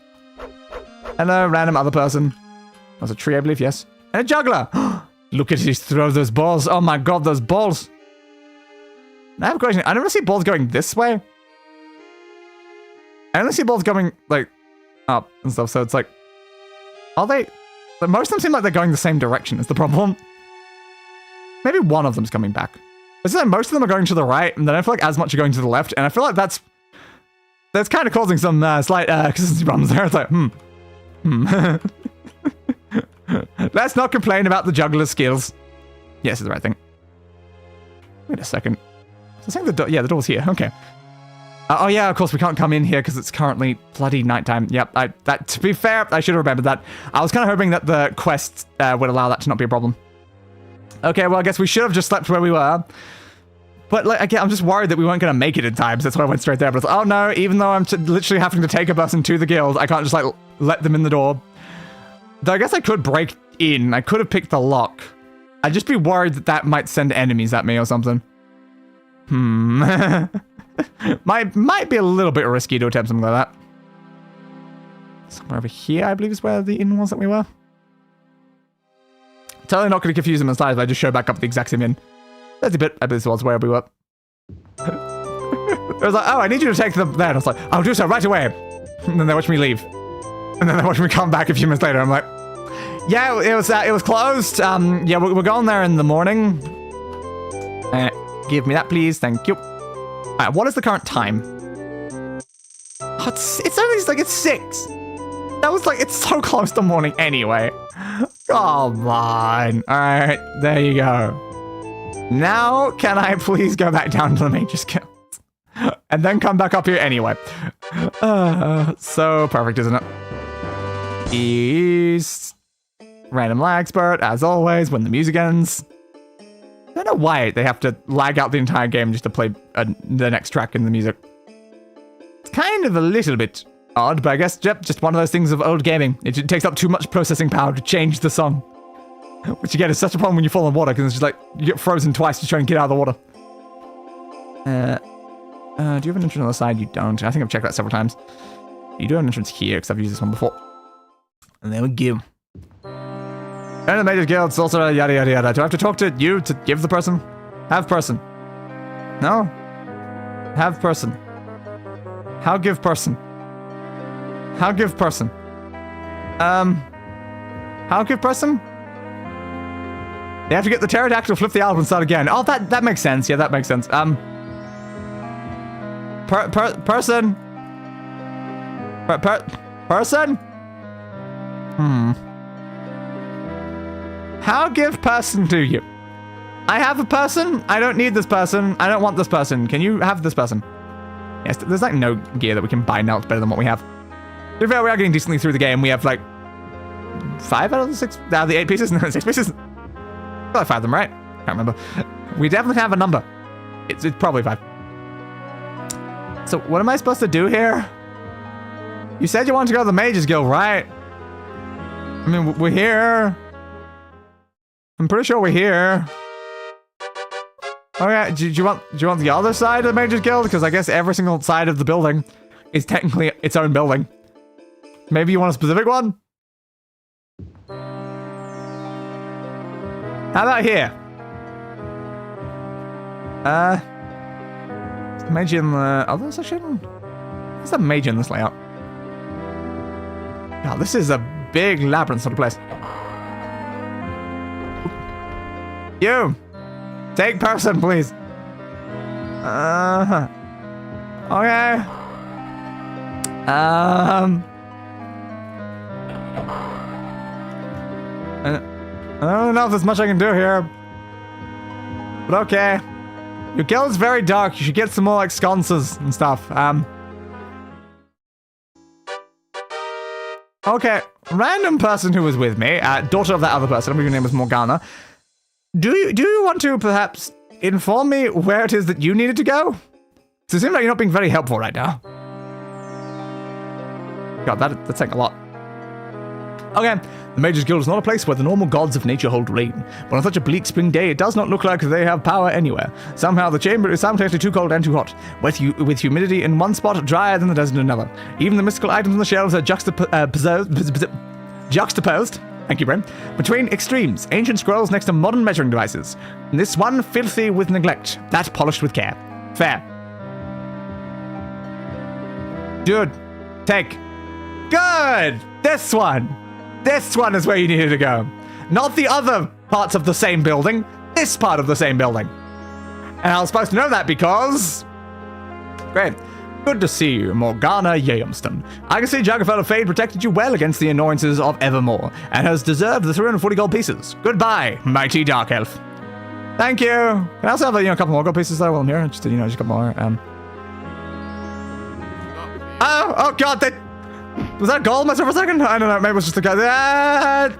Hello, random other person. That was a tree, I believe, yes. And a juggler! Look at he throws those balls. Oh my god, those balls. I have a question. I never see balls going this way. I only see balls going, like, up and stuff, so it's like, Are they? But most of them seem like they're going the same direction is the problem. Maybe one of them's coming back. It's like most of them are going to the right, and then I feel like as much are going to the left, and I feel like that's kind of causing some slight consistency problems there. It's like, Let's not complain about the juggler's skills. Yes, it's the right thing. Wait a second. I think the door, yeah, the door's here. Okay. Oh yeah, of course we can't come in here because it's currently bloody nighttime. Yep. That to be fair, I should have remembered that. I was kind of hoping that the quest would allow that to not be a problem. Okay, well I guess we should have just slept where we were. But like again, I'm just worried that we weren't going to make it in time, so that's why I went straight there. But oh no, even though I'm literally having to take a person to the guild, I can't just like let them in the door. Though I guess I could break in. I could have picked the lock. I'd just be worried that that might send enemies at me or something. Might be a little bit risky to attempt something like that. Somewhere over here, I believe, is where the inn was that we were. Totally not going to confuse them in slides, but I just show back up the exact same inn. There's a bit, I believe this was where we were. It was like, oh, I need you to take them there. And I was like, I'll do so right away. And then they watch me leave. And then they watch me come back a few minutes later. I'm like, yeah, it was closed. Yeah, we're going there in the morning. Give me that, please. Thank you. What is the current time? Oh, it's only like it's 6. That was like, it's so close to morning anyway. Come on. All right, there you go. Now, can I please go back down to the Mage's Guild? And then come back up here anyway. So perfect, isn't it? East. Random lag spurt, as always, when the music ends. I don't know why they have to lag out the entire game just to play the next track in the music. It's kind of a little bit odd, but I guess just one of those things of old gaming. It takes up too much processing power to change the song. Which again is such a problem when you fall in water, because it's just like, you get frozen twice to try and get out of the water. Do you have an entrance on the side? You don't. I think I've checked that several times. You do have an entrance here, because I've used this one before. And there we go. And the Mage's Guild, sorcerer, yada yada yada. Do I have to talk to you to give the person? Have person. No? Have person. How give person? How give person? How give person? They have to get the pterodactyl, flip the album, and start again. Oh, that makes sense. Yeah, that makes sense. Person? Person? How give person to you? I have a person. I don't need this person. I don't want this person. Can you have this person? Yes, there's like no gear that we can buy now that's better than what we have. To be fair, we are getting decently through the game. We have like 5 out of the 6, out of the 8 pieces? No, 6 pieces. I feel like 5 of them, right? Can't remember. We definitely have a number. It's probably 5. So what am I supposed to do here? You said you wanted to go to the Mage's Guild, right? I mean, we're here. I'm pretty sure we're here. Okay, do you want the other side of the Mage's Guild? Because I guess every single side of the building is technically its own building. Maybe you want a specific one? How about here? Is the mage in the other section? Is the mage in this layout? God, this is a big labyrinth sort of place. You! Take person, please. Okay. I don't know if there's much I can do here. But okay. Your guild's very dark. You should get some more, like, sconces and stuff. Okay. Random person who was with me, daughter of that other person, I believe your name was Morgana. Do you want to, perhaps, inform me where it is that you needed to go? So it seems like you're not being very helpful right now. God, that's saying a lot. Okay, the Mage's Guild is not a place where the normal gods of nature hold reign, but on such a bleak spring day, it does not look like they have power anywhere. Somehow, the chamber is simultaneously too cold and too hot, with humidity in one spot, drier than the desert in another. Even the mystical items on the shelves are juxtaposed, thank you, Bren, between extremes, ancient scrolls next to modern measuring devices. This one filthy with neglect, that polished with care. Fair. Dude, take. Good! This one! This one is where you needed to go. Not the other parts of the same building. This part of the same building. And I was supposed to know that because... Great. Good to see you, Morgana Yamston. I can see Jagrafel La Fadé protected you well against the annoyances of Evermore, and has deserved the 340 gold pieces. Goodbye, mighty Dark Elf. Thank you. Can I also have a couple more gold pieces though while I'm here? Just a couple more. Oh god, was that gold for a second? I don't know, maybe it was just a guy.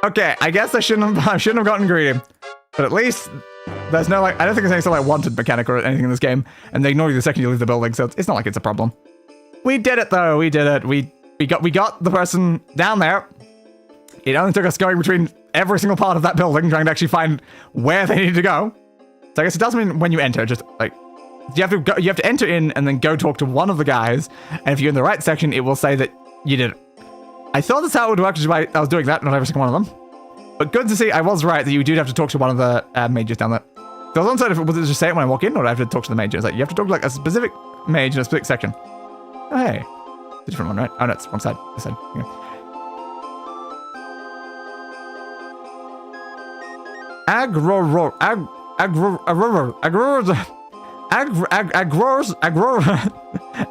Okay, I guess I shouldn't have gotten greedy. But at least there's no, like, I don't think there's any sort of, like, wanted mechanic or anything in this game, and they ignore you the second you leave the building, so it's not like it's a problem. We did it, though. We did it. We got the person down there. It only took us going between every single part of that building, trying to actually find where they needed to go. So I guess it doesn't mean when you enter, just, like, you have to enter in and then go talk to one of the guys, and if you're in the right section, it will say that you did it. I thought that's how it would work, which is why I was doing that, not every single one of them. But good to see, I was right that you do have to talk to one of the mages down there. There was one side, was it just say it when I walk in, or do I have to talk to the mages? Like, you have to talk to, like, a specific mage in a specific section. Oh, hey. It's a different one, right? Oh, no, it's one side. This side. Okay.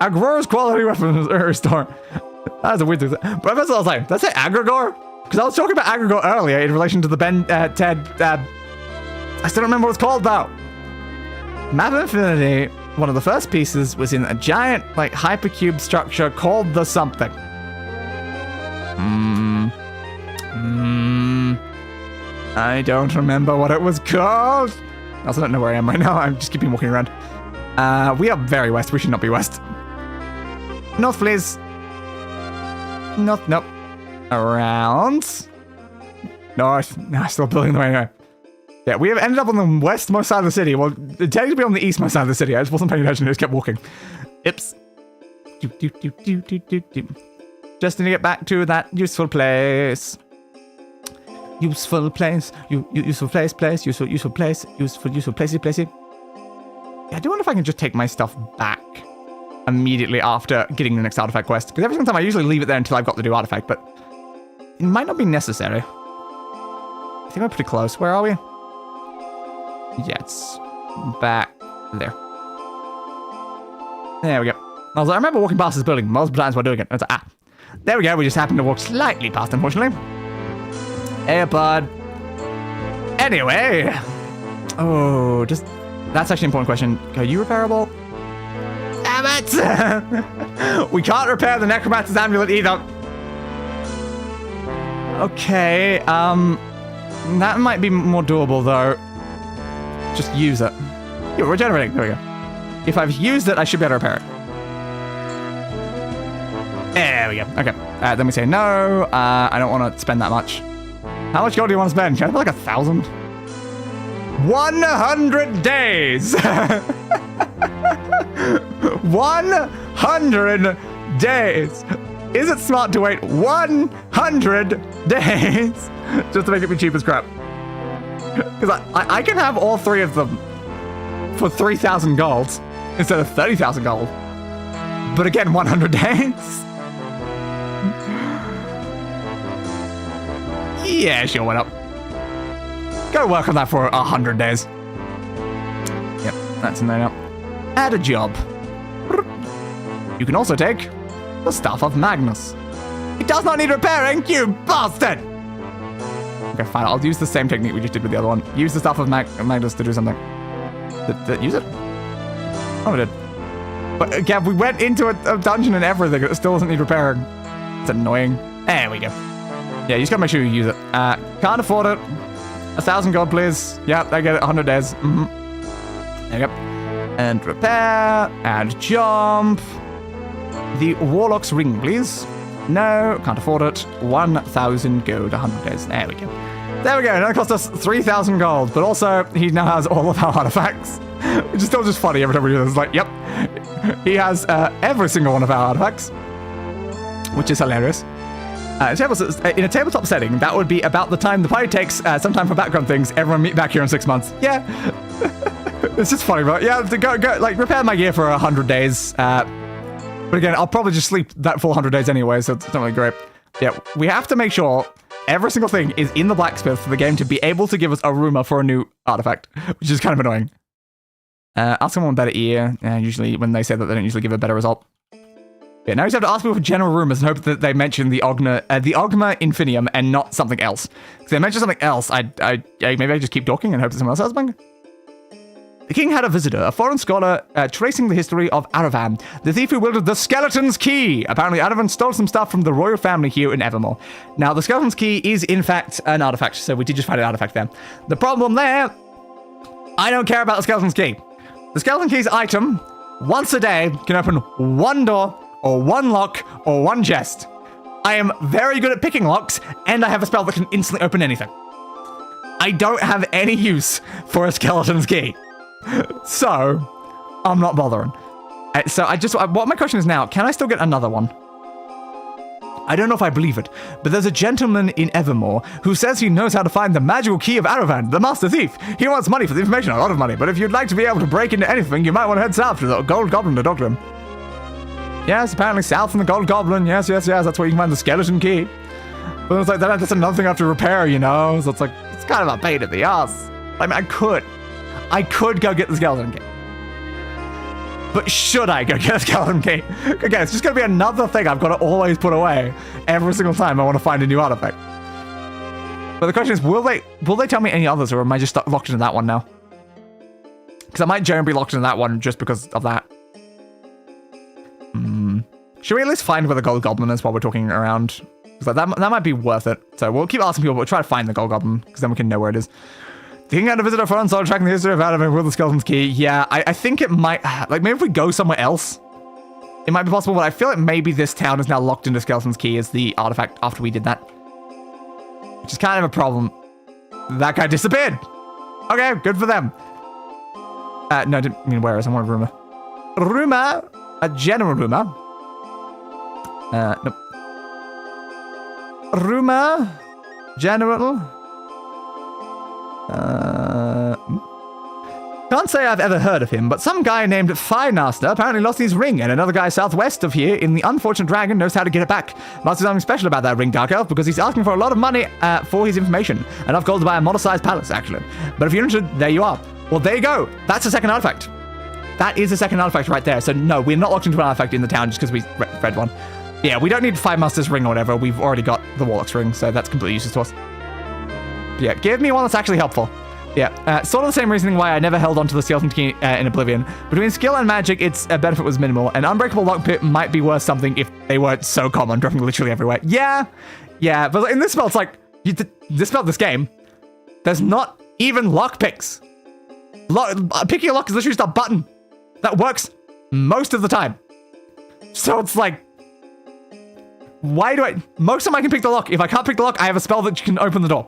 Agror's quality weapons store. That's a weird thing. But that's what I was like. Did I say Agragor? Because I was talking about Agragor earlier in relation to the I still don't remember what it's called though. Map of Infinity, one of the first pieces was in a giant, like, hypercube structure called the something. I don't remember what it was called. I also don't know where I am right now. I'm just keeping walking around. We are very west. We should not be west. North, please. North, nope. Around. North. No, still building the way anyway. Yeah, we have ended up on the westmost side of the city. Well, technically on the eastmost side of the city. I just wasn't paying attention. I just kept walking. Oops. Just need to get back to that useful place. Useful place. Useful place. Useful place. Useful placey. Yeah, I do wonder if I can just take my stuff back immediately after getting the next artifact quest. Because every single time I usually leave it there until I've got the new artifact, but it might not be necessary. I think we're pretty close. Where are we? Yeah, it's back there. There we go. I remember walking past this building multiple times while doing it. It's like, there we go. We just happened to walk slightly past, unfortunately. Hey, bud. Anyway. Oh, that's actually an important question. Are you repairable? Damn it! We can't repair the Necromancer's Amulet either. Okay, that might be more doable, though. Just use it. You're regenerating. There we go. If I've used it, I should be able to repair it. There we go. Okay. Then we say no. I don't want to spend that much. How much gold do you want to spend? Can I put like 1,000? 100 days! 100 days! Is it smart to wait 100 days just to make it be cheap as crap? Because I can have all three of them for 3,000 gold instead of 30,000 gold. But again, 100 days? Yeah, sure, why not? Go work on that for 100 days. Yep, that's in there now. Add a job. You can also take the Staff of Magnus. It does not need repairing, you bastard! Okay, fine, I'll use the same technique we just did with the other one. Use the Staff of Magnus to do something. Use it? Oh, we did. But again, we went into a dungeon and everything, it still doesn't need repairing. It's annoying. There we go. Yeah, you just gotta make sure you use it. Can't afford it. 1,000 gold, please. Yep, I get it. 100 days. There you go. And repair. And jump. The Warlock's Ring, please. No, can't afford it. 1,000 gold, 100 days. There we go. There we go. That cost us 3,000 gold. But also, he now has all of our artifacts. Which is still just funny every time we do this. It's like, yep. He has every single one of our artifacts. Which is hilarious. In a tabletop setting, that would be about the time the party takes some time for background things. Everyone meet back here in 6 months. Yeah. It's just funny, but yeah, go, like, repair my gear for 100 days. But again, I'll probably just sleep that full 100 days anyway, so it's not really great. Yeah, we have to make sure every single thing is in the blacksmith for the game to be able to give us a rumor for a new artifact, which is kind of annoying. Ask someone better ear. Usually when they say that, they don't usually give a better result. Yeah, now you just have to ask people for general rumors and hope that they mention the Ogma Infinium and not something else. If they mention something else, maybe I just keep talking and hope that someone else has something. The king had a visitor, a foreign scholar, tracing the history of Aravan, the thief who wielded the Skeleton's Key. Apparently, Aravan stole some stuff from the royal family here in Evermore. Now, the Skeleton's Key is, in fact, an artifact, so we did just find an artifact there. The problem there, I don't care about the Skeleton's Key. The Skeleton Key's item, once a day, can open one door, or one lock, or one chest. I am very good at picking locks, and I have a spell that can instantly open anything. I don't have any use for a Skeleton's Key. So, I'm not bothering. So what my question is now, can I still get another one? I don't know if I believe it, but there's a gentleman in Evermore who says he knows how to find the magical key of Aravan, the master thief. He wants money for the information, a lot of money, but if you'd like to be able to break into anything, you might want to head south to the Gold Goblin to talk to him. Yes, apparently south from the Gold Goblin, yes, that's where you can find the skeleton key. But it's like, that's another thing I have to repair, you know? So it's like, it's kind of a pain in the ass. I mean, I could go get the skeleton key. But should I go get a skeleton key? Again, it's just going to be another thing I've got to always put away every single time I want to find a new artifact. But the question is, will they tell me any others, or am I just locked into that one now? Because I might generally be locked into that one just because of that. Should we at least find where the Gold Goblin is while we're talking around? Because that might be worth it. So we'll keep asking people, but we'll try to find the Gold Goblin, because then we can know where it is. The king had a visitor for started tracking the history of Adam with the skeleton's key. Yeah, I think it might, like, maybe if we go somewhere else, it might be possible, but I feel like maybe this town is now locked into skeleton's key as the artifact after we did that. Which is kind of a problem. That guy disappeared. Okay, good for them. No, I didn't mean where is. I want a rumor. Rumor? A general rumor? Nope. Rumor? General? Can't say I've ever heard of him, but some guy named Finemaster apparently lost his ring, and another guy southwest of here in the Unfortunate Dragon knows how to get it back. Must be something special about that ring, Dark Elf, because he's asking for a lot of money for his information. Enough gold to buy a model-sized palace, actually. But if you're interested, there you are. Well, there you go. That's a second artifact. That is a second artifact right there. So no, we're not locked into an artifact in the town just because we read one. Yeah, we don't need Finemaster's ring or whatever. We've already got the Warlock's ring, so that's completely useless to us. Yeah, give me one that's actually helpful. Yeah, sort of the same reasoning why I never held onto the skeleton key in Oblivion. Between skill and magic, its benefit was minimal. An unbreakable lockpick might be worth something if they weren't so common, dropping literally everywhere. Yeah, but in this spell, it's like, this game, there's not even lockpicks. Picking a lock is literally just a button that works most of the time. So it's like, most of them I can pick the lock. If I can't pick the lock, I have a spell that can open the door.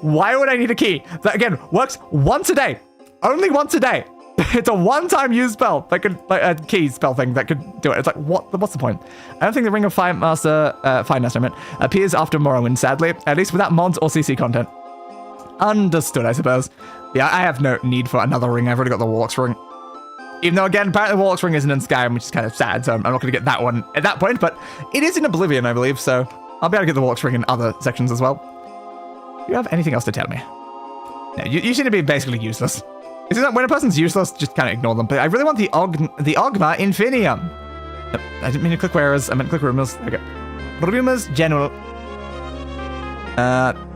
Why would I need a key? That, again, works once a day. Only once a day. It's a one-time use spell that could, like a key spell thing that could do it. It's like, what's the point? I don't think the Ring of Finemaster, appears after Morrowind, sadly. At least without mods or CC content. Understood, I suppose. Yeah, I have no need for another ring. I've already got the Warlock's ring. Even though, again, apparently the Warlock's ring isn't in Skyrim, which is kind of sad, so I'm not going to get that one at that point, but it is in Oblivion, I believe, so I'll be able to get the Warlock's ring in other sections as well. Do you have anything else to tell me? No, you seem to be basically useless. When a person's useless, just kind of ignore them, but I really want the Ogma Infinium. No, I didn't mean to click whereas, I meant to click rumors. Okay. Rumors, general.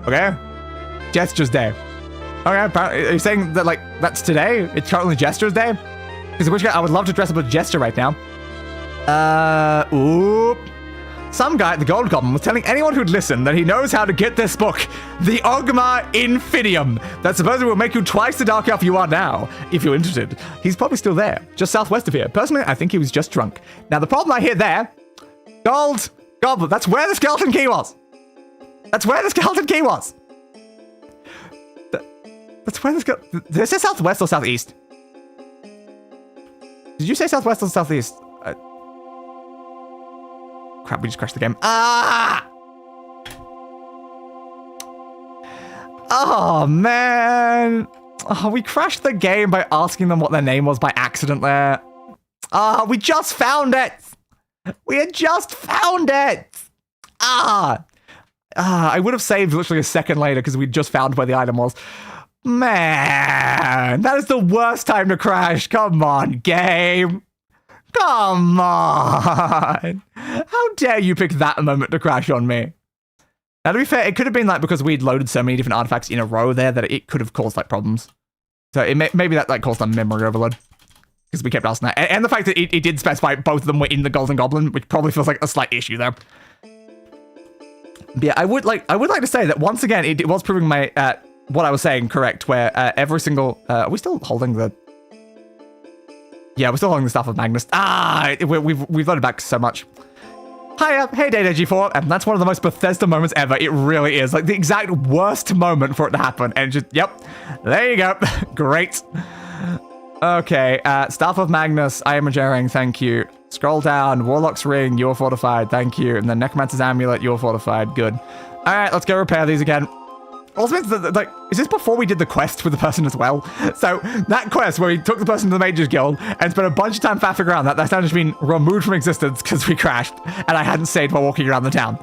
Okay. Gestures Day. Okay, apparently, are you saying that, like, that's today? It's currently Gestures Day? Because in which case, I would love to dress up as a jester right now. Oop. Some guy at the Gold Goblin was telling anyone who'd listen that he knows how to get this book, the Ogma Infinium, that supposedly will make you twice the Dark Elf you are now, if you're interested. He's probably still there, just southwest of here. Personally, I think he was just drunk. Now, the problem I hear there, Gold Goblin, that's where the skeleton key was. That's where the skeleton key was. That's where the skeleton... Did I say southwest or southeast? Did you say southwest or southeast? Crap, we just crashed the game. Ah! Oh, man. Oh, we crashed the game by asking them what their name was by accident there. Ah, we just found it. We had just found it. I would have saved literally a second later because we'd just found where the item was. Man, that is the worst time to crash. Come on, game. Come on. How dare you pick that moment to crash on me? Now, to be fair, it could have been like because we'd loaded so many different artifacts in a row there that it could have caused like problems. So maybe that like caused a memory overload. Because we kept asking that. And the fact that it did specify both of them were in the Golden Goblin, which probably feels like a slight issue there. But yeah, I would like to say that once again, it was proving my what I was saying correct, where every single are we still holding the we're still holding the Staff of Magnus. We've loaded back so much. Hiya, hey Data G4, and that's one of the most Bethesda moments ever. It really is. Like the exact worst moment for it to happen. And just there you go. Great. Okay, Staff of Magnus, I am Jaring, thank you. Scroll down, Warlock's Ring, you're fortified, thank you. And then Necromancer's Amulet, you're fortified, good. Alright, let's go repair these again. Also, like, is this before we did the quest with the person as well? So, that quest where we took the person to the Mages Guild and spent a bunch of time faffing around, that's now just been removed from existence because we crashed and I hadn't saved while walking around the town.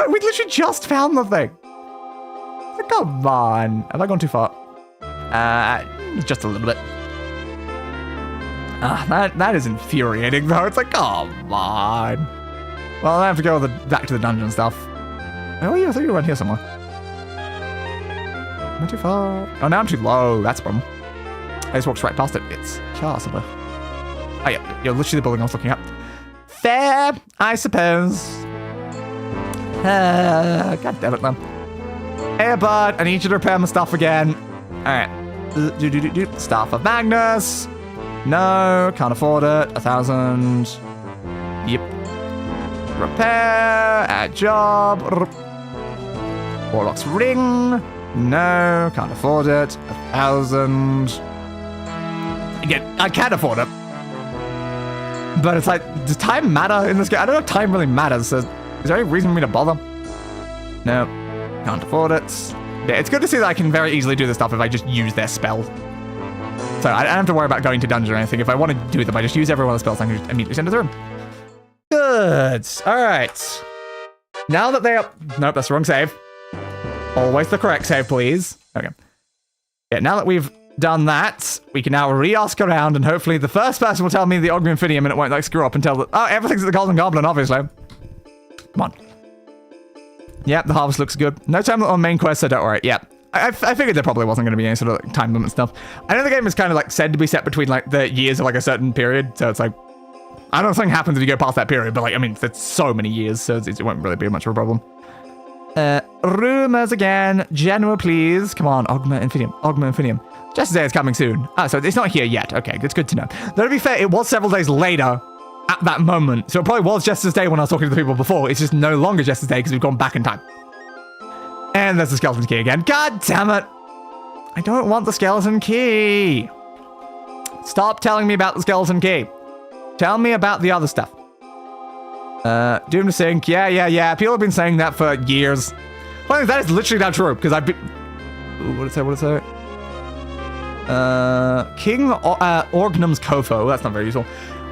We literally just found the thing. Come on. Have I gone too far? Just a little bit. That is infuriating though. It's like, come on. Well, I have to go back to the dungeon stuff. Oh yeah, I thought you were around here somewhere. Am I too far? Oh, now I'm too low. That's a problem. I just walked right past it. It's here somewhere. Oh yeah, you're literally the building I was looking at. Fair, I suppose. God damn it, man. Hey, bud, I need you to repair my stuff again. Alright. Staff of Magnus. No, can't afford it. 1,000. Yep. Repair. Add job. Warlock's Ring. No, can't afford it. 1,000. Again, I can afford it. But it's like, does time matter in this game? I don't know if time really matters, so is there any reason for me to bother? No. Can't afford it. Yeah, it's good to see that I can very easily do this stuff if I just use their spell. So I don't have to worry about going to dungeon or anything. If I want to do them, I just use every one of the spells and I can just immediately send it through. Good. All right. Now that they are... Nope, that's the wrong save. Always the correct save, please. Okay. Yeah, now that we've done that, we can now re-ask around and hopefully the first person will tell me the Ogmium Finium and it won't like screw up and tell that... Oh, everything's at the Golden Goblin, obviously. Come on. Yep, the harvest looks good. No time limit on main quest, so don't worry. Yeah, I figured there probably wasn't going to be any sort of like, time limit stuff. I know the game is kind of like said to be set between like the years of like a certain period, so it's like I don't know if something happens if you go past that period, but like I mean, it's so many years, so it won't really be much of a problem. Rumours again. General, please. Come on, Ogma Infinium. Ogma Infinium. Just to say it's coming soon. Oh, so it's not here yet. Okay, that's good to know. Though to be fair, it was several days later at that moment. So it probably was Jester's Day when I was talking to the people before. It's just no longer Jester's Day because we've gone back in time. And there's the skeleton key again. God damn it. I don't want the skeleton key. Stop telling me about the skeleton key. Tell me about the other stuff. Doom to Sink. Yeah. People have been saying that for years. Well, that is literally not true because I've been... Ooh, what did it say? King Orgnum's Kofo. That's not very useful.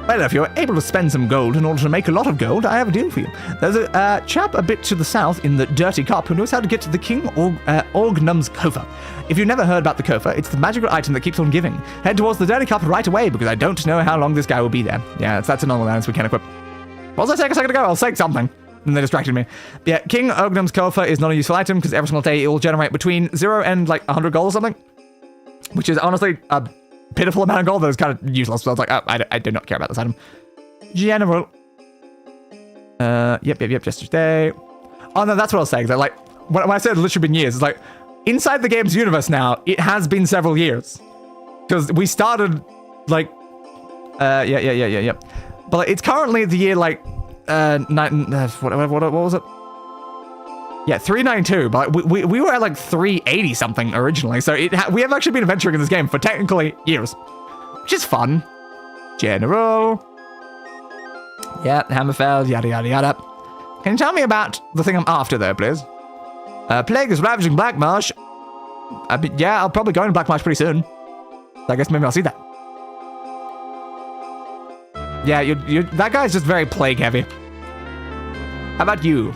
Well, if you're able to spend some gold in order to make a lot of gold, I have a deal for you. There's a chap a bit to the south in the Dirty Cup who knows how to get to the King Orgnum's Kofa. If you've never heard about the Kofa, it's the magical item that keeps on giving. Head towards the Dirty Cup right away because I don't know how long this guy will be there. Yeah, that's a normal answer we can equip. What was I saying a second ago? I was saying something. And they distracted me. But yeah, King Orgnum's Kofa is not a useful item because every single day it will generate between 0 and like 100 gold or something. Which is honestly a pitiful amount of gold that is kind of useless. So I was like, oh, I do not care about this item. General. Yep, Jester's Day. Oh no, that's what I was saying. So like, when I said literally been years, it's like, inside the game's universe now, it has been several years. Because we started, like, yeah. But like, it's currently the year, like, what was it? Yeah, 392, but we were at like 380 something originally, so we have actually been adventuring in this game for technically years, which is fun. General. Yeah, Hammerfell, yada yada yada. Can you tell me about the thing I'm after there, please? Plague is ravaging Black Marsh. Yeah, I'll probably go into Black Marsh pretty soon. So I guess maybe I'll see that. Yeah, that guy's just very plague heavy. How about you?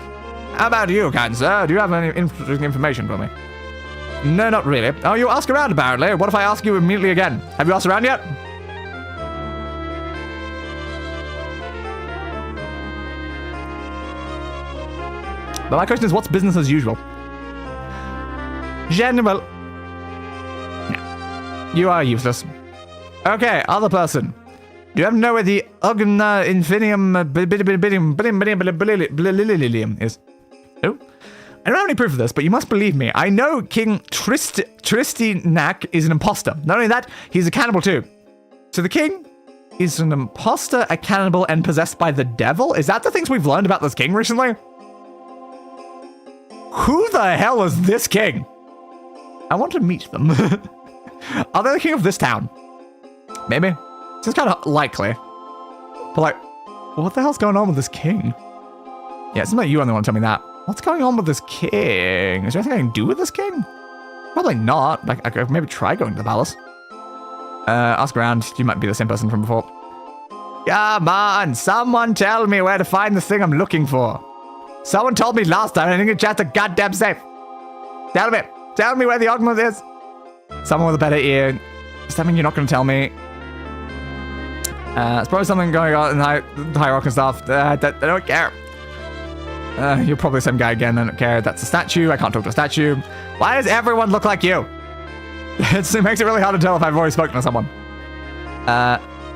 How about you, kind sir? Do you have any interesting information for me? No, not really. Oh, you ask around, apparently. What if I ask you immediately again? Have you asked around yet? But my question is, what's business as usual? General. No. You are useless. Okay, other person. Do you have to know where the Ugna Infinium is? Oh. I don't have any proof of this, but you must believe me. I know King Tristinak is an imposter. Not only that, he's a cannibal too. So the king is an imposter, a cannibal, and possessed by the devil? Is that the things we've learned about this king recently? Who the hell is this king? I want to meet them. Are they the king of this town? Maybe. Seems kind of likely. But like, what the hell's going on with this king? Yeah, it seems like you only want to tell me that. What's going on with this king? Is there anything I can do with this king? Probably not. Like, I could maybe try going to the palace. Ask around. You might be the same person from before. Come on, someone tell me where to find the thing I'm looking for. Someone told me last time I didn't get chance to goddamn safe. Tell me. Tell me where the Ogmund is. Someone with a better ear. Does that mean you're not going to tell me? It's probably something going on in Hierarch and stuff. I don't care. You're probably the same guy again. I don't care. That's a statue. I can't talk to a statue. Why does everyone look like you? It makes it really hard to tell if I've already spoken to someone.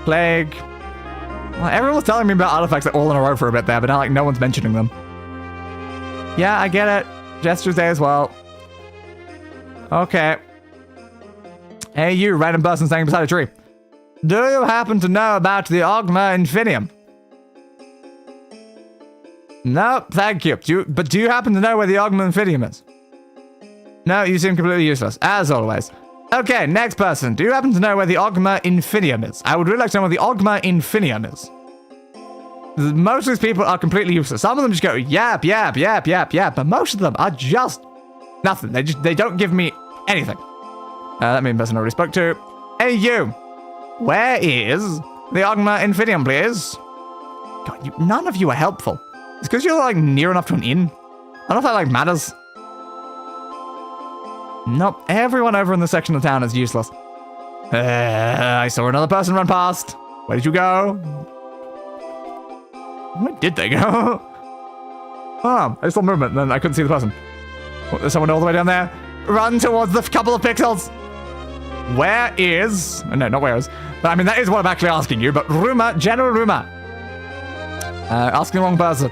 Plague. Well, everyone was telling me about artifacts like all in a row for a bit there, but now like no one's mentioning them. Yeah, I get it. Gestures day as well. Okay. Hey, you random person standing beside a tree. Do you happen to know about the Ogma Infinium? No, thank you. Do you happen to know where the Ogma Infinium is? No, you seem completely useless, as always. Okay, next person. Do you happen to know where the Ogma Infinium is? I would really like to know where the Ogma Infinium is. Most of these people are completely useless. Some of them just go, yap, yap, yap, yap, yap, but most of them are just nothing. They don't give me anything. That means person I already spoke to. Hey, you. Where is the Ogma Infinium, please? God, none of you are helpful. It's because you're, like, near enough to an inn. I don't know if that, like, matters. Nope. Everyone over in this section of town is useless. I saw another person run past. Where did you go? Where did they go? Oh, I saw movement, and then I couldn't see the person. What, there's someone all the way down there. Run towards the couple of pixels. Where is... No, not where is. But, I mean, that is what I'm actually asking you. But rumor, general rumor. Asking the wrong person.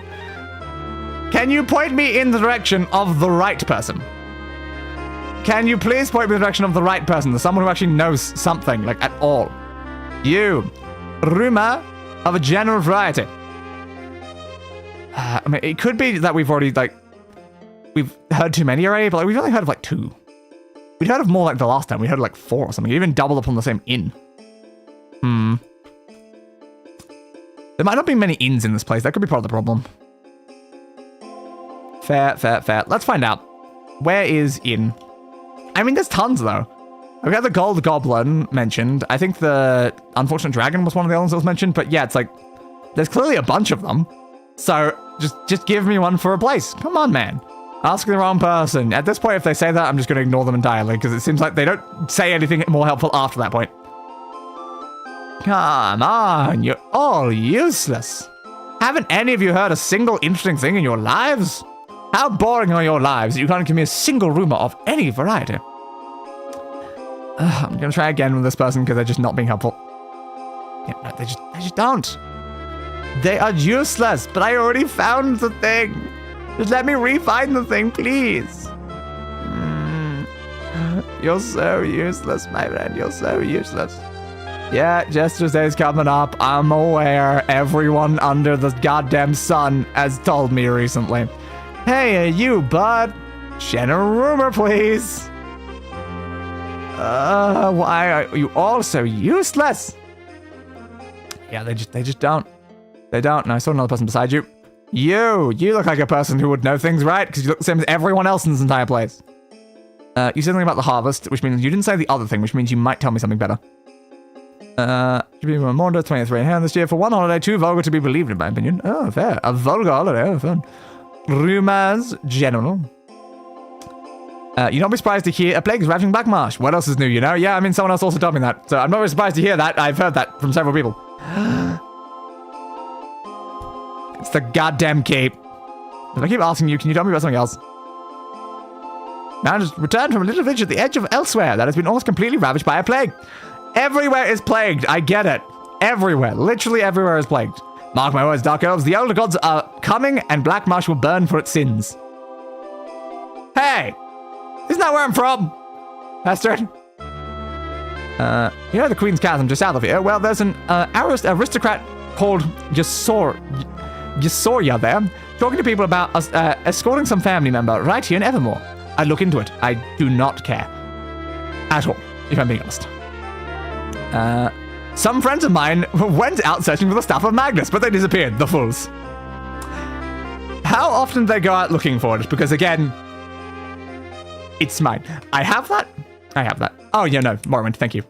Can you point me in the direction of the right person? Can you please point me in the direction of the right person? There's someone who actually knows something, like, at all. You. Rumor of a general variety. I mean, it could be that we've already, like... We've heard too many already, but like, we've only heard of, like, 2. We'd heard of more, like, the last time. We heard, like, 4 or something. We even doubled up on the same inn. There might not be many inns in this place. That could be part of the problem. Fair. Let's find out. Where is inn? I mean, there's tons, though. We got the Gold Goblin mentioned. I think the Unfortunate Dragon was one of the other ones that was mentioned. But yeah, it's like, there's clearly a bunch of them. So, just give me one for a place. Come on, man. Asking the wrong person. At this point, if they say that, I'm just going to ignore them entirely. Because it seems like they don't say anything more helpful after that point. Come on, you're all useless. Haven't any of you heard a single interesting thing in your lives? How boring are your lives that you can't give me a single rumor of any variety? I'm gonna try again with this person because they're just not being helpful. Yeah, no, they just don't. They are useless, but I already found the thing. Just let me re-find the thing, please. You're so useless, my friend. You're so useless. Yeah, Jester's Day's coming up. I'm aware. Everyone under the goddamn sun has told me recently. Hey, you, bud. General rumor, please. Why are you all so useless? Yeah, they just don't. They don't. And I saw another person beside you. You look like a person who would know things, right? Because you look the same as everyone else in this entire place. You said something about the harvest, which means you didn't say the other thing, which means you might tell me something better. Should be more than 23 in hand this year. For one holiday, too vulgar to be believed, in my opinion. Oh, fair. A vulgar holiday. Oh, fun. Rumours general. You'd not be surprised to hear a plague is ravaging Black Marsh. What else is new, you know? Yeah, I mean, someone else also told me that. So I'm not really surprised to hear that. I've heard that from several people. It's the goddamn cape. If I keep asking you, can you tell me about something else? Now just returned from a little village at the edge of elsewhere that has been almost completely ravaged by a plague. Everywhere is plagued. I get it. Everywhere. Literally everywhere is plagued. Mark my words, Dark Elves. The elder gods are coming and Black Marsh will burn for its sins. Hey! Isn't that where I'm from? Bastard. You know the Queen's Chasm just south of here? Well, there's an aristocrat called Yasoria there, talking to people about us escorting some family member right here in Evermore. I'd look into it. I do not care. At all, if I'm being honest. Some friends of mine went out searching for the Staff of Magnus, but they disappeared, the fools. How often do they go out looking for it? Because again, it's mine. I have that. Oh, yeah, no, Morrowind, thank you.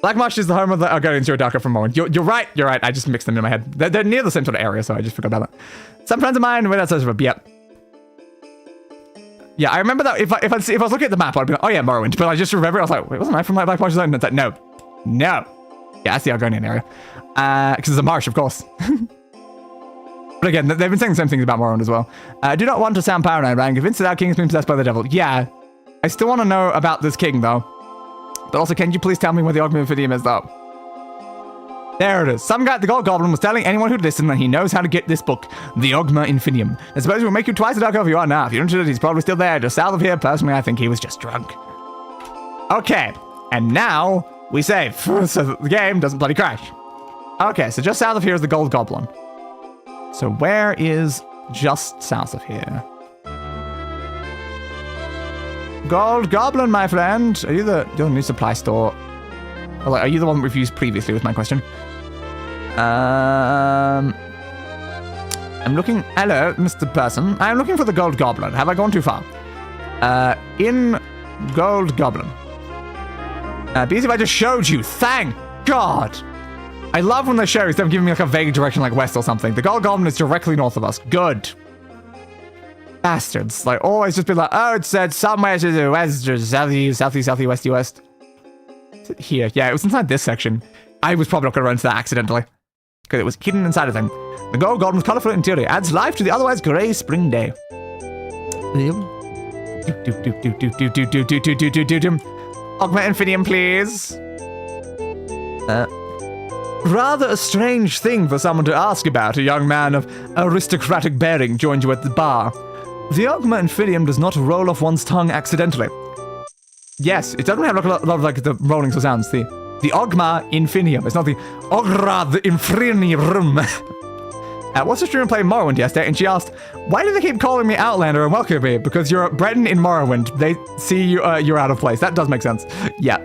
Black Marsh is the home of the Guardians Darker from Morrowind. You're right. I just mixed them in my head. They're near the same sort of area, so I just forgot about that. Some friends of mine went out searching for it. Yep. Yeah, I remember that if I was looking at the map, I'd be like, oh yeah, Morrowind. But I just remember, I was like, wait, wasn't I from Black Marsh Zone? And it's like, no. Yeah, that's the Argonian area. Because it's a marsh, of course. But again, they've been saying the same things about Morrowind as well. I do not want to sound paranoid, but I'm convinced that our king has been possessed by the devil. Yeah, I still want to know about this king, though. But also, can you please tell me where the Ogma Infidium is, though? There it is. Some guy at the Gold Goblin was telling anyone who'd listen that he knows how to get this book, the Ogma Infidium. I suppose it will make you twice the Dark Elf you are now. If you're interested, he's probably still there, just south of here. Personally, I think he was just drunk. Okay, and now we save, so that the game doesn't bloody crash. Okay, so just south of here is the Gold Goblin. So where is just south of here? Gold Goblin, my friend. Are you the new supply store? Or like, are you the one we've used previously was my question. I'm looking... Hello, Mr. Person. I'm looking for the Gold Goblin. Have I gone too far? In Gold Goblin. Be easy if I just showed you. Thank God. I love when they show instead of giving me like a vague direction like west or something. The Gold Goblin is directly north of us. Good. Bastards. Like, always just be like, oh, it said somewhere to the west, or southeast, west. Here. Yeah, it was inside this section. I was probably not going to run into that accidentally. Because it was hidden inside of them. The Gold Goblin's colorful interior adds life to the otherwise grey spring day. Ogma Infidium, please. Rather a strange thing for someone to ask about. A young man of aristocratic bearing joined you at the bar. The Ogma Infidium does not roll off one's tongue accidentally. Yes, it doesn't have like a lot of like the rolling sounds. The Ogma Infinium. It's not the Ogra the Infinium. What's the streamer playing Morrowind yesterday? And she asked, why do they keep calling me Outlander and welcome me? Because you're Breton in Morrowind. They see you, you're out of place. That does make sense. Yeah.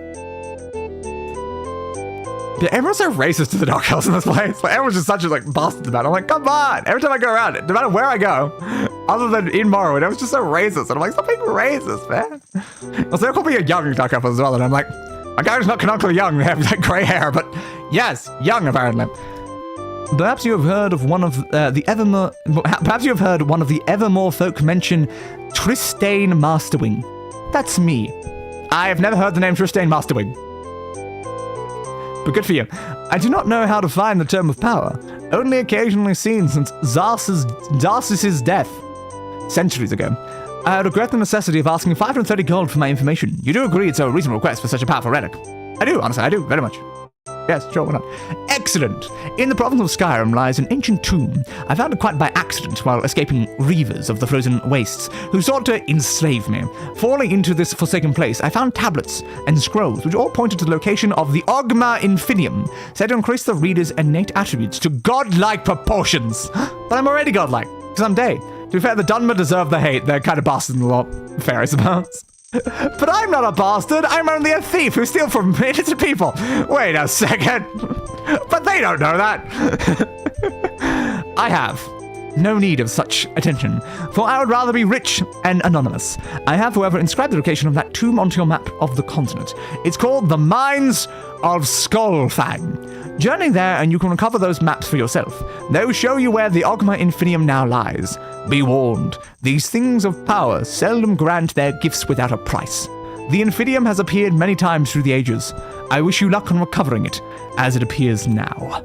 Yeah, everyone's so racist to the Dark Elves in this place. Like, everyone's just such a like bastards about it. I'm like, come on. Every time I go around it, no matter where I go, other than in Morrowind, everyone's just so racist. And I'm like, stop being racist, man. Also, they're calling me a young Dark Elf as well. And I'm like, my character's not canonically young. They have like gray hair, but yes, young apparently. Perhaps you have heard of one of the Evermore. Perhaps you have heard one of the Evermore folk mention Tristane Masterwing. That's me. I have never heard the name Tristane Masterwing. But good for you. I do not know how to find the Term of Power. Only occasionally seen since Zarsis' death, centuries ago. I regret the necessity of asking 530 gold for my information. You do agree it's a reasonable request for such a powerful relic? I do, honestly, I do, very much. Yes, sure, why not? Excellent! In the province of Skyrim lies an ancient tomb. I found it quite by accident while escaping reavers of the frozen wastes, who sought to enslave me. Falling into this forsaken place, I found tablets and scrolls, which all pointed to the location of the Ogma Infinium, said to increase the reader's innate attributes to godlike proportions. But I'm already godlike, because I'm Day. To be fair, the Dunmer deserve the hate. They're kind of bastards in the lot. Fair, I suppose. But I'm not a bastard. I'm only a thief who steals from innocent people. Wait a second. But they don't know that. I have no need of such attention, for I would rather be rich and anonymous. I have, however, inscribed the location of that tomb onto your map of the continent. It's called the Mines of Skulraroc. Journey there and you can recover those maps for yourself. They'll show you where the Ogma Infinium now lies. Be warned, these things of power seldom grant their gifts without a price. The Infinium has appeared many times through the ages. I wish you luck on recovering it, as it appears now.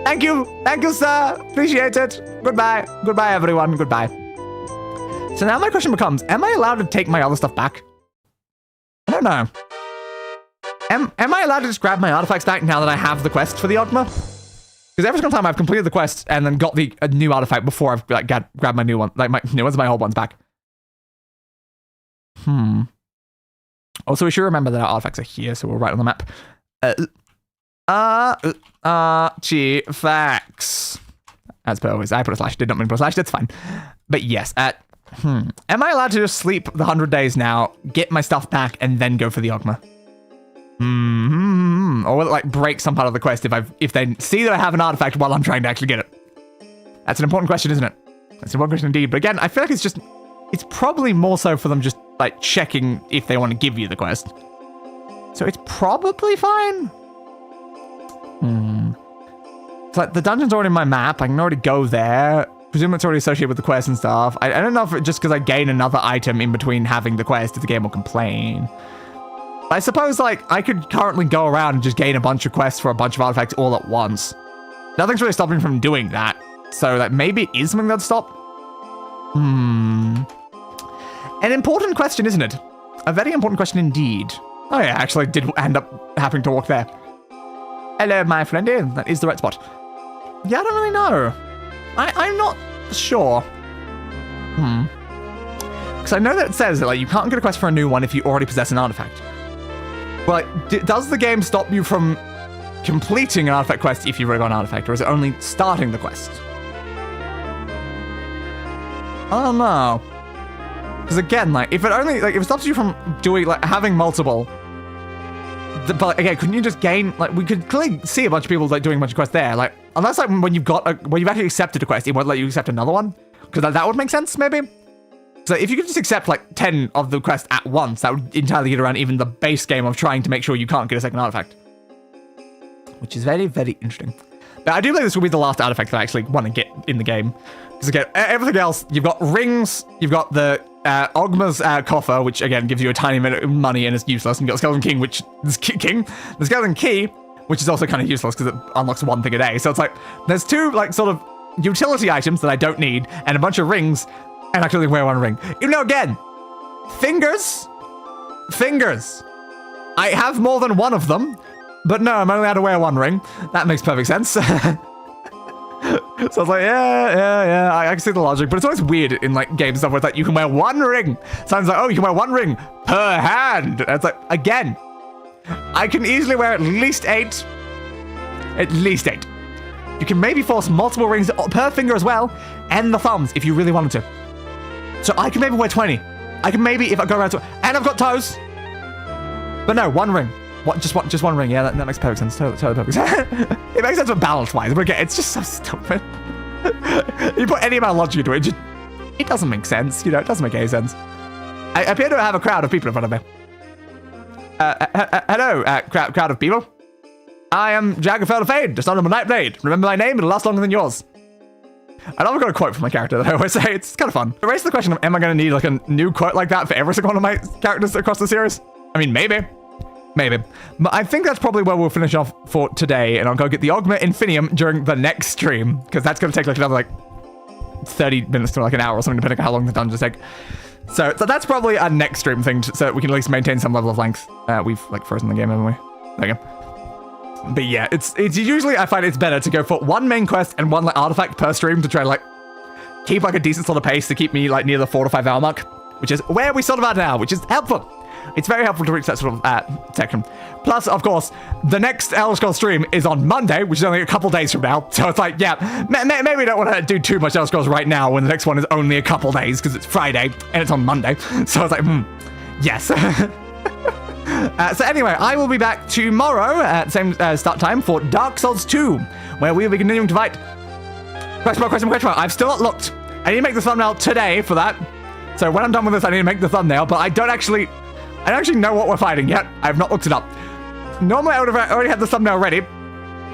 Thank you, sir. Appreciate it. Goodbye, everyone. Goodbye. So now my question becomes: am I allowed to take my other stuff back? I don't know. Am I allowed to just grab my artifacts back now that I have the quest for the Ogma? Because every single time I've completed the quest and then got a new artifact before I've grabbed my new one, like my new ones, my old ones back. Also, we should remember that our artifacts are here, so we'll write on the map. Artifacts. As per always, I put a slash. Did not mean to put a slash. That's fine. But yes, am I allowed to just sleep the 100 days now, get my stuff back, and then go for the Ogma? Or will it like break some part of the quest if they see that I have an artifact while I'm trying to actually get it? That's an important question, isn't it? That's an important question indeed. But again, I feel like it's probably more so for them just like checking if they want to give you the quest. So it's probably fine. It's like the dungeon's already in my map. I can already go there. Presume it's already associated with the quest and stuff. I don't know if just because I gain another item in between having the quest, if the game will complain. I suppose, like, I could currently go around and just gain a bunch of quests for a bunch of artifacts all at once. Nothing's really stopping me from doing that. So, like, maybe it is something that'd stop? An important question, isn't it? A very important question indeed. Oh yeah, actually, I did end up having to walk there. Hello, my friend. That is the right spot. Yeah, I don't really know. I'm not sure. Because I know that it says that, like, you can't get a quest for a new one if you already possess an artifact. But does the game stop you from completing an artifact quest if you've already got an artifact, or is it only starting the quest? I don't know. Because again, like, if it stops you from doing, like, having multiple, but again, couldn't you just gain, like, we could clearly see a bunch of people, like, doing a bunch of quests there, like, unless, like, when you've actually accepted a quest, it won't let you accept another one? Because that would make sense, maybe? So if you could just accept, like, 10 of the quests at once, that would entirely get around even the base game of trying to make sure you can't get a second artifact. Which is very, very interesting. But I do believe this will be the last artifact that I actually want to get in the game. Because again, everything else, you've got rings, you've got the Ogma's coffer, which again gives you a tiny bit of money and is useless, and you've got Skeleton King, which is the Skeleton Key, which is also kind of useless because it unlocks one thing a day. So it's like, there's two, like, sort of utility items that I don't need, and a bunch of rings, and I can only wear one ring. Even though, again, fingers. I have more than one of them, but no, I'm only allowed to wear one ring. That makes perfect sense. So I was like, yeah, I can see the logic, but it's always weird in, like, games and stuff where it's like, you can wear one ring. Sounds like, oh, you can wear one ring per hand. And it's like, again, I can easily wear at least 8. At least 8. You can maybe force multiple rings per finger as well, and the thumbs if you really wanted to. So I can maybe wear 20. I can maybe, if I go around to, and I've got toes. But no, one ring. Just one ring. Yeah, that makes perfect sense. Totally perfect sense. It makes sense for balance-wise, but again, it's just so stupid. You put any amount of logic into it, it doesn't make sense. You know, it doesn't make any sense. I appear to have a crowd of people in front of me. Hello, crowd of people. I am Jagrafel La Fadé, the son of a night blade. Remember my name, it'll last longer than yours. I love I've got a quote from my character that I always say. It's kind of fun. It raises the question of, am I going to need, like, a new quote like that for every single one of my characters across the series? I mean, maybe. But I think that's probably where we'll finish off for today, and I'll go get the Ogma Infinium during the next stream, because that's going to take, like, another, like, 30 minutes to, like, an hour or something, depending on how long the dungeons take. So that's probably a next stream thing, so that we can at least maintain some level of length. We've, like, frozen the game, haven't we? There you go. But yeah, it's usually, I find it's better to go for one main quest and one, like, artifact per stream to try to, like, keep, like, a decent sort of pace to keep me, like, near the 4 to 5 hour mark, which is where we sort of are now, which is helpful. It's very helpful to reach that sort of section. Plus, of course, the next Elder Scrolls stream is on Monday, which is only a couple days from now. So it's like, yeah, maybe we don't want to do too much Elder Scrolls right now when the next one is only a couple days because it's Friday and it's on Monday. So it's like, yes. So anyway, I will be back tomorrow at the same start time for Dark Souls 2, where we'll be continuing to fight Question mark. I've still not looked. I need to make the thumbnail today for that. So when I'm done with this, I need to make the thumbnail, but I don't actually know what we're fighting yet. I have not looked it up. Normally, I would have already had the thumbnail ready,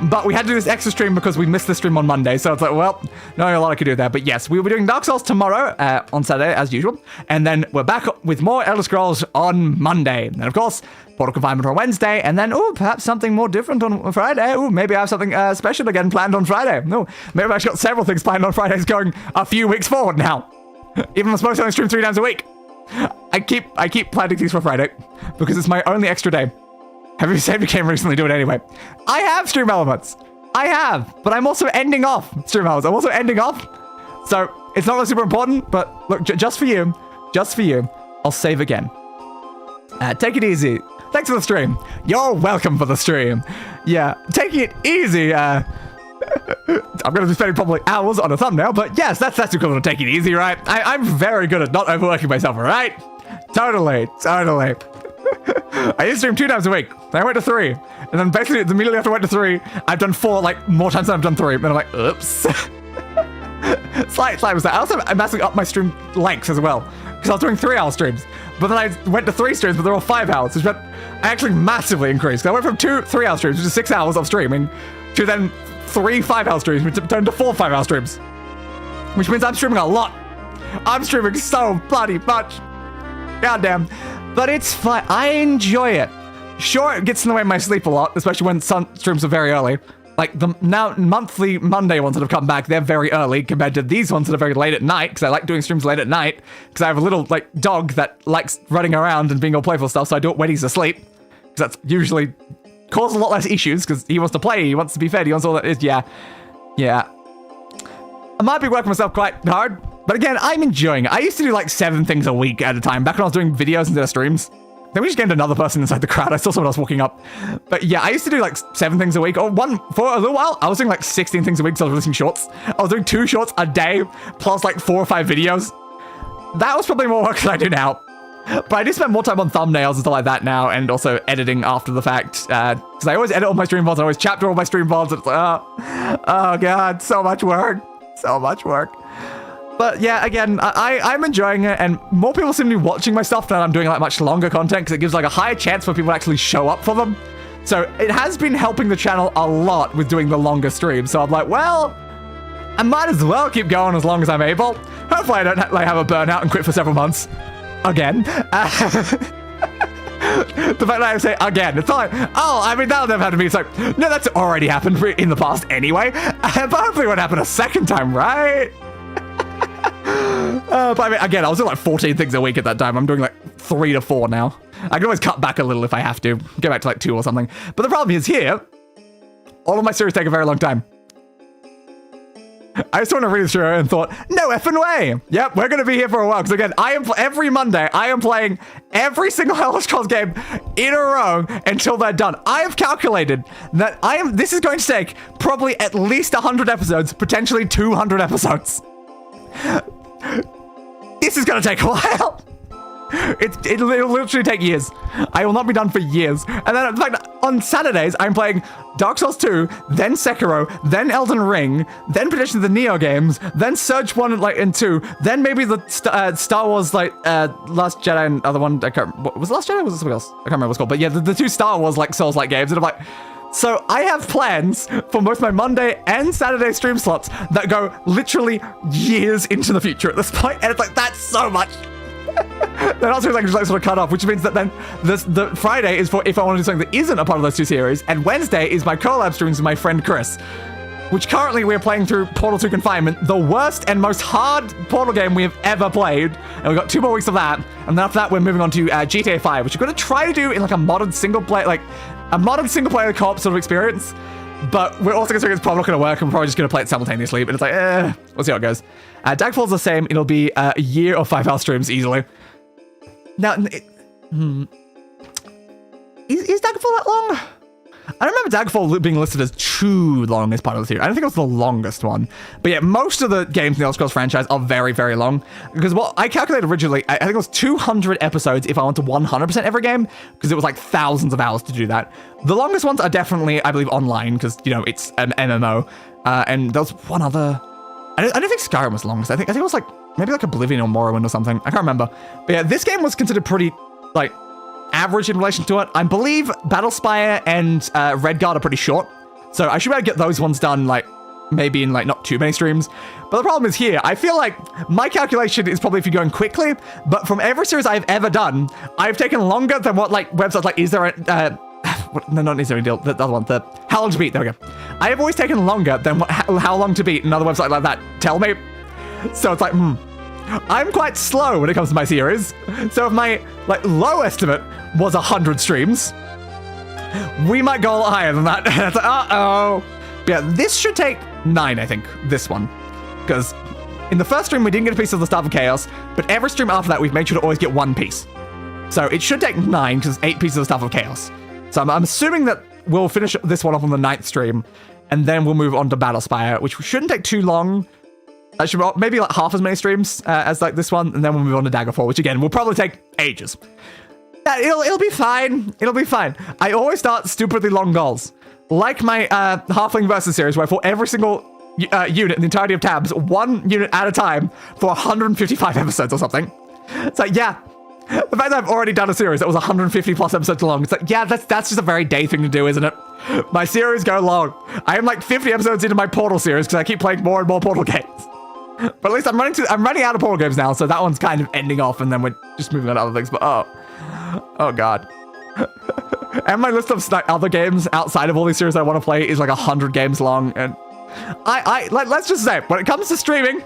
but we had to do this extra stream because we missed the stream on Monday. So it's like, well, not a lot I could do there. But yes, we will be doing Dark Souls tomorrow on Saturday, as usual. And then we're back with more Elder Scrolls on Monday. And of course, Portal Confinement on Wednesday. And then, perhaps something more different on Friday. Maybe I have something special again planned on Friday. No, maybe I've actually got several things planned on Fridays going a few weeks forward now. Even though I'm supposed to only stream 3 times a week. I keep planning things for Friday because it's my only extra day. Have you saved a game recently? Do it anyway. I have stream elements. I have, but I'm also ending off stream elements. I'm also ending off. So it's not really super important, but look, just for you, I'll save again. Take it easy. Thanks for the stream. You're welcome for the stream. Yeah, taking it easy. I'm going to be spending probably hours on a thumbnail, but yes, that's equivalent to taking it easy, right? I'm very good at not overworking myself, all right? Totally. I used to stream 2 times a week. Then I went to 3. And then basically, immediately after I went to 3, I've done 4, like, more times than I've done 3. And I'm like, oops. Slight mistake. I also massively upped my stream lengths as well. Because I was doing 3-hour streams. But then I went to 3 streams, but they're all 5 hours. Which meant I actually massively increased. I went from 2 3-hour streams, which is 6 hours of streaming, to then 3 5-hour streams, which turned to 4 5-hour streams. Which means I'm streaming a lot. I'm streaming so bloody much. Goddamn. But it's fine. I enjoy it. Sure, it gets in the way of my sleep a lot, especially when some streams are very early. Like the now monthly Monday ones that have come back, they're very early compared to these ones that are very late at night, because I like doing streams late at night, because I have a little like dog that likes running around and being all playful stuff, so I do it when he's asleep, because that's usually causes a lot less issues, because he wants to play, he wants to be fed, he wants all that. Yeah. I might be working myself quite hard, but again, I'm enjoying it. I used to do like 7 things a week at a time, back when I was doing videos instead of streams. Then we just gained another person inside the crowd. I saw someone else walking up. But yeah, I used to do like 7 things a week. Or for a little while, I was doing like 16 things a week, so I was releasing shorts. I was doing 2 shorts a day, plus like 4 or 5 videos. That was probably more work than I do now. But I do spend more time on thumbnails and stuff like that now, and also editing after the fact. Because I always edit all my stream VODs, I always chapter all my stream VODs. It's like, oh god, so much work. So much work. But yeah, again, I'm enjoying it, and more people seem to be watching my stuff than I'm doing like much longer content, because it gives like a higher chance for people to actually show up for them. So it has been helping the channel a lot with doing the longer streams. So I'm like, well, I might as well keep going as long as I'm able. Hopefully I don't like have a burnout and quit for several months. Again. The fact that I say again, it's not like, oh, I mean, that'll never happen to me. It's like, no, that's already happened in the past anyway. But hopefully it won't happen a second time, right? But I mean, again, I was doing like 14 things a week at that time. I'm doing like 3 to 4 now. I can always cut back a little if I have to. Go back to like 2 or something. But the problem is here, all of my series take a very long time. I just want to read through it and thought, no effing way. Yep, we're going to be here for a while. Because again, every Monday, I am playing every single Elder Scrolls game in a row until they're done. I have calculated that this is going to take probably at least 100 episodes, potentially 200 episodes. This is going to take a while. It'll literally take years. I will not be done for years. And then, in fact, on Saturdays, I'm playing Dark Souls 2, then Sekiro, then Elden Ring, then potentially the Neo games, then Surge 1 and 2, then maybe the Star Wars, Last Jedi and other one. Was it Last Jedi or was it something else? I can't remember what it's called. But yeah, the 2 Star Wars, Souls-like games. And I'm like, so I have plans for both my Monday and Saturday stream slots that go literally years into the future at this point. And it's like, that's so much. Then also like sort of cut off, which means that then the Friday is for if I want to do something that isn't a part of those 2 series, and Wednesday is my collab streams with my friend Khuras, which currently we're playing through Portal 2 Confinement, the worst and most hard Portal game we have ever played, and we've got 2 more weeks of that, and then after that we're moving on to GTA 5, which we're going to try to do in like a modern single player, co-op sort of experience. But we're also considering it's probably not going to work, and we're probably just going to play it simultaneously. But it's like, we'll see how it goes. Daggerfall's the same. It'll be a year of 5-hour streams easily. Now, is Daggerfall that long? I don't remember Daggerfall being listed as too long as part of the series. I don't think it was the longest one. But yeah, most of the games in the Elder Scrolls franchise are very, very long. Because what I calculated originally, I think it was 200 episodes if I went to 100% every game, because it was like thousands of hours to do that. The longest ones are definitely, I believe, online, because, you know, it's an MMO. And there was one other... I don't think Skyrim was longest. I think it was like, maybe like Oblivion or Morrowind or something. I can't remember. But yeah, this game was considered pretty, like, average in relation to it. I believe Battlespire and Redguard are pretty short. So I should be able to get those ones done, like, maybe in, like, not too many streams. But the problem is here, I feel like my calculation is probably if you're going quickly, but from every series I've ever done, I've taken longer than what, like, websites like, is there a, no, not Is There a Deal, the other one, the How Long to Beat, there we go. I have always taken longer than what How Long to Beat another website like that tell me. So it's like, I'm quite slow when it comes to my series. So if my, like, low estimate was 100 streams, we might go a lot higher than that. It's like, uh-oh. But yeah, this should take 9, I think, this one. Because in the first stream, we didn't get a piece of the Staff of Chaos, but every stream after that, we've made sure to always get 1 piece. So it should take 9, because 8 pieces of Staff of Chaos. So I'm assuming that we'll finish this one off on the 9th stream, and then we'll move on to Battlespire, which shouldn't take too long. That should be maybe like half as many streams as like this one, and then we'll move on to Daggerfall, which again will probably take ages. Yeah, it'll be fine. It'll be fine. I always start stupidly long goals, like my Halfling versus series, where for every single unit in the entirety of tabs, 1 unit at a time for 155 episodes or something. It's like, yeah. The fact that I've already done a series that was 150 plus episodes long, it's like, yeah, that's just a very day thing to do, isn't it? My series go long. I am like 50 episodes into my Portal series because I keep playing more and more Portal games. But at least I'm running out of Portal games now, so that one's kind of ending off, and then we're just moving on to other things. But oh god. And my list of like, other games outside of all these series I want to play is like 100 games long, and let's just say, when it comes to streaming,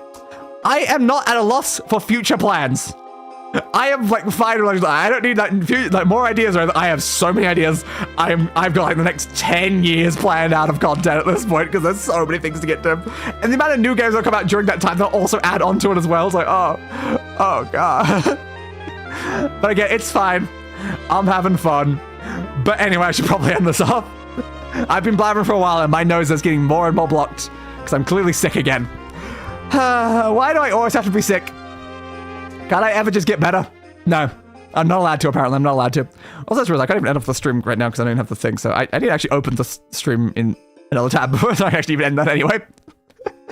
I am not at a loss for future plans. I am like fine. I don't need like more ideas. Or I have so many ideas. I've got like the next 10 years planned out of content at this point because there's so many things to get to, and the amount of new games that come out during that time they'll also add on to it as well. It's like oh god. But again, it's fine. I'm having fun. But anyway, I should probably end this off. I've been blabbering for a while, and my nose is getting more and more blocked because I'm clearly sick again. Why do I always have to be sick? Can't I ever just get better? No. I'm not allowed to, apparently. I'm not allowed to. Also, that's real. I can't even end off the stream right now because I don't have the thing. So I need to actually open the stream in another tab before I actually even end that anyway.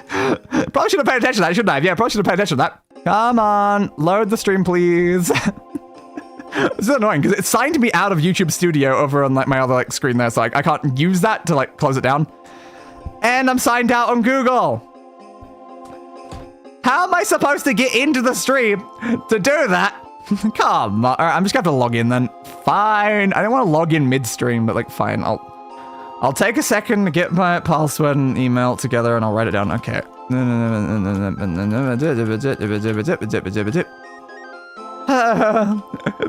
Probably should have paid attention to that, shouldn't I? Yeah, probably should have paid attention to that. Come on. Load the stream, please. This is annoying because it's signed me out of YouTube Studio over on like my other like screen there. So I can't use that to like close it down. And I'm signed out on Google. How am I supposed to get into the stream to do that? Come on. All right, I'm just gonna have to log in then. Fine. I don't want to log in mid-stream, but like, fine. I'll take a second to get my password and email together, and I'll write it down. Okay.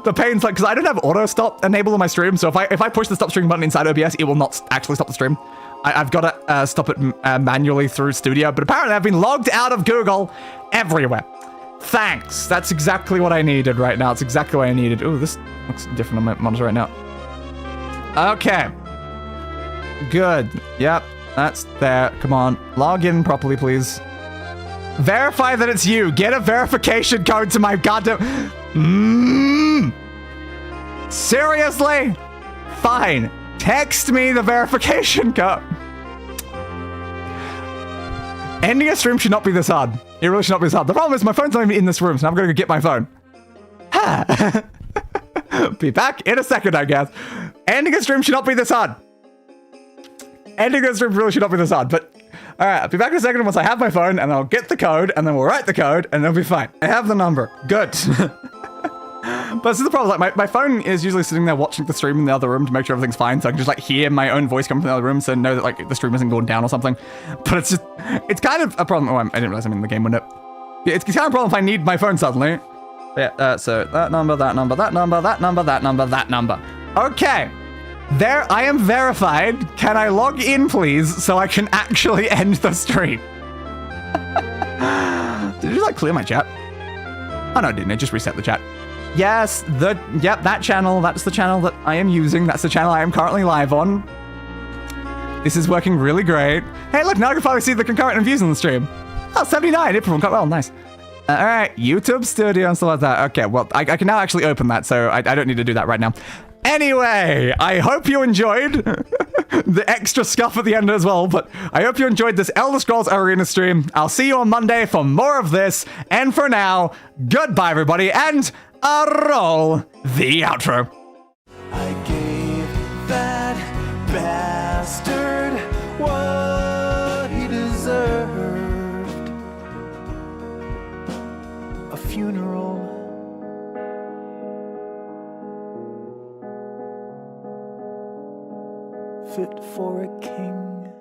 The pain's like, because I don't have auto stop enabled on my stream, so if I push the stop stream button inside OBS, it will not actually stop the stream. I've got to stop it manually through Studio, but apparently I've been logged out of Google everywhere. Thanks. That's exactly what I needed right now. It's exactly what I needed. Ooh, this looks different on my monitor right now. Okay. Good. Yep, that's there. Come on. Log in properly, please. Verify that it's you. Get a verification code to my goddamn... Seriously? Fine. Text me the verification code. Ending a stream should not be this hard. It really should not be this hard. The problem is my phone's not even in this room, so I'm going to go get my phone. Be back in a second, I guess. Ending a stream should not be this hard. Ending a stream really should not be this hard, but... Alright, I'll be back in a second once I have my phone, and I'll get the code, and then we'll write the code, and it'll be fine. I have the number. Good. But this is the problem, like, my phone is usually sitting there watching the stream in the other room to make sure everything's fine, so I can just, like, hear my own voice coming from the other room, so know that, like, the stream isn't going down or something. But it's just, it's kind of a problem. Oh, I didn't realize I'm in the game window. Yeah, it's kind of a problem if I need my phone suddenly. Yeah, so that number, that number, that number, that number, that number, that number. Okay. There, I am verified. Can I log in, please, so I can actually end the stream? Did it just, like, clear my chat? Oh, no, it didn't. It just reset the chat. Yes, yep, that channel. That's the channel that I am using. That's the channel I am currently live on. This is working really great. Hey, look, now I can finally see the concurrent and views on the stream. Oh, 79. It performed quite well. Nice. All right, YouTube Studio and stuff like that. Okay, well, I can now actually open that, so I don't need to do that right now. Anyway, I hope you enjoyed the extra scuff at the end as well, but I hope you enjoyed this Elder Scrolls Arena stream. I'll see you on Monday for more of this, and for now, goodbye everybody, and roll the outro. I gave that bastard what he deserved. A funeral. Fit for a king.